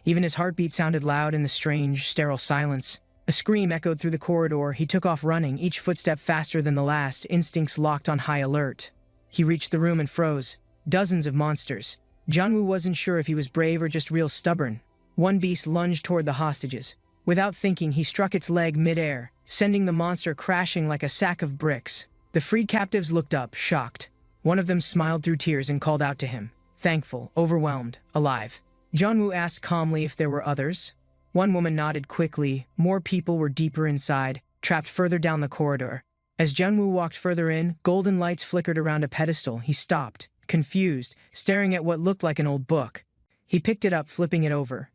Even his heartbeat sounded loud in the strange, sterile silence. A scream echoed through the corridor. He took off running, each footstep faster than the last, instincts locked on high alert. He reached the room and froze. Dozens of monsters. Jianwu wasn't sure if he was brave or just real stubborn. One beast lunged toward the hostages. Without thinking, he struck its leg mid-air, sending the monster crashing like a sack of bricks. The freed captives looked up, shocked. One of them smiled through tears and called out to him, thankful, overwhelmed, alive. Jianwu asked calmly if there were others. One woman nodded quickly. More people were deeper inside, trapped further down the corridor. As Jianwu walked further in, golden lights flickered around a pedestal. He stopped, confused, staring at what looked like an old book. He picked it up, flipping it over.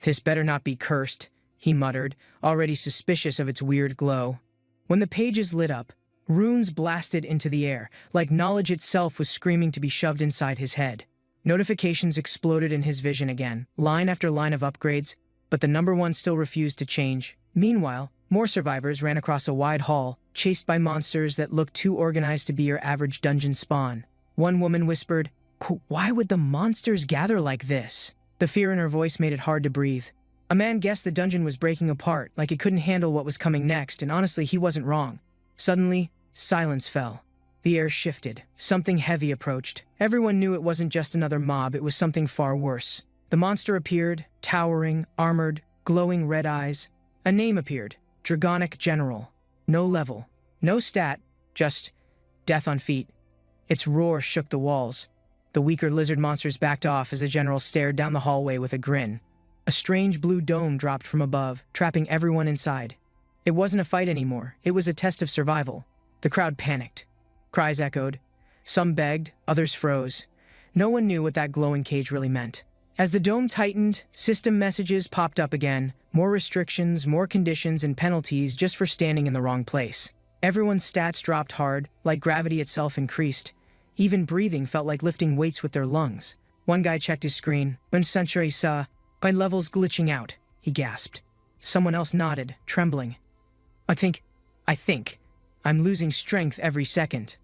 "This better not be cursed," he muttered, already suspicious of its weird glow. When the pages lit up, runes blasted into the air, like knowledge itself was screaming to be shoved inside his head. Notifications exploded in his vision again, line after line of upgrades, but the number one still refused to change. Meanwhile, more survivors ran across a wide hall, chased by monsters that looked too organized to be your average dungeon spawn. One woman whispered, "Why would the monsters gather like this?" The fear in her voice made it hard to breathe. A man guessed the dungeon was breaking apart, like it couldn't handle what was coming next, and honestly, he wasn't wrong. Suddenly, silence fell. The air shifted. Something heavy approached. Everyone knew it wasn't just another mob, it was something far worse. The monster appeared, towering, armored, glowing red eyes. A name appeared, Dragonic General. No level, no stat, just death on feet. Its roar shook the walls. The weaker lizard monsters backed off as the general stared down the hallway with a grin. A strange blue dome dropped from above, trapping everyone inside. It wasn't a fight anymore, it was a test of survival. The crowd panicked. Cries echoed. Some begged, others froze. No one knew what that glowing cage really meant. As the dome tightened, system messages popped up again. More restrictions, more conditions, and penalties just for standing in the wrong place. Everyone's stats dropped hard, like gravity itself increased. Even breathing felt like lifting weights with their lungs. One guy checked his screen. "Un century saw, my levels glitching out," he gasped. Someone else nodded, trembling. I think, I'm losing strength every second."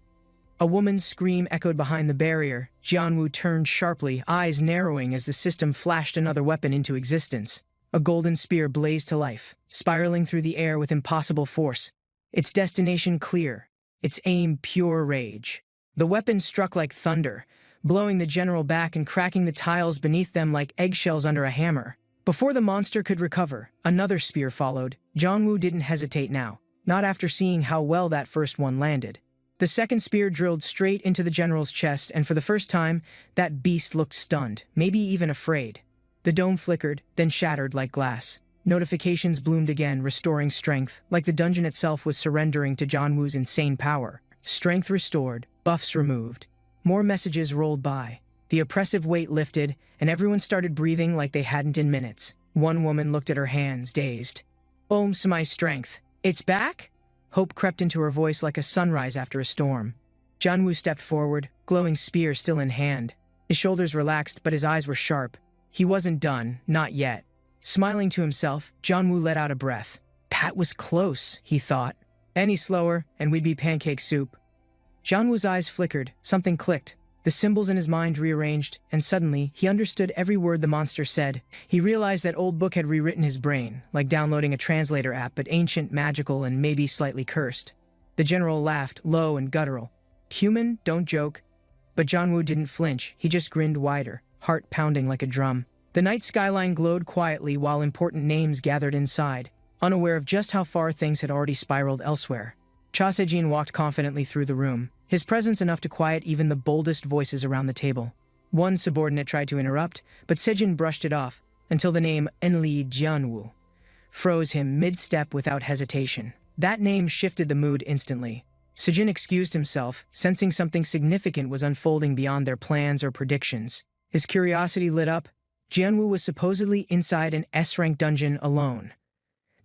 A woman's scream echoed behind the barrier. Jianwu turned sharply, eyes narrowing as the system flashed another weapon into existence. A golden spear blazed to life, spiraling through the air with impossible force. Its destination clear, its aim pure rage. The weapon struck like thunder, blowing the general back and cracking the tiles beneath them like eggshells under a hammer. Before the monster could recover, another spear followed. Jianwu didn't hesitate now, not after seeing how well that first one landed. The second spear drilled straight into the general's chest, and for the first time, that beast looked stunned, maybe even afraid. The dome flickered, then shattered like glass. Notifications bloomed again, restoring strength, like the dungeon itself was surrendering to Jianwu's insane power. Strength restored, buffs removed. More messages rolled by. The oppressive weight lifted, and everyone started breathing like they hadn't in minutes. One woman looked at her hands, dazed. "Ohms, my strength. It's back?" Hope crept into her voice like a sunrise after a storm. Jianwu stepped forward, glowing spear still in hand. His shoulders relaxed, but his eyes were sharp. He wasn't done, not yet. Smiling to himself, Jianwu let out a breath. That was close, he thought. Any slower, and we'd be pancake soup. Jianwu's eyes flickered, something clicked. The symbols in his mind rearranged, and suddenly, he understood every word the monster said. He realized that old book had rewritten his brain, like downloading a translator app, but ancient, magical, and maybe slightly cursed. The general laughed, low and guttural. "Human, don't joke." But Jianwu didn't flinch, he just grinned wider, heart pounding like a drum. The night skyline glowed quietly while important names gathered inside, unaware of just how far things had already spiraled elsewhere. Cha Sejin walked confidently through the room, his presence enough to quiet even the boldest voices around the table. One subordinate tried to interrupt, but Sejin brushed it off, until the name Enli Jianwu froze him mid-step without hesitation. That name shifted the mood instantly. Sejin excused himself, sensing something significant was unfolding beyond their plans or predictions. His curiosity lit up. Jianwu was supposedly inside an S-rank dungeon alone.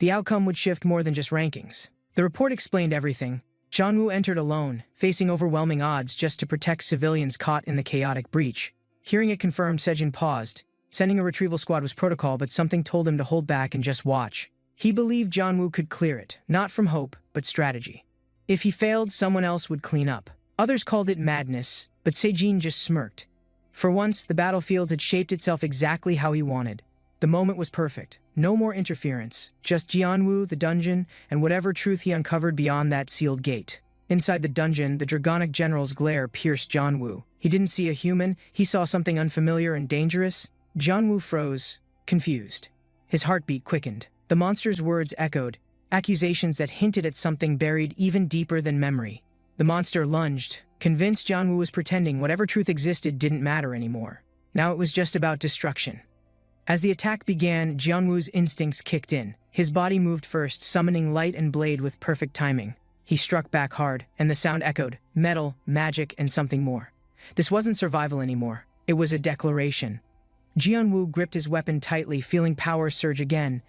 The outcome would shift more than just rankings. The report explained everything. Jianwu entered alone, facing overwhelming odds just to protect civilians caught in the chaotic breach. Hearing it confirmed, Sejin paused. Sending a retrieval squad was protocol, but something told him to hold back and just watch. He believed Jianwu could clear it, not from hope, but strategy. If he failed, someone else would clean up. Others called it madness, but Sejin just smirked. For once, the battlefield had shaped itself exactly how he wanted. The moment was perfect. No more interference. Just Jianwu, the dungeon, and whatever truth he uncovered beyond that sealed gate. Inside the dungeon, the Dragonic General's glare pierced Jianwu. He didn't see a human, he saw something unfamiliar and dangerous. Jianwu froze, confused. His heartbeat quickened. The monster's words echoed, accusations that hinted at something buried even deeper than memory. The monster lunged, convinced Jianwu was pretending whatever truth existed didn't matter anymore. Now it was just about destruction. As the attack began, Jianwu's instincts kicked in. His body moved first, summoning light and blade with perfect timing. He struck back hard, and the sound echoed, metal, magic, and something more. This wasn't survival anymore. It was a declaration. Jianwu gripped his weapon tightly, feeling power surge again.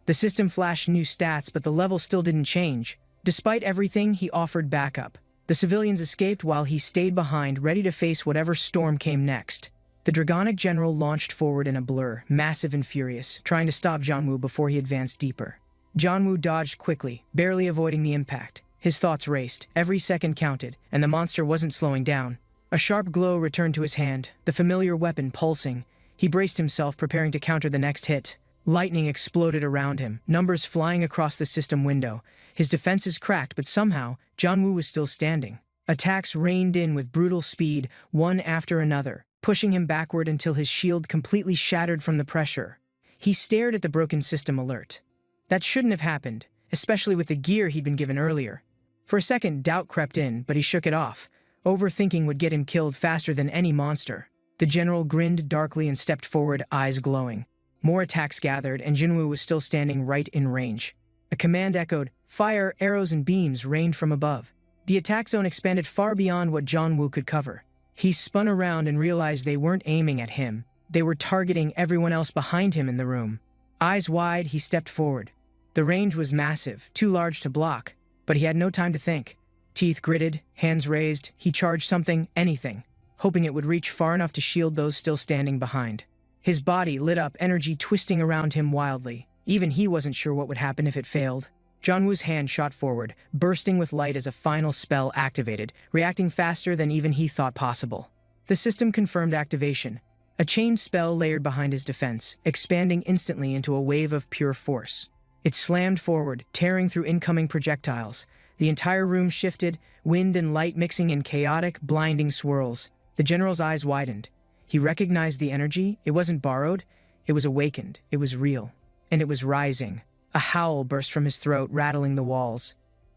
The system flashed new stats, but the level still didn't change. Despite everything, he offered backup. The civilians escaped while he stayed behind, ready to face whatever storm came next. The Dragonic general launched forward in a blur, massive and furious, trying to stop Jianwu before he advanced deeper. Jianwu dodged quickly, barely avoiding the impact. His thoughts raced, every second counted, and the monster wasn't slowing down. A sharp glow returned to his hand, the familiar weapon pulsing. He braced himself, preparing to counter the next hit. Lightning exploded around him, numbers flying across the system window. His defenses cracked, but somehow, Jianwu was still standing. Attacks rained in with brutal speed, one after another, pushing him backward until his shield completely shattered from the pressure. He stared at the broken system alert. That shouldn't have happened, especially with the gear he'd been given earlier. For a second, doubt crept in, but he shook it off. Overthinking would get him killed faster than any monster. The general grinned darkly and stepped forward, eyes glowing. More attacks gathered, and Jinwu was still standing right in range. A command echoed. Fire, arrows, and beams rained from above. The attack zone expanded far beyond what Jianwu could cover. He spun around and realized they weren't aiming at him. They were targeting everyone else behind him in the room. Eyes wide, he stepped forward. The range was massive, too large to block, but he had no time to think. Teeth gritted, hands raised, he charged something, anything, hoping it would reach far enough to shield those still standing behind. His body lit up, energy twisting around him wildly. Even he wasn't sure what would happen if it failed. Jianwu's hand shot forward, bursting with light as a final spell activated, reacting faster than even he thought possible. The system confirmed activation. A chain spell layered behind his defense, expanding instantly into a wave of pure force. It slammed forward, tearing through incoming projectiles. The entire room shifted, wind and light mixing in chaotic, blinding swirls. The general's eyes widened. He recognized the energy. It wasn't borrowed. It was awakened. It was real. And it was rising. A howl burst from his throat, rattling the walls.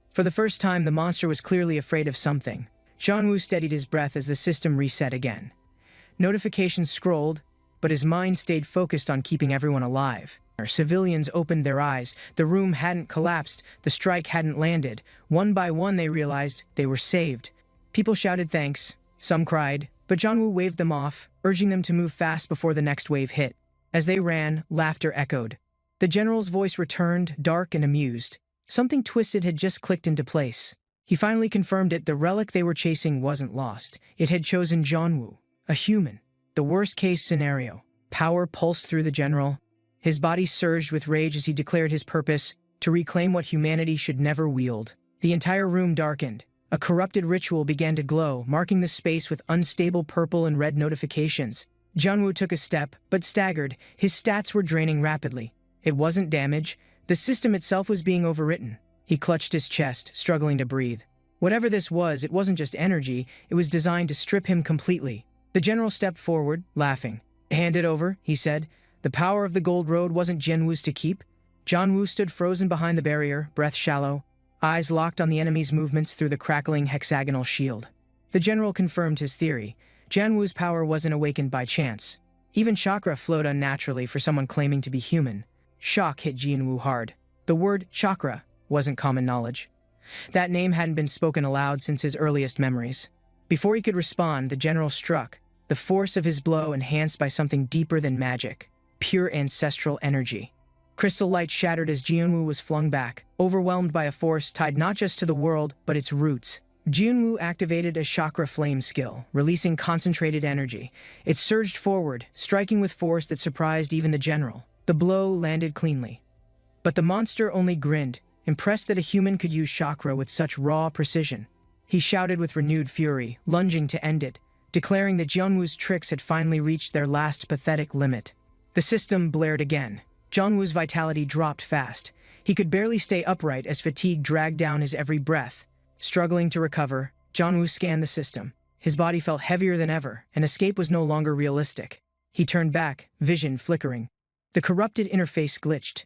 For the first time, the monster was clearly afraid of something. Jianwu steadied his breath as the system reset again. Notifications scrolled, but his mind stayed focused on keeping everyone alive. Civilians opened their eyes. The room hadn't collapsed. The strike hadn't landed. One by one, they realized they were saved. People shouted thanks. Some cried, but Jianwu waved them off, urging them to move fast before the next wave hit. As they ran, laughter echoed. The general's voice returned, dark and amused. Something twisted had just clicked into place. He finally confirmed it. The relic they were chasing wasn't lost. It had chosen Jianwu, a human. The worst-case scenario. Power pulsed through the general. His body surged with rage as he declared his purpose, to reclaim what humanity should never wield. The entire room darkened. A corrupted ritual began to glow, marking the space with unstable purple and red notifications. Jianwu took a step, but staggered. His stats were draining rapidly. It wasn't damage. The system itself was being overwritten. He clutched his chest, struggling to breathe. Whatever this was, it wasn't just energy. It was designed to strip him completely. The general stepped forward, laughing. "Hand it over," he said. The power of the Gold Road wasn't Jianwu's to keep. Jianwu stood frozen behind the barrier, breath shallow, eyes locked on the enemy's movements through the crackling hexagonal shield. The general confirmed his theory. Jianwu's power wasn't awakened by chance. Even chakra flowed unnaturally for someone claiming to be human. Shock hit Jianwu hard. The word chakra wasn't common knowledge. That name hadn't been spoken aloud since his earliest memories. Before he could respond, the general struck, the force of his blow enhanced by something deeper than magic. Pure ancestral energy. Crystal light shattered as Jianwu was flung back, overwhelmed by a force tied not just to the world, but its roots. Jianwu activated a chakra flame skill, releasing concentrated energy. It surged forward, striking with force that surprised even the general. The blow landed cleanly. But the monster only grinned, impressed that a human could use chakra with such raw precision. He shouted with renewed fury, lunging to end it, declaring that Jianwu's tricks had finally reached their last pathetic limit. The system blared again. Jianwu's vitality dropped fast. He could barely stay upright as fatigue dragged down his every breath. Struggling to recover, Jianwu scanned the system. His body felt heavier than ever, and escape was no longer realistic. He turned back, vision flickering. The corrupted interface glitched.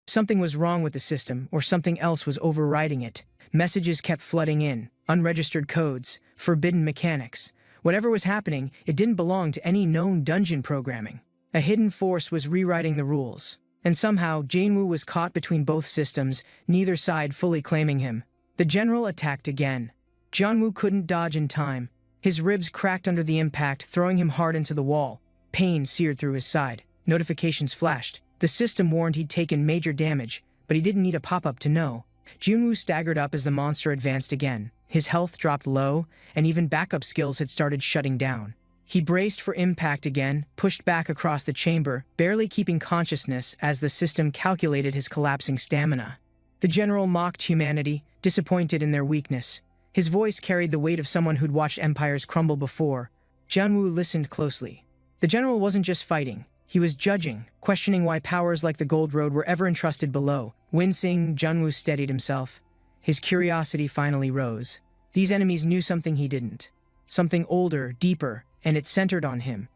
Something was wrong with the system, or something else was overriding it. Messages kept flooding in, unregistered codes, forbidden mechanics. Whatever was happening, it didn't belong to any known dungeon programming. A hidden force was rewriting the rules. And somehow, Jianwu was caught between both systems, neither side fully claiming him. The general attacked again. Jianwu couldn't dodge in time. His ribs cracked under the impact, throwing him hard into the wall. Pain seared through his side. Notifications flashed. The system warned he'd taken major damage, but he didn't need a pop-up to know. Jianwu staggered up as the monster advanced again. His health dropped low, and even backup skills had started shutting down. He braced for impact again, pushed back across the chamber, barely keeping consciousness as the system calculated his collapsing stamina. The general mocked humanity, disappointed in their weakness. His voice carried the weight of someone who'd watched empires crumble before. Jianwu listened closely. The general wasn't just fighting. He was judging, questioning why powers like the Gold Road were ever entrusted below. Wincing, Jianwu steadied himself. His curiosity finally rose. These enemies knew something he didn't. Something older, deeper, and it centered on him.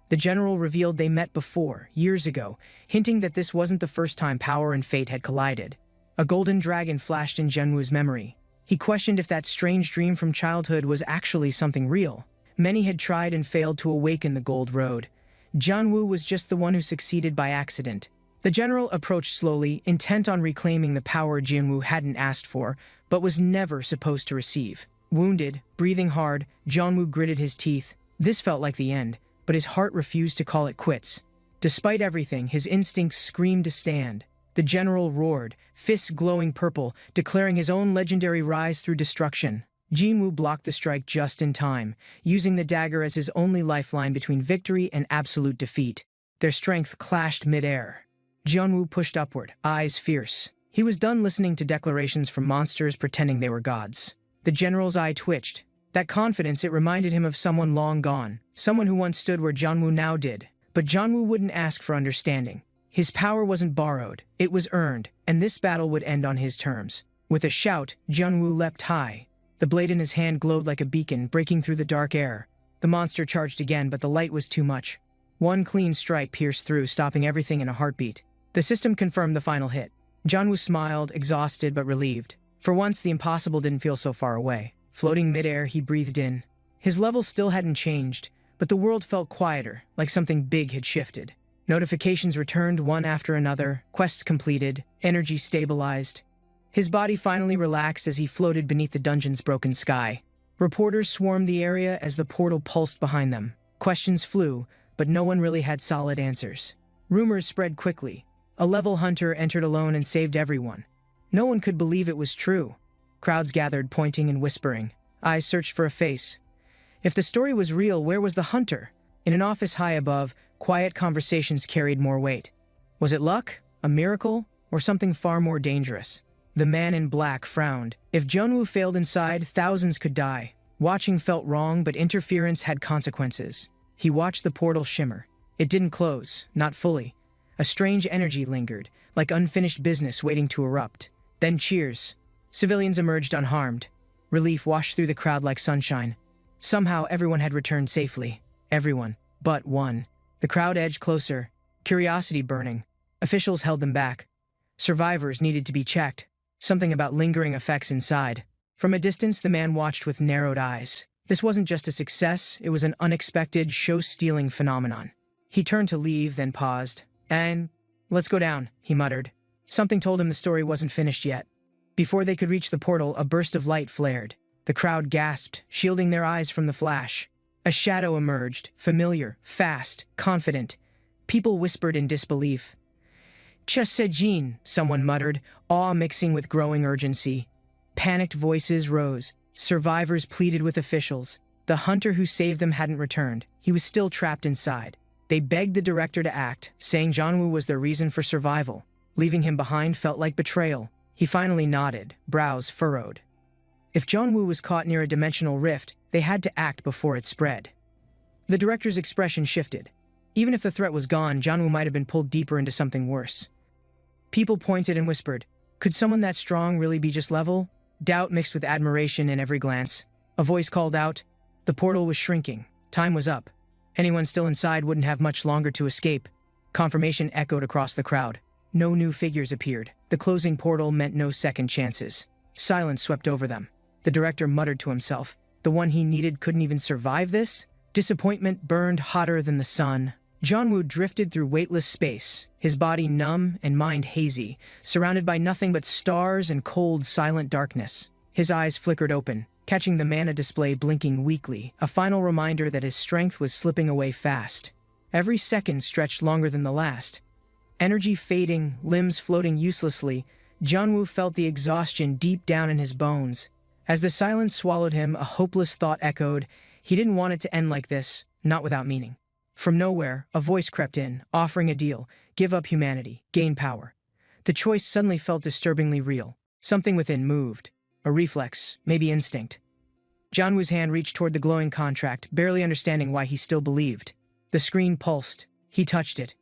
The general revealed they met before, years ago, hinting that this wasn't the first time power and fate had collided. A golden dragon flashed in Jianwu's memory. He questioned if that strange dream from childhood was actually something real. Many had tried and failed to awaken the Gold Road. Jianwu was just the one who succeeded by accident. The general approached slowly, intent on reclaiming the power Jianwu hadn't asked for, but was never supposed to receive. Wounded, breathing hard, Jianwu gritted his teeth. This felt like the end, but his heart refused to call it quits. Despite everything, his instincts screamed to stand. The general roared, fists glowing purple, declaring his own legendary rise through destruction. Jianwu blocked the strike just in time, using the dagger as his only lifeline between victory and absolute defeat. Their strength clashed mid-air. Jianwu pushed upward, eyes fierce. He was done listening to declarations from monsters pretending they were gods. The general's eye twitched. That confidence, it reminded him of someone long gone, someone who once stood where Jianwu now did. But Jianwu wouldn't ask for understanding. His power wasn't borrowed, it was earned, and this battle would end on his terms. With a shout, Jianwu leapt high. The blade in his hand glowed like a beacon, breaking through the dark air. The monster charged again, but the light was too much. One clean strike pierced through, stopping everything in a heartbeat. The system confirmed the final hit. Jianwu smiled, exhausted but relieved. For once, the impossible didn't feel so far away. Floating midair, he breathed in. His level still hadn't changed, but the world felt quieter, like something big had shifted. Notifications returned one after another, quests completed, energy stabilized. His body finally relaxed as he floated beneath the dungeon's broken sky. Reporters swarmed the area as the portal pulsed behind them. Questions flew, but no one really had solid answers. Rumors spread quickly. A level hunter entered alone and saved everyone. No one could believe it was true. Crowds gathered, pointing and whispering. Eyes searched for a face. If the story was real, where was the hunter? In an office high above, quiet conversations carried more weight. Was it luck, a miracle, or something far more dangerous? The man in black frowned. If Jianwu failed inside, thousands could die. Watching felt wrong, but interference had consequences. He watched the portal shimmer. It didn't close, not fully. A strange energy lingered, like unfinished business waiting to erupt. Then cheers. Civilians emerged unharmed. Relief washed through the crowd like sunshine. Somehow everyone had returned safely. Everyone, but one. The crowd edged closer, curiosity burning. Officials held them back. Survivors needed to be checked. Something about lingering effects inside. From a distance, the man watched with narrowed eyes. This wasn't just a success, it was an unexpected, show-stealing phenomenon. He turned to leave, then paused. "And let's go down," he muttered. Something told him the story wasn't finished yet. Before they could reach the portal, a burst of light flared. The crowd gasped, shielding their eyes from the flash. A shadow emerged, familiar, fast, confident. People whispered in disbelief. "Chesejin," someone muttered, awe mixing with growing urgency. Panicked voices rose. Survivors pleaded with officials. The hunter who saved them hadn't returned. He was still trapped inside. They begged the director to act, saying Jianwu was their reason for survival. Leaving him behind felt like betrayal. He finally nodded, brows furrowed. If Jianwu was caught near a dimensional rift, they had to act before it spread. The director's expression shifted. Even if the threat was gone, Jianwu might have been pulled deeper into something worse. People pointed and whispered, "Could someone that strong really be just level?" Doubt mixed with admiration in every glance. A voice called out. The portal was shrinking. Time was up. Anyone still inside wouldn't have much longer to escape. Confirmation echoed across the crowd. No new figures appeared. The closing portal meant no second chances. Silence swept over them. The director muttered to himself. The one he needed couldn't even survive this? Disappointment burned hotter than the sun. Jianwu drifted through weightless space, his body numb and mind hazy, surrounded by nothing but stars and cold, silent darkness. His eyes flickered open, catching the mana display blinking weakly, a final reminder that his strength was slipping away fast. Every second stretched longer than the last. Energy fading, limbs floating uselessly, Jianwu felt the exhaustion deep down in his bones. As the silence swallowed him, a hopeless thought echoed. He didn't want it to end like this, not without meaning. From nowhere, a voice crept in, offering a deal: give up humanity, gain power. The choice suddenly felt disturbingly real. Something within moved. A reflex, maybe instinct. Janwoo's hand reached toward the glowing contract, barely understanding why he still believed. The screen pulsed. He touched it.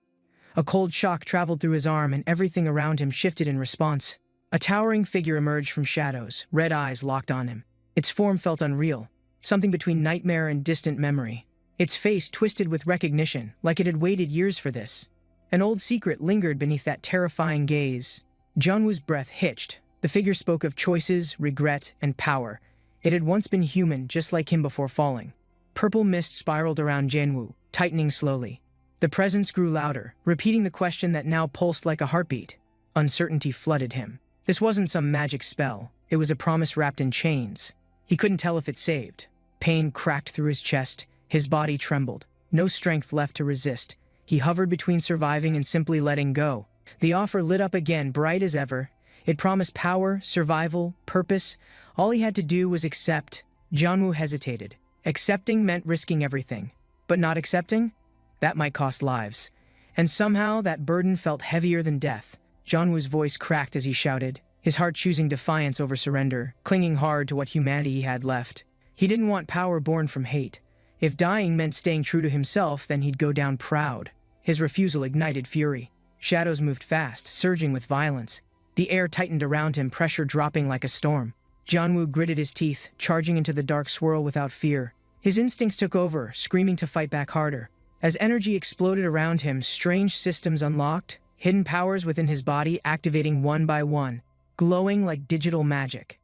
A cold shock traveled through his arm, and everything around him shifted in response. A towering figure emerged from shadows, red eyes locked on him. Its form felt unreal, something between nightmare and distant memory. Its face twisted with recognition, like it had waited years for this. An old secret lingered beneath that terrifying gaze. Janwoo's breath hitched. The figure spoke of choices, regret, and power. It had once been human, just like him before falling. Purple mist spiraled around Janwoo, tightening slowly. The presence grew louder, repeating the question that now pulsed like a heartbeat. Uncertainty flooded him. This wasn't some magic spell. It was a promise wrapped in chains. He couldn't tell if it saved. Pain cracked through his chest. His body trembled. No strength left to resist. He hovered between surviving and simply letting go. The offer lit up again, bright as ever. It promised power, survival, purpose. All he had to do was accept. Janwoo hesitated. Accepting meant risking everything. But not accepting? That might cost lives. And somehow that burden felt heavier than death. Janwoo's voice cracked as he shouted, his heart choosing defiance over surrender, clinging hard to what humanity he had left. He didn't want power born from hate. If dying meant staying true to himself, then he'd go down proud. His refusal ignited fury. Shadows moved fast, surging with violence. The air tightened around him, pressure dropping like a storm. Janwoo gritted his teeth, charging into the dark swirl without fear. His instincts took over, screaming to fight back harder. As energy exploded around him, strange systems unlocked, hidden powers within his body activating one by one, glowing like digital magic.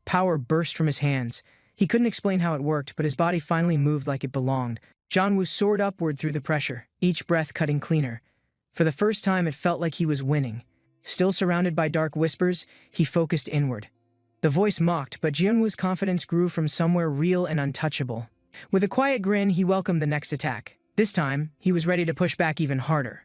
Power burst from his hands. He couldn't explain how it worked, but his body finally moved like it belonged. Janwoo soared upward through the pressure, each breath cutting cleaner. For the first time, it felt like he was winning. Still surrounded by dark whispers, he focused inward. The voice mocked, but Janwoo's confidence grew from somewhere real and untouchable. With a quiet grin, he welcomed the next attack. This time, he was ready to push back even harder.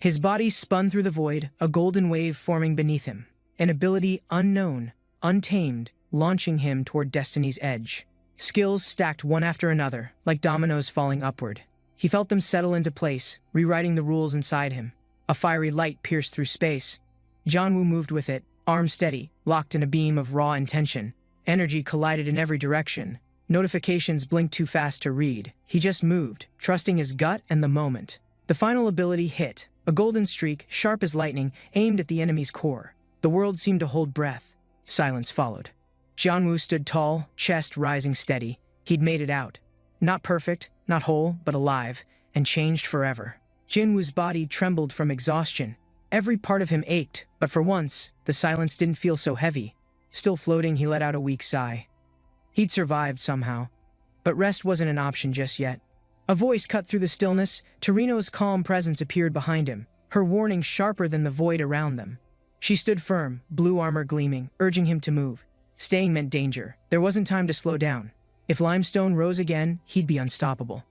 His body spun through the void, a golden wave forming beneath him. An ability unknown, untamed, launching him toward destiny's edge. Skills stacked one after another, like dominoes falling upward. He felt them settle into place, rewriting the rules inside him. A fiery light pierced through space. Janwoo moved with it, arms steady, locked in a beam of raw intention. Energy collided in every direction. Notifications blinked too fast to read. He just moved, trusting his gut and the moment. The final ability hit, a golden streak, sharp as lightning, aimed at the enemy's core. The world seemed to hold breath. Silence followed. Janwoo stood tall, chest rising steady. He'd made it out. Not perfect, not whole, but alive, and changed forever. Janwoo's body trembled from exhaustion. Every part of him ached, but for once, the silence didn't feel so heavy. Still floating, he let out a weak sigh. He'd survived somehow. But rest wasn't an option just yet. A voice cut through the stillness. Torino's calm presence appeared behind him, her warning sharper than the void around them. She stood firm, blue armor gleaming, urging him to move. Staying meant danger. There wasn't time to slow down. If Limestone rose again, he'd be unstoppable.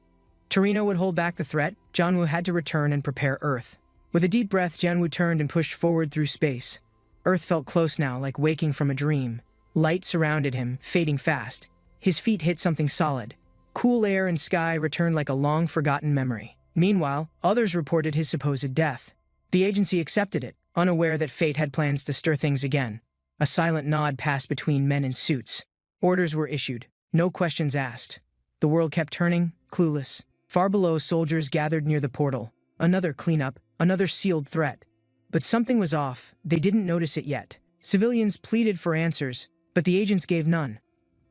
Torino would hold back the threat. Janwoo had to return and prepare Earth. With a deep breath, Janwoo turned and pushed forward through space. Earth felt close now, like waking from a dream. Light surrounded him, fading fast. His feet hit something solid. Cool air and sky returned like a long-forgotten memory. Meanwhile, others reported his supposed death. The agency accepted it, unaware that fate had plans to stir things again. A silent nod passed between men in suits. Orders were issued. No questions asked. The world kept turning, clueless. Far below, soldiers gathered near the portal. Another cleanup, another sealed threat. But something was off. They didn't notice it yet. Civilians pleaded for answers, but the agents gave none.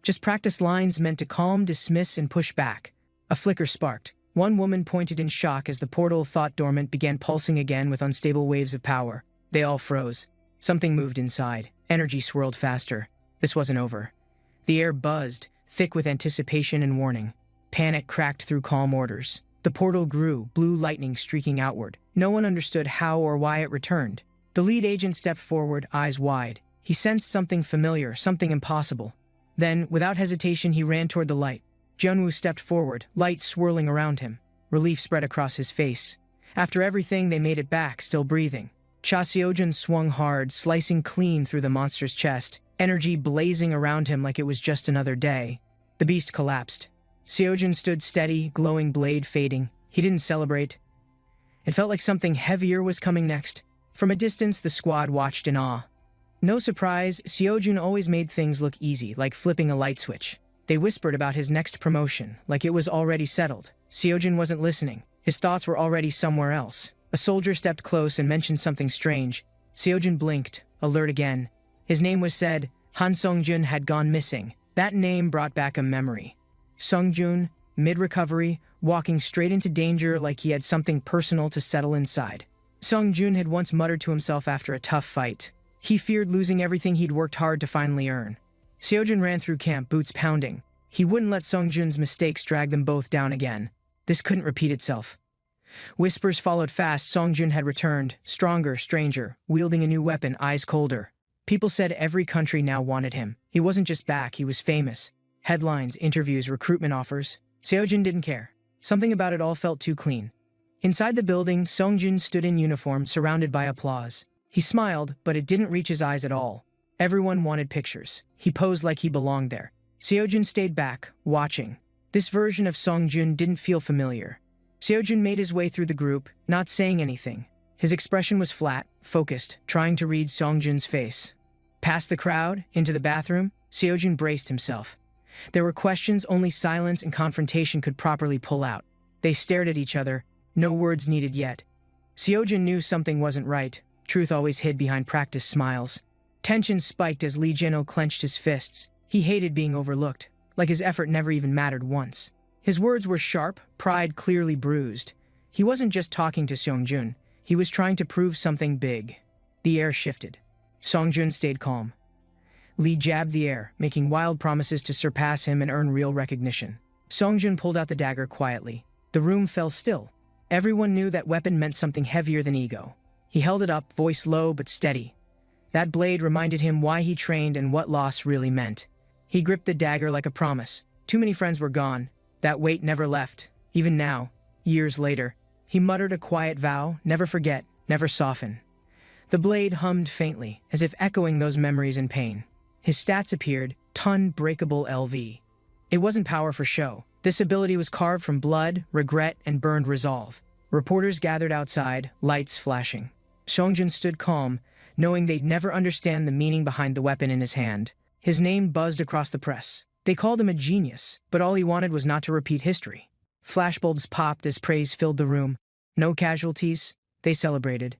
Just practice lines meant to calm, dismiss, and push back. A flicker sparked. One woman pointed in shock as the portal, thought dormant, began pulsing again with unstable waves of power. They all froze. Something moved inside. Energy swirled faster. This wasn't over. The air buzzed, thick with anticipation and warning. Panic cracked through calm orders. The portal grew, blue lightning streaking outward. No one understood how or why it returned. The lead agent stepped forward, eyes wide. He sensed something familiar, something impossible. Then, without hesitation, he ran toward the light. Janwoo stepped forward, light swirling around him. Relief spread across his face. After everything, they made it back, still breathing. Chaseojin swung hard, slicing clean through the monster's chest, energy blazing around him like it was just another day. The beast collapsed. Seojin stood steady, glowing blade fading. He didn't celebrate. It felt like something heavier was coming next. From a distance, the squad watched in awe. No surprise, Seojin always made things look easy, like flipping a light switch. They whispered about his next promotion, like it was already settled. Seojin wasn't listening. His thoughts were already somewhere else. A soldier stepped close and mentioned something strange. Seojin blinked, alert again. His name was said. Han Songjun had gone missing. That name brought back a memory. Songjun, mid-recovery, walking straight into danger like he had something personal to settle inside. Songjun had once muttered to himself after a tough fight. He feared losing everything he'd worked hard to finally earn. Seojin ran through camp, boots pounding. He wouldn't let Songjun's mistakes drag them both down again. This couldn't repeat itself. Whispers followed fast. Songjun had returned, stronger, stranger, wielding a new weapon, eyes colder. People said every country now wanted him. He wasn't just back, he was famous. Headlines, interviews, recruitment offers. Seojin didn't care. Something about it all felt too clean. Inside the building, Songjun stood in uniform, surrounded by applause. He smiled, but it didn't reach his eyes at all. Everyone wanted pictures. He posed like he belonged there. Seojin stayed back, watching. This version of Songjun didn't feel familiar. Seojin made his way through the group, not saying anything. His expression was flat, focused, trying to read Songjun's face. Past the crowd, into the bathroom, Seojin braced himself. There were questions only silence and confrontation could properly pull out. They stared at each other, no words needed yet. Seojin knew something wasn't right. Truth always hid behind practiced smiles. Tension spiked as Lee Jin-oh clenched his fists. He hated being overlooked, like his effort never even mattered once. His words were sharp, pride clearly bruised. He wasn't just talking to Songjun. He was trying to prove something big. The air shifted. Songjun stayed calm. Lee jabbed the air, making wild promises to surpass him and earn real recognition. Songjun pulled out the dagger quietly. The room fell still. Everyone knew that weapon meant something heavier than ego. He held it up, voice low but steady. That blade reminded him why he trained and what loss really meant. He gripped the dagger like a promise. Too many friends were gone. That weight never left. Even now, years later, he muttered a quiet vow, never forget, never soften. The blade hummed faintly, as if echoing those memories in pain. His stats appeared, ton breakable LV. It wasn't power for show. This ability was carved from blood, regret, and burned resolve. Reporters gathered outside, lights flashing. Songjun stood calm, knowing they'd never understand the meaning behind the weapon in his hand. His name buzzed across the press. They called him a genius, but all he wanted was not to repeat history. Flashbulbs popped as praise filled the room. No casualties. They celebrated.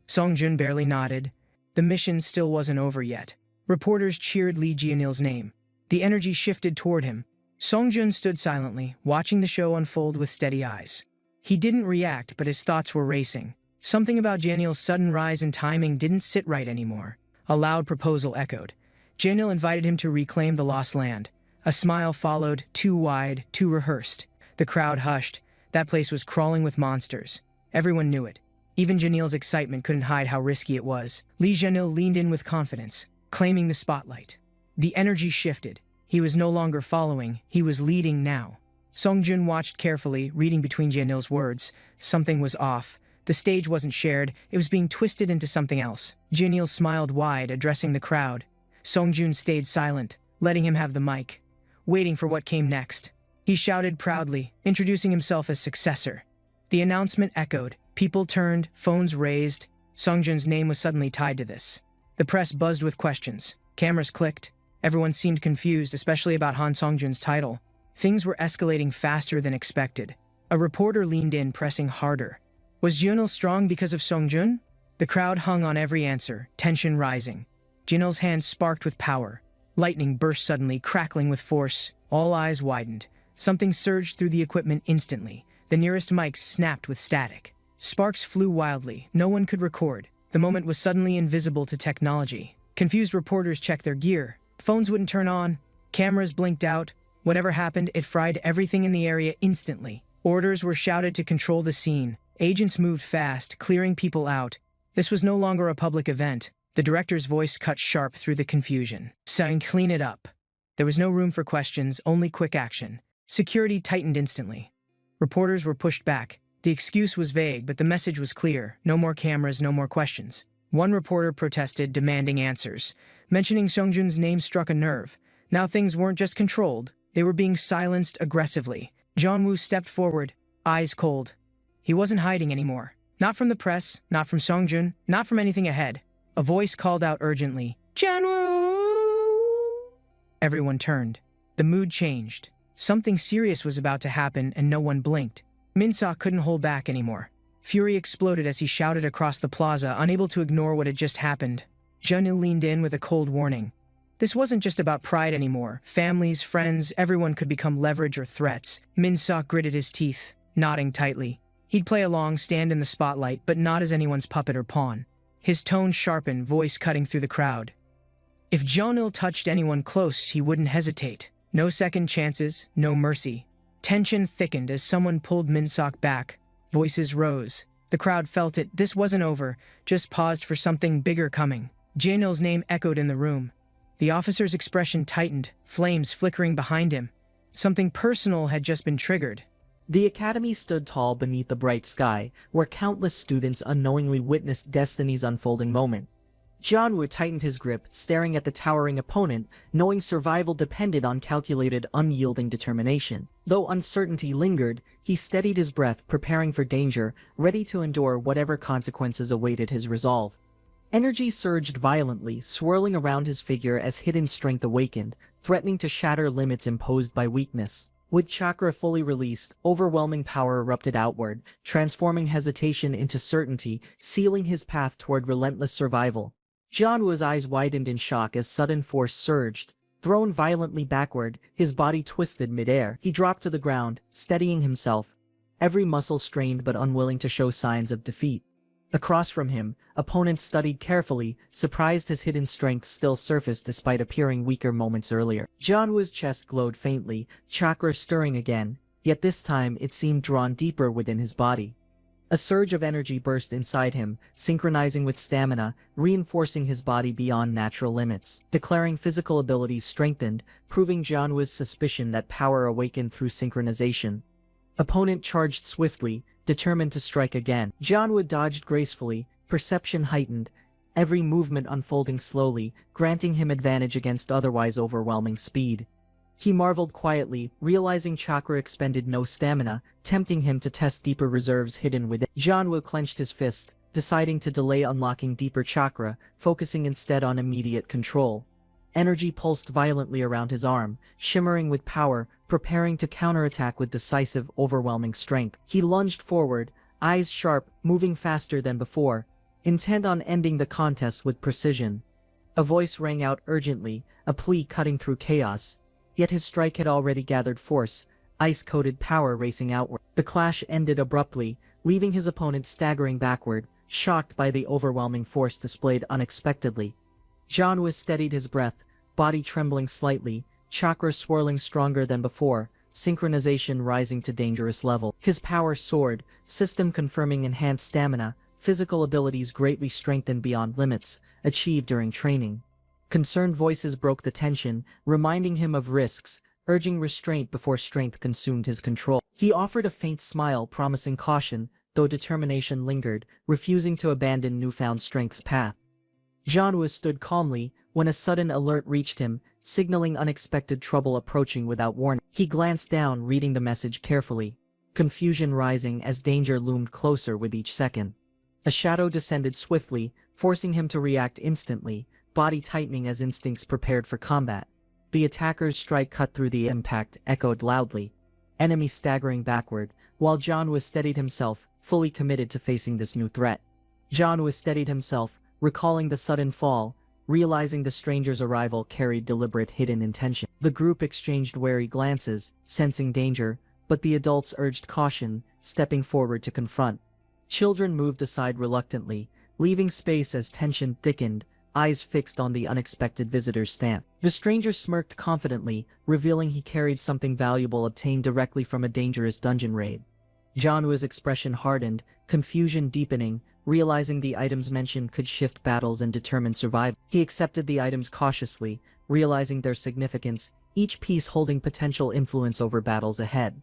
Songjun barely nodded. The mission still wasn't over yet. Reporters cheered Lee Jin-il's name. The energy shifted toward him. Songjun stood silently, watching the show unfold with steady eyes. He didn't react, but his thoughts were racing. Something about Jin-il's sudden rise in timing didn't sit right anymore. A loud proposal echoed. Jin-il invited him to reclaim the lost land. A smile followed, too wide, too rehearsed. The crowd hushed. That place was crawling with monsters. Everyone knew it. Even Jin-il's excitement couldn't hide how risky it was. Lee Jin-il leaned in with confidence, claiming the spotlight. The energy shifted. He was no longer following, he was leading now. Songjun watched carefully, reading between Jin-il's words. Something was off. The stage wasn't shared, it was being twisted into something else. Jin-il smiled wide, addressing the crowd. Songjun stayed silent, letting him have the mic, waiting for what came next. He shouted proudly, introducing himself as successor. The announcement echoed. People turned, phones raised. Songjun's name was suddenly tied to this. The press buzzed with questions. Cameras clicked. Everyone seemed confused, especially about Han Songjun's title. Things were escalating faster than expected. A reporter leaned in, pressing harder. Was Jin-il strong because of Songjun? The crowd hung on every answer, tension rising. Jin-il's hands sparked with power. Lightning burst suddenly, crackling with force. All eyes widened. Something surged through the equipment instantly. The nearest mics snapped with static. Sparks flew wildly. No one could record. The moment was suddenly invisible to technology. Confused reporters checked their gear. Phones wouldn't turn on. Cameras blinked out. Whatever happened, it fried everything in the area instantly. Orders were shouted to control the scene. Agents moved fast, clearing people out. This was no longer a public event. The director's voice cut sharp through the confusion. Saying, "Clean it up." There was no room for questions, only quick action. Security tightened instantly. Reporters were pushed back. The excuse was vague, but the message was clear. No more cameras, no more questions. One reporter protested, demanding answers. Mentioning Songjun's name struck a nerve. Now things weren't just controlled, They were being silenced aggressively. Jong-woo stepped forward, eyes cold. He wasn't hiding anymore. Not from the press, not from Songjun, not from anything ahead. A voice called out urgently, "Janwoo!" Everyone turned. The mood changed. Something serious was about to happen and no one blinked. Min-seok couldn't hold back anymore. Fury exploded as he shouted across the plaza, unable to ignore what had just happened. Jun-il leaned in with a cold warning. This wasn't just about pride anymore. Families, friends, everyone could become leverage or threats. Min-seok gritted his teeth, nodding tightly. He'd play along, stand in the spotlight, but not as anyone's puppet or pawn. His tone sharpened, voice cutting through the crowd. If Jun-il touched anyone close, he wouldn't hesitate. No second chances, no mercy. Tension thickened as someone pulled Min-seok back. Voices rose. The crowd felt it. This wasn't over, just paused for something bigger coming. Jun-il's name echoed in the room. The officer's expression tightened, flames flickering behind him. Something personal had just been triggered. The academy stood tall beneath the bright sky, where countless students unknowingly witnessed destiny's unfolding moment. Jong-woo tightened his grip, staring at the towering opponent, knowing survival depended on calculated, unyielding determination. Though uncertainty lingered, he steadied his breath, preparing for danger, ready to endure whatever consequences awaited his resolve. Energy surged violently, swirling around his figure as hidden strength awakened, threatening to shatter limits imposed by weakness. With chakra fully released, overwhelming power erupted outward, transforming hesitation into certainty, sealing his path toward relentless survival. Jong-woo's eyes widened in shock as sudden force surged. Thrown violently backward, his body twisted midair. He dropped to the ground, steadying himself, every muscle strained but unwilling to show signs of defeat. Across from him, opponents studied carefully, surprised his hidden strength still surfaced despite appearing weaker moments earlier. Jong-woo's chest glowed faintly, chakra stirring again, yet this time it seemed drawn deeper within his body. A surge of energy burst inside him, synchronizing with stamina, reinforcing his body beyond natural limits. Declaring physical abilities strengthened, proving Jong-woo's suspicion that power awakened through synchronization. Opponent charged swiftly, determined to strike again. Jong-woo dodged gracefully, perception heightened, every movement unfolding slowly, granting him advantage against otherwise overwhelming speed. He marveled quietly, realizing chakra expended no stamina, tempting him to test deeper reserves hidden within. Jong-woo clenched his fist, deciding to delay unlocking deeper chakra, focusing instead on immediate control. Energy pulsed violently around his arm, shimmering with power, preparing to counterattack with decisive, overwhelming strength. He lunged forward, eyes sharp, moving faster than before, intent on ending the contest with precision. A voice rang out urgently, a plea cutting through chaos. Yet his strike had already gathered force, ice-coated power racing outward. The clash ended abruptly, leaving his opponent staggering backward, shocked by the overwhelming force displayed unexpectedly. Jong-woo steadied his breath, body trembling slightly, chakra swirling stronger than before, synchronization rising to dangerous level. His power soared, system confirming enhanced stamina, physical abilities greatly strengthened beyond limits, achieved during training. Concerned voices broke the tension, reminding him of risks, urging restraint before strength consumed his control. He offered a faint smile, promising caution, though determination lingered, refusing to abandon newfound strength's path. Jong-woo stood calmly when a sudden alert reached him, signaling unexpected trouble approaching without warning. He glanced down, reading the message carefully, confusion rising as danger loomed closer with each second. A shadow descended swiftly, forcing him to react instantly, body tightening as instincts prepared for combat. The attacker's strike cut through the impact, echoed loudly. Enemy staggering backward, while Jong-woo steadied himself, fully committed to facing this new threat. Jong-woo steadied himself, recalling the sudden fall, realizing the stranger's arrival carried deliberate hidden intention. The group exchanged wary glances, sensing danger, but the adults urged caution, stepping forward to confront. Children moved aside reluctantly, leaving space as tension thickened, eyes fixed on the unexpected visitor's stamp. The stranger smirked confidently, revealing he carried something valuable obtained directly from a dangerous dungeon raid. Jong-woo's expression hardened, confusion deepening, realizing the items mentioned could shift battles and determine survival. He accepted the items cautiously, realizing their significance, each piece holding potential influence over battles ahead.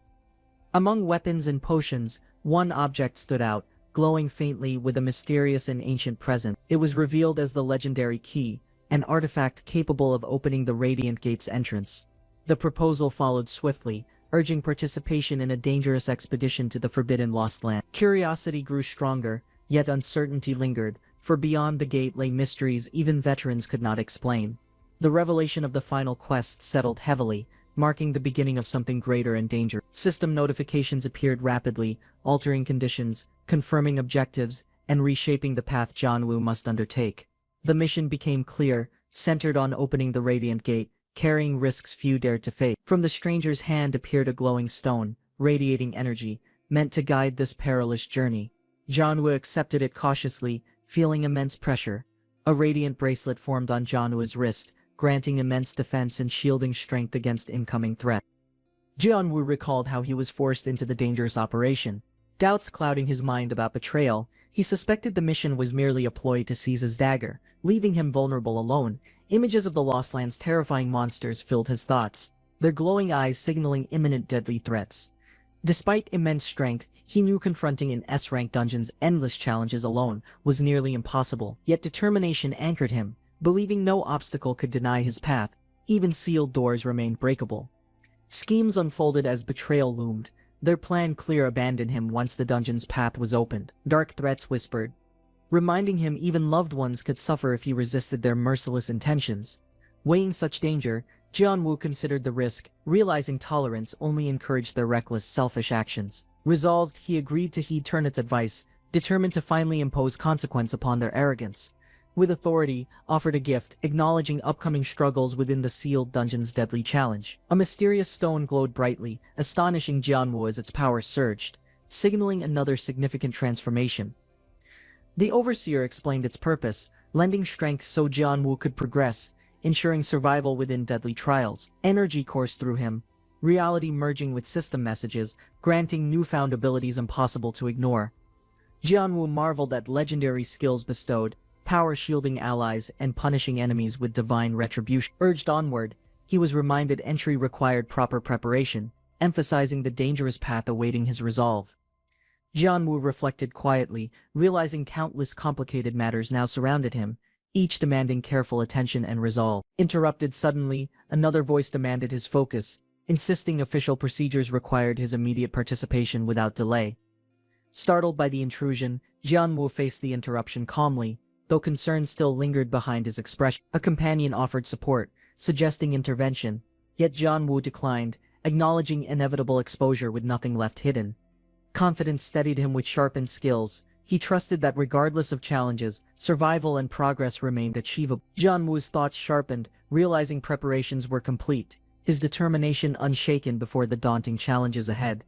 Among weapons and potions, one object stood out, glowing faintly with a mysterious and ancient presence. It was revealed as the legendary key, an artifact capable of opening the Radiant Gate's entrance. The proposal followed swiftly, urging participation in a dangerous expedition to the Forbidden Lost Land. Curiosity grew stronger, yet uncertainty lingered, for beyond the gate lay mysteries even veterans could not explain. The revelation of the final quest settled heavily, marking the beginning of something greater and dangerous. System notifications appeared rapidly, altering conditions, confirming objectives, and reshaping the path Jianwu must undertake. The mission became clear, centered on opening the Radiant Gate, carrying risks few dared to face. From the stranger's hand appeared a glowing stone, radiating energy, meant to guide this perilous journey. Jianwu accepted it cautiously, feeling immense pressure. A radiant bracelet formed on Jianwu's wrist, granting immense defense and shielding strength against incoming threats. Jianwu recalled how he was forced into the dangerous operation. Doubts clouding his mind about betrayal, he suspected the mission was merely a ploy to seize his dagger, leaving him vulnerable alone. Images of the Lost Land's terrifying monsters filled his thoughts, their glowing eyes signaling imminent deadly threats. Despite immense strength, he knew confronting an S-Rank dungeon's endless challenges alone was nearly impossible, yet determination anchored him, believing no obstacle could deny his path. Even sealed doors remained breakable. Schemes unfolded as betrayal loomed, their plan clear abandoned him once the dungeon's path was opened. Dark threats whispered, reminding him even loved ones could suffer if he resisted their merciless intentions. Weighing such danger, Jianwu considered the risk, realizing tolerance only encouraged their reckless, selfish actions. Resolved, he agreed to heed Turnit's advice, determined to finally impose consequence upon their arrogance. With authority, offered a gift, acknowledging upcoming struggles within the sealed dungeon's deadly challenge. A mysterious stone glowed brightly, astonishing Jianwu as its power surged, signaling another significant transformation. The Overseer explained its purpose, lending strength so Jianwu could progress, ensuring survival within deadly trials. Energy coursed through him, reality merging with system messages, granting newfound abilities impossible to ignore. Jianwu marveled at legendary skills bestowed, power shielding allies and punishing enemies with divine retribution. Urged onward, he was reminded entry required proper preparation, emphasizing the dangerous path awaiting his resolve. Jianwu reflected quietly, realizing countless complicated matters now surrounded him, each demanding careful attention and resolve. Interrupted suddenly, another voice demanded his focus, insisting official procedures required his immediate participation without delay. Startled by the intrusion, Jianwu faced the interruption calmly, though concern still lingered behind his expression. A companion offered support, suggesting intervention, yet Jianwu declined, acknowledging inevitable exposure with nothing left hidden. Confidence steadied him with sharpened skills. He trusted that regardless of challenges, survival and progress remained achievable. Jianwu's thoughts sharpened, realizing preparations were complete, his determination unshaken before the daunting challenges ahead.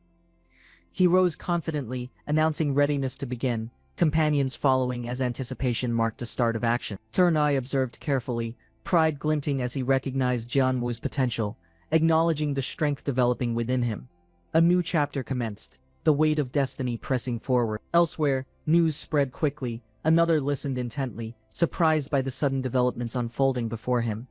He rose confidently, announcing readiness to begin, companions following as anticipation marked the start of action. Turnai observed carefully, pride glinting as he recognized Jianwu's potential, acknowledging the strength developing within him. A new chapter commenced, the weight of destiny pressing forward. Elsewhere, news spread quickly. Another listened intently, surprised by the sudden developments unfolding before him.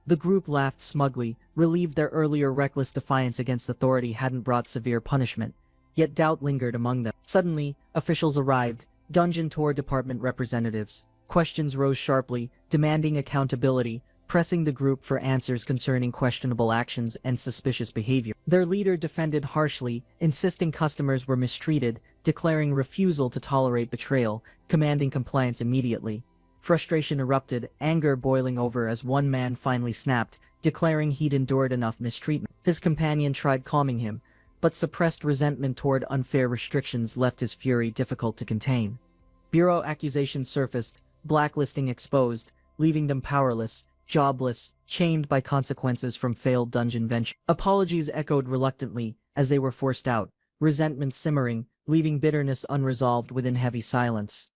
The group laughed smugly, relieved their earlier reckless defiance against authority hadn't brought severe punishment, yet doubt lingered among them. Suddenly, officials arrived, Dungeon Tour Department representatives. Questions rose sharply, demanding accountability, pressing the group for answers concerning questionable actions and suspicious behavior. Their leader defended harshly, insisting customers were mistreated, declaring refusal to tolerate betrayal, commanding compliance immediately. Frustration erupted, anger boiling over as one man finally snapped, declaring he'd endured enough mistreatment. His companion tried calming him, but suppressed resentment toward unfair restrictions left his fury difficult to contain. Bureau accusations surfaced, blacklisting exposed, leaving them powerless, jobless, chained by consequences from failed dungeon venture. Apologies echoed reluctantly as they were forced out, resentment simmering, leaving bitterness unresolved within heavy silence.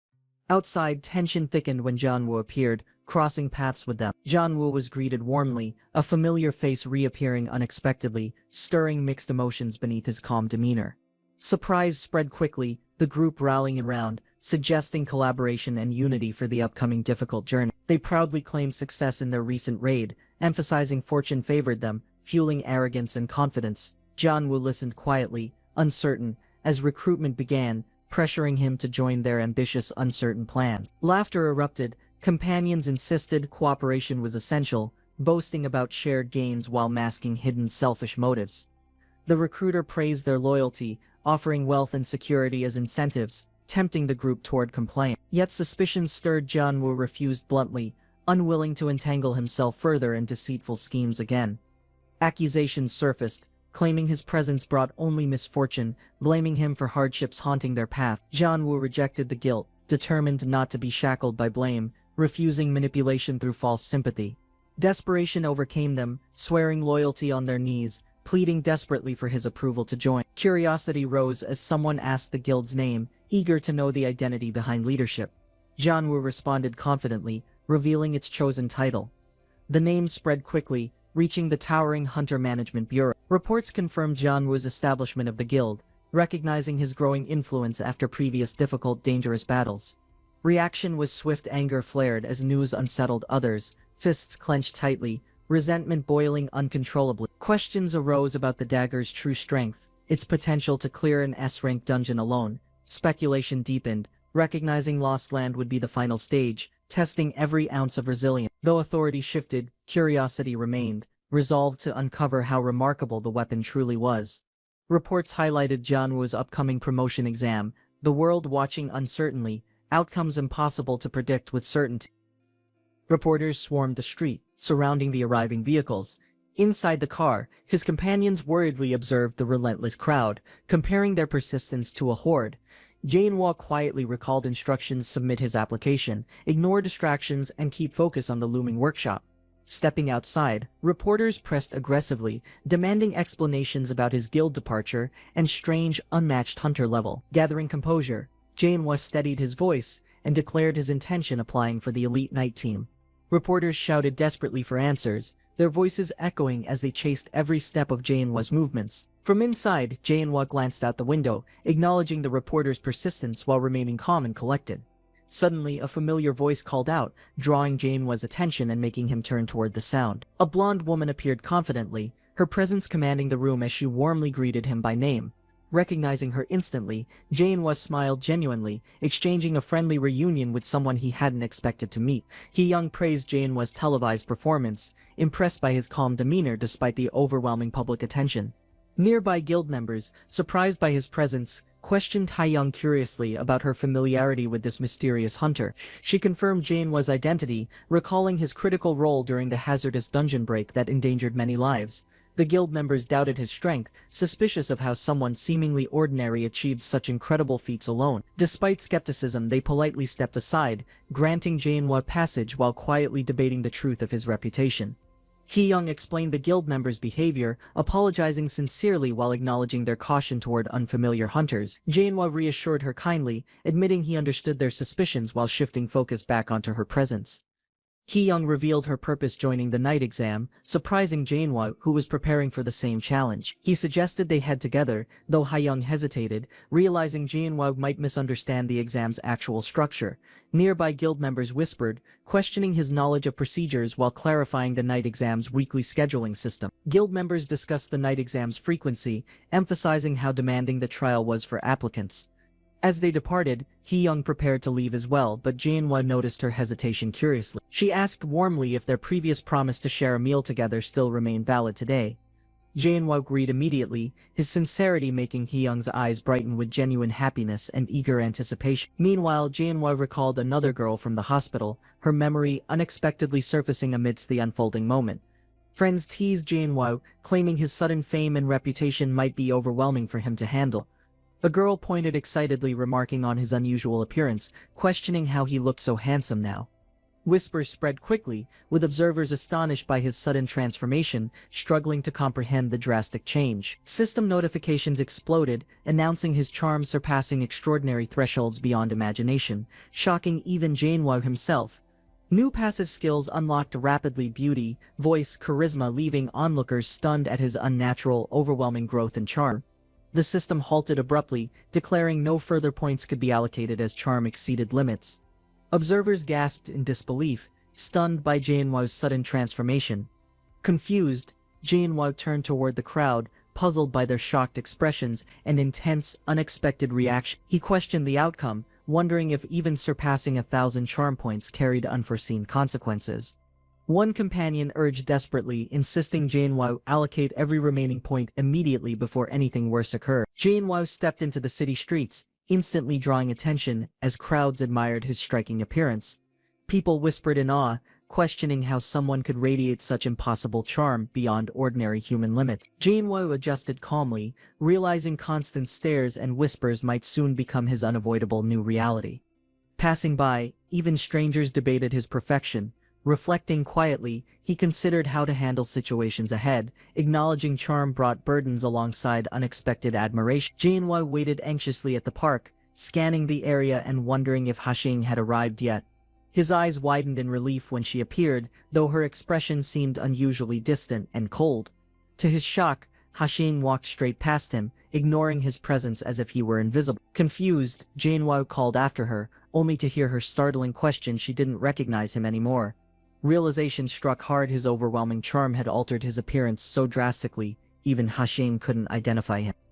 Outside, tension thickened when Jianwu appeared, crossing paths with them. Jianwu was greeted warmly, a familiar face reappearing unexpectedly, stirring mixed emotions beneath his calm demeanor. Surprise spread quickly, the group rallying around, suggesting collaboration and unity for the upcoming difficult journey. They proudly claimed success in their recent raid, emphasizing fortune favored them, fueling arrogance and confidence. Jianwu listened quietly, uncertain, as recruitment began, pressuring him to join their ambitious, uncertain plans. Laughter erupted. Companions insisted cooperation was essential, boasting about shared gains while masking hidden selfish motives. The recruiter praised their loyalty, offering wealth and security as incentives, tempting the group toward compliance. Yet suspicions stirred. Jianwu refused bluntly, unwilling to entangle himself further in deceitful schemes again. Accusations surfaced, claiming his presence brought only misfortune, blaming him for hardships haunting their path. Jianwu rejected the guilt, determined not to be shackled by blame, refusing manipulation through false sympathy. Desperation overcame them, swearing loyalty on their knees, pleading desperately for his approval to join. Curiosity rose as someone asked the guild's name, eager to know the identity behind leadership. Jianwu responded confidently, revealing its chosen title. The name spread quickly, reaching the towering Hunter Management Bureau. Reports confirmed Jianwu's establishment of the guild, recognizing his growing influence after previous difficult, dangerous battles. Reaction was swift. Anger flared as news unsettled others, fists clenched tightly, resentment boiling uncontrollably. Questions arose about the dagger's true strength, its potential to clear an S-rank dungeon alone. Speculation deepened, recognizing lost land would be the final stage, testing every ounce of resilience. Though authority shifted, curiosity remained, resolved to uncover how remarkable the weapon truly was. Reports highlighted Jianwu's upcoming promotion exam, the world watching uncertainly, outcomes impossible to predict with certainty. Reporters swarmed the street, surrounding the arriving vehicles. Inside the car, his companions worriedly observed the relentless crowd, comparing their persistence to a horde. Jianwu quietly recalled instructions: submit his application, ignore distractions, and keep focus on the looming workshop. Stepping outside, reporters pressed aggressively, demanding explanations about his guild departure and strange, unmatched hunter level. Gathering composure, Jianwu steadied his voice and declared his intention applying for the elite night team. Reporters shouted desperately for answers, their voices echoing as they chased every step of Jianwu's movements. From inside, Jianwu glanced out the window, acknowledging the reporter's persistence while remaining calm and collected. Suddenly, a familiar voice called out, drawing Jianwu's attention and making him turn toward the sound. A blonde woman appeared confidently, her presence commanding the room as she warmly greeted him by name. Recognizing her instantly, Jianwu smiled genuinely, exchanging a friendly reunion with someone he hadn't expected to meet. He-young praised Jianwu's televised performance, impressed by his calm demeanor despite the overwhelming public attention. Nearby guild members, surprised by his presence, questioned Haiyang curiously about her familiarity with this mysterious hunter. She confirmed Jianwu's identity, recalling his critical role during the hazardous dungeon break that endangered many lives. The guild members doubted his strength, suspicious of how someone seemingly ordinary achieved such incredible feats alone. Despite skepticism, they politely stepped aside, granting Jianwu passage while quietly debating the truth of his reputation. He-young explained the guild members' behavior, apologizing sincerely while acknowledging their caution toward unfamiliar hunters. Jianwu reassured her kindly, admitting he understood their suspicions while shifting focus back onto her presence. He-young revealed her purpose joining the night exam, surprising Jianwu, who was preparing for the same challenge. He suggested they head together, though Haiyang hesitated, realizing Jianwu might misunderstand the exam's actual structure. Nearby guild members whispered, questioning his knowledge of procedures while clarifying the night exam's weekly scheduling system. Guild members discussed the night exam's frequency, emphasizing how demanding the trial was for applicants. As they departed, He-young prepared to leave as well, but Jianwu noticed her hesitation curiously. She asked warmly if their previous promise to share a meal together still remained valid today. Jianwu agreed immediately, his sincerity making He-young's eyes brighten with genuine happiness and eager anticipation. Meanwhile, Jianwu recalled another girl from the hospital, her memory unexpectedly surfacing amidst the unfolding moment. Friends teased Jianwu, claiming his sudden fame and reputation might be overwhelming for him to handle. A girl pointed excitedly, remarking on his unusual appearance, questioning how he looked so handsome now. Whispers spread quickly, with observers astonished by his sudden transformation, struggling to comprehend the drastic change. System notifications exploded, announcing his charm surpassing extraordinary thresholds beyond imagination, shocking even Jianwu himself. New passive skills unlocked rapidly: beauty, voice, charisma, leaving onlookers stunned at his unnatural, overwhelming growth and charm. The system halted abruptly, declaring no further points could be allocated as charm exceeded limits. Observers gasped in disbelief, stunned by Jianwu's sudden transformation. Confused, Jianwu turned toward the crowd, puzzled by their shocked expressions and intense, unexpected reaction. He questioned the outcome, wondering if even surpassing 1,000 charm points carried unforeseen consequences. One companion urged desperately, insisting Janewoo allocate every remaining point immediately before anything worse occurred. Janewoo stepped into the city streets, instantly drawing attention as crowds admired his striking appearance. People whispered in awe, questioning how someone could radiate such impossible charm beyond ordinary human limits. Janewoo adjusted calmly, realizing constant stares and whispers might soon become his unavoidable new reality. Passing by, even strangers debated his perfection. Reflecting quietly, he considered how to handle situations ahead, acknowledging charm brought burdens alongside unexpected admiration. Janewoo waited anxiously at the park, scanning the area and wondering if Hashing had arrived yet. His eyes widened in relief when she appeared, though her expression seemed unusually distant and cold. To his shock, Hashing walked straight past him, ignoring his presence as if he were invisible. Confused, Janewoo called after her, only to hear her startling question she didn't recognize him anymore. Realization struck hard. His overwhelming charm had altered his appearance so drastically, even Hashing couldn't identify him.